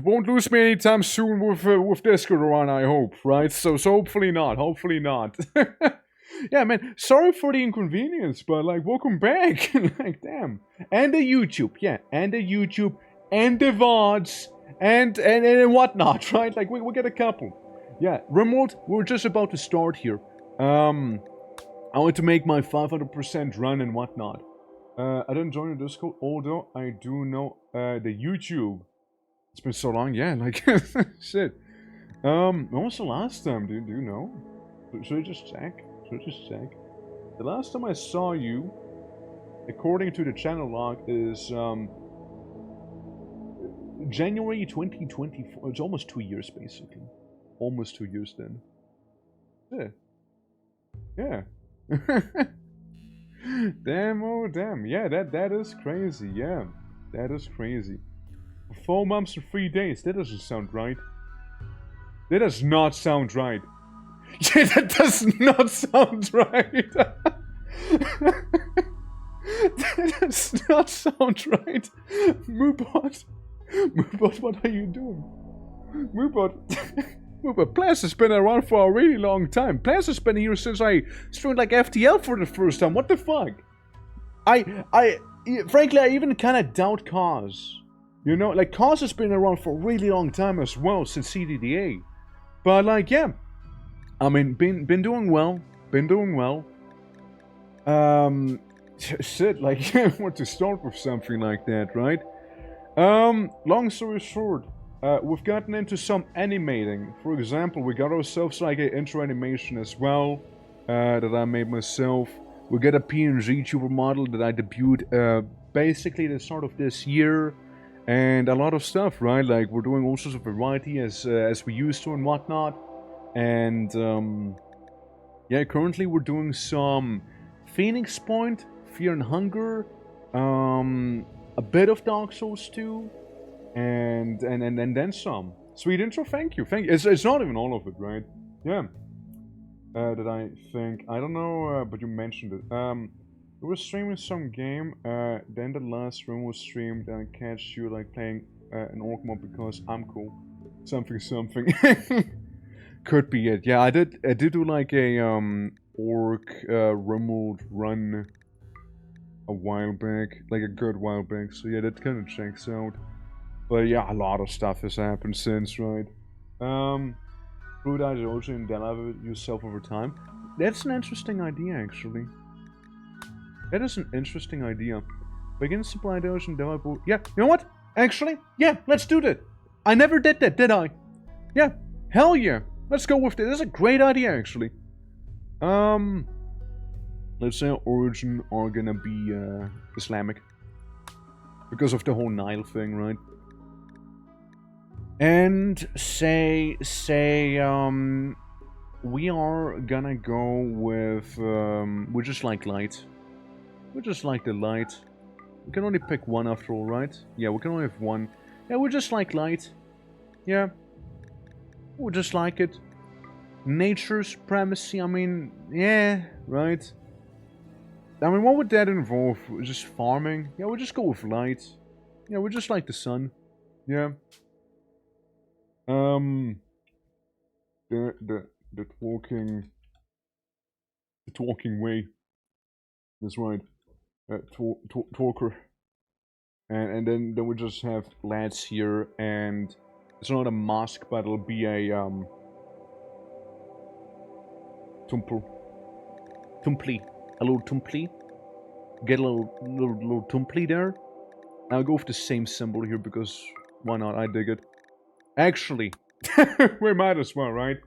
Speaker 1: won't lose me anytime soon with Discord around, I hope, right? So hopefully not. Yeah, man. Sorry for the inconvenience, but like, welcome back. Like, damn. And the YouTube, yeah, and the YouTube, and the VODs, and whatnot, right? Like, we get a couple. Yeah, Rimworld, we're just about to start here. I want to make my 500% run and whatnot. I didn't join the Discord, although I do know the YouTube. It's been so long, yeah, like, shit. When was the last time, dude? Do you know? Should I just check? The last time I saw you, according to the channel log, is January 2024. It's almost 2 years, basically. Almost 2 years then. Yeah. Damn, oh damn. Yeah, that is crazy, yeah. That is crazy. 4 months and 3 days. That doesn't sound right. That does not sound right. Yeah, that does not sound right. That does not sound right. Moobot, what are you doing? Moobot, Plaz has been around for a really long time. Plaz has been here since I streamed like FTL for the first time. What the fuck? Frankly, I even kind of doubt Cause. You know, like, Cause has been around for a really long time as well, since CDDA. But, like, yeah. I mean, been doing well. Shit, like, I want to start with something like that, right? Long story short, we've gotten into some animating. For example, we got ourselves like an intro animation as well, that I made myself. We got a PNG tuber model that I debuted, basically the start of this year. And a lot of stuff, right? Like, we're doing all sorts of variety as we used to and whatnot. And, yeah, currently we're doing some Phoenix Point, Fear and Hunger, a bit of Dark Souls 2, and then some. Sweet intro, thank you. It's not even all of it, right? Yeah. That I think, I don't know, but you mentioned it. We were streaming some game, then the last stream was streamed, and I catch you like playing an orc mod because I'm cool. Something. Could be it. Yeah, I did do like a orc Rimworld run a while back, like a good while back. So yeah, that kind of checks out. But yeah, a lot of stuff has happened since, right? Blue Eyes also in Delaware yourself over time. That's an interesting idea, actually. That is an interesting idea. Begin supply those in Delaware. Yeah, you know what? Actually, yeah, let's do that. I never did that, did I? Yeah, hell yeah. Let's go with that. That's a great idea, actually. Let's say our origin are gonna be Islamic. Because of the whole Nile thing, right? And say, we are gonna go with, we just like light. We just like the light. We can only pick one after all, right? Yeah, we can only have one. Yeah, we just like light. Yeah. We just like it. Nature supremacy, I mean, yeah, right? I mean, what would that involve? Just farming? Yeah, we'll just go with light. Yeah, we're just like the sun. Yeah. Um, the talking way. That's right. Talker. And then we just have lads here, and it's not a mask, but it'll be a tumple, tumply, a little tumply. Get a little tumply there. I'll go with the same symbol here because why not? I dig it. Actually, we might as well, right?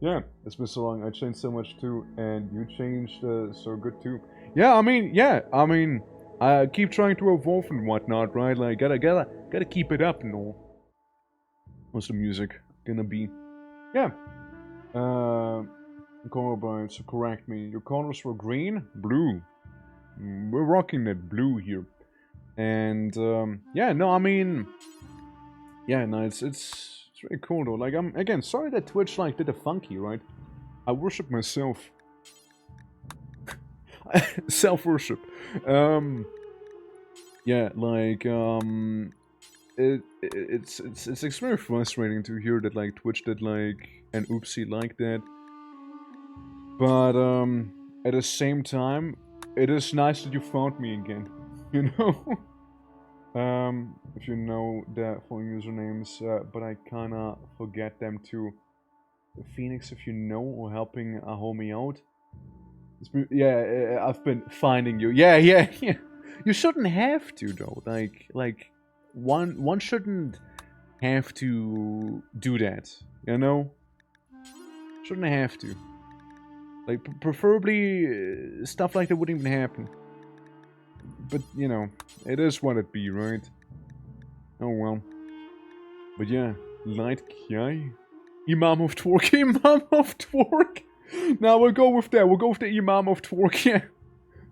Speaker 1: Yeah, it's been so long. I changed so much too, and you changed so good too. Yeah, I mean, I keep trying to evolve and whatnot, right? Like, gotta keep it up and all. What's the music gonna be? Yeah. Colorblind, so correct me. Your colors were green, blue. We're rocking that blue here, and yeah, no, I mean, yeah, no, it's really cool though. Like, I'm again sorry that Twitch like did a funky, right? I worship myself. Self-worship. Yeah, like, it's extremely frustrating to hear that, like, Twitch did, like, an oopsie like that. But, at the same time, it is nice that you found me again, you know? If you know the full usernames, but I kinda forget them too. Phoenix, if you know, or helping a homie out. Yeah, I've been finding you. Yeah, yeah, yeah. You shouldn't have to though. Like one shouldn't have to do that. You know, shouldn't have to. Like preferably stuff like that wouldn't even happen. But you know, it is what it be, right? Oh well. But yeah, light Kiai, Imam of Twerk, Imam of Twerk. Now we'll go with that. We'll go with the Imam of Twerk. Yeah.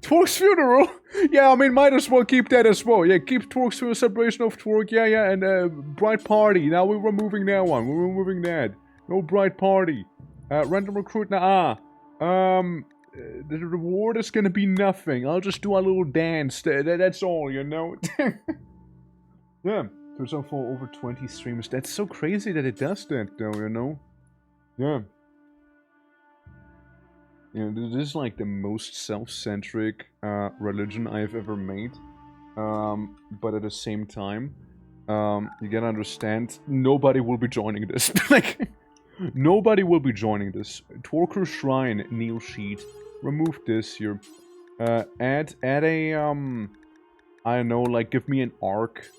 Speaker 1: Twerk's funeral? Yeah, I mean, might as well keep that as well. Yeah, keep Twerk's funeral, celebration of Twerk. Yeah, yeah, and Bright Party. Now we're removing that one. We're removing that. No Bright Party. Random Recruit, the reward is gonna be nothing. I'll just do a little dance. That's all, you know? Yeah, turns out for over 20 streams. That's so crazy that it does that, though, you know? Yeah. You know, this is like the most self-centric religion I've ever made. But at the same time, you gotta understand, nobody will be joining this. Like, nobody will be joining this. Torker Shrine, Neil Sheet. Remove this here. Add a, I don't know, like, give me an arc.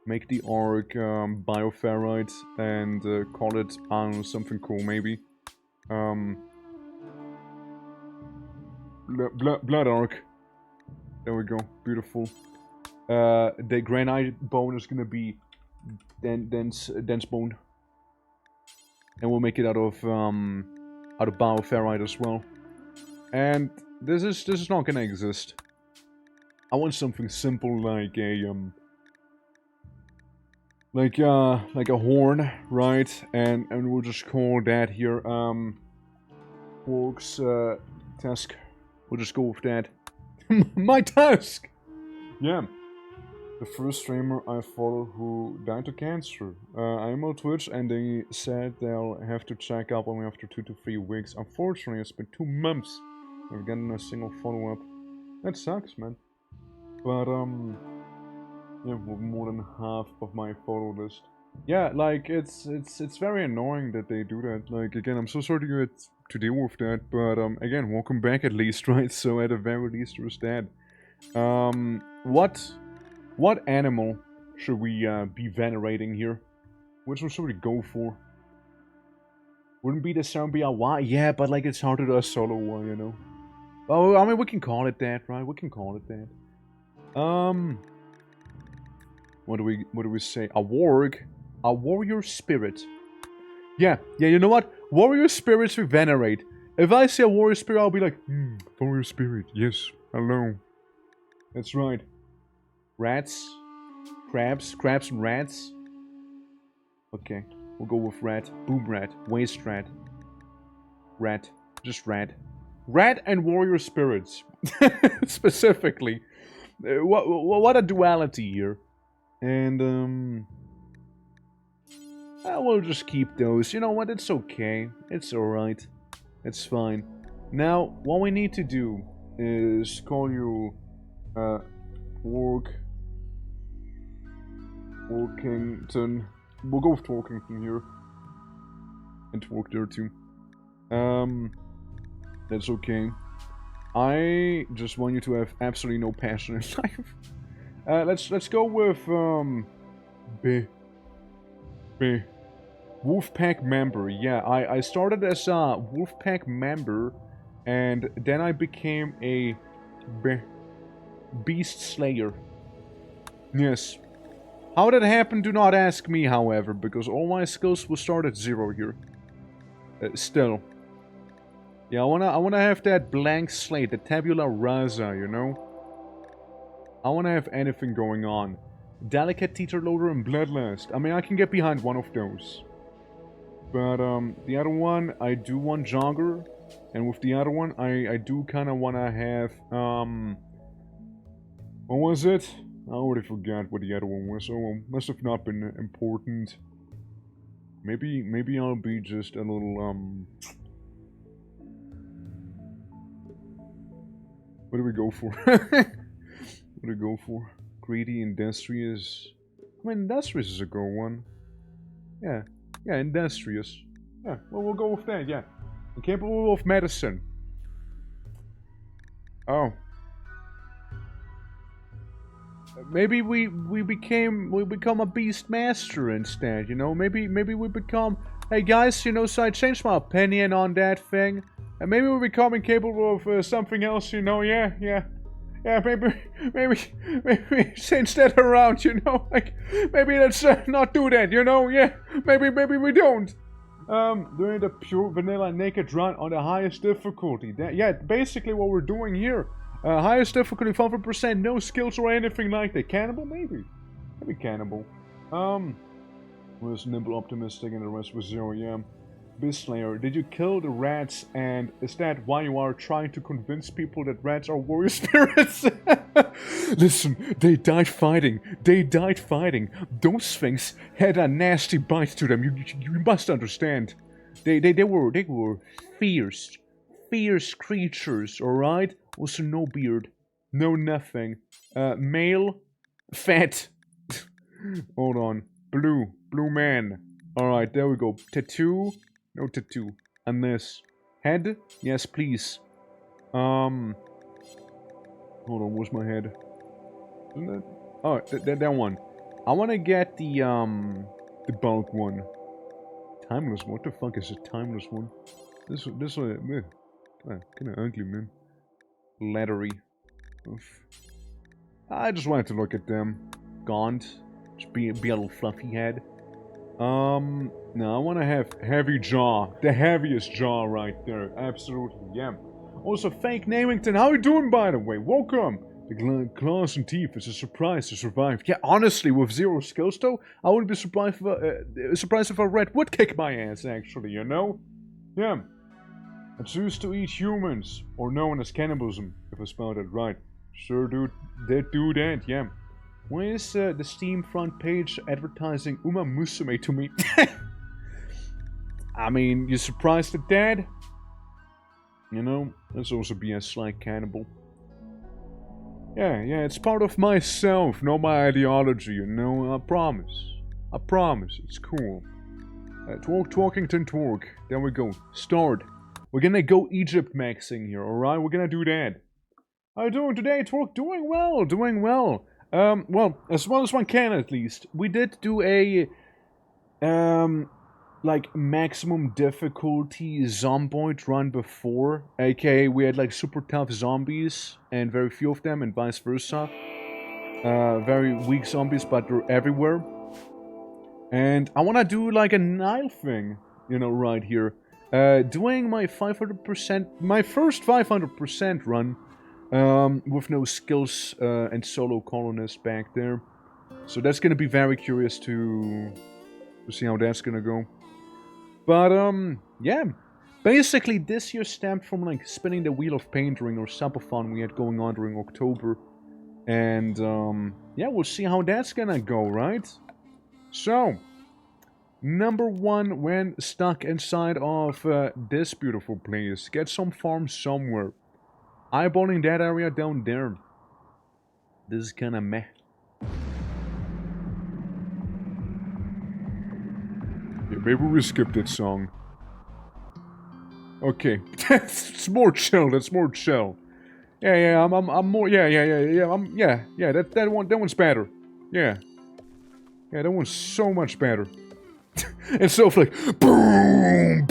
Speaker 1: Make the arc, bioferrite, and call it, I don't know, something cool, maybe. Blood arc. There we go. Beautiful. The granite bone is gonna be dense bone, and we'll make it out of bioferrite as well. And this is not gonna exist. I want something simple like a like a horn, right? And we'll just call that here Orc's task. We'll just go with that. My task! Yeah. The first streamer I follow who died to cancer. I'm on Twitch and they said they'll have to check up on me after 2 to 3 weeks. Unfortunately, it's been 2 months. I've gotten a single follow-up. That sucks, man. But, yeah, more than half of my follow list. Yeah, like, it's very annoying that they do that. Like, again, I'm so sorry to deal with that, but, again, welcome back at least, right? So, at the very least, there's that. What animal should we, be venerating here? Which one should we go for? Wouldn't be the zombie Awa? Yeah, but, like, it's hard to do a solo one, you know? Oh, I mean, we can call it that, right? We can call it that. What do we say? A warg? A warrior spirit. Yeah, you know what? Warrior spirits we venerate. If I say a warrior spirit, I'll be like, warrior spirit, yes, hello. That's right. Rats? Crabs and rats? Okay, we'll go with rat. Boom rat. Waste rat. Rat. Just rat. Rat and warrior spirits. Specifically. What a duality here. And, we'll just keep those. You know what? It's okay. It's alright. It's fine. Now, what we need to do is call you, Workington. We'll go with Torkington here. And Torque there too. That's okay. I just want you to have absolutely no passion in life. Let's go with, B. Wolfpack member. Yeah, I started as a Wolfpack member, and then I became a Beast Slayer. Yes. How that happened, do not ask me, however, because all my skills will start at 0 here. Still. Yeah, I wanna have that blank slate, the tabula rasa, you know? I wanna have anything going on. Delicate Teeter Loader and Bloodlust. I mean, I can get behind one of those. But, the other one, I do want Jogger. And with the other one, I do kinda wanna have, what was it? I already forgot what the other one was. Oh, must have not been important. Maybe I'll be just a little, what do we go for? What do we go for? Greedy, industrious. I mean, industrious is a good one. Yeah, industrious. Yeah, well, we'll go with that, yeah. And capable of medicine. Oh. Maybe we become a beast master instead, you know? Maybe we become... Hey guys, you know, so I changed my opinion on that thing. And maybe we're becoming capable of something else, you know? Yeah, maybe change that around, you know? Like, maybe let's not do that, you know? Yeah, maybe we don't. Doing the pure vanilla naked run on the highest difficulty. Yeah, basically what we're doing here. Highest difficulty, 5%, no skills or anything like that. Cannibal, maybe. Maybe cannibal. Was nimble, optimistic, and the rest was 0, yeah. Beast Slayer, did you kill the rats, and is that why you are trying to convince people that rats are warrior spirits? Listen, they died fighting. Those things had a nasty bite to them. You must understand. They were fierce creatures, alright? Also no beard, no nothing. Male, fat. Hold on. Blue man. Alright, there we go. Tattoo, no tattoo. And this. Head? Yes, please. Hold on, where's my head? Isn't that? Oh, that one. I wanna get the bulk one. Timeless, what the fuck is a timeless one? This one, kinda ugly, man. Leathery. Oof. I just wanted to look at them. Gaunt. Just be a little fluffy head. No, I want to have heavy jaw. The heaviest jaw right there. Absolutely, yeah. Also, Fake Namington, how you doing, by the way? Welcome. The claws and teeth is a surprise to survive. Yeah, honestly, with 0 skills though, I wouldn't be surprised if a rat would kick my ass, actually, you know? Yeah. I choose to eat humans, or known as cannibalism, if I spelled it right. Sure, dude, they do that, yeah. Why is the Steam front page advertising Uma Musume to me? I mean, you surprised at that? You know, that's also BS like cannibal. Yeah, it's part of myself, not my ideology, you know, I promise. It's cool. Torkington Torque, there we go, start. We're gonna go Egypt maxing here, alright? We're gonna do that. How you doing today, Torque? Doing well. Well, as well as one can at least. We did do a, like, maximum difficulty Zomboid run before. AKA, we had, like, super tough zombies, and very few of them, and vice versa. Very weak zombies, but they're everywhere. And I wanna do, like, a Nile thing, you know, right here. Doing my 500%, my first 500% run, with no skills, and solo colonist back there. So that's gonna be very curious to see how that's gonna go. But, yeah. Basically, this year stemmed from, like, spinning the wheel of pain during our subathon we had going on during October. And, yeah, we'll see how that's gonna go, right? So, number 1, when stuck inside of this beautiful place, get some farm somewhere. Eyeballing that area down there. This is kinda meh. Yeah, maybe we skip that song. Okay, that's more chill. That's more chill. Yeah, I'm more. Yeah. That one's better. Yeah, that one's so much better. And so like, boom,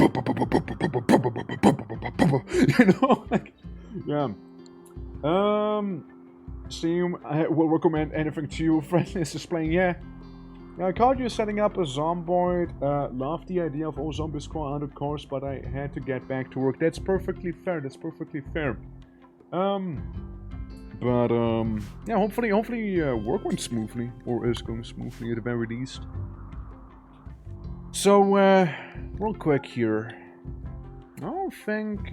Speaker 1: you know, like, yeah. Steam, I will recommend anything to you. Friend is just playing. Yeah. I called you setting up a Zomboid. Loved the idea of all zombies crawl under cars, but I had to get back to work. That's perfectly fair. That's perfectly fair. Yeah, hopefully, work went smoothly, or is going smoothly at the very least. So, real quick here. I don't think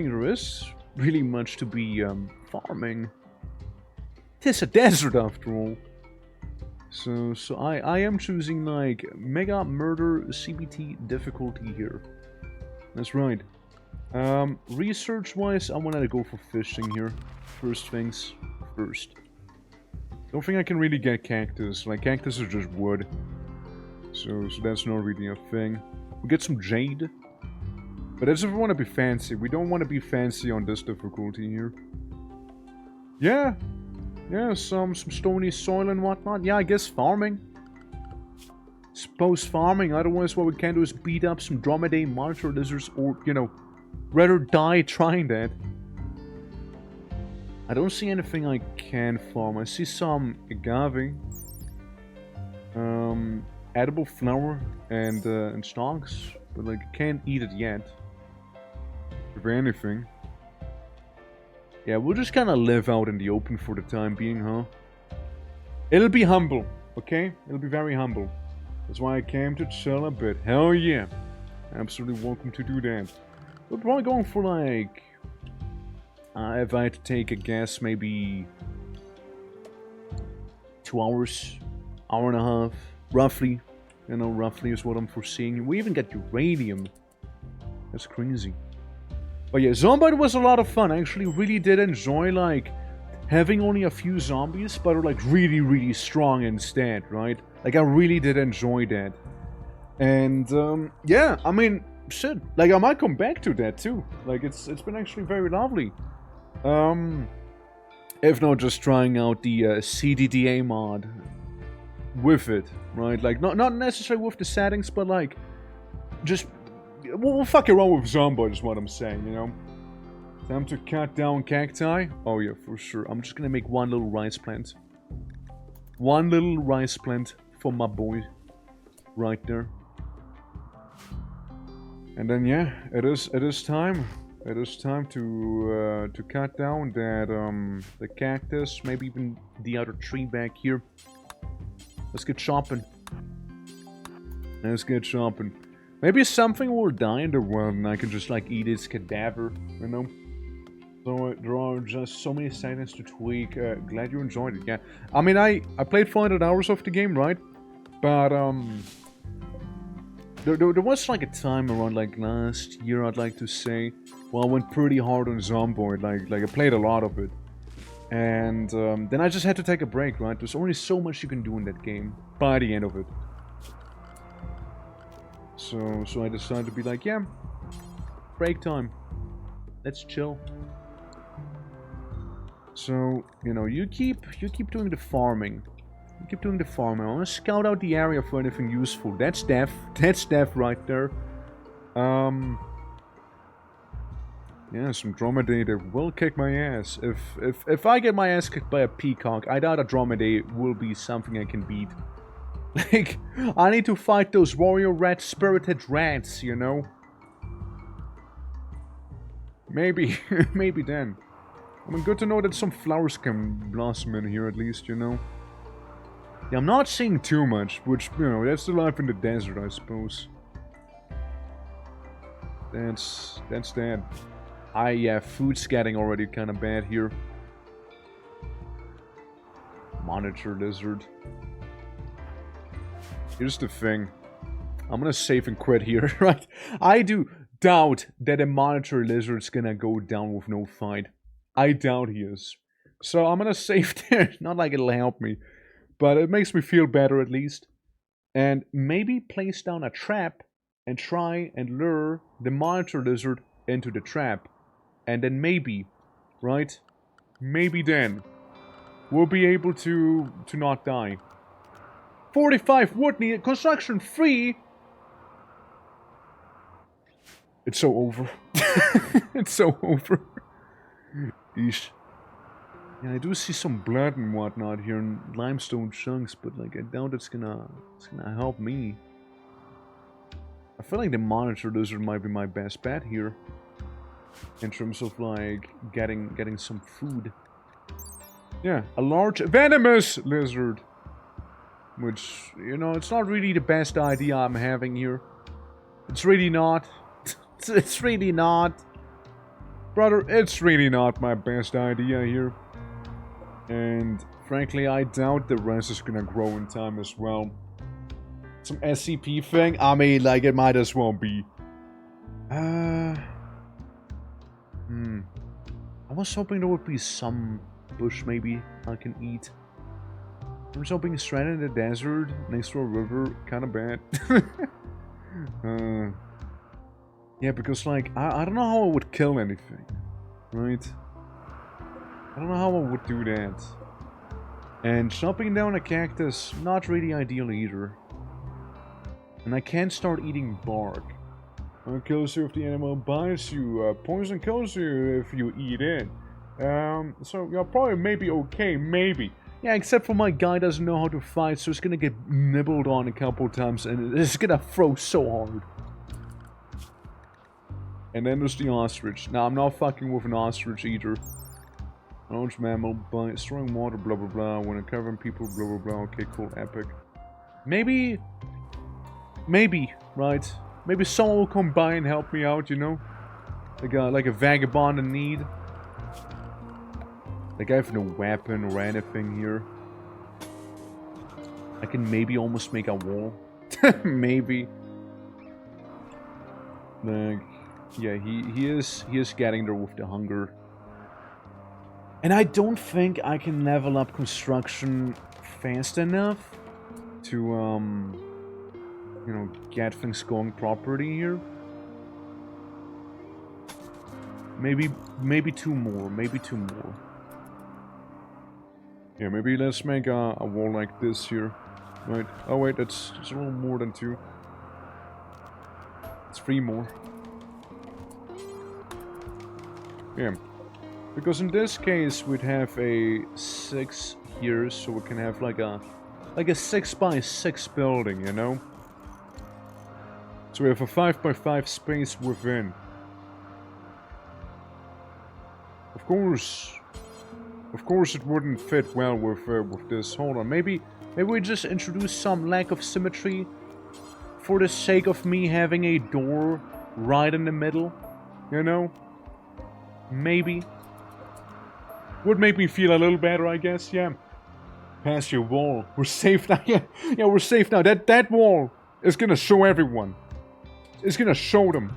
Speaker 1: there is really much to be farming. It's a desert after all. So I am choosing, like, Mega Murder CBT difficulty here. That's right. Research-wise, I wanted to go for fishing here. First things first. Don't think I can really get cactus. Like, cactus is just wood. So that's not really a thing. We get some jade. But that's if we want to be fancy. We don't want to be fancy on this difficulty here. Yeah, some stony soil and whatnot. Yeah, I guess farming. Suppose farming. Otherwise, what we can do is beat up some dromedary monitor lizards, or, you know, rather die trying that. I don't see anything I can farm. I see some agave, edible flower, and stalks, but, like, I can't eat it yet. If anything. Yeah, we'll just kind of live out in the open for the time being, huh? It'll be humble, okay? It'll be very humble. That's why I came to chill a bit. Hell yeah. Absolutely welcome to do that. We're probably going for, like... if I had to take a guess, maybe... 2 hours. Hour and a half. Roughly. You know, roughly is what I'm foreseeing. We even get uranium. That's crazy. But yeah, Zomboid was a lot of fun. I actually really did enjoy, like, having only a few zombies, but are, like, really, really strong instead, right? Like, I really did enjoy that. And, yeah, I mean, shit. Like, I might come back to that, too. Like, it's been actually very lovely. If not, just trying out the CDDA mod with it, right? Like, not necessarily with the settings, but, like, just... We'll fuck around with Zomboid is what I'm saying, you know? Time to cut down cacti? Oh yeah, for sure. I'm just gonna make one little rice plant. One little rice plant for my boy. Right there. And then yeah, it is time. It is time to cut down that the cactus, maybe even the other tree back here. Let's get chopping. Let's get chopping. Maybe something will die in the world and I can just, like, eat its cadaver, you know? So there are just so many settings to tweak. Glad you enjoyed it, yeah. I mean, I played 400 hours of the game, right? But, there was, like, a time around, like, last year, I'd like to say, well, I went pretty hard on Zomboid, like I played a lot of it. And, then I just had to take a break, right? There's only so much you can do in that game by the end of it. So I decided to be like, yeah, break time. Let's chill. So, you know, you keep doing the farming. You keep doing the farming. I want to scout out the area for anything useful. That's death. That's death right there. Yeah, some dromedary that will kick my ass. If I get my ass kicked by a peacock, I doubt a dromedary will be something I can beat. Like, I need to fight those warrior rat spirited rats, you know? Maybe, maybe then. I mean, good to know that some flowers can blossom in here at least, you know? Yeah, I'm not seeing too much, which, you know, that's the life in the desert, I suppose. That's that. Yeah, food's getting already kind of bad here. Monitor lizard. Here's the thing. I'm gonna save and quit here, right? I do doubt that a monitor lizard's gonna go down with no fight. I doubt he is. So I'm gonna save there. Not like it'll help me, but it makes me feel better at least. And maybe place down a trap and try and lure the monitor lizard into the trap. And then maybe, right? Maybe then we'll be able to not die. 45 wood needed. Construction free. It's so over. It's so over. Eesh. Yeah, I do see some blood and whatnot here in limestone chunks, but like I doubt it's gonna help me. I feel like the monitor lizard might be my best bet here. In terms of like getting some food. Yeah, a large venomous lizard. Which, you know, it's not really the best idea I'm having here. It's really not. It's really not. Brother, it's really not my best idea here. And frankly, I doubt the rest is gonna grow in time as well. Some SCP thing? I mean, like, it might as well be. I was hoping there would be some bush maybe I can eat. I was hoping stranded in the desert next to a river, kind of bad. Yeah, because like, I don't know how I would kill anything, right? I don't know how I would do that. And chopping down a cactus, not really ideal either. And I can't start eating bark. It kills you if the animal bites you. Poison kills you if you eat it. So you're probably maybe okay, maybe. Yeah, except for my guy doesn't know how to fight, so it's gonna get nibbled on a couple times and it's gonna throw so hard. And then there's the ostrich. Now, I'm not fucking with an ostrich either. Large mammal, bite, strong water, blah blah blah. When a covering people, blah blah blah. Okay, cool, epic. Maybe, right? Maybe someone will come by and help me out, you know? Like a vagabond in need. Like I have no weapon or anything here. I can maybe almost make a wall. Maybe. Like, yeah, he is getting there with the hunger. And I don't think I can level up construction fast enough to, you know, get things going properly here. Maybe two more, Yeah, maybe let's make a wall like this here. Right. Oh wait, it's a little more than 2. It's 3 more. Yeah. Because in this case we'd have a 6 here, so we can have like a 6x6 building, you know? So we have a 5x5 space within. Of course it wouldn't fit well with this. Hold on, maybe we just introduce some lack of symmetry for the sake of me having a door right in the middle, you know? Maybe. Would make me feel a little better, I guess, yeah. Pass your wall. We're safe now, yeah, we're safe now. That wall is gonna show everyone. It's gonna show them.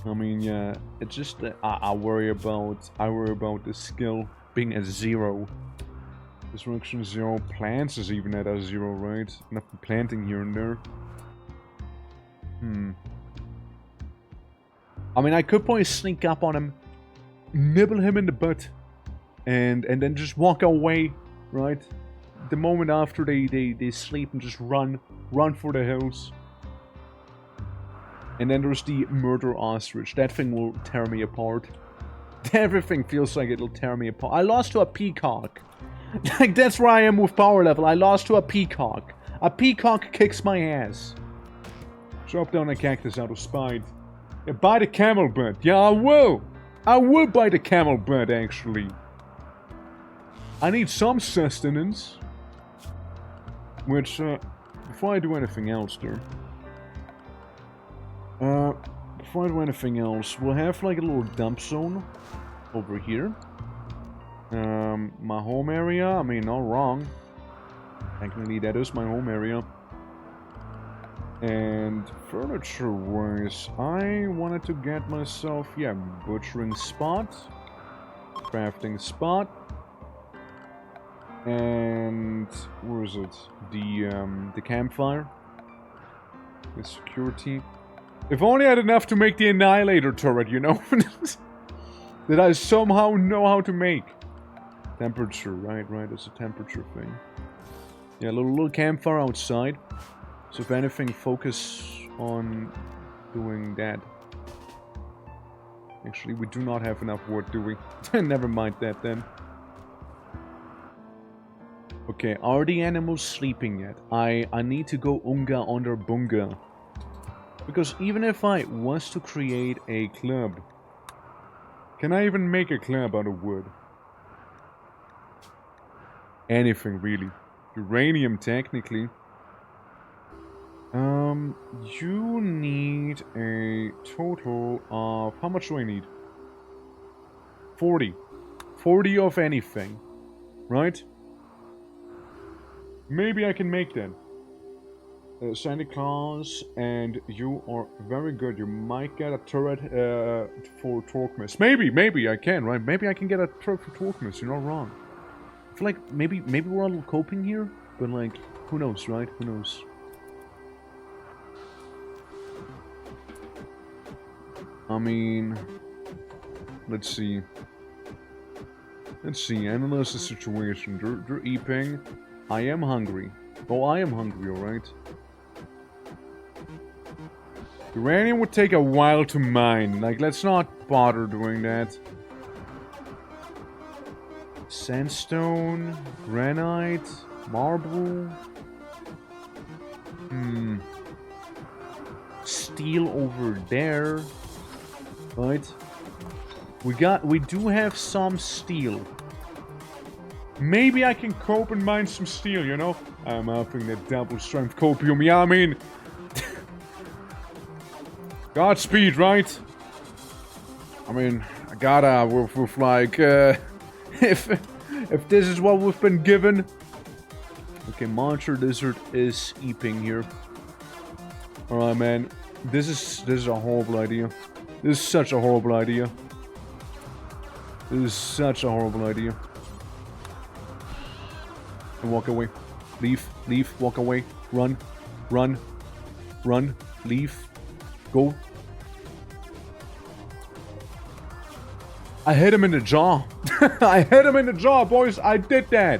Speaker 1: I mean, yeah, it's just that I worry about the skill being at 0. Destruction 0, plants is even at a 0, right? Enough planting here and there. I mean, I could probably sneak up on him, nibble him in the butt, and then just walk away, right? The moment after they sleep and just run for the hills. And then there's the murder ostrich. That thing will tear me apart. Everything feels like it'll tear me apart. I lost to a peacock. Like, that's where I am with power level. I lost to a peacock. A peacock kicks my ass. Chop down a cactus out of spite. Yeah, buy the camel butt. Yeah, I will. I will buy the camel butt, actually. I need some sustenance. Which, before I do anything else there. before I do anything else, we'll have like a little dump zone over here. My home area, I mean, not wrong. Technically, that is my home area. And furniture-wise, I wanted to get myself, yeah, butchering spot, crafting spot, and where is it? The campfire, the security. If only I had enough to make the annihilator turret, you know, that I somehow know how to make. Temperature, right, it's a temperature thing. Yeah, a little campfire outside. So if anything, focus on doing that. Actually, we do not have enough wood, do we? Never mind that then. Okay, are the animals sleeping yet? I need to go unga under bunga. Because even if I was to create a club, can I even make a club out of wood? Anything really. Uranium, technically. You need a total of... How much do I need? 40. 40 of anything. Right? Maybe I can make that. Santa Claus, and you are very good. You might get a turret for Torquemis. Maybe I can, right? Maybe I can get a turret for Torquemis. You're not wrong. I feel like maybe we're a little coping here, but like, who knows, right? Who knows? I mean, let's see. Analyze the situation. They're eating. I am hungry. Oh, I am hungry, alright? Uranium would take a while to mine. Like, let's not bother doing that. Sandstone, granite, marble. Steel over there. Right? We do have some steel. Maybe I can cope and mine some steel, you know? I'm upping the double strength copium. Yeah, I mean... Godspeed, right? I mean, I gotta with like, if this is what we've been given. Okay, Monster Lizard is eeping here. Alright, man. This is a horrible idea. This is such a horrible idea. This is such a horrible idea. And walk away. Leave, walk away. Run, leave. Go. I hit him in the jaw. I hit him in the jaw, boys. I did that.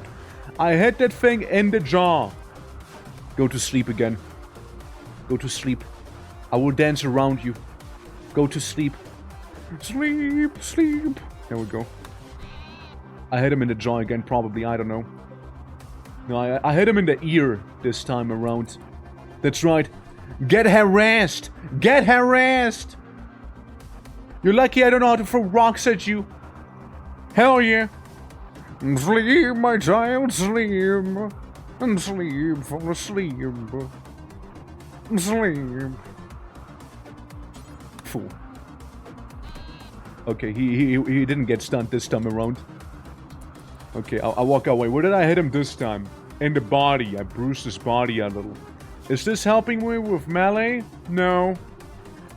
Speaker 1: I hit that thing in the jaw. Go to sleep again. Go to sleep. I will dance around you. Go to sleep. Sleep. There we go. I hit him in the jaw again, probably. I don't know. No, I hit him in the ear this time around. That's right. Get harassed! Get harassed! You're lucky I don't know how to throw rocks at you. Hell yeah. Sleep, my child, sleep. And sleep, fall asleep. Sleep. Fool. Okay, he didn't get stunned this time around. Okay, I'll walk away. Where did I hit him this time? In the body. I bruised his body a little. Is this helping me with melee? No.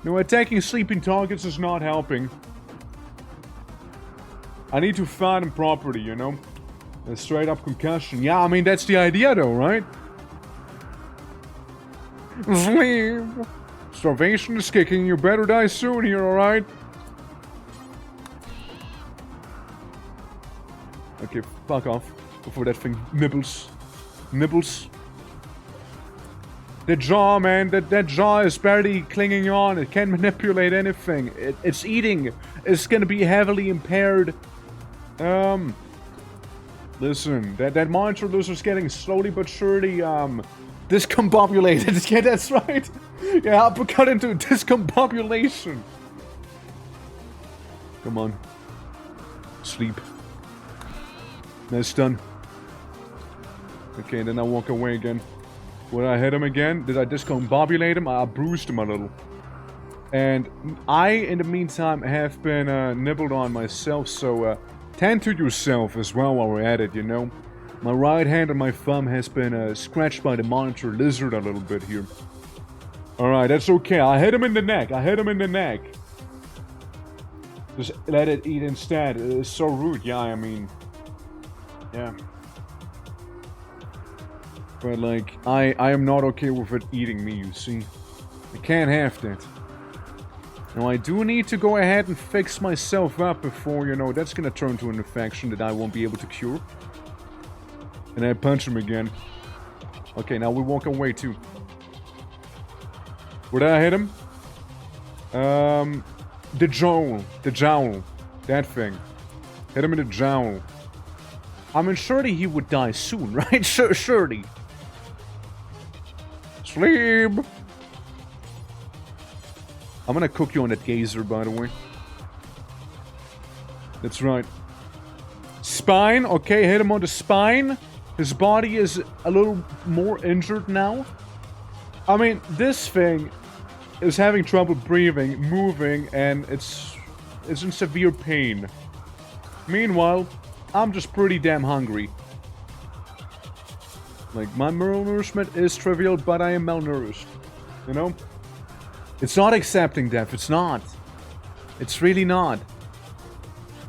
Speaker 1: No, attacking sleeping targets is not helping. I need to fight him properly, you know? A straight up concussion. Yeah, I mean, that's the idea though, right? Sleep. Starvation is kicking. You better die soon here, alright? Okay, fuck off. Before that thing nibbles. Nibbles. The jaw, man, that jaw is barely clinging on. It can't manipulate anything. It's eating. It's gonna be heavily impaired. Listen, that monster lizard's getting slowly but surely, discombobulated. Yeah, that's right. Yeah, I'll cut into discombobulation. Come on. Sleep. That's done. Okay, then I walk away again. When I hit him again, did I discombobulate him? I bruised him a little. And I, in the meantime, have been nibbled on myself, so tend to yourself as well while we're at it, you know? My right hand and my thumb has been scratched by the monitor lizard a little bit here. Alright, that's okay. I hit him in the neck. I hit him in the neck. Just let it eat instead. It's so rude. Yeah, I mean... Yeah. But, like, I am not okay with it eating me, you see? I can't have that. Now, I do need to go ahead and fix myself up before, you know, that's gonna turn to an infection that I won't be able to cure. And I punch him again. Okay, now we walk away, too. Where did I hit him? The jowl. The jowl. That thing. Hit him in the jowl. I mean, surely he would die soon, right? Surely. Sleep! I'm gonna cook you on that gazer, by the way. That's right. Spine. Okay, hit him on the spine. His body is a little more injured now. I mean, this thing is having trouble breathing, moving, and it's in severe pain. Meanwhile, I'm just pretty damn hungry. Like, my malnourishment is trivial, but I am malnourished. You know? It's not accepting death, it's not. It's really not.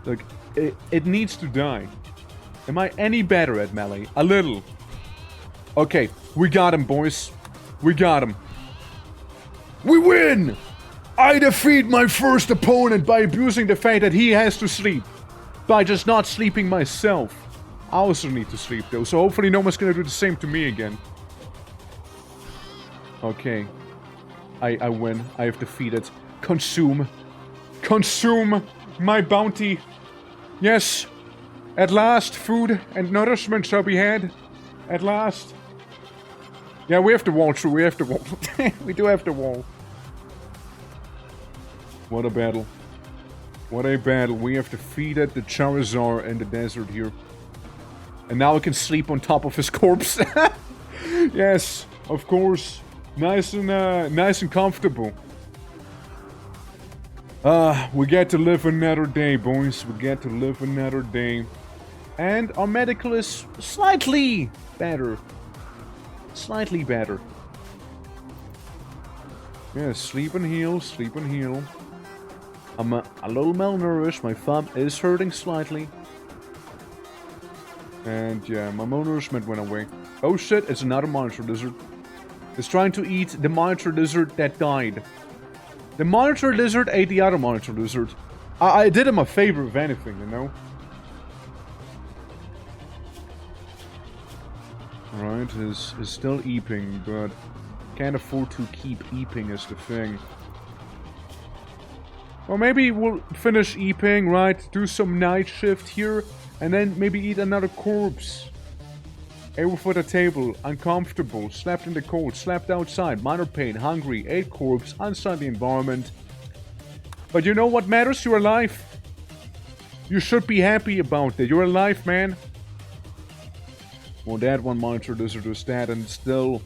Speaker 1: Like, it needs to die. Am I any better at melee? A little. Okay, we got him, boys. We got him. We win! I defeat my first opponent by abusing the fact that he has to sleep. By just not sleeping myself. I also need to sleep though, so hopefully no one's gonna do the same to me again. Okay. I win. I have defeated. Consume. Consume my bounty. Yes. At last, food and nourishment shall be had. At last. Yeah, we have to wall through. We have to wall. We do have to wall. What a battle. What a battle. We have defeated the Charizard in the desert here. And now we can sleep on top of his corpse. Yes, of course. Nice and comfortable. We get to live another day, boys. We get to live another day. And our medical is slightly better. Slightly better. Yeah, sleep and heal, sleep and heal. I'm a little malnourished. My thumb is hurting slightly. And yeah, my malnourishment went away. Oh shit, it's another monitor lizard. It's trying to eat the monitor lizard that died. The monitor lizard ate the other monitor lizard. I did him a favor, if anything, you know? Alright, is still eeping, but can't afford to keep eeping is the thing. Or maybe we'll finish eeping, right? Do some night shift here, and then maybe eat another corpse. Able for the table, uncomfortable, slept in the cold, slept outside, minor pain, hungry, ate corpse, unsightly environment. But you know what matters? You're alive. You should be happy about that. You're alive, man. Well, that one monitor lizard was dead and still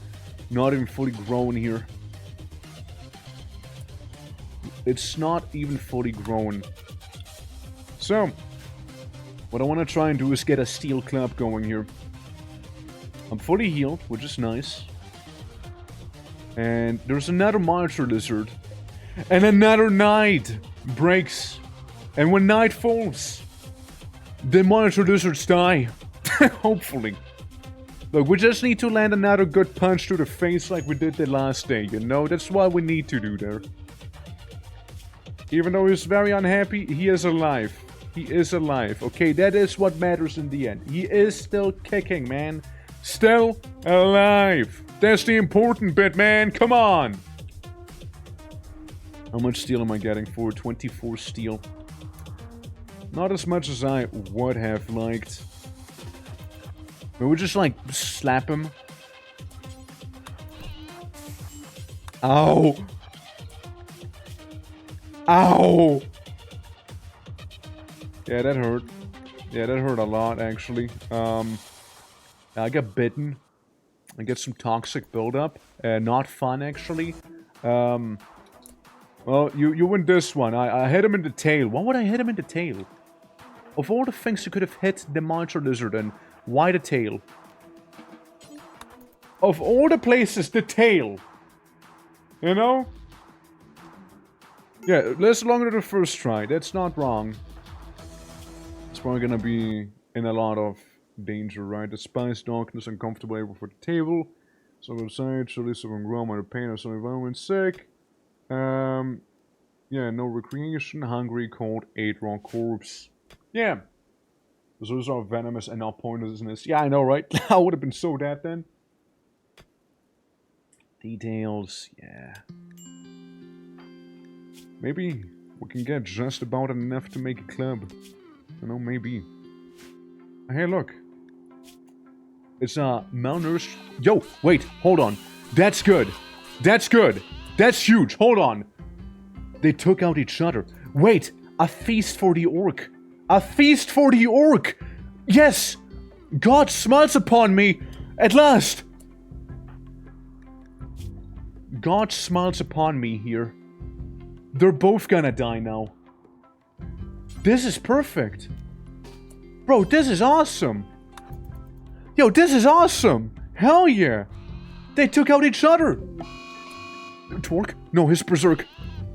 Speaker 1: not even fully grown here. It's not even fully grown. So, what I want to try and do is get a steel club going here. I'm fully healed, which is nice. And there's another monitor lizard. And another night breaks. And when night falls, the monitor lizards die. Hopefully. Look, we just need to land another good punch to the face like we did the last day, you know? That's what we need to do there. Even though he's very unhappy, he is alive. He is alive. Okay, that is what matters in the end. He is still kicking, man. Still alive. That's the important bit, man. Come on. How much steel am I getting for 24 steel? Not as much as I would have liked. But we'll just, like, slap him. Ow. Ow. Yeah, that hurt. Yeah, that hurt a lot, actually. I got bitten. I get some toxic buildup. Not fun, actually. Well, you win this one. I hit him in the tail. Why would I hit him in the tail? Of all the things you could have hit the monster lizard in, why the tail? Of all the places, the tail. You know? Yeah, less longer than the first try. That's not wrong. It's probably gonna be in a lot of danger, right? The spice, darkness, uncomfortable able for the table. So outside, surely someone grow under pain or some environment sick. Yeah, no recreation, hungry, cold, 8 raw corpse. Yeah. Those are venomous and not poisonous. Yeah, I know, right? I would have been so dead then. Details, yeah. Maybe we can get just about enough to make a club. You know, maybe. Hey, look. It's malnourished. Yo, wait, hold on. That's good. That's good. That's huge. Hold on. They took out each other. Wait, a feast for the orc. A feast for the orc. Yes. God smiles upon me. At last. God smiles upon me here. They're both gonna die now. This is perfect. Bro, this is awesome. Yo, this is awesome. Hell yeah. They took out each other. Torque? No, his berserk.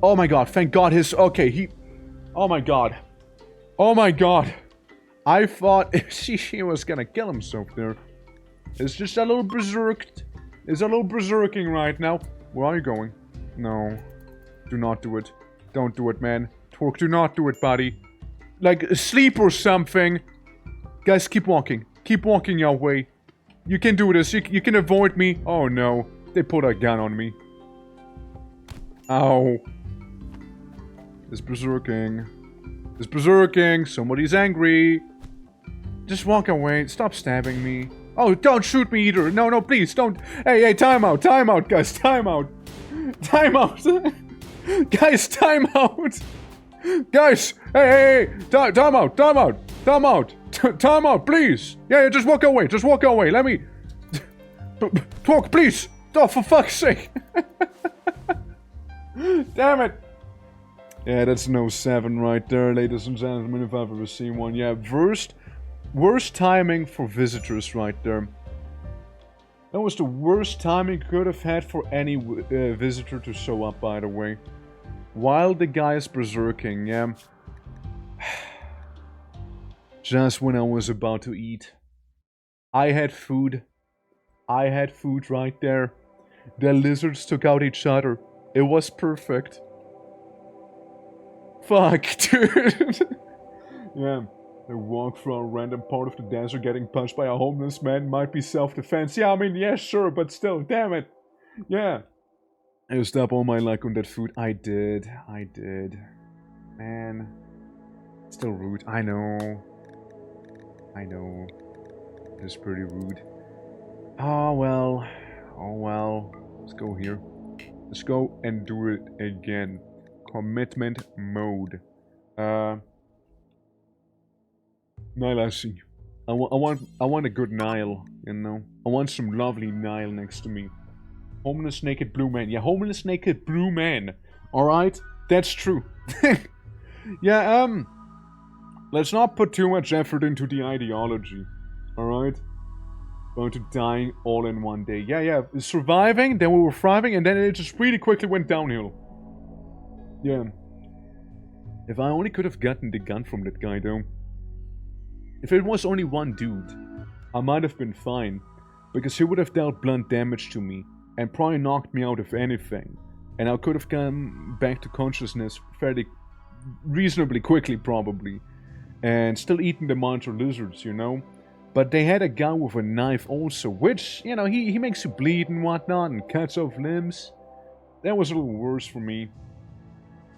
Speaker 1: Oh my god, thank god his... Okay, he... Oh my god. Oh my god. I thought she was gonna kill himself there. It's just a little berserked. It's a little berserking right now. Where are you going? No. Do not do it. Don't do it, man. Torque, do not do it, buddy. Like, sleep or something. Guys, keep walking. Keep walking your way. You can do this. You can avoid me. Oh, no. They put a gun on me. Ow. It's berserking. It's berserking. Somebody's angry. Just walk away. Stop stabbing me. Oh, don't shoot me either. No, no, please, don't. Hey, time out, guys, time out. Time out. Guys, time out. Guys, hey, time out, please. Yeah, just walk away, let me... Talk, please. Oh, for fuck's sake. Damn it. Yeah, that's no 7 right there, ladies and gentlemen, if I've ever seen one. Yeah, worst timing for visitors right there. That was the worst timing could have had for any visitor to show up, by the way. While the guy is berserking, yeah. Just when I was about to eat. I had food. I had food right there. The lizards took out each other. It was perfect. Fuck, dude. Yeah. They walk through a random part of the desert getting punched by a homeless man might be self-defense. Yeah, I mean, yeah, sure, but still, damn it. Yeah. I used up all my luck on that food. I did. Man. Still rude. I know. It's pretty rude. Oh, well. Let's go here. Let's go and do it again. Commitment mode. Nile, I see. I want a good Nile, you know. I want some lovely Nile next to me. Homeless naked blue man. Yeah, homeless naked blue man. Alright? That's true. Yeah, let's not put too much effort into the ideology. Alright? Going to dying all in one day. Yeah. Surviving, then we were thriving, and then it just really quickly went downhill. Yeah. If I only could have gotten the gun from that guy, though. If it was only one dude, I might have been fine, because he would have dealt blunt damage to me, and probably knocked me out of anything, and I could have come back to consciousness fairly reasonably quickly, probably, and still eating the monster lizards, you know? But they had a guy with a knife also, which, you know, he makes you bleed and whatnot, and cuts off limbs. That was a little worse for me.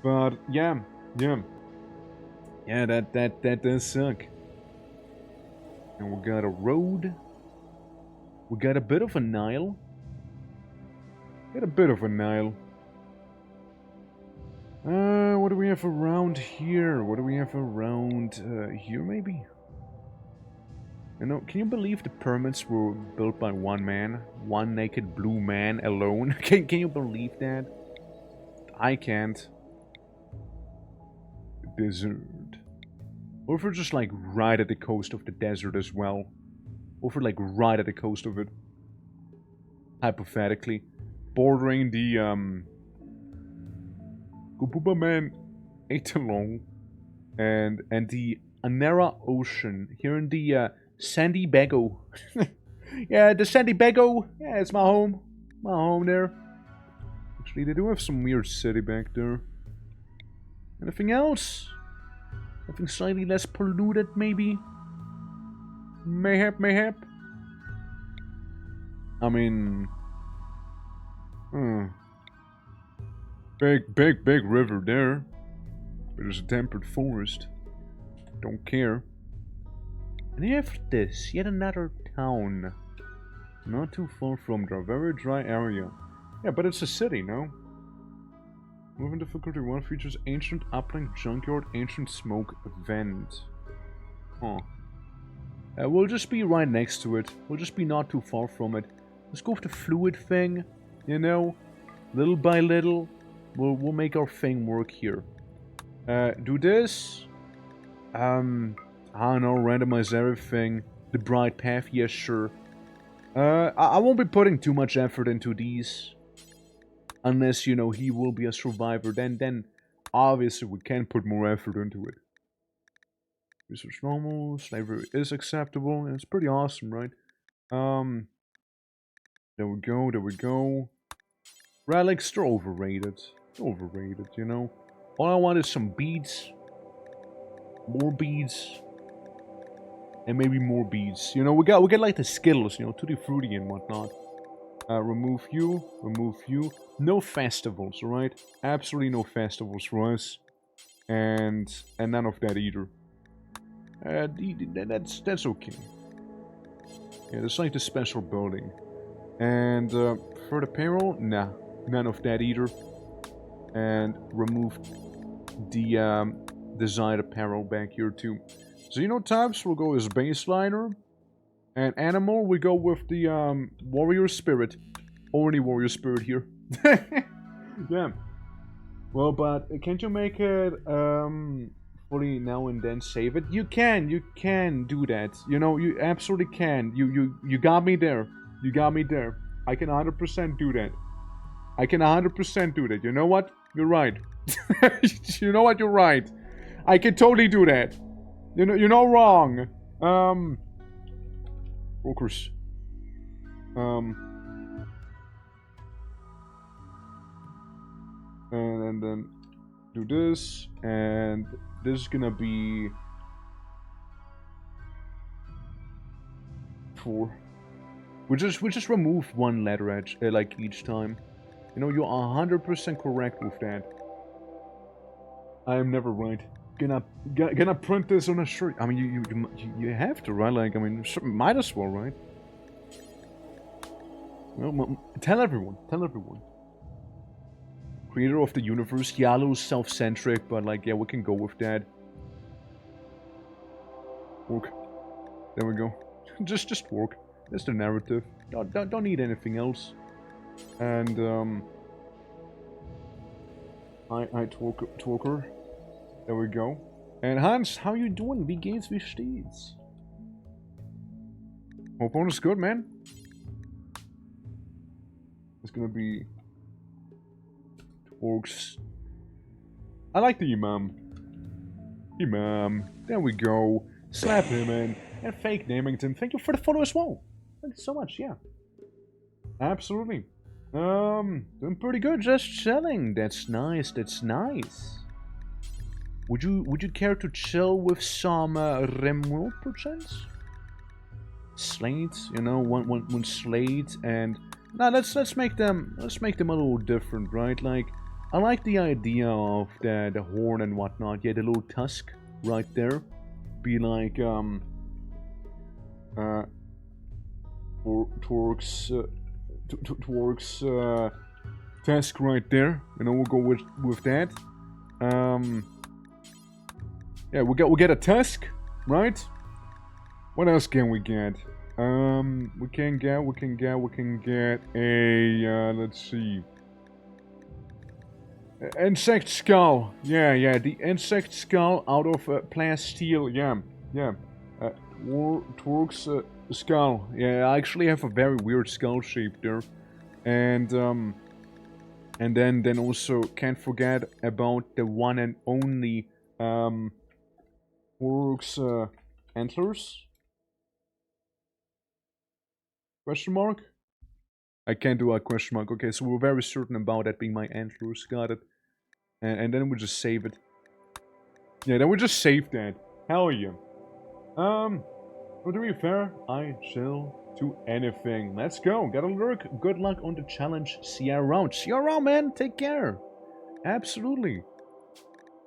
Speaker 1: But, yeah, that does suck. And we got a road. We got a bit of a Nile. What do we have around here? Here maybe? You know, can you believe the pyramids were built by one man? One naked blue man alone? Can you believe that? I can't. desert. Or if we're just like right at the coast of the desert as well. Or if we're like right at the coast of it. Hypothetically. Bordering the Gububa Man Etalon and the Anera Ocean here in the Sandy Bago. Yeah, the Sandy Bago. Yeah, it's my home. My home there. Actually, they do have some weird city back there. Anything else? Something slightly less polluted, maybe? Mayhap, mayhap? I mean... Big river there. But there's a tempered forest. Don't care. And after this, yet another town. Not too far from there. Very dry area. Yeah, but it's a city, no? Moving difficulty 1 features ancient upland junkyard, ancient smoke vent. Huh. We'll just be right next to it. We'll just be not too far from it. Let's go with the fluid thing. You know? Little by little. We'll make our thing work here. Do this. I don't know, randomize everything. The bright path, yes, sure. I won't be putting too much effort into these. Unless, you know, he will be a survivor. Then obviously we can put more effort into it. Research normal, slavery is acceptable, and it's pretty awesome, right? There we go. Relics, they're overrated. Overrated, you know? All I want is some beads. More beads. And maybe more beads. You know, we get like the Skittles, you know, Tutti Frutti and whatnot. Remove you. No festivals, alright? Absolutely no festivals for us. And none of that either. That's okay. Yeah, there's like the special building. And for the payroll, nah. None of that either. And remove the desired apparel back here too. Xenotypes will go as baseliner. And animal, we go with the warrior spirit. Only warrior spirit here. Yeah. Well, but can't you make it fully now and then save it? You can do that. You know, you absolutely can. You got me there. You got me there. I can 100% do that. I can 100% do that. You know what? You're right. You know what? You're right. I can totally do that. You're not wrong. Brokers. And then do this, and this is gonna be 4. We just remove one letter edge, like each time. You know, you're 100% correct with that. I am never right. Gonna print this on a shirt. I mean, you have to, right? Like, I mean, might as well, right? Well, tell everyone. Creator of the universe. Yalo's self-centric, but like, yeah, we can go with that. Work. There we go. just work. That's the narrative. Don't need anything else. And I talker. There we go. And Hans, how you doing? Wie geht's, wie steht's? Hope all is good, man. It's gonna be orcs. I like the Imam. There we go. Slap him in. And Fake Namington, thank you for the follow as well. Thank you so much, yeah. Absolutely. Doing pretty good, just chilling. That's nice, that's nice. Would you care to chill with some Rimworld perchance? Slates, you know, one slate and now let's make them a little different, right? Like, I like the idea of the horn and whatnot. Yeah, the little tusk right there. Be like Torque's tusk right there. You know, we'll go with that. Yeah, we'll get a tusk, right? What else can we get? We can get a let's see. Insect skull. Yeah, the insect skull out of plasteel. Yeah. Twerk's skull. Yeah, I actually have a very weird skull shape there. And then also can't forget about the one and only Twerk's antlers. Question mark? I can't do a question mark. Okay, so we're very certain about that being my antlers. Got it. And then we just save it. Yeah, then we just save that. Hell yeah. Well, to be fair, I chill to anything. Let's go. Gotta lurk. Good luck on the challenge. See you around. See you around, man. Take care. Absolutely.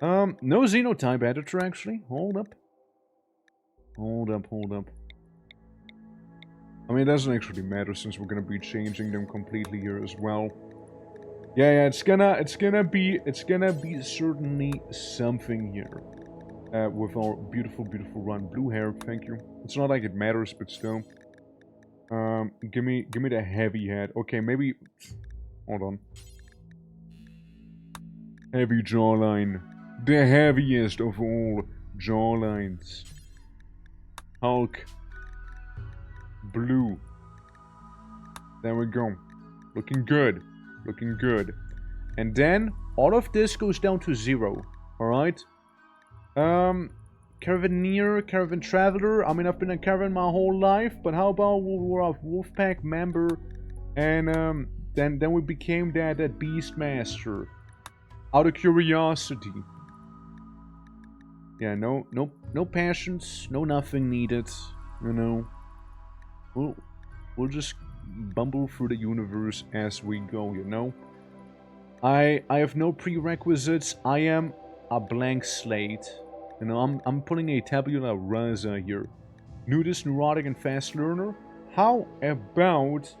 Speaker 1: No xenotype editor, actually. Hold up. Hold up. I mean, it doesn't actually matter since we're gonna be changing them completely here as well. Yeah, it's gonna be certainly something here. With our beautiful run. Blue hair, thank you. It's not like it matters, but still. Give me the heavy head. Okay, maybe... Hold on. Heavy jawline. The heaviest of all jawlines. Hulk. Blue. There we go. Looking good. And then, all of this goes down to 0. Alright? Caravaneer, caravan traveler. I mean, I've been a caravan my whole life, but how about we're a Wolfpack member, and then we became that Beastmaster, out of curiosity. Yeah, no passions, no nothing needed. You know, we'll just bumble through the universe as we go. You know, I have no prerequisites. I am a blank slate. You know, I'm putting a tabula rasa here. Nudist, neurotic, and fast learner. How about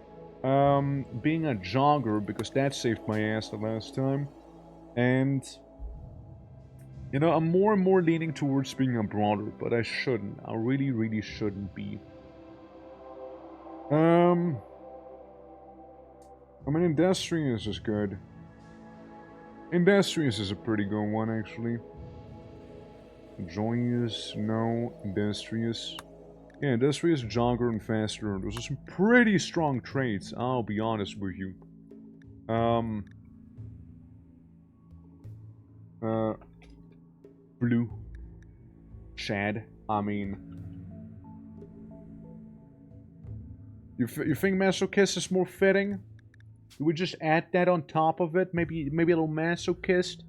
Speaker 1: being a jogger, because that saved my ass the last time. And you know, I'm more and more leaning towards being a brawler, but I shouldn't. I really shouldn't be. I mean, Industrious is good. Industrious is a pretty good one, actually. Joyous, no. Industrious. Yeah, Industrious, Jogger, and Fast Learner. Those are some pretty strong traits, I'll be honest with you. Blue. Chad. I mean... You think Masochist is more fitting? Do we just add that on top of it? Maybe a little Masochist?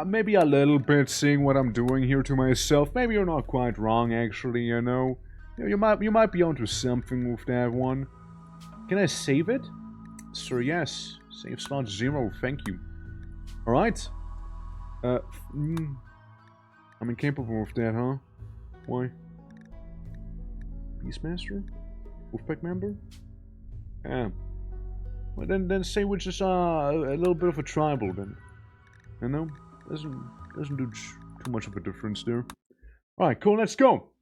Speaker 1: Maybe a little bit, seeing what I'm doing here to myself. Maybe you're not quite wrong, actually, you know. You might be onto something with that one. Can I save it? Sir, yes. Save slot 0, thank you. Alright. I'm incapable of that, huh? Why? Beastmaster? Wolfpack member? Yeah. Well, then say we're just a little bit of a tribal, then. You know? Doesn't do too much of a difference there. Alright, cool, let's go!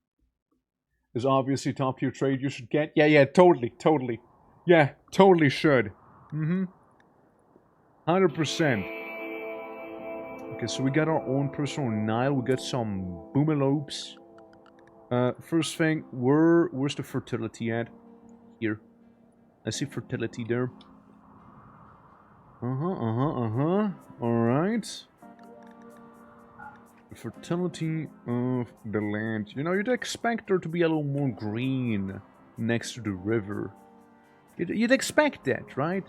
Speaker 1: Is obviously top tier trade you should get. Yeah, totally. Yeah, totally should. 100%. Okay, so we got our own personal Nile. We got some boomalopes. First thing, where's the fertility at? Here. I see fertility there. Alright. The fertility of the land. You know, you'd expect there to be a little more green next to the river. You'd expect that, right?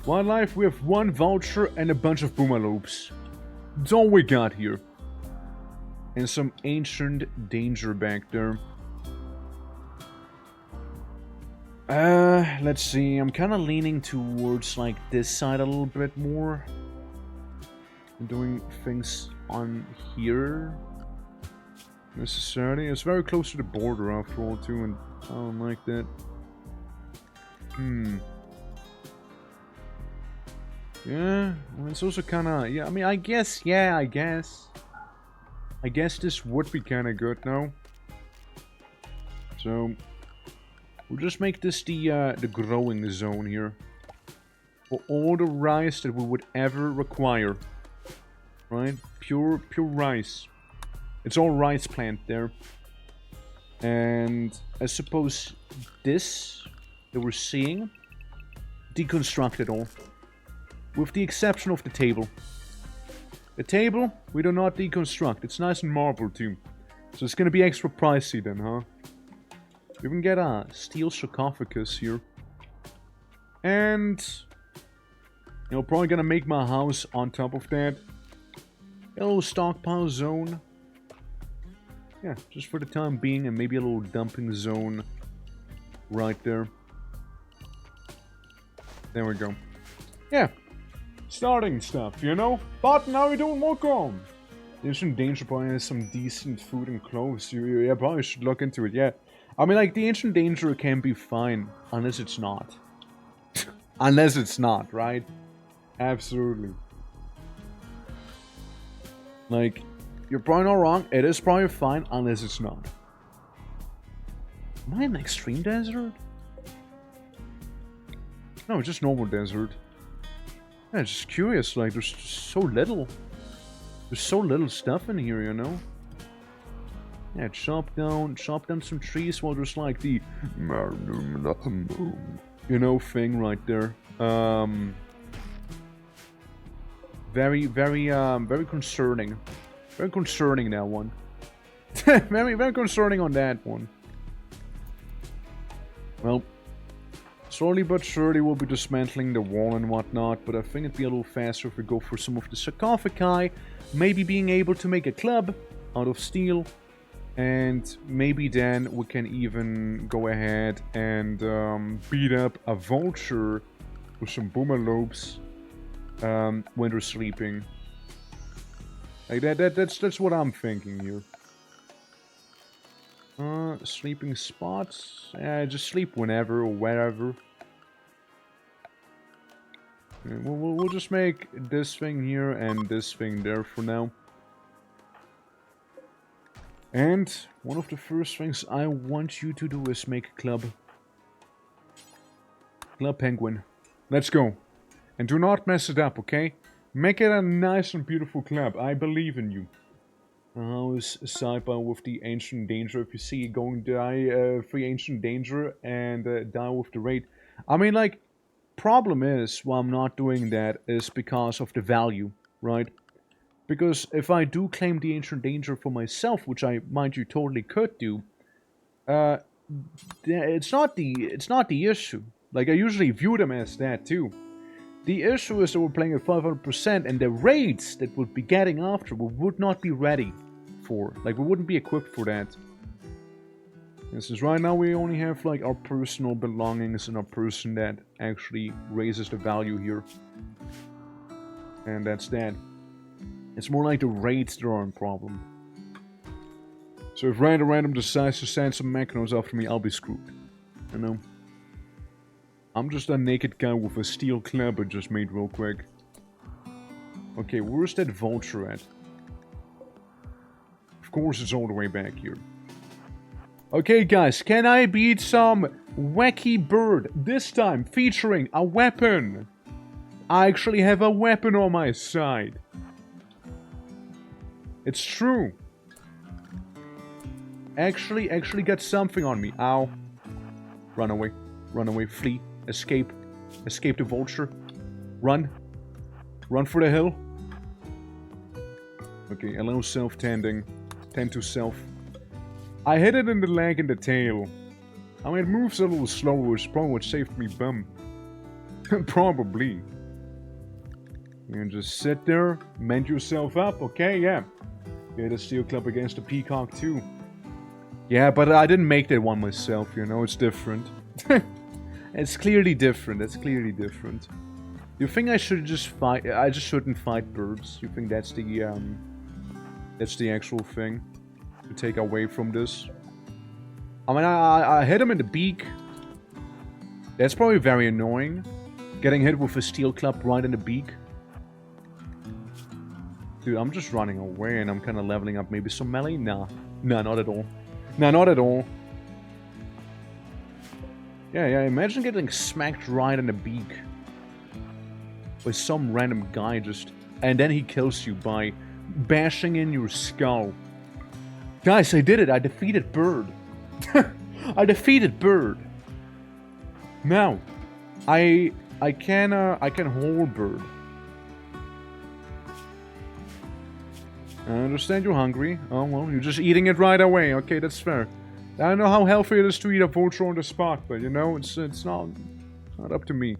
Speaker 1: Wildlife, we have 1 vulture and a bunch of boomalopes. That's all we got here. And some ancient danger back there. Let's see. I'm kind of leaning towards, like, this side a little bit more. I'm doing things on here. Necessarily. It's very close to the border, after all, too, and I don't like that. Yeah, well, it's also kind of... Yeah, I mean, I guess this would be kind of good now. So, we'll just make this the growing zone here. for all the rice that we would ever require. Right? Pure rice. It's all rice plant there. And I suppose this that we're seeing, deconstruct it all. With the exception of the table. The table, we do not deconstruct. It's nice and marble too. So it's gonna be extra pricey then, huh? We can get a steel sarcophagus here. And... you know, probably gonna make my house on top of that. A little stockpile zone. Yeah, just for the time being, and maybe a little dumping zone right there. There we go. Yeah. Starting stuff, you know? But now we're doing more calm. Ancient Danger probably has some decent food and clothes. You probably should look into it, yeah. I mean, like, the Ancient Danger can be fine, unless it's not. Unless it's not, right? Absolutely. Like, you're probably not wrong. It is probably fine, unless it's not. Am I in Extreme Desert? No, just normal desert. Yeah, just curious, like, there's so little. There's so little stuff in here, you know? Yeah, chop down some trees while there's like the... you know, thing right there. Very concerning. Very concerning, that one. very concerning on that one. Well... slowly but surely we'll be dismantling the wall and whatnot, but I think it'd be a little faster if we go for some of the sarcophagi, maybe being able to make a club out of steel, and maybe then we can even go ahead and beat up a vulture with some boomalopes when they're sleeping. Like that's what I'm thinking here. Sleeping spots? Just sleep whenever or wherever. Okay, we'll just make this thing here and this thing there for now. And one of the first things I want you to do is make a club. Club Penguin. Let's go. And do not mess it up, okay? Make it a nice and beautiful club. I believe in you. How's sidebar with the Ancient Danger? If you see it going die, free Ancient Danger and die with the raid. I mean, like, problem is why I'm not doing that is because of the value, right? Because if I do claim the Ancient Danger for myself, which I, mind you, totally could do, it's not the issue. Like, I usually view them as that too. The issue is that we're playing at 500% and the raids that we'll be getting after we would not be ready for. Like, we wouldn't be equipped for that. And since right now we only have, like, our personal belongings and our person that actually raises the value here. And that's that. It's more like the raids that are a problem. So if random decides to send some Mechnos after me, I'll be screwed. You know? I'm just a naked guy with a steel club I just made real quick. Okay, where's that vulture at? Of course it's all the way back here. Okay guys, can I beat some wacky bird? This time featuring a weapon. I actually have a weapon on my side. It's true. Actually got something on me. Ow. Run away, flee. Escape the vulture. Run for the hill. Okay, allow self-tending. Tend to self. I hit it in the leg and the tail. I mean, it moves a little slower, which is probably what saved me bum. Probably. You just sit there, mend yourself up, okay, yeah. Get a steel club against the peacock too. Yeah, but I didn't make that one myself, you know, it's different. It's clearly different. It's clearly different. You think I should just fight? I just shouldn't fight birds. You think that's the actual thing to take away from this? I mean, I hit him in the beak. That's probably very annoying. Getting hit with a steel club right in the beak. Dude, I'm just running away and I'm kind of leveling up maybe some melee. Nah, not at all. Nah, not at all. Yeah, imagine getting smacked right in the beak. by some random guy and then he kills you by bashing in your skull. Guys, I did it. I defeated Bird. I defeated Bird. Now, I can hold Bird. I understand you're hungry. Oh well, you're just eating it right away. Okay, that's fair. I don't know how healthy it is to eat a vulture on the spot, but you know, it's not up to me.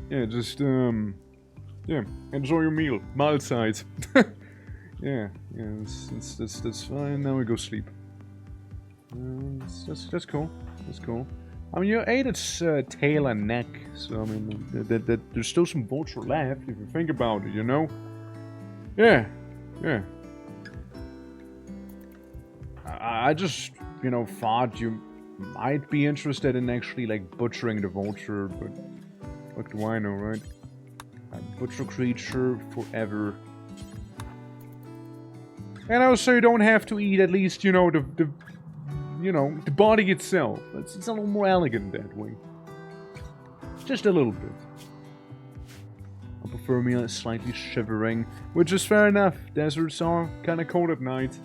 Speaker 1: Yeah, just yeah, enjoy your meal. Mahlzeit. yeah, that's fine. Now we go sleep. That's cool. That's cool. I mean, you ate its tail and neck, so I mean, there's still some vulture left if you think about it, you know? Yeah, yeah. I just, you know, thought you might be interested in actually, like, butchering the vulture, but what do I know, right? A butcher creature forever. And also, you don't have to eat at least, you know, the body itself. It's a little more elegant that way. Just a little bit. I prefer me slightly shivering, which is fair enough. Deserts are kind of cold at night.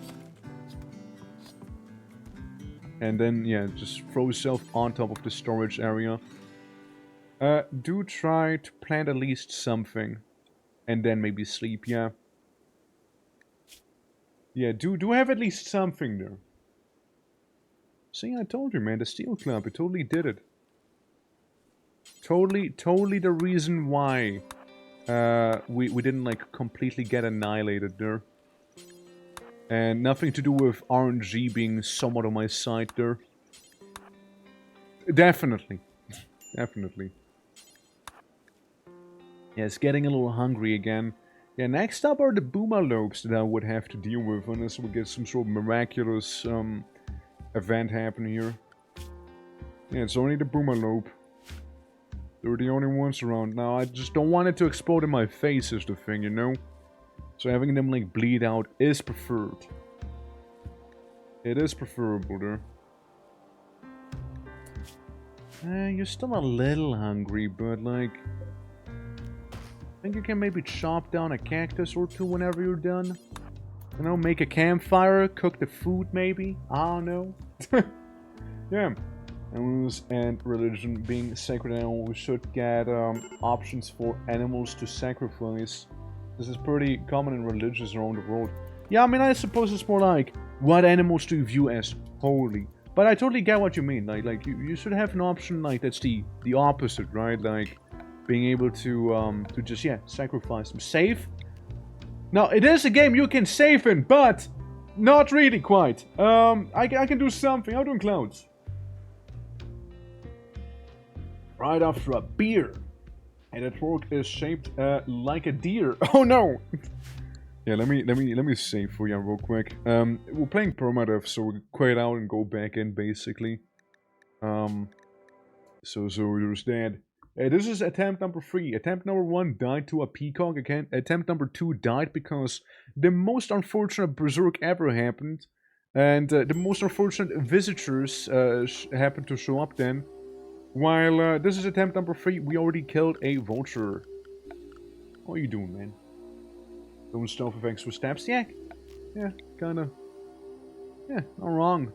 Speaker 1: And then, yeah, just throw yourself on top of the storage area. Do try to plant at least something. And then maybe sleep, yeah. Yeah, do have at least something there. See, I told you, man, the Steel Club, it totally did it. Totally the reason why we didn't, like, completely get annihilated there. And nothing to do with RNG being somewhat on my side there. Definitely. Definitely. Yeah, it's getting a little hungry again. Yeah, next up are the Boomalopes that I would have to deal with unless we get some sort of miraculous event happening here. Yeah, it's only the Boomalope. They're the only ones around now. I just don't want it to explode in my face is the thing, you know? So having them, like, bleed out is preferred. It is preferable there. You're still a little hungry, but, like... I think you can maybe chop down a cactus or two whenever you're done. You know, make a campfire, cook the food maybe. I don't know. Yeah. Animals and religion being sacred animals, we should get options for animals to sacrifice. This is pretty common in religions around the world. Yeah, I mean, I suppose it's more like, what animals do you view as holy? But I totally get what you mean. Like you should have an option like that's the opposite, right? Like being able to just, yeah, sacrifice them. Save? Now, it is a game you can save in, but not really quite. I can do something. How doing, Clouds? Right after a beer. And that fork is shaped like a deer. Oh no! Yeah, let me save for you real quick. We're playing permadeath, so we quit out and go back in basically. So there's that. This is attempt number 3. Attempt number 1 died to a peacock. Again, attempt number 2 died because the most unfortunate berserk ever happened, and the most unfortunate visitors happened to show up then. While this is attempt number 3, we already killed a vulture. What are you doing, man? Doing stuff with extra steps? Yeah, kinda. Yeah, not wrong.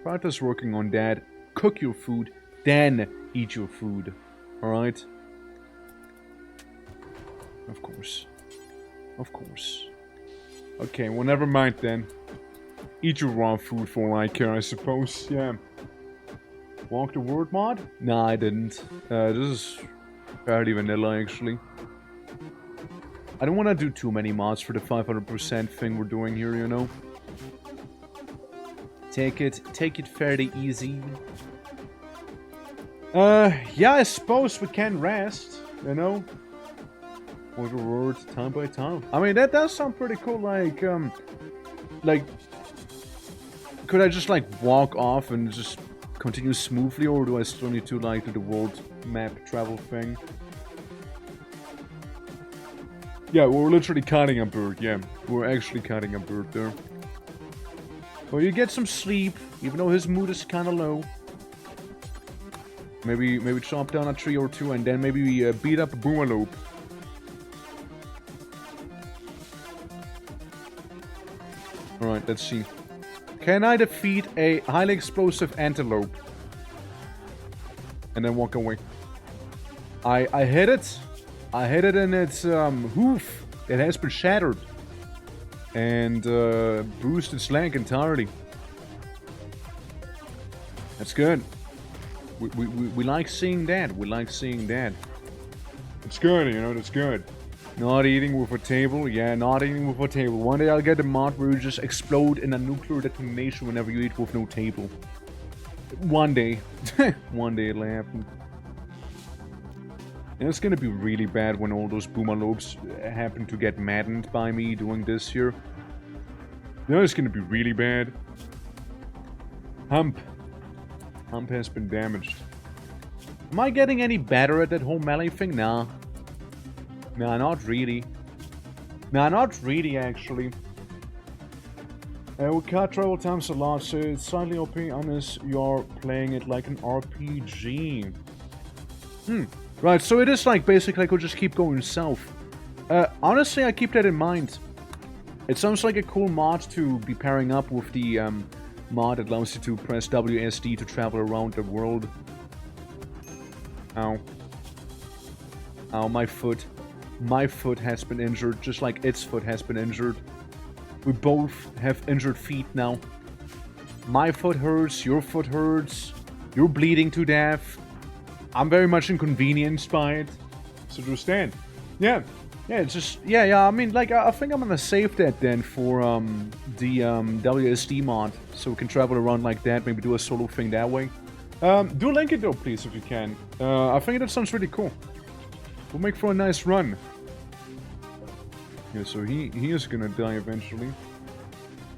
Speaker 1: Partha's working on that. Cook your food, then eat your food. Alright? Of course. Of course. Okay, well, never mind then. Eat your raw food for all I care, I suppose. Yeah. Walk the word mod? Nah, I didn't. This is fairly vanilla, actually. I don't want to do too many mods for the 500% thing we're doing here, you know? Take it fairly easy. Yeah, I suppose we can rest, you know? Order words time by time. I mean, that does sound pretty cool, like, could I just, like, walk off and just continue smoothly, or do I still need to, like, do the world map travel thing? Yeah, we're literally cutting a bird, yeah. We're actually cutting a bird there. Well, you get some sleep, even though his mood is kind of low. Maybe chop down a tree or two, and then maybe beat up a boomalope. Alright, let's see. Can I defeat a highly explosive antelope? And then walk away. I hit it. I hit it in its hoof. It has been shattered. And bruised its leg entirely. That's good. We like seeing that. We like seeing that. It's good, you know, that's good. Not eating with a table. Yeah, not eating with a table. One day I'll get a mod where you just explode in a nuclear detonation whenever you eat with no table. One day. One day it'll happen. And it's gonna be really bad when all those boomalopes happen to get maddened by me doing this here. No, it's gonna be really bad. Hump. Hump has been damaged. Am I getting any better at that whole melee thing? Nah. Nah, not really. Nah, not really, actually. We cut travel times a lot, so it's slightly OP unless you're playing it like an RPG. Right, so it is like, basically, I could just keep going south. Honestly, I keep that in mind. It sounds like a cool mod to be pairing up with the mod that allows you to press WSD to travel around the world. Ow. Ow, my foot. My foot has been injured, just like its foot has been injured. We both have injured feet now. My foot hurts, your foot hurts. You're bleeding to death. I'm very much inconvenienced by it. So just stand. Yeah. Yeah, it's just... Yeah, I mean, like, I think I'm gonna save that then for, the, WSD mod. So we can travel around like that, maybe do a solo thing that way. Do link it though, please, if you can. I think that sounds really cool. We'll make for a nice run. Yeah, so he is gonna die eventually.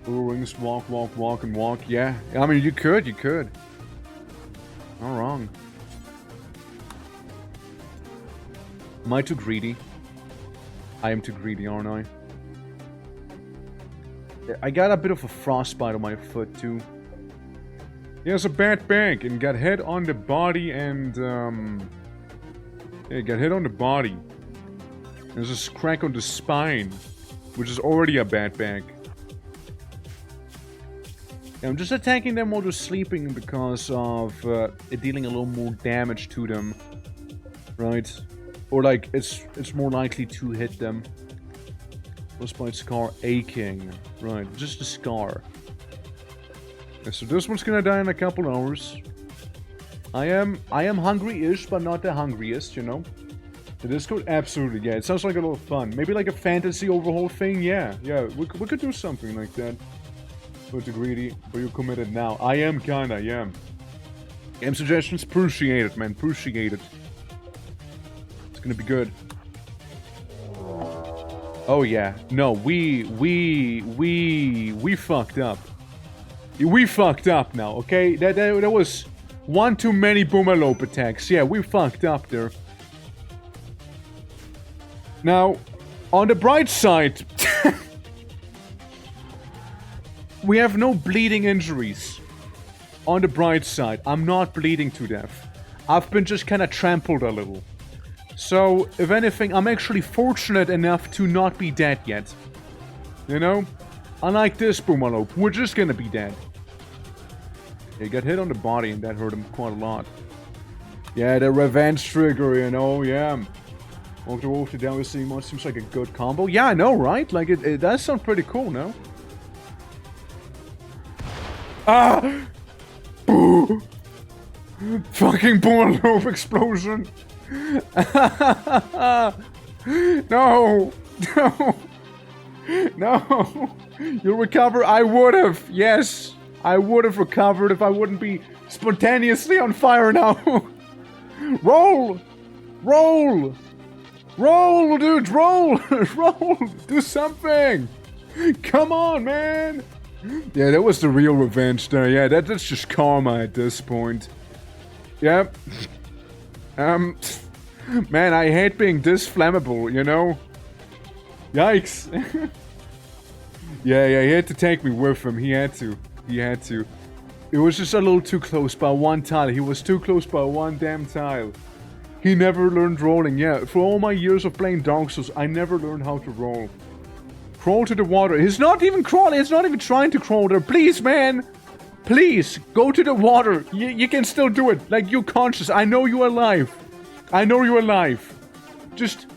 Speaker 1: Rings, walk, and walk. Yeah, I mean, you could. Not wrong. Am I too greedy? I am too greedy, aren't I? I got a bit of a frostbite on my foot, too. He has a bad back and got hit on the body and, yeah, got hit on the body. There's a crack on the spine, which is already a bad back. Yeah, I'm just attacking them while they're sleeping because of it dealing a little more damage to them. Right? Or like, it's more likely to hit them. Frostbite scar aching. Right, just a scar. Yeah, so this one's gonna die in a couple hours. I am hungry-ish, but not the hungriest, you know? The Discord? Absolutely, yeah. It sounds like a lot of fun. Maybe like a fantasy overhaul thing? Yeah, we could do something like that. But too greedy, but you committed now. I am kinda, yeah. Game suggestions? Appreciate it, man. Appreciate it. It's gonna be good. Oh yeah. No, we fucked up. We fucked up now, okay? That was one too many boomalope attacks. Yeah, we fucked up there. Now, on the bright side, we have no bleeding injuries. On the bright side, I'm not bleeding to death. I've been just kind of trampled a little. So, if anything, I'm actually fortunate enough to not be dead yet. You know? Unlike this boomalope, we're just gonna be dead. He got hit on the body and that hurt him quite a lot. Yeah, the revenge trigger, you know, yeah. Walk the wolf to down with C-mod seems like a good combo. Yeah, I know, right? Like, it does sound pretty cool, no? Ah! Boo! Fucking boomalope explosion! No! No! No! You'll recover? I would've! Yes! I would've recovered if I wouldn't be spontaneously on fire now! Roll! Roll! Roll, dude! Roll! Roll! Do something! Come on, man! Yeah, that was the real revenge there. Yeah, that's just karma at this point. Yep. Man, I hate being this flammable, you know? Yikes. Yeah, he had to take me with him. He had to. He had to. It was just a little too close by one tile. He was too close by one damn tile. He never learned rolling. Yeah, for all my years of playing Dark Souls, I never learned how to roll. Crawl to the water. He's not even crawling. He's not even trying to crawl there. Please, man. Please, go to the water. You can still do it. Like, you're conscious. I know you're alive. I know you're alive. Just...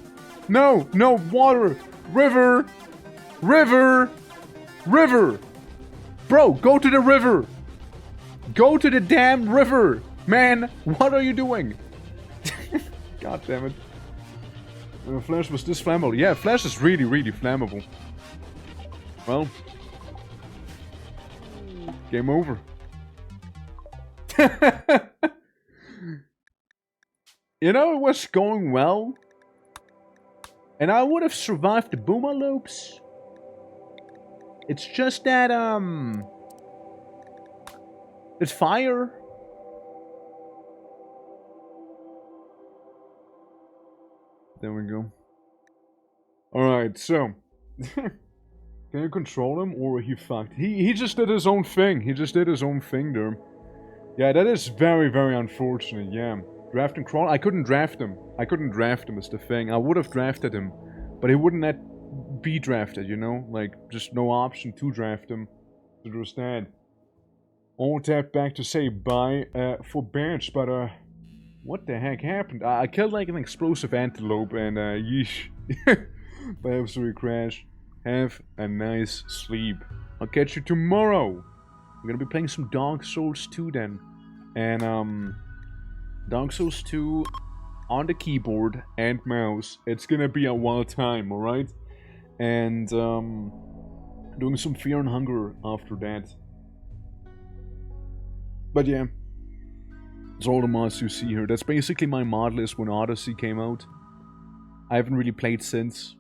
Speaker 1: No, no, water. River. River. River. Bro, go to the river. Go to the damn river. Man, what are you doing? God damn it. Flash was this flammable. Yeah, Flash is really, really flammable. Well. Game over. You know, it was going well. And I would have survived the Boomer loops. It's just that, it's fire. There we go. Alright, so. Can you control him or he fucked? He just did his own thing. He just did his own thing there. Yeah, that is very, very unfortunate, yeah. Draft and crawl? I couldn't draft him. I couldn't draft him is the thing. I would have drafted him. But he wouldn't let be drafted, you know? Like, just no option to draft him. So there's that. I'll tap back to say bye for bench, but what the heck happened? I killed like an explosive antelope and yeesh. By absolute crash. Have a nice sleep. I'll catch you tomorrow. I'm gonna be playing some Dark Souls 2 then. And Dark Souls 2 on the keyboard and mouse. It's gonna be a wild time, alright? And doing some Fear and Hunger after that. But yeah, it's all the mods you see here. That's basically my mod list when Odyssey came out. I haven't really played since.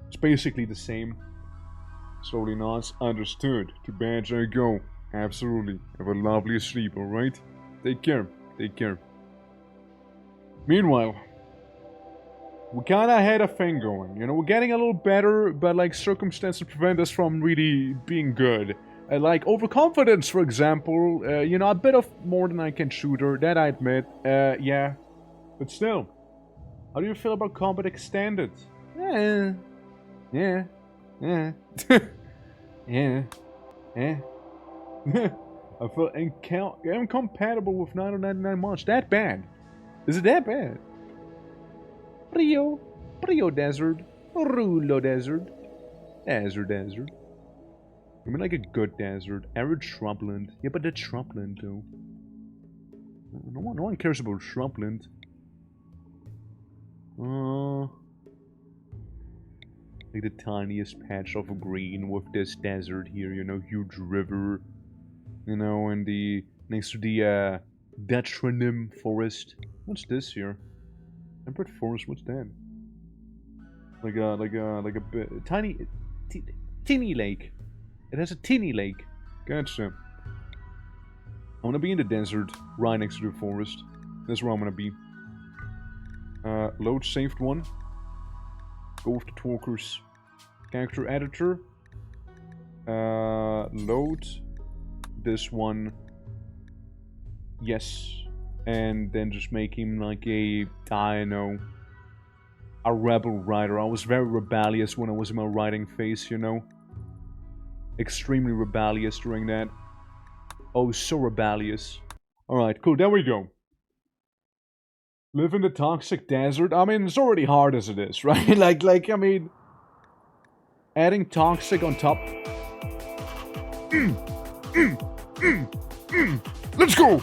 Speaker 1: It's basically the same. Slowly nods. Understood. To bed I go. Absolutely. Have a lovely sleep, alright? Take care. Take care. Meanwhile, we kinda had a thing going. You know, we're getting a little better, but like circumstances prevent us from really being good. Like overconfidence, for example. You know, a bit of more than I can shooter, that I admit. Yeah. But still. How do you feel about combat extended? Yeah. Yeah. Yeah. Yeah. Yeah. I feel incompatible with 999 mods. That bad? Is it that bad? Rio Desert. Rulo Desert. Desert. I mean like a good desert. Arid shrubland. Yeah, but that's shrubland though. No one cares about shrubland. Like the tiniest patch of green with this desert here, you know, huge river. You know, and the next to the Detronim forest. What's this here? Temperate forest, what's that? Like a bit teeny lake. It has a teeny lake. Gotcha. I'm gonna be in the desert, right next to the forest. That's where I'm gonna be. Load saved one. Go with the talkers. Character editor. Load this one. Yes. And then just make him like a, I don't know, a rebel rider. I was very rebellious when I was in my riding phase, you know. Extremely rebellious during that. Oh, so rebellious. Alright, cool, there we go. Live in the toxic desert? I mean, it's already hard as it is, right? like, I mean... Adding toxic on top... Let's go!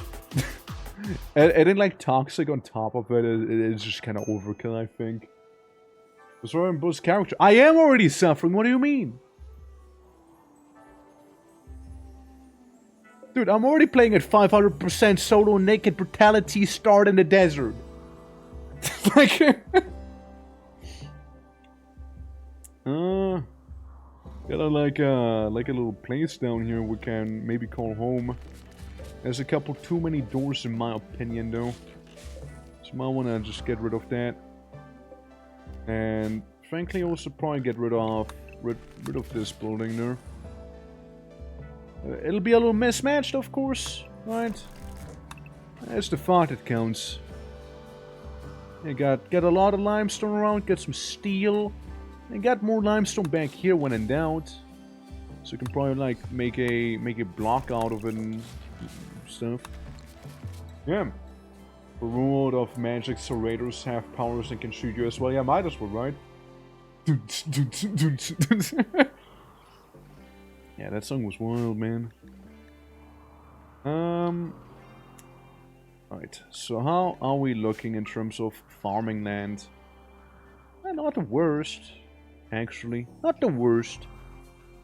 Speaker 1: Adding like toxic on top of it is just kind of overkill, I think. What's wrong with Bull's character? I am already suffering, what do you mean? Dude, I'm already playing at 500% solo naked brutality start in the desert. Like... Got like a little place down here we can maybe call home. There's a couple too many doors in my opinion though. So I might wanna just get rid of that. And frankly also probably get rid of this building there. It'll be a little mismatched, of course, right? That's the thought that counts. You got a lot of limestone around, get some steel, and got more limestone back here when in doubt. So you can probably like make a block out of it and stuff. Yeah. The Rimworld of magic accelerators have powers and can shoot you as well. Yeah, might as well, right? Yeah, that song was wild, man. Right, so how are we looking in terms of farming land? Not the worst, actually. Not the worst.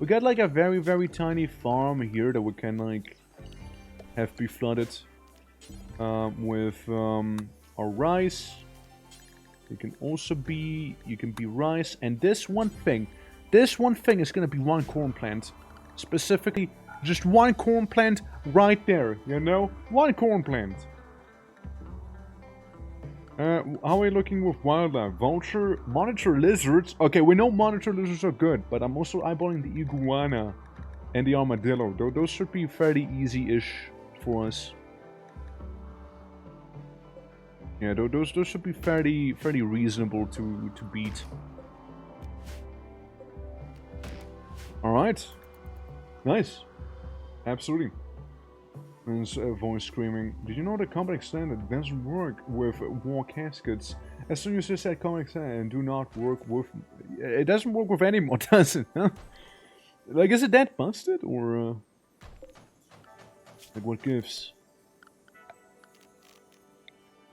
Speaker 1: We got like a very, very tiny farm here that we can like have be flooded with our rice. You can also be, rice, and this one thing is gonna be one corn plant. Specifically, just one corn plant right there, you know? One corn plant. How are we looking with wildlife? Vulture, monitor lizards. Okay, we know monitor lizards are good, but I'm also eyeballing the iguana and the armadillo. Those should be fairly easy-ish for us. Yeah, those should be fairly reasonable to beat. All right, nice, absolutely. There's a voice screaming. Did you know the comic standard doesn't work with war caskets? As soon as you said comic standard, do not work with. It doesn't work with any more, does it? Huh? Like, is it that busted or like what gives?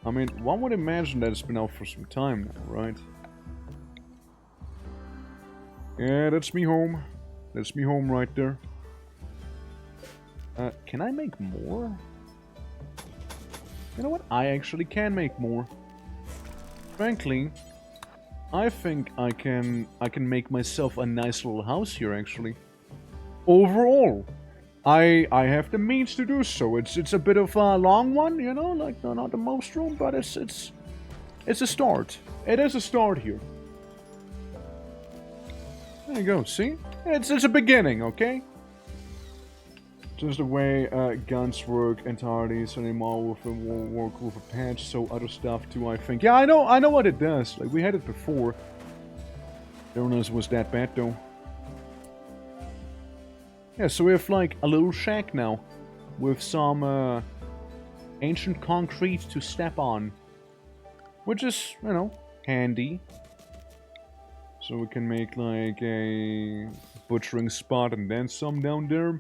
Speaker 1: I mean, one would imagine that it's been out for some time now, right? Yeah, that's me home. That's me home right there. Can I make more? You know what? I actually can make more. Frankly, I think I can make myself a nice little house here, actually. Overall, I have the means to do so. It's a bit of a long one, you know, like not the most room, but it's a start. It is a start here. There you go. See, it's a beginning, okay? Just the way guns work entirely, so anymore with work with a patch, so other stuff too, I think. Yeah, I know what it does. Like, we had it before. Don't know if it was that bad though. Yeah, so we have like a little shack now with some ancient concrete to step on, which is, you know, handy. So we can make like a butchering spot and then some down there.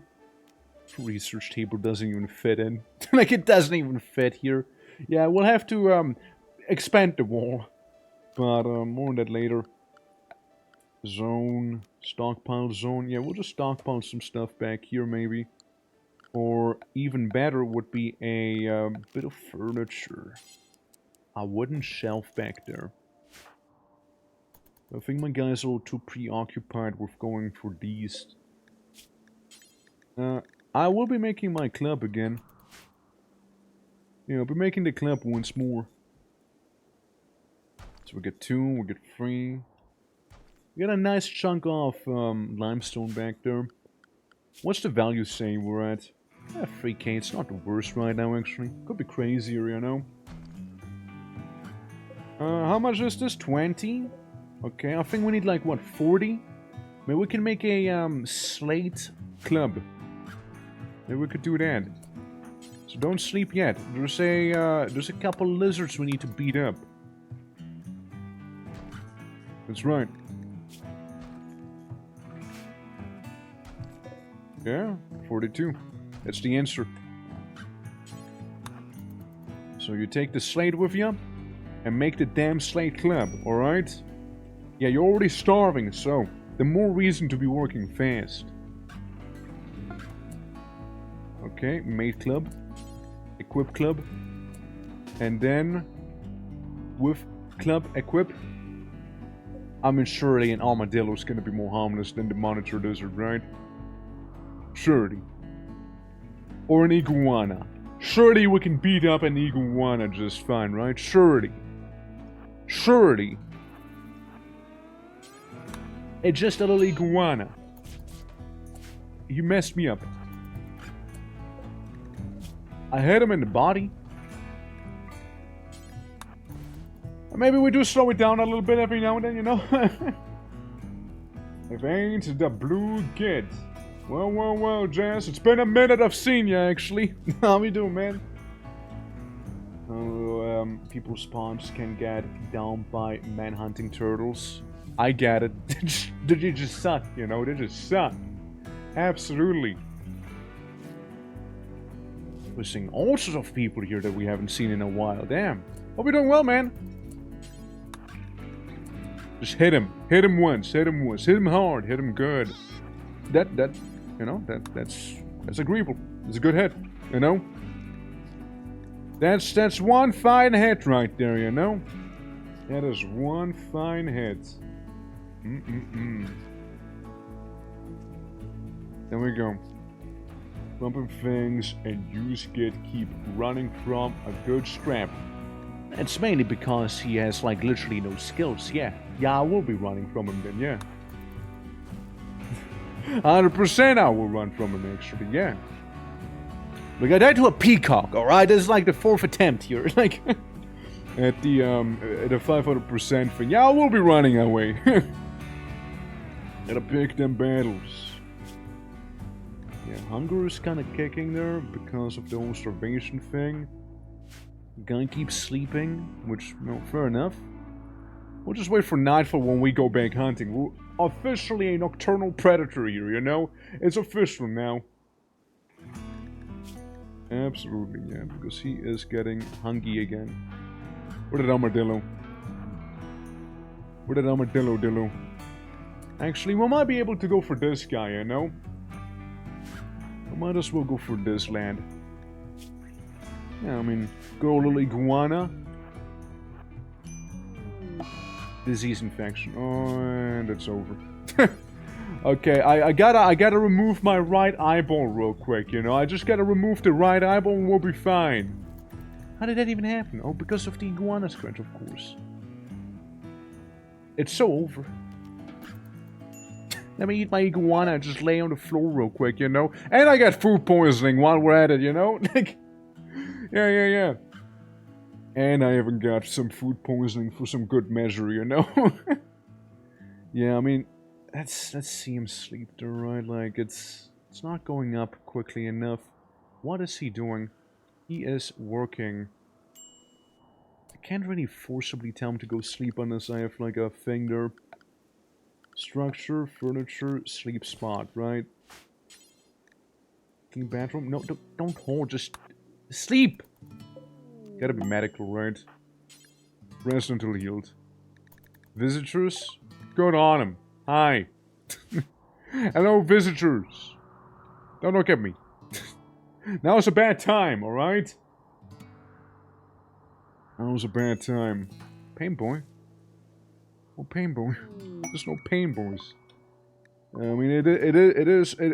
Speaker 1: Research table doesn't even fit in. Like, it doesn't even fit here. Yeah, we'll have to expand the wall. But more on that later. Zone. Stockpile zone. Yeah, we'll just stockpile some stuff back here maybe. Or even better would be a bit of furniture. A wooden shelf back there. I think my guys are all too preoccupied with going for these. I will be making my club again. Yeah, I'll be making the club once more. So we get 2, we get 3. We got a nice chunk of limestone back there. What's the value say we're at? 3k, it's not the worst right now actually. Could be crazier, you know. How much is this? 20? Okay, I think we need like, what, 40? Maybe we can make a slate club. Maybe we could do that. So don't sleep yet. There's a couple lizards we need to beat up. That's right. Yeah, 42. That's the answer. So you take the slate with you and make the damn slate club, alright? Yeah, you're already starving, so the more reason to be working fast. Okay, made club, equip club, and then with club equip, I mean surely an armadillo is gonna be more harmless than the monitor lizard, right? Surely. Or an iguana. Surely we can beat up an iguana just fine, right? Surely. Surely. It's just a little iguana. You messed me up. I hit him in the body. Maybe we do slow it down a little bit every now and then, you know? If ain't the blue kid. Well, Jazz, it's been a minute I've seen you, actually. How we doing, man? People's spawns can get down by manhunting turtles. I get it. They just suck, you know? They just suck. Absolutely. We're seeing all sorts of people here that we haven't seen in a while. Damn. Hope you're doing well, man. Just hit him. Hit him once. Hit him once. Hit him hard. Hit him good. That, you know, that's agreeable. It's a good hit, you know? That's one fine hit right there, you know? That is one fine hit. There we go. Bumping things and use get keep running from a good scrap. It's mainly because he has like literally no skills, yeah. Yeah, I will be running from him then, yeah. 100% I will run from him actually, yeah. Look, I died to a peacock, alright? This is like the 4th attempt here, like... at the 500% thing. Yeah, I will be running away. Gotta pick them battles. Yeah, hunger is kinda kicking there because of the whole starvation thing. Guy keeps sleeping, which, you know, fair enough. We'll just wait for nightfall when we go back hunting. We're officially a nocturnal predator here, you know? It's official now. Absolutely, yeah, because he is getting hungry again. Where did armadillo? Where did armadillo dillo? Actually, we might be able to go for this guy, you know? We might as well go for this land. Yeah, I mean, go little iguana. Disease infection. Oh, and it's over. Okay, I gotta remove my right eyeball real quick, you know? I just gotta remove the right eyeball and we'll be fine. How did that even happen? Oh, because of the iguana scratch, of course. It's so over. Let me eat my iguana and just lay on the floor real quick, you know? And I got food poisoning while we're at it, you know? Like, yeah. And I even got some food poisoning for some good measure, you know? Yeah, I mean, let's see him sleep there, right? Like, it's not going up quickly enough. What is he doing? He is working. I can't really forcibly tell him to go sleep unless I have, like, a thing there. Structure, furniture, sleep spot, right? Clean bathroom? No, don't hold, just sleep! Gotta be medical, right? Rest until healed. Visitors? Good on him. Hi. Hello, visitors. Don't look at me. Now is a bad time, alright? Now is a bad time. Pain boy? Oh, pain boy. There's no pain boys. I mean,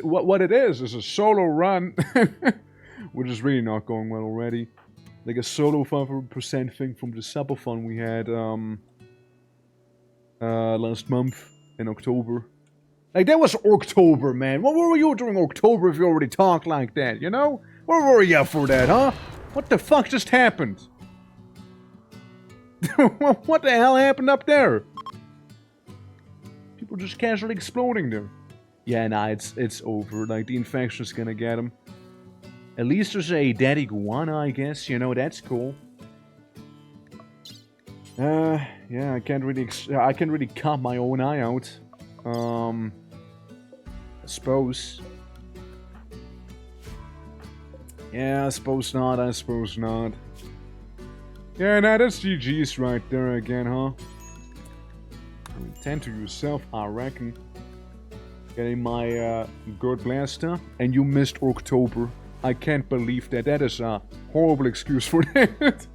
Speaker 1: what it is a solo run. Which is really not going well already. Like a solo 5% thing from the subathon we had last month in October. Like, that was October, man. What were you doing October if you already talk like that, you know? Where were you for that, huh? What the fuck just happened? What the hell happened up there? People just casually exploding there. Yeah, nah, it's over. Like, the infection's gonna get him. At least there's a dead iguana, I guess. You know, that's cool. Yeah, I can't really cut my own eye out. I suppose. Yeah, I suppose not. Yeah, nah, that's GG's right there again, huh? Tend to yourself, I reckon. Getting my good blaster, and you missed October. I can't believe that. That is a horrible excuse for that.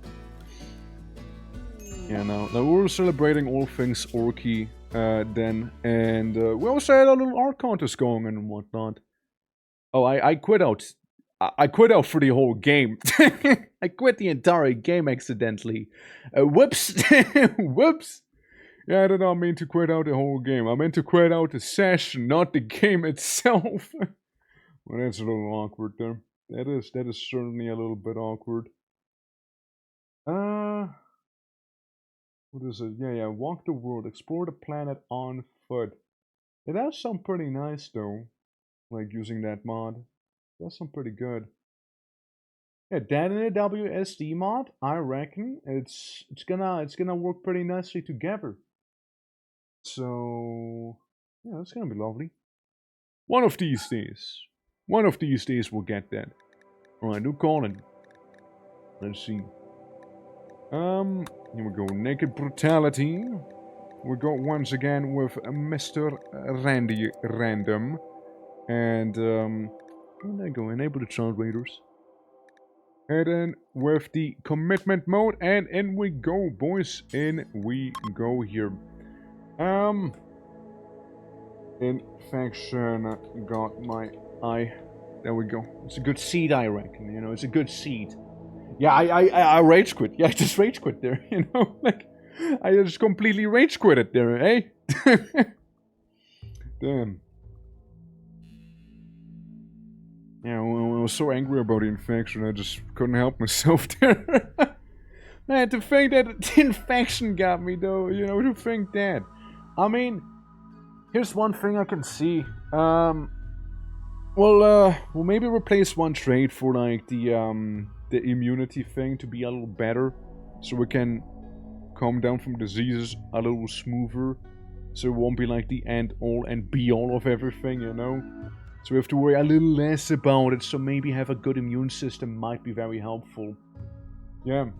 Speaker 1: Yeah, now we're celebrating all things Orky then, and we also had a little art contest going on and whatnot. Oh, I quit out. I quit out for the whole game. I quit the entire game accidentally. Whoops. Whoops. Yeah, I did not mean to quit out the whole game. I meant to quit out the session, not the game itself. Well, that's a little awkward there. That is certainly a little bit awkward. What is it? Yeah, walk the world, explore the planet on foot. It does sound pretty nice though, like using that mod. That's some pretty good. Yeah, that in a WSD mod, I reckon it's gonna work pretty nicely together. So yeah, that's gonna be lovely. One of these days. One of these days we'll get that. Alright, new calling. Let's see. Here we go. Naked brutality. We go once again with Mr. Randy Random. And there you go, enable the child raiders. And then with the commitment mode, and in we go, boys. In we go here. Infection got my eye. There we go. It's a good seed, I reckon. You know, it's a good seed. Yeah, I rage quit. Yeah, I just rage quit there. You know, like I just completely rage quit it there, eh? Damn. Yeah, well, I was so angry about the infection, I just couldn't help myself there. Man, to think that the infection got me, though, you know, to think that. I mean, here's one thing I can see. We'll maybe replace one trait for, like, the immunity thing to be a little better. So we can calm down from diseases a little smoother. So it won't be, like, the end-all and be-all of everything, you know? So we have to worry a little less about it, so maybe have a good immune system might be very helpful. Yeah.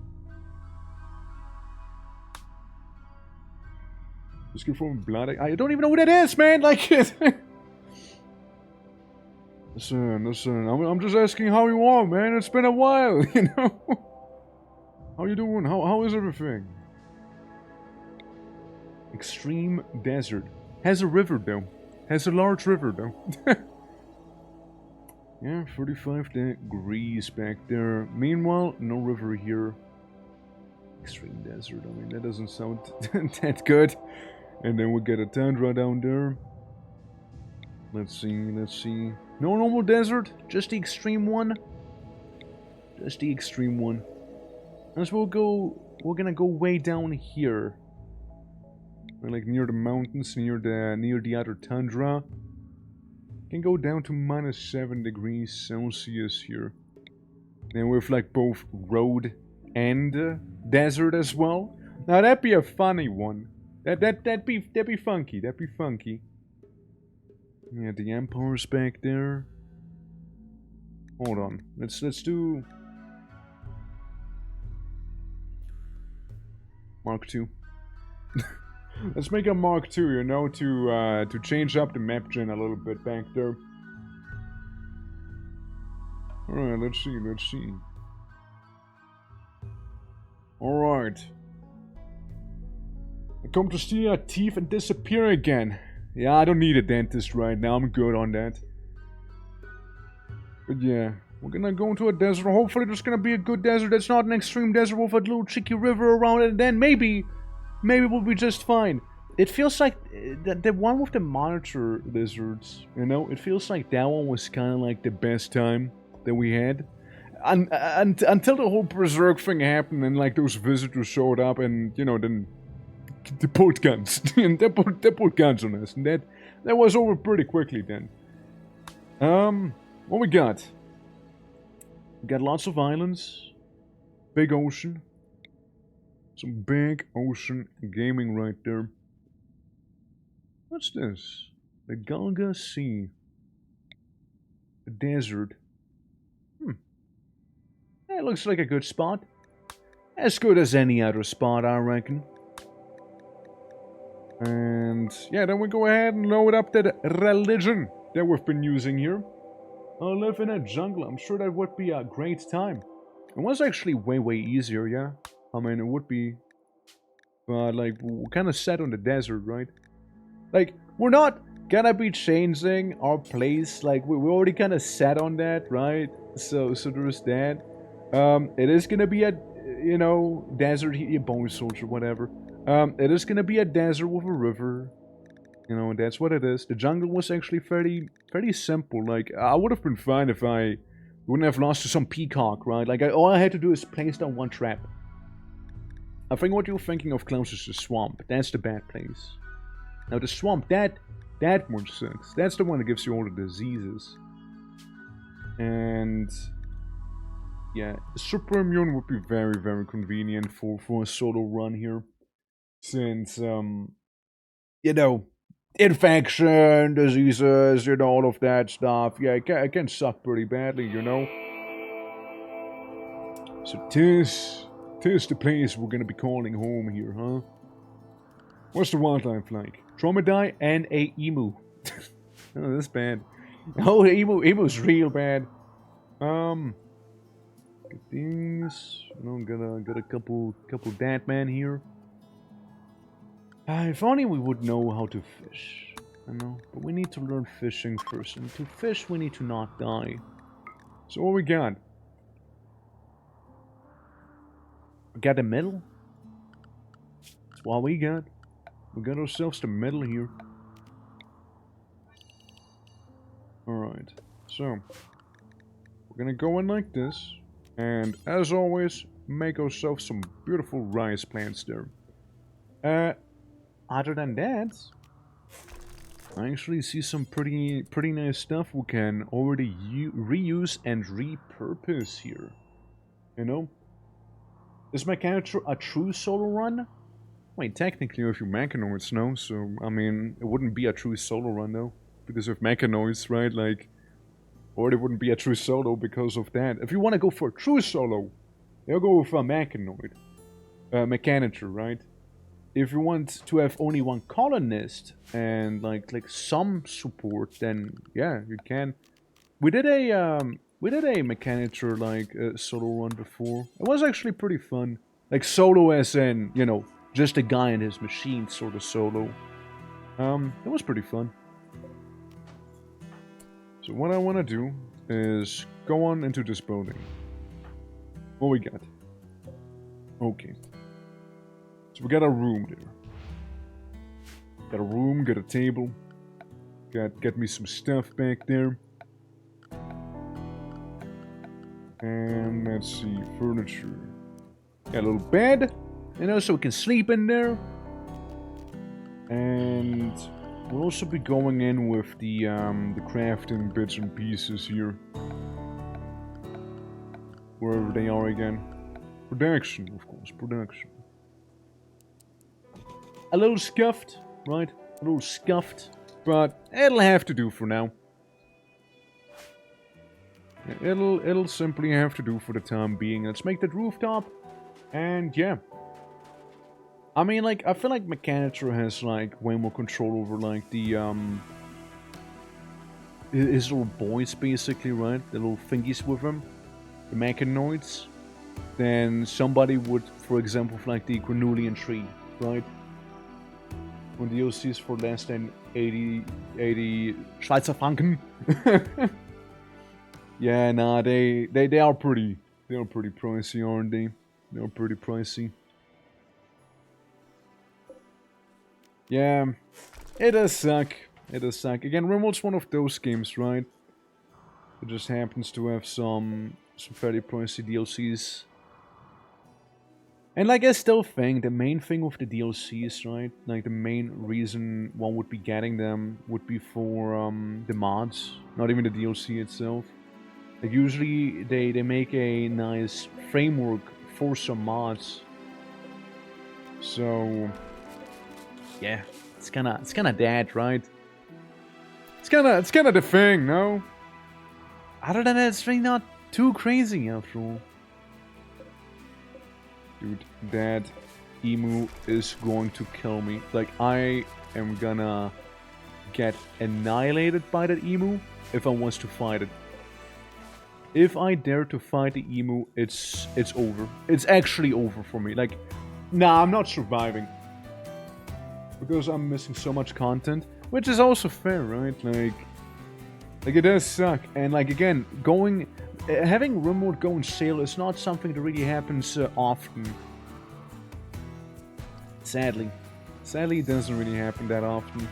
Speaker 1: Just give from blood. I don't even know what that is, man! Like, listen, I'm just asking how you are, man. It's been a while, you know? How you doing? How is everything? Extreme desert. Has a river, though. Has a large river, though. Yeah, 35 degrees back there. Meanwhile, no river here. Extreme desert, I mean, that doesn't sound that good. And then we get a tundra down there. Let's see. No normal desert, just the extreme one. Just the extreme one. And so we're gonna go way down here. We're like near the mountains, near the other tundra. Can go down to -7 degrees Celsius here. And with like both road and desert as well. Now that'd be a funny one. That'd be funky. That'd be funky. Yeah, the Empire's back there. Hold on. Let's do Mark II. Let's make a Mark II, you know, to change up the map gen a little bit back there. Alright, let's see. Alright. I come to steal your teeth and disappear again. Yeah, I don't need a dentist right now, I'm good on that. But yeah, we're gonna go into a desert. Hopefully there's gonna be a good desert that's not an extreme desert with a little cheeky river around it, and then maybe we'll be just fine. It feels like the one with the monitor lizards, you know, it feels like that one was kind of like the best time that we had. Until the whole Berserk thing happened and like those visitors showed up and, you know, then they pulled guns. And they pulled guns on us. And that was over pretty quickly then. What we got? We got lots of islands. Big ocean. Some big ocean gaming right there. What's this? The Galga Sea. The desert. That looks like a good spot. As good as any other spot, I reckon. And yeah, then we go ahead and load up that religion that we've been using here. I'll live in a jungle. I'm sure that would be a great time. It was actually way easier, yeah. I mean, it would be. But like, we're kind of set on the desert, right? Like, we're not gonna be changing our place. Like, we're already kind of set on that, right? So there's that. It is gonna be a, you know, desert here, bone soldier, whatever. It is gonna be a desert with a river. You know, that's what it is. The jungle was actually fairly simple. Like, I would have been fine if I You wouldn't have lost to some peacock, right? Like, all I had to do is place down one trap. I think what you're thinking of, Klaus, is the swamp. That's the bad place. Now, the swamp, that one sucks. That's the one that gives you all the diseases. And... yeah, super immune would be very, very convenient for a solo run here. Since, you know, infection, diseases, you know, all of that stuff. Yeah, it can suck pretty badly, you know. So tis the place we're gonna be calling home here, huh? What's the wildlife like? Dromedary and a emu. Oh, that's bad. Oh, the emu's real bad. Get these. You know, got a couple dead men here. If only we would know how to fish. I know, but we need to learn fishing first. And to fish, we need to not die. So what we got? We got the metal. That's what we got. We got ourselves the metal here. Alright, so we're gonna go in like this. And as always, make ourselves some beautiful rice plants there. Other than that, I actually see some pretty nice stuff we can already reuse and repurpose here. You know? Is Mechanic a true solo run? Wait, technically if you mechanoids, no, so, I mean, it wouldn't be a true solo run, though. Because of mechanoids, right, like... Or it wouldn't be a true solo because of that. If you want to go for a true solo, you'll go with a mechanoid. Mechanitor, right? If you want to have only one colonist and like some support, then yeah, you can. We did a Mechanitor like solo run before. It was actually pretty fun. Like solo as in, you know, just a guy and his machine sort of solo. It was pretty fun. So what I want to do is go on into this building. What we got? Okay. So we got a room there. Got a room, got a table. Got me some stuff back there. And let's see, furniture. Got a little bed, you know, so we can sleep in there. And we'll also be going in with the crafting bits and pieces here. Wherever they are again. Production, of course, production. A little scuffed, right? A little scuffed, but it'll have to do for now. It'll simply have to do for the time being. Let's make that rooftop, and yeah. I mean, like, I feel like Mechanitor has, like, way more control over, like, the, his little boys, basically, right? The little thingies with him. The mechanoids. Than somebody would, for example, like the Granulian tree, right? When the DLCs for less than 80 Schweizer Franken. Yeah, nah, they are pretty pricey, aren't they? They're pretty pricey. Yeah, it does suck. It does suck. Again, Rimworld's one of those games, right? It just happens to have some fairly pricey DLCs. And like, I still think the main thing with the DLCs, right? Like, the main reason one would be getting them would be for the mods, not even the DLC itself. Like, usually they make a nice framework for some mods. So yeah, it's kinda that, right? It's kinda the thing, no? Other than that, it's really not too crazy after all. Dude, that emu is going to kill me. Like, I am gonna get annihilated by that emu if I want to fight it. If I dare to fight the emu, it's over. It's actually over for me. Like, nah, I'm not surviving. Because I'm missing so much content. Which is also fair, right? Like it does suck. And like, again, having Rimworld go on sale is not something that really happens often. Sadly. Sadly, it doesn't really happen that often.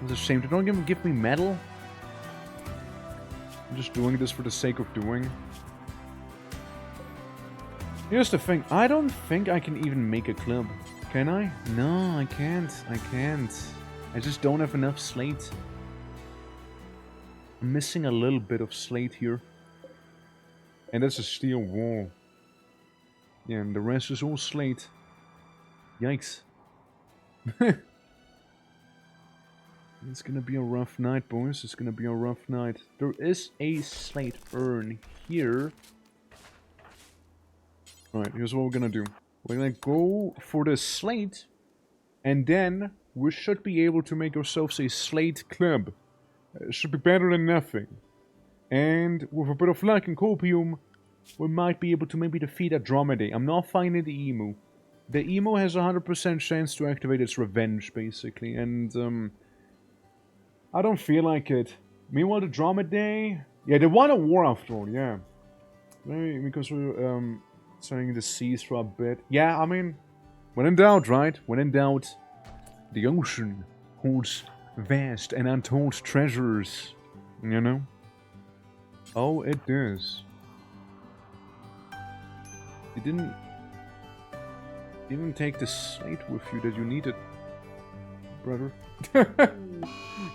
Speaker 1: It's a shame. They don't even give me metal. I'm just doing this for the sake of doing. Here's the thing. I don't think I can even make a club. Can I? No, I can't. I can't. I just don't have enough slate. I'm missing a little bit of slate here. And that's a steel wall. Yeah, and the rest is all slate. Yikes. It's gonna be a rough night, boys. It's gonna be a rough night. There is a slate urn here. Alright, here's what we're gonna do. We're gonna go for the slate. And then we should be able to make ourselves a slate club. It should be better than nothing. And with a bit of luck and copium, we might be able to maybe defeat a dromedary. I'm not finding the emu. The emu has a 100% chance to activate its revenge, basically. And, I don't feel like it. Meanwhile, the dromedary... Yeah, they won a war after all, yeah. Maybe because we're, starting to cease for a bit. Yeah, I mean... When in doubt, right? When in doubt, the ocean holds vast and untold treasures. You know? Oh, it does. You didn't even take the slate with you that you needed, brother.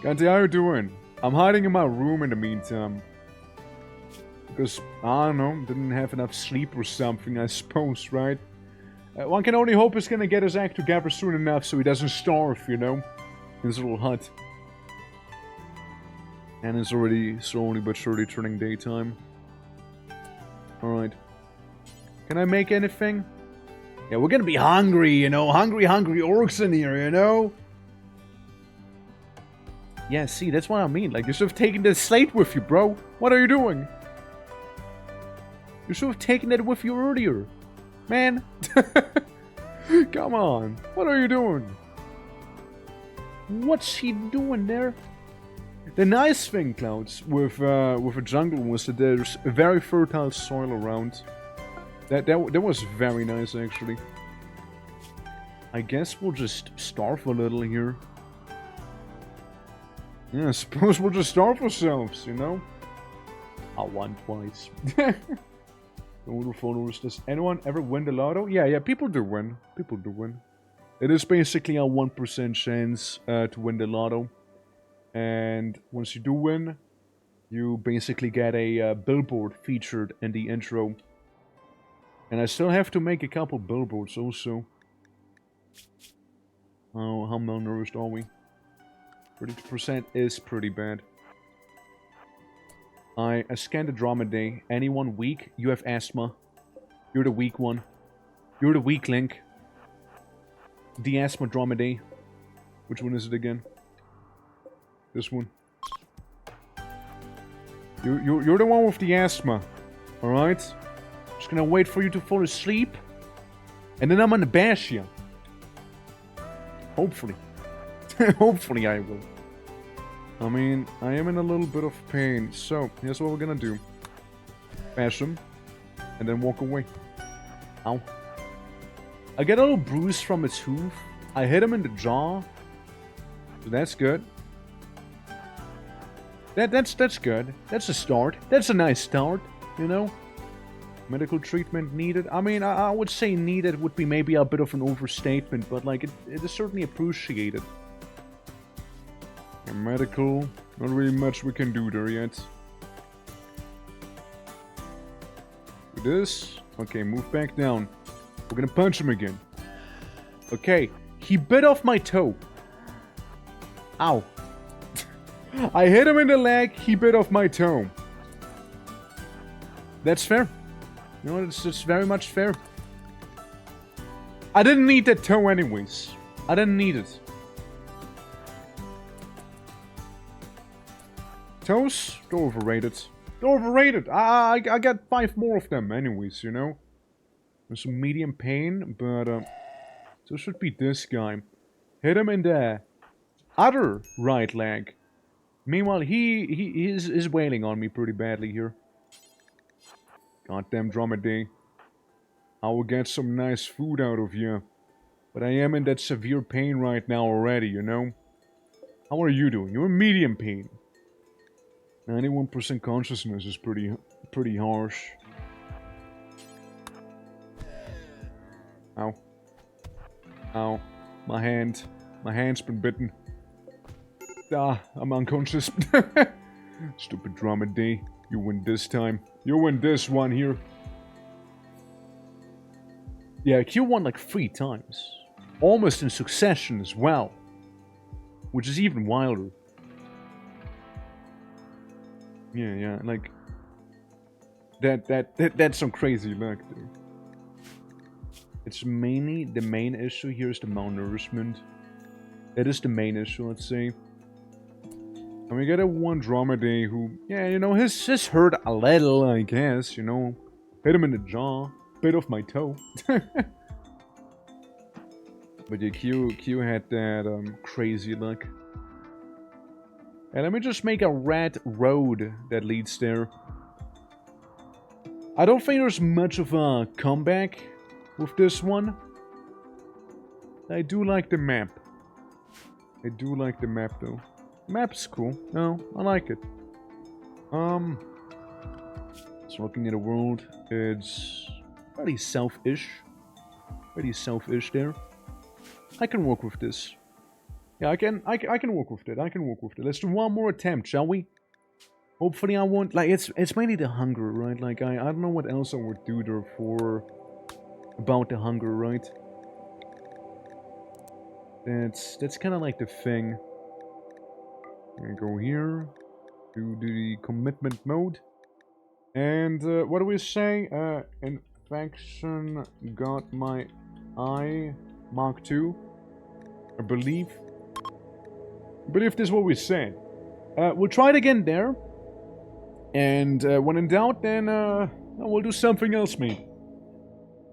Speaker 1: Ganti, how you doing? I'm hiding in my room in the meantime. Because, I don't know, didn't have enough sleep or something, I suppose, right? One can only hope he's gonna get his act together soon enough so he doesn't starve, you know? In his little hut. And it's already slowly but surely turning daytime. Alright. Can I make anything? Yeah, we're gonna be hungry, you know? Hungry orcs in here, you know? Yeah, see, that's what I mean. Like, you should have taken the slate with you, bro. What are you doing? You should have taken it with you earlier. Man. Come on. What are you doing? What's he doing there? The nice thing, Clouds, with a jungle was that there's very fertile soil around. That was very nice, actually. I guess we'll just starve a little here. Yeah, I suppose we'll just starve ourselves, you know? I won twice. Does anyone ever win the lotto? Yeah, people do win. People do win. It is basically a 1% chance to win the lotto. And once you do win, you basically get a billboard featured in the intro. And I still have to make a couple billboards also. Oh, how malnourished are we? 32% is pretty bad. I scanned the dromedary. Anyone weak? You have asthma. You're the weak one. You're the weak link. The asthma dromedary. Which one is it again? This one. You're the one with the asthma. Alright? Just gonna wait for you to fall asleep. And then I'm gonna bash you. Hopefully. Hopefully I will. I mean, I am in a little bit of pain. So, here's what we're gonna do. Bash him. And then walk away. Ow. I get a little bruise from his hoof. I hit him in the jaw. So that's good. That's good. That's a start. That's a nice start, you know? Medical treatment needed. I mean, I would say needed would be maybe a bit of an overstatement, but like, it is certainly appreciated. And medical, not really much we can do there yet. Do this. Okay, move back down. We're gonna punch him again. Okay, he bit off my toe. Ow. I hit him in the leg, he bit off my toe. That's fair. You know, it's very much fair. I didn't need that toe anyways. I didn't need it. Toes? They're overrated. They're overrated. I got 5 more of them anyways, you know? There's some medium pain, but so should be this guy. Hit him in the other right leg. Meanwhile, he is wailing on me pretty badly here. Goddamn dromedary. I will get some nice food out of you. But I am in that severe pain right now already, you know? How are you doing? You're in medium pain. 91% consciousness is pretty harsh. Ow. Ow. My hand's been bitten. Ah, I'm unconscious. Stupid dromedary. You win this time. You win this one here. Yeah, Q won like 3 times. Almost in succession as well. Which is even wilder. Yeah, like... That's some crazy luck, dude. It's mainly... The main issue here is the malnourishment. That is the main issue, let's say. And we get a one dromedary who... Yeah, you know, his hurt a little, I guess, you know. Hit him in the jaw. Bit off my toe. But yeah, Q had that crazy luck. And let me just make a red road that leads there. I don't think there's much of a comeback with this one. I do like the map. I do like the map though. Map's cool. No, I like it. So looking at the world, it's pretty selfish. Pretty selfish there. I can work with this. Yeah, I can work with it. I can work with it. Let's do one more attempt, shall we? Hopefully I won't... Like, it's mainly the hunger, right? Like, I don't know what else I would do there for... About the hunger, right? That's kind of like the thing. I go here. Do the commitment mode. And, what do we say? Infection got my eye. Mark 2. I believe this is what we said. We'll try it again there. And when in doubt, then we'll do something else, mate.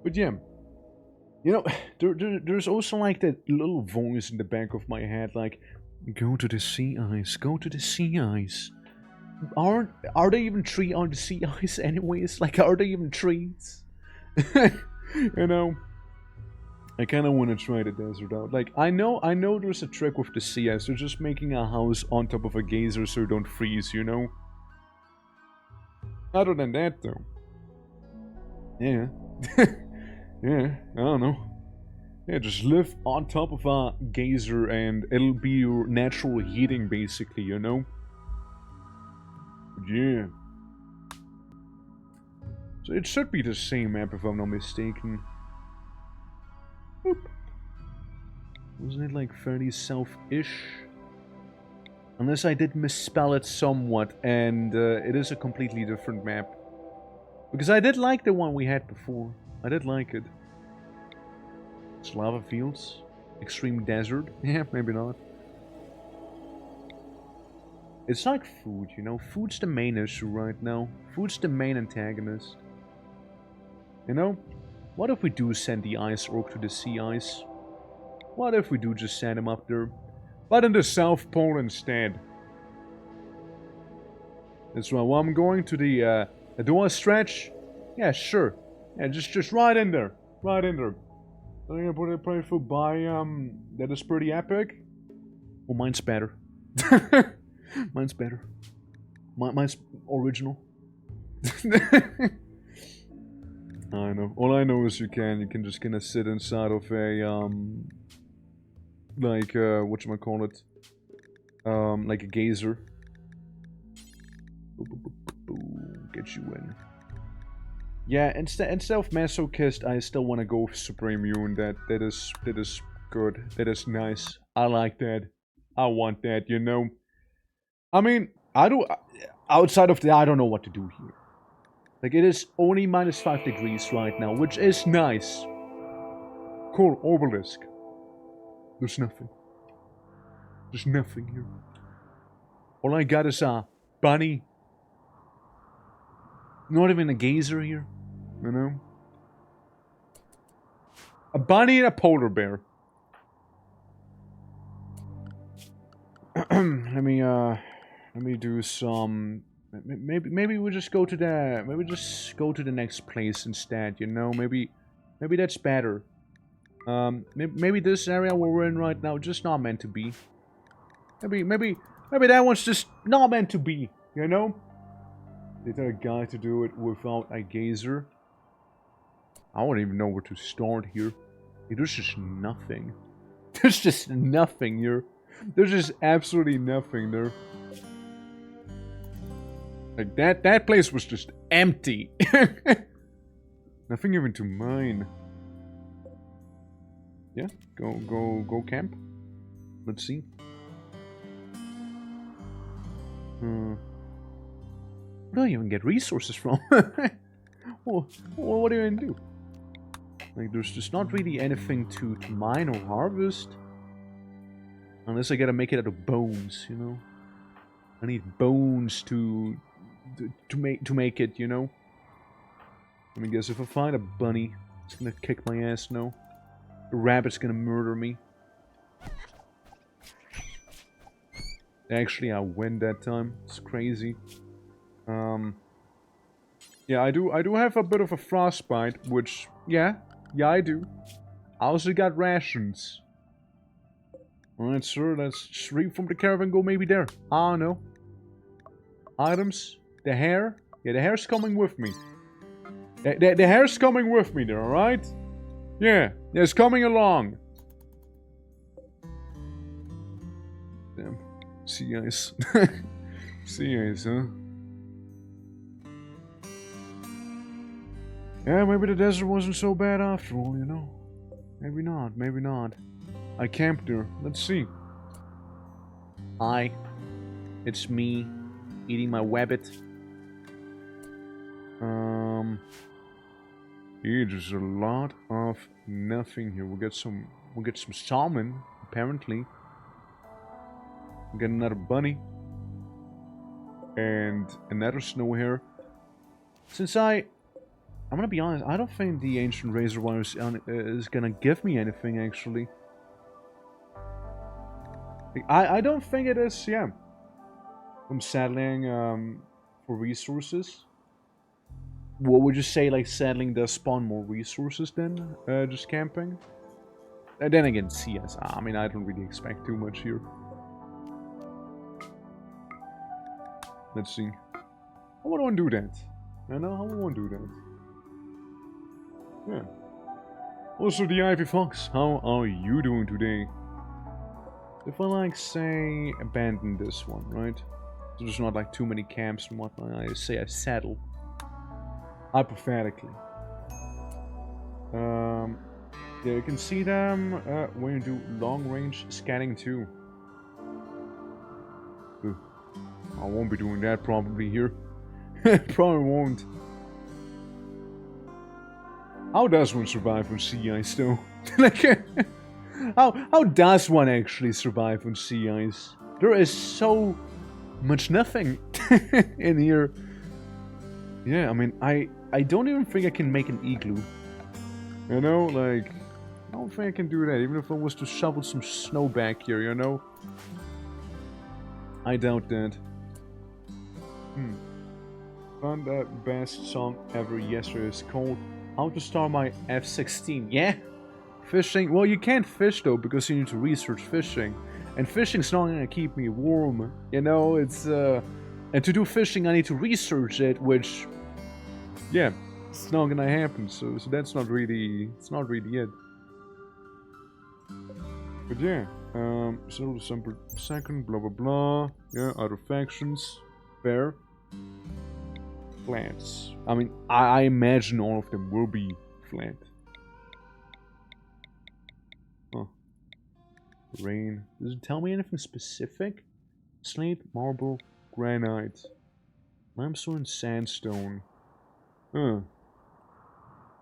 Speaker 1: But yeah. You know, there's also like that little voice in the back of my head, like, go to the sea ice, go to the sea ice. Are they even trees on the sea ice anyways? Like, are they even trees? You know? I kind of want to try the desert out. Like, I know there's a trick with the sea ice. They're just making a house on top of a geyser so you don't freeze, you know? Other than that, though. Yeah. Yeah, I don't know. Yeah, just live on top of a geyser and it'll be your natural heating, basically, you know? Yeah. So it should be the same map if I'm not mistaken. Boop. Wasn't it like fairly self-ish? Unless I did misspell it somewhat, and it is a completely different map. Because I did like the one we had before. I did like it. It's lava fields. Extreme desert. Yeah, maybe not. It's like food, you know? Food's the main issue right now. Food's the main antagonist. You know? What if we do send the ice orc to the sea ice? What if we do just send him up there? But in the South Pole instead. That's right. Well, I'm going to the, do I stretch? Yeah, sure. Yeah, just right in there. Right in there. I'm gonna put a playthrough by, that is pretty epic. Well, mine's better. Mine's better. Mine's original. I know. All I know is you can just kinda sit inside of a, like, whatchamacallit? Like a geyser. Get you in. Yeah, instead of masochist, I still want to go supreme immune. That is good. That is nice. I like that. I want that, you know. I mean, outside of that, I don't know what to do here. Like, it is only -5 degrees right now, which is nice. Cool, obelisk. There's nothing. There's nothing here. All I got is a bunny. Not even a geyser here, you know? A bunny and a polar bear. Let me do some... Maybe we just go to the next place instead, you know? Maybe that's better. Maybe this area where we're in right now just not meant to be. Maybe that one's just not meant to be. You know? They tell a guy to do it without a gazer. I don't even know where to start here. There's just nothing. There's just nothing here. There's just absolutely nothing there. Like that place was just empty. Nothing even to mine. Yeah, go camp. Let's see. Where do I even get resources from? Well, what do I even do? Like, there's just not really anything to mine or harvest. Unless I gotta make it out of bones, you know? I need bones to make it, you know? I mean, guess if I find a bunny, it's gonna kick my ass, no? A rabbit's gonna murder me. Actually, I win that time. It's crazy. Yeah, I do have a bit of a frostbite, which, yeah, I do. I also got rations. Alright, sir, let's just read from the caravan, go maybe there. I don't know. Items. The hare. Yeah, the hare's coming with me. The hare's coming with me there, alright? Yeah, it's coming along. Damn. Sea ice. Sea ice, huh? Yeah, maybe the desert wasn't so bad after all, you know? Maybe not, maybe not. I camped there. Let's see. It's me, eating my wabbit. Yeah, there's a lot of nothing here. We'll get some salmon, apparently. We'll get another bunny. And another snow hare. Since I'm gonna be honest, I don't think the ancient razor wire is gonna give me anything, actually. I don't think it is, yeah. I'm settling for resources. What would you say, like, settling does spawn more resources than just camping? And then again, CS. I mean, I don't really expect too much here. Let's see. How would I want to do that? I know how I want to do that. Yeah. Also, the Ivy Fox. How are you doing today? If I, like, say, abandon this one, right? So there's not, like, too many camps and whatnot. I say I settle. Hypothetically. Yeah, you can see them when you do long-range scanning too. I won't be doing that probably here. Probably won't. How does one survive on sea ice though? Like, how does one actually survive on sea ice? There is so much nothing in here. Yeah, I mean, I don't even think I can make an igloo. You know, like, I don't think I can do that, even if I was to shovel some snow back here, you know? I doubt that. Found the best song ever yesterday. It's called How to Start My F-16. Yeah? Fishing? Well, you can't fish though, because you need to research fishing. And fishing's not gonna keep me warm. You know, it's, and to do fishing I need to research it, which... yeah, it's not gonna happen, so that's not really, it's not really it. But yeah, so December 2nd, blah blah blah, yeah, other factions, fair. Plants. I mean, I imagine all of them will be flat. Huh. Rain. Does it tell me anything specific? Slate, marble, granite, limestone, sandstone. Huh.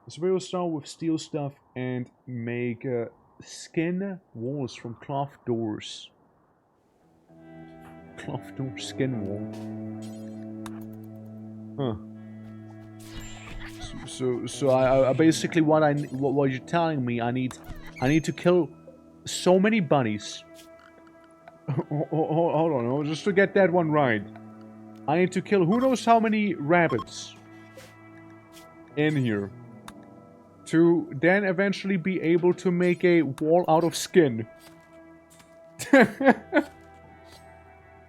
Speaker 1: So we will start with steel stuff and make skin walls from cloth doors. Cloth door skin wall. Huh. So I basically what you're telling me, I need to kill so many bunnies. Hold on, just to get that one right. I need to kill who knows how many rabbits in here to then eventually be able to make a wall out of skin.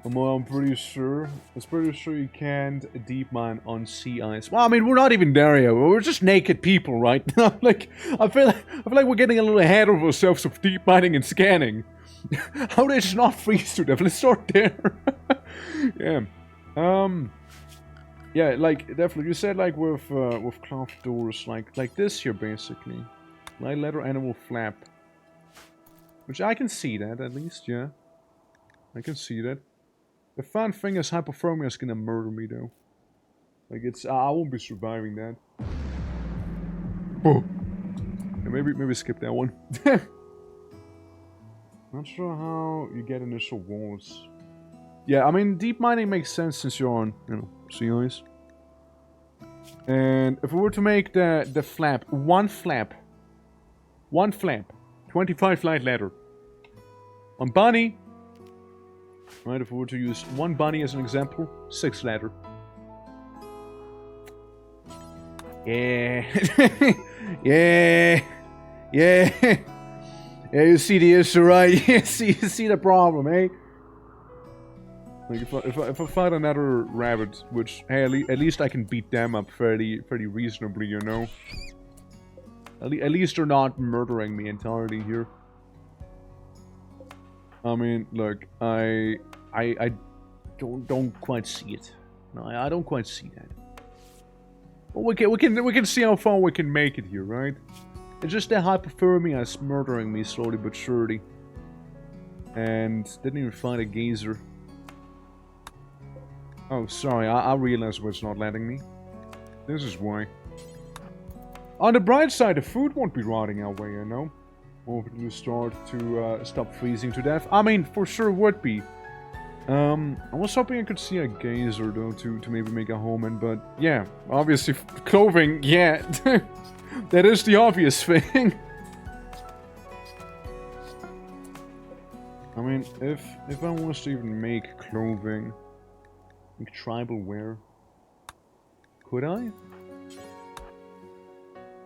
Speaker 1: Well, I'm pretty sure. It's pretty sure you can't deep mine on sea ice. Well, I mean, we're not even there yet. We're just naked people, right? Like, I feel like we're getting a little ahead of ourselves with deep mining and scanning. How they just not freeze to death? Let's start there. Yeah. Yeah, like definitely. You said like with cloth doors, like this here, basically. Light leather animal flap. Which I can see that at least, yeah. I can see that. The fun thing is hypothermia is gonna murder me though. Like it's I won't be surviving that. Oh. Yeah, maybe skip that one. Not sure how you get initial walls. Yeah, I mean deep mining makes sense since you're on, you know, sea ice. And if we were to make the flap, one flap, 25 light ladder. On bunny. Right, if we were to use one bunny as an example, 6 ladder. Yeah. Yeah. Yeah. Yeah, you see the issue, right? You see the problem, eh? Like if I fight another rabbit, which hey, at least I can beat them up fairly reasonably, you know. At least they're not murdering me entirely here. I mean, look, I don't quite see it. No, I don't quite see that. But we can see how far we can make it here, right? It's just that hypothermia is murdering me slowly but surely. And didn't even find a geyser. Oh, sorry, I realized what's not letting me. This is why. On the bright side, the food won't be rotting our way, you know? Or to start to stop freezing to death. I mean, for sure would be. I was hoping I could see a geyser, though, to maybe make a home in, but yeah, obviously clothing, yeah. That is the obvious thing. I mean, if I was to even make clothing, like tribal wear, could I?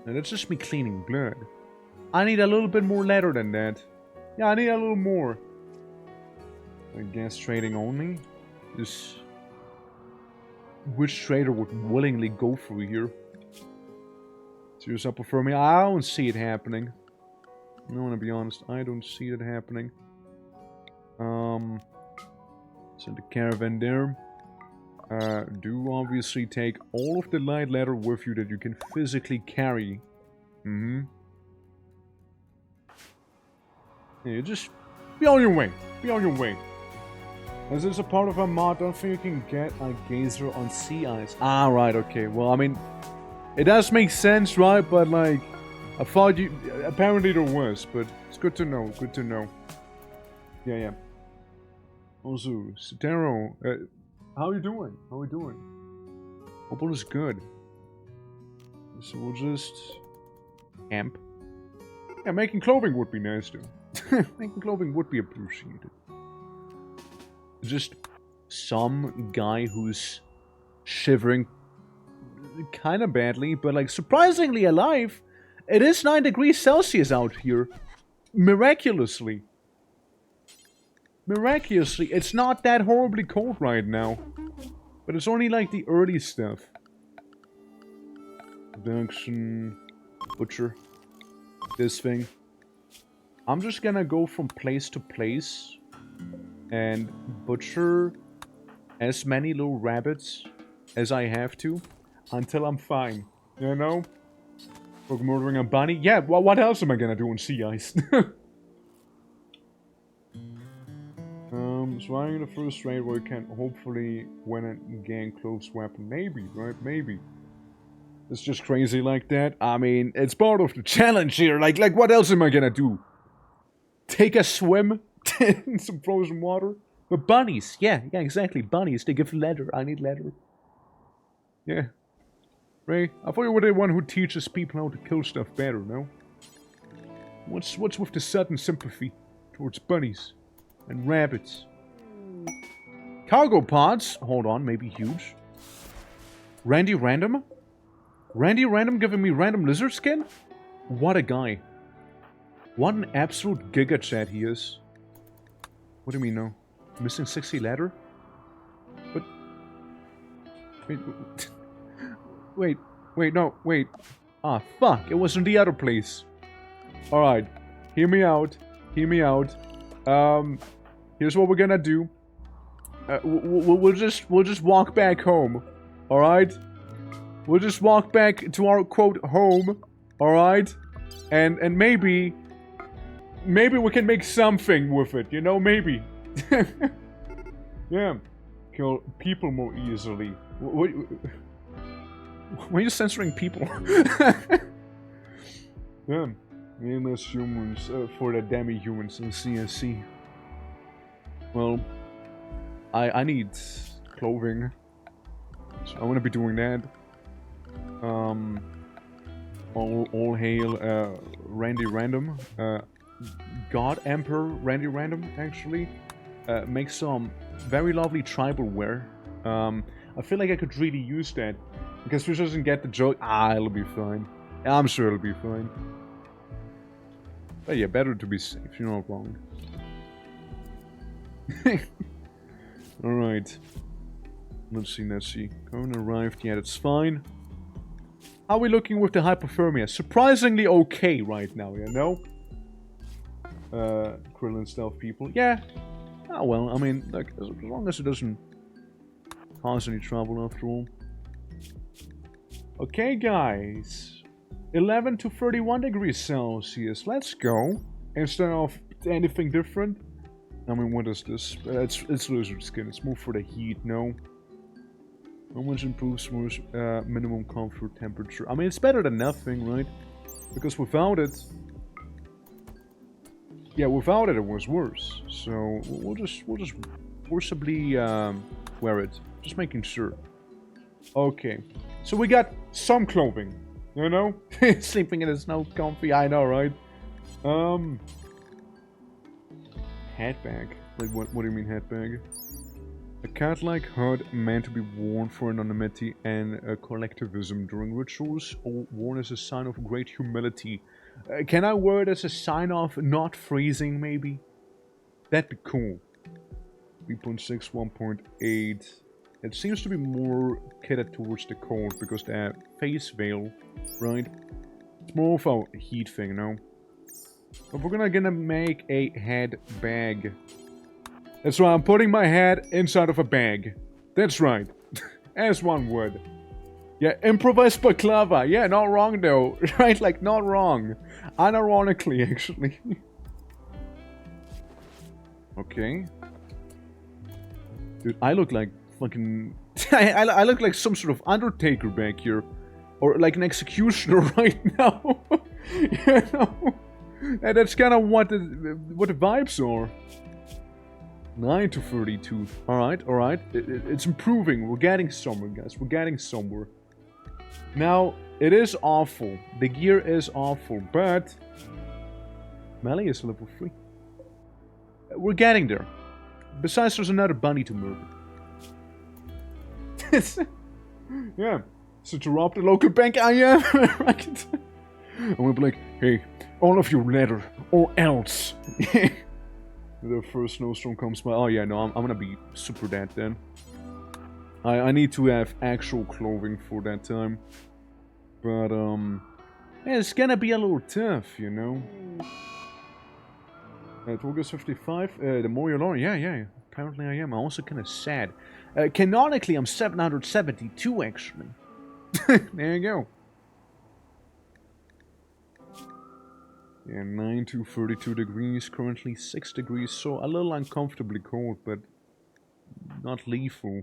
Speaker 1: Now, that's just me cleaning blood. I need a little bit more leather than that. Yeah, I need a little more. I guess trading only? Which trader would willingly go through here? Serious up for me? I don't see it happening. I want to be honest, I don't see it happening. Send the caravan there. Do obviously take all of the light leather with you that you can physically carry. Yeah, just be on your way. Be on your way. Is this a part of a mod? Don't think you can get a geyser on sea ice. Ah, right, okay. Well, I mean, it does make sense, right? But, like, I thought you... Apparently there was, but it's good to know. Good to know. Yeah, yeah. Also, Sotero, how are you doing? How are we doing? Hope all is good. So we'll just... camp. Yeah, making clothing would be nice, though. Making clothing would be appreciated. Just some guy who's shivering kind of badly, but like surprisingly alive. It is 9 degrees Celsius out here. Miraculously. Miraculously, it's not that horribly cold right now. But it's only like the early stuff. Production, butcher, this thing. I'm just gonna go from place to place and butcher as many little rabbits as I have to until I'm fine, you know? For murdering a bunny? Yeah, well, what else am I gonna do on sea ice? So I'm in the first raid where you can hopefully win and gain close weapon. Maybe, right? Maybe. It's just crazy like that. I mean, it's part of the challenge here. Like what else am I gonna do? Take a swim in some frozen water? But bunnies, yeah, exactly. Bunnies, they give leather. I need leather. Yeah. Ray, I thought you were the one who teaches people how to kill stuff better, no? What's with the sudden sympathy towards bunnies and rabbits? Cargo pods, hold on, maybe huge. Randy Random? Randy Random giving me random lizard skin? What a guy. What an absolute giga chat he is. What do you mean, no? Missing 60 ladder? Wait, no, wait. Ah, fuck, it was in the other place. Alright, hear me out. Here's what we're gonna do. We'll just walk back home. Alright? We'll just walk back to our, quote, home. Alright? And maybe we can make something with it, you know, maybe. Yeah. Kill people more easily. Why are you censoring people? Yeah. Nameless humans for the demi-humans in CSC. Well, I need clothing. So I want to be doing that. All hail Randy Random. God Emperor Randy Random, actually. Makes some very lovely tribal wear. I feel like I could really use that. Because Fish doesn't get the joke. Ah, it'll be fine. I'm sure it'll be fine. But yeah, better to be safe, you're not wrong. Alright. Let's see. Haven't arrived yet, it's fine. How are we looking with the hypothermia? Surprisingly okay right now, you know? Krillin stealth people. Yeah. Oh well, I mean, like, as long as it doesn't cause any trouble after all. Okay, guys. 11 to 31 degrees Celsius. Let's go. Instead of anything different. I mean, what is this? It's lizard skin. It's more for the heat, no? How much improves minimum comfort temperature? I mean, it's better than nothing, right? Because without it... Yeah, without it, it was worse. So, we'll just forcibly wear it. Just making sure. Okay. So we got some clothing. You know? Sleeping in the snow comfy, I know, right? Headbag. Wait, what do you mean headbag? A cat-like hood meant to be worn for anonymity and collectivism during rituals, or worn as a sign of great humility. Can I wear it as a sign of not freezing, maybe? That'd be cool. 3.6, 1.8. It seems to be more catered towards the cold because the face veil, right? It's more of a heat thing, no? But we're gonna make a head bag. That's right, I'm putting my head inside of a bag. That's right. As one would. Yeah, improvised baklava. Yeah, not wrong though. Right, like not wrong. Unironically, actually. Okay. Dude, I look like fucking... I look like some sort of Undertaker back here. Or like an executioner right now. You know? And that's kind of what the vibes are. 9 to 32. Alright. It's improving. We're getting somewhere, guys. We're getting somewhere. Now, it is awful. The gear is awful, but... melee is level 3. We're getting there. Besides, there's another bunny to murder. Yeah. So to rob the local bank, I am. Right? And we'll be like, hey, all of you leather, or else. The first snowstorm comes by. Oh yeah, no, I'm gonna be super dead then. I need to have actual clothing for that time. But, yeah, it's gonna be a little tough, you know. August 55, the more you learn. Yeah, apparently I am. I'm also kinda sad. Canonically, I'm 772, actually. There you go. Yeah, 9 to 32 degrees, currently 6 degrees, so a little uncomfortably cold, but not lethal.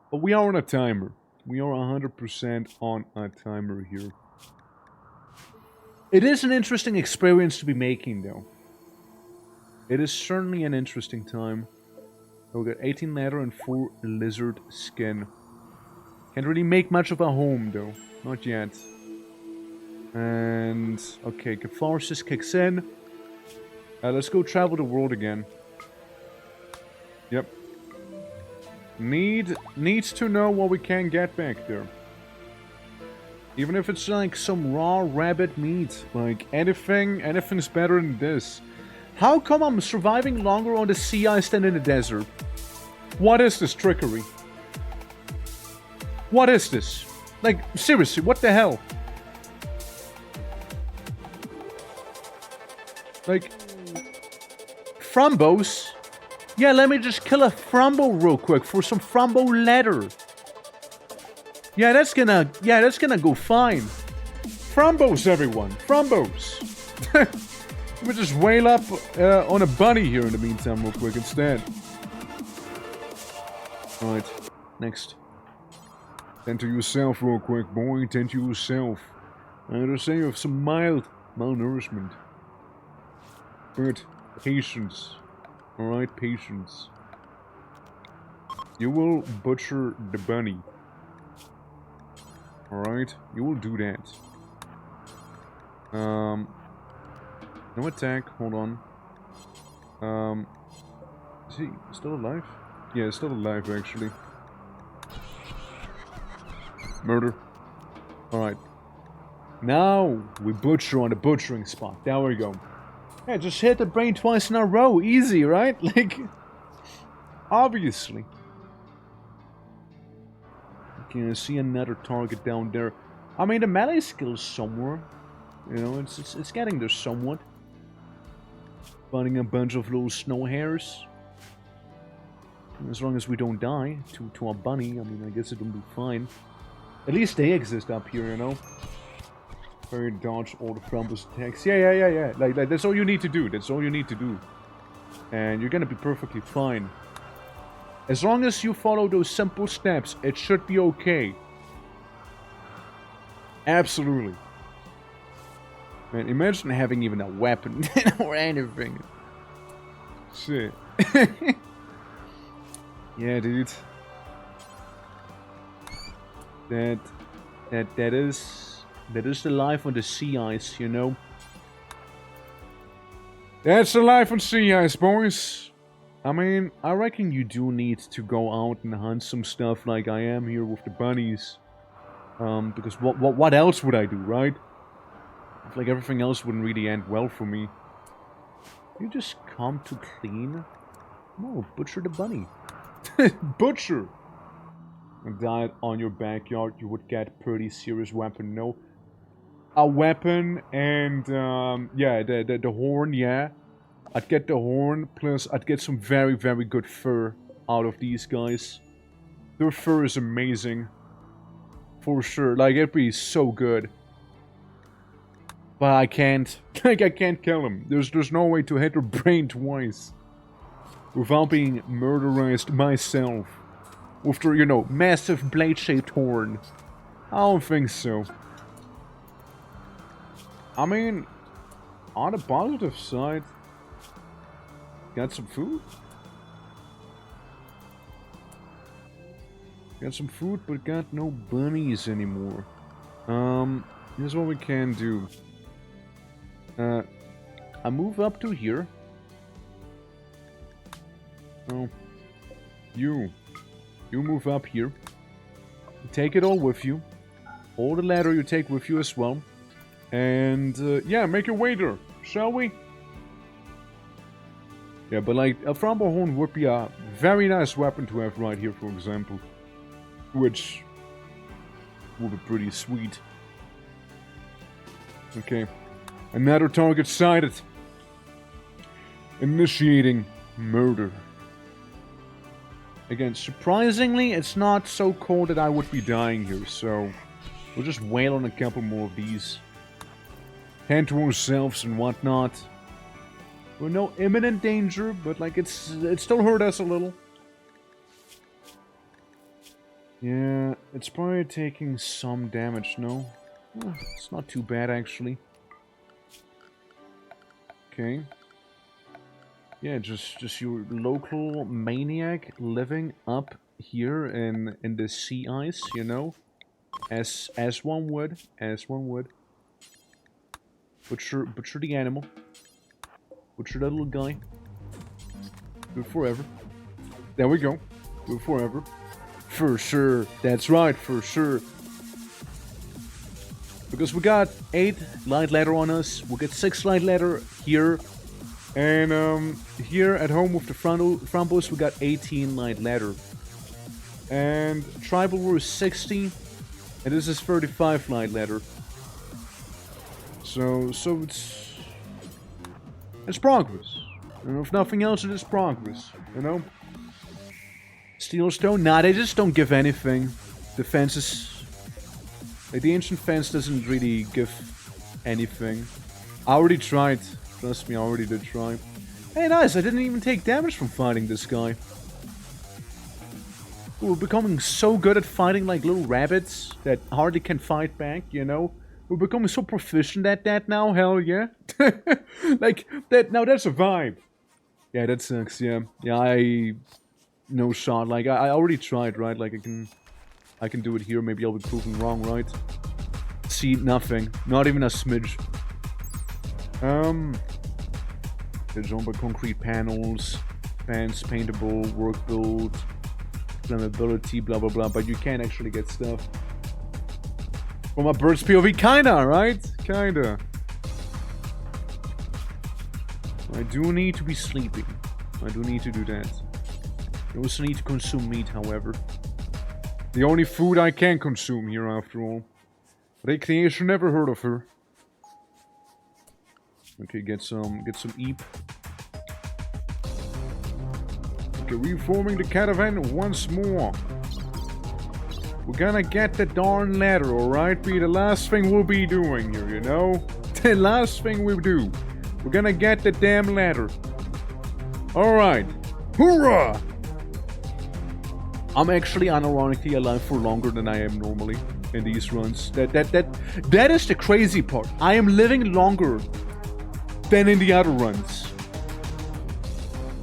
Speaker 1: But we are on a timer. We are 100% on a timer here. It is an interesting experience to be making, though. It is certainly an interesting time. We got 18 leather and 4 lizard skin. Can't really make much of a home, though. Not yet. And... okay, catharsis kicks in. Let's go travel the world again. Yep. Needs to know what we can get back there. Even if it's like some raw rabbit meat. Like, anything's better than this. How come I'm surviving longer on the sea ice than in the desert? What is this trickery? What is this? Like, seriously, what the hell? Like, Frumbos? Yeah, let me just kill a Frumbo real quick for some Frumbo leather. Yeah, that's gonna go fine. Frumbos, everyone. Frumbos. Let me just wail up on a bunny here in the meantime real quick instead. Alright, next. Tend to yourself real quick, boy. Tend to yourself. I understand you have some mild malnourishment. But patience. Alright, patience. You will butcher the bunny. Alright, you will do that. No attack, hold on. Is he still alive? Yeah, he's still alive actually. Murder. Alright. Now we butcher on the butchering spot. There we go. Yeah, just hit the brain twice in a row. Easy, right? Like, obviously. Okay, I see another target down there. I mean, the melee skill's somewhere. You know, it's getting there somewhat. Finding a bunch of little snow hares. As long as we don't die to a bunny, I mean, I guess it'll be fine. At least they exist up here, you know. Very dodge all the Frumbos attacks. Yeah. Like, that's all you need to do. That's all you need to do. And you're gonna be perfectly fine. As long as you follow those simple steps, it should be okay. Absolutely. Man, imagine having even a weapon or anything. Shit. Yeah, dude. That is the life on the sea ice, you know. That's the life on sea ice, boys. I mean, I reckon you do need to go out and hunt some stuff like I am here with the bunnies. Because what else would I do, right? I feel like everything else wouldn't really end well for me. You just come to clean? No, butcher the bunny. Butcher! And died on your backyard, you would get pretty serious weapon, no? A weapon and, yeah, the horn, yeah. I'd get the horn, plus I'd get some very, very good fur out of these guys. Their fur is amazing. For sure, like, it'd be so good. But I can't. Like, I can't kill him. There's no way to hit her brain twice. Without being murderized myself. With the, you know, massive blade-shaped horn. I don't think so. I mean, on the positive side, got some food? Got some food, but got no bunnies anymore. Here's what we can do. I move up to here. Oh. You move up here. You take it all with you. All the ladder you take with you as well. And, yeah, make your way there, shall we? Yeah, but like, a Frumbo horn would be a very nice weapon to have right here, for example. Which would be pretty sweet. Okay. Another target sighted. Initiating murder. Again, surprisingly, it's not so cold that I would be dying here, so we'll just wail on a couple more of these. Tend to ourselves and whatnot. We're no imminent danger, but like it still hurt us a little. Yeah, it's probably taking some damage, no? It's not too bad, actually. Okay. Yeah, just your local maniac living up here in the sea ice, you know? As one would. Butcher the animal. Butcher that little guy. Do it forever. There we go. Do it forever. For sure. That's right, for sure. Because we got 8 light ladder on us. We'll get 6 light ladder here. And here at home with the Frumbos, we got 18 light ladder. And tribal war is 60. And this is 35 flight ladder. So it's progress. And if nothing else, it is progress. You know? Steel stone? Nah, they just don't give anything. The fences... Like, the ancient fence doesn't really give anything. I already tried. Trust me, I already did try. Hey, nice, I didn't even take damage from fighting this guy. We're becoming so good at fighting like little rabbits that hardly can fight back, you know? We're becoming so proficient at that now, hell yeah. Like, that, now that's a vibe. Yeah, that sucks, yeah. Yeah, no shot, like, I already tried, right? Like, I can do it here, maybe I'll be proven wrong, right? See, nothing. Not even a smidge. There's on by concrete panels, fence, paintable, work build, flammability, blah blah blah, but you can't actually get stuff. From a bird's POV, kinda, right? Kinda. I do need to be sleeping. I do need to do that. I also need to consume meat, however. The only food I can consume here, after all. Recreation, never heard of her. Okay, get some eep. Okay, reforming the caravan once more. We're gonna get the darn ladder, alright? Be the last thing we'll be doing here, you know? The last thing we do. We're gonna get the damn ladder. Alright. Hoorah! I'm actually unironically alive for longer than I am normally in these runs. That is the crazy part. I am living longer than in the other runs.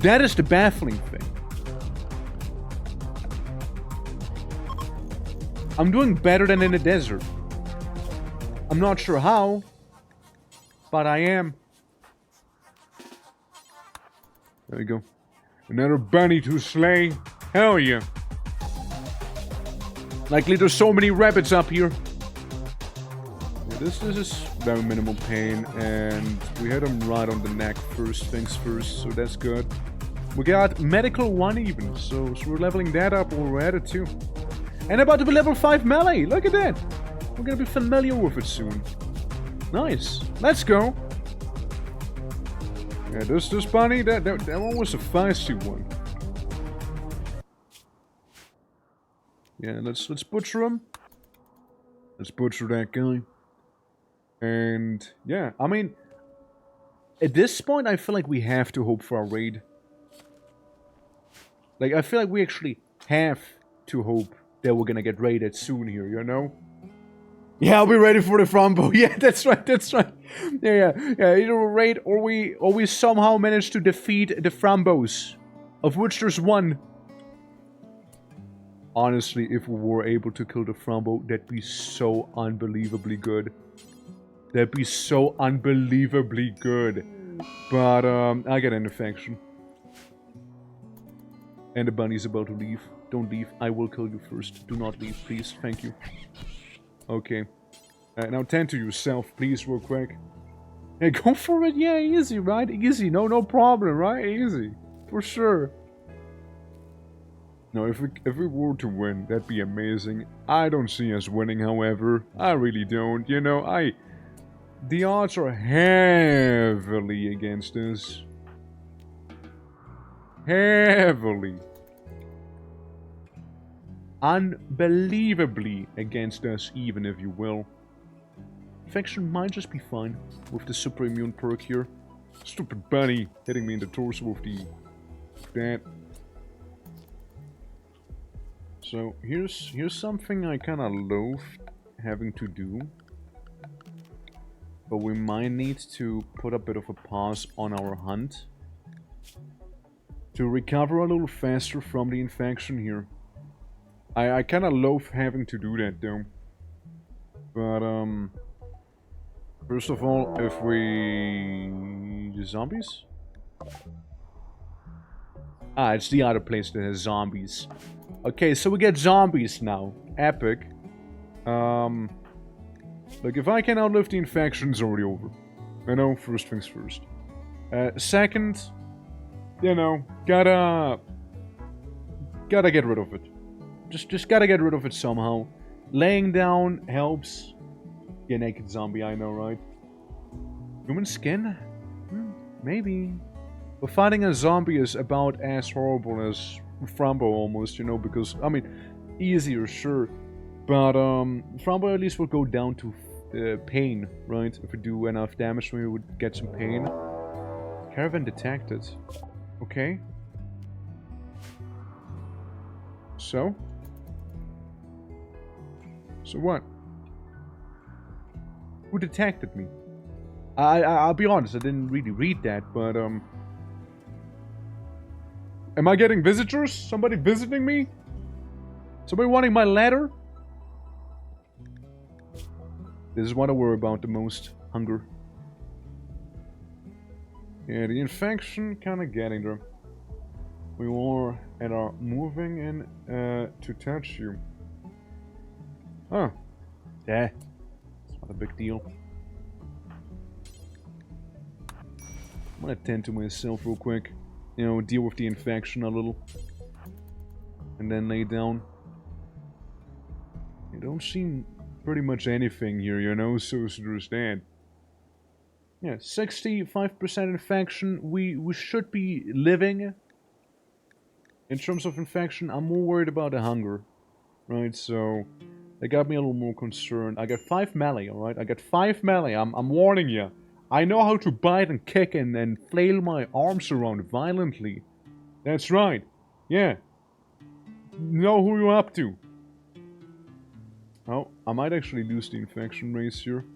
Speaker 1: That is the baffling thing. I'm doing better than in the desert. I'm not sure how, but I am. There we go. Another bunny to slay. Hell yeah. Likely there's so many rabbits up here. Yeah, this is very minimal pain, and we hit him right on the neck first things first, so that's good. We got medical 1 even, so we're leveling that up, or we're at it too. And about to be level 5 melee, look at that! We're gonna be familiar with it soon. Nice, let's go! Yeah, this bunny, that one was a feisty one. Yeah, let's butcher him. Let's butcher that guy. And yeah, I mean, at this point, I feel like we have to hope for a raid. Like, I feel like we actually have to hope that we're gonna get raided soon here, you know? Yeah, I'll be ready for the Frombo. Yeah, that's right, that's right. Yeah, either a raid or we somehow manage to defeat the Frombos, of which there's one. Honestly, if we were able to kill the Frombo, that'd be so unbelievably good. That'd be so unbelievably good. But, I get an infection. And the bunny's about to leave. Don't leave. I will kill you first. Do not leave, please. Thank you. Okay. Now tend to yourself, please, real quick. Hey, go for it. Yeah, easy, right? Easy. No problem, right? Easy. For sure. No, if we were to win, that'd be amazing. I don't see us winning, however. I really don't. You know, the odds are heavily against us. Heavily. Unbelievably against us, even, if you will. Infection might just be fine with the super immune perk here. Stupid bunny hitting me in the torso with that. So here's something I kind of loathe having to do, but we might need to put a bit of a pause on our hunt to recover a little faster from the infection here. I kind of loathe having to do that though, but first of all, if we... the zombies? Ah, it's the other place that has zombies. Okay, so we get zombies now. Epic. Look, if I can outlive the infection, it's already over. You know, first things first. Second, you know, gotta get rid of it. Just gotta get rid of it somehow. Laying down helps. Yeah, naked zombie, I know, right? Human skin? Maybe. But fighting a zombie is about as horrible as Frambo almost, you know, because, I mean, easier, sure. But, Frambo at least will go down to pain, right? If we do enough damage, we would get some pain. Caravan detected. Okay. So? So what? Who detected me? I'll be honest, I didn't really read that, but, am I getting visitors? Somebody visiting me? Somebody wanting my letter? This is what I worry about the most. Hunger. Yeah, the infection kinda getting there. We are and are moving in to touch you. Oh. Yeah. It's not a big deal. I'm gonna tend to myself real quick. You know, deal with the infection a little. And then lay down. You don't see pretty much anything here, you know, so understand. Yeah, 65% infection. We should be living. In terms of infection, I'm more worried about the hunger. Right, so that got me a little more concerned. I got 5 melee, alright? I got 5 melee, I'm warning you. I know how to bite and kick and flail my arms around violently. That's right. Yeah. Know who you're up to. Oh, I might actually lose the infection race here.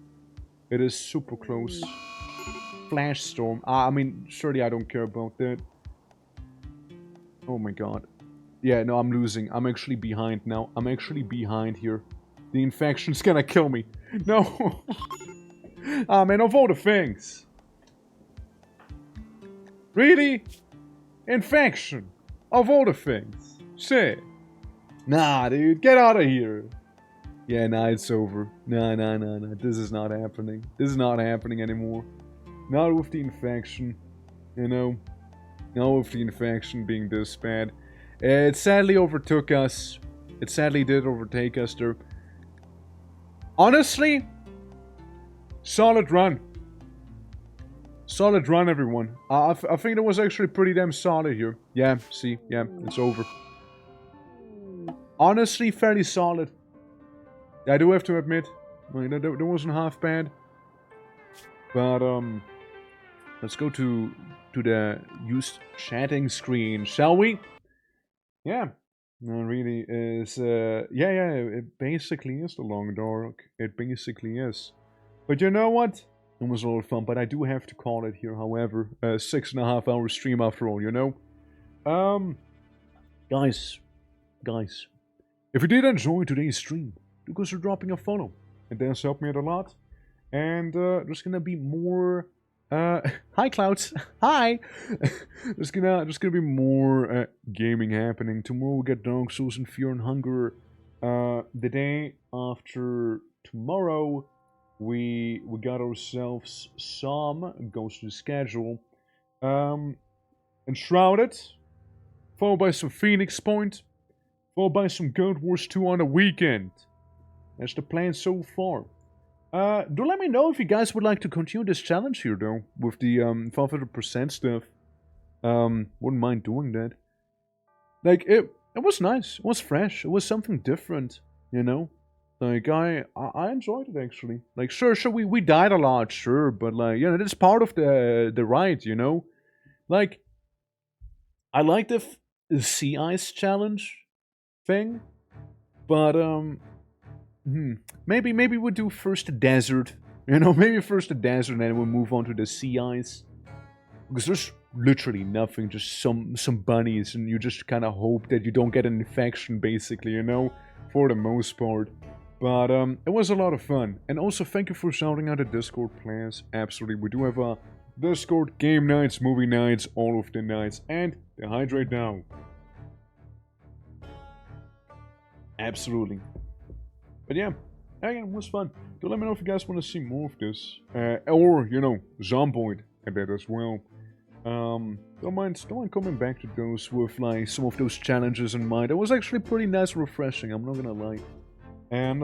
Speaker 1: It is super close. Flash storm. I mean, surely I don't care about that. Oh my god. Yeah, no, I'm losing. I'm actually behind now. I'm actually behind here. The infection's gonna kill me. No. Ah, man, of all the things. Really? Infection. Of all the things. Shit. Nah, dude, get out of here. Yeah, nah, it's over. Nah. This is not happening. This is not happening anymore. Not with the infection. You know? Not with the infection being this bad. It sadly overtook us. It sadly did overtake us there. Honestly, solid run. Solid run, everyone. I think it was actually pretty damn solid here. Yeah, see, yeah, it's over. Honestly, fairly solid. I do have to admit, that wasn't half bad. But, let's go to the used chatting screen, shall we? Yeah. No, it really is, yeah, it basically is the long dark. It basically is. But you know what? It was a lot of fun, but I do have to call it here, however. 6.5 hour stream after all, you know? Guys, if you did enjoy today's stream, do consider dropping a follow. It does help me out a lot. And there's gonna be more hi Clouds. Hi. there's gonna be more gaming happening. Tomorrow we get Dark Souls and Fear and Hunger. The day after tomorrow we got ourselves some goes to the schedule. Enshrouded, followed by some Phoenix Point, followed by some Guild Wars 2 on the weekend. That's the plan so far. Do let me know if you guys would like to continue this challenge here, though, with the 500% stuff. Wouldn't mind doing that. Like, it was nice. It was fresh. It was something different, you know? Like, I enjoyed it, actually. Like, sure, we died a lot, sure, but, like, you know, that's part of the ride, you know? Like, I like the sea ice challenge thing, but, maybe we'll do first the desert. You know, maybe first the desert and then we'll move on to the sea ice. Because there's literally nothing, just some bunnies, and you just kind of hope that you don't get an infection, basically, you know? For the most part. But, it was a lot of fun. And also, thank you for shouting out the Discord players. Absolutely, we do have a Discord, game nights, movie nights, all of the nights. And they hydrate now. Absolutely. But yeah, again, it was fun. Do let me know if you guys want to see more of this. Or, you know, Zomboid and that as well. Don't mind coming back to those with like some of those challenges in mind. It was actually pretty nice and refreshing, I'm not gonna lie. And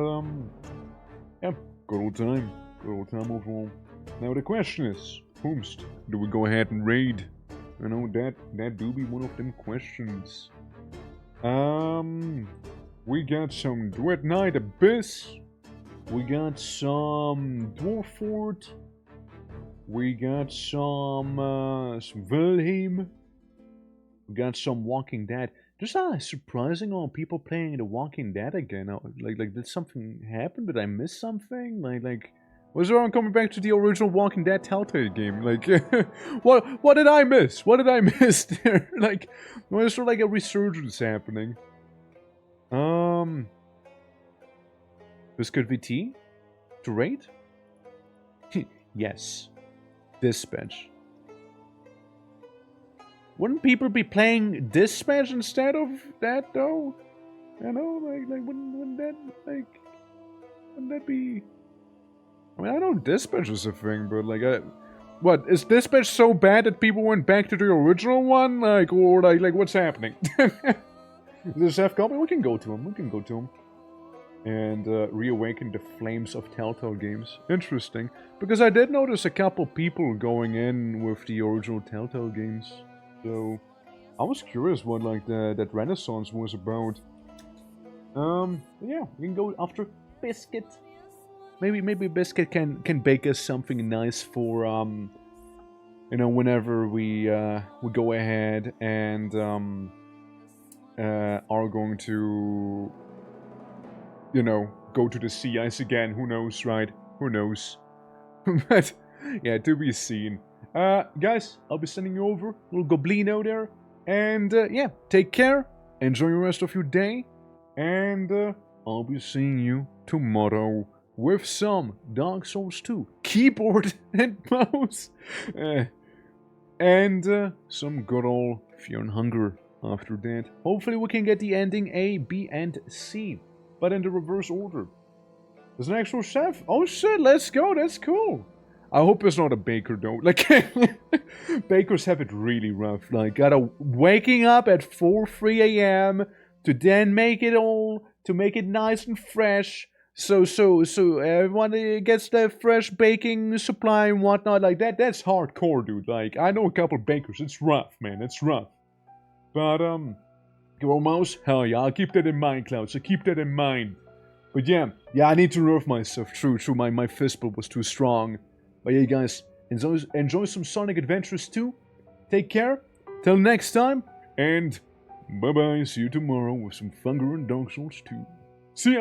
Speaker 1: yeah, good old time overall. Now the question is, whomst do we go ahead and raid? I know that do be one of them questions. We got some Dread Knight Abyss. We got some Dwarf Fort. We got some Wilhelm. We got some Walking Dead. Just surprising on people playing The Walking Dead again. Like did something happen? Did I miss something? Like was everyone coming back to the original Walking Dead Telltale game? Like, what did I miss? What did I miss there? Like, was there like a resurgence happening? Biscuit VT? To raid? Yes. Dispatch. Wouldn't people be playing Dispatch instead of that though? You know, like wouldn't that be? I mean, I know Dispatch is a thing, but like, what is Dispatch so bad that people went back to the original one? Like, or like what's happening? Does have company? We can go to him. We can go to him. And reawaken the flames of Telltale games. Interesting, because I did notice a couple people going in with the original Telltale games. So I was curious what like that renaissance was about. Yeah, we can go after Biscuit. Maybe Biscuit can bake us something nice for you know, whenever we go ahead and are going to, you know, go to the sea ice again. Who knows, right? Who knows? But yeah, to be seen. Guys, I'll be sending you over, little Goblino there, and yeah, take care. Enjoy the rest of your day, and I'll be seeing you tomorrow with some Dark Souls 2 keyboard and mouse, and some good old Fear and Hunger after that. Hopefully we can get the ending A, B, and C, but in the reverse order. There's an actual chef. Oh shit, let's go, that's cool. I hope it's not a baker though. Like, bakers have it really rough. Like, gotta waking up at 3 a.m. to then make it all, to make it nice and fresh. So everyone gets their fresh baking supply and whatnot like that. That's hardcore, dude. Like, I know a couple bakers. It's rough, man. It's rough. But Girl Mouse, hell yeah, I'll keep that in mind, Cloud. So keep that in mind. But yeah, I need to nerf myself. True. My fist bump was too strong. But yeah, guys, enjoy some Sonic Adventures too. Take care. Till next time, and bye bye. See you tomorrow with some Thunder and Dark Souls 2.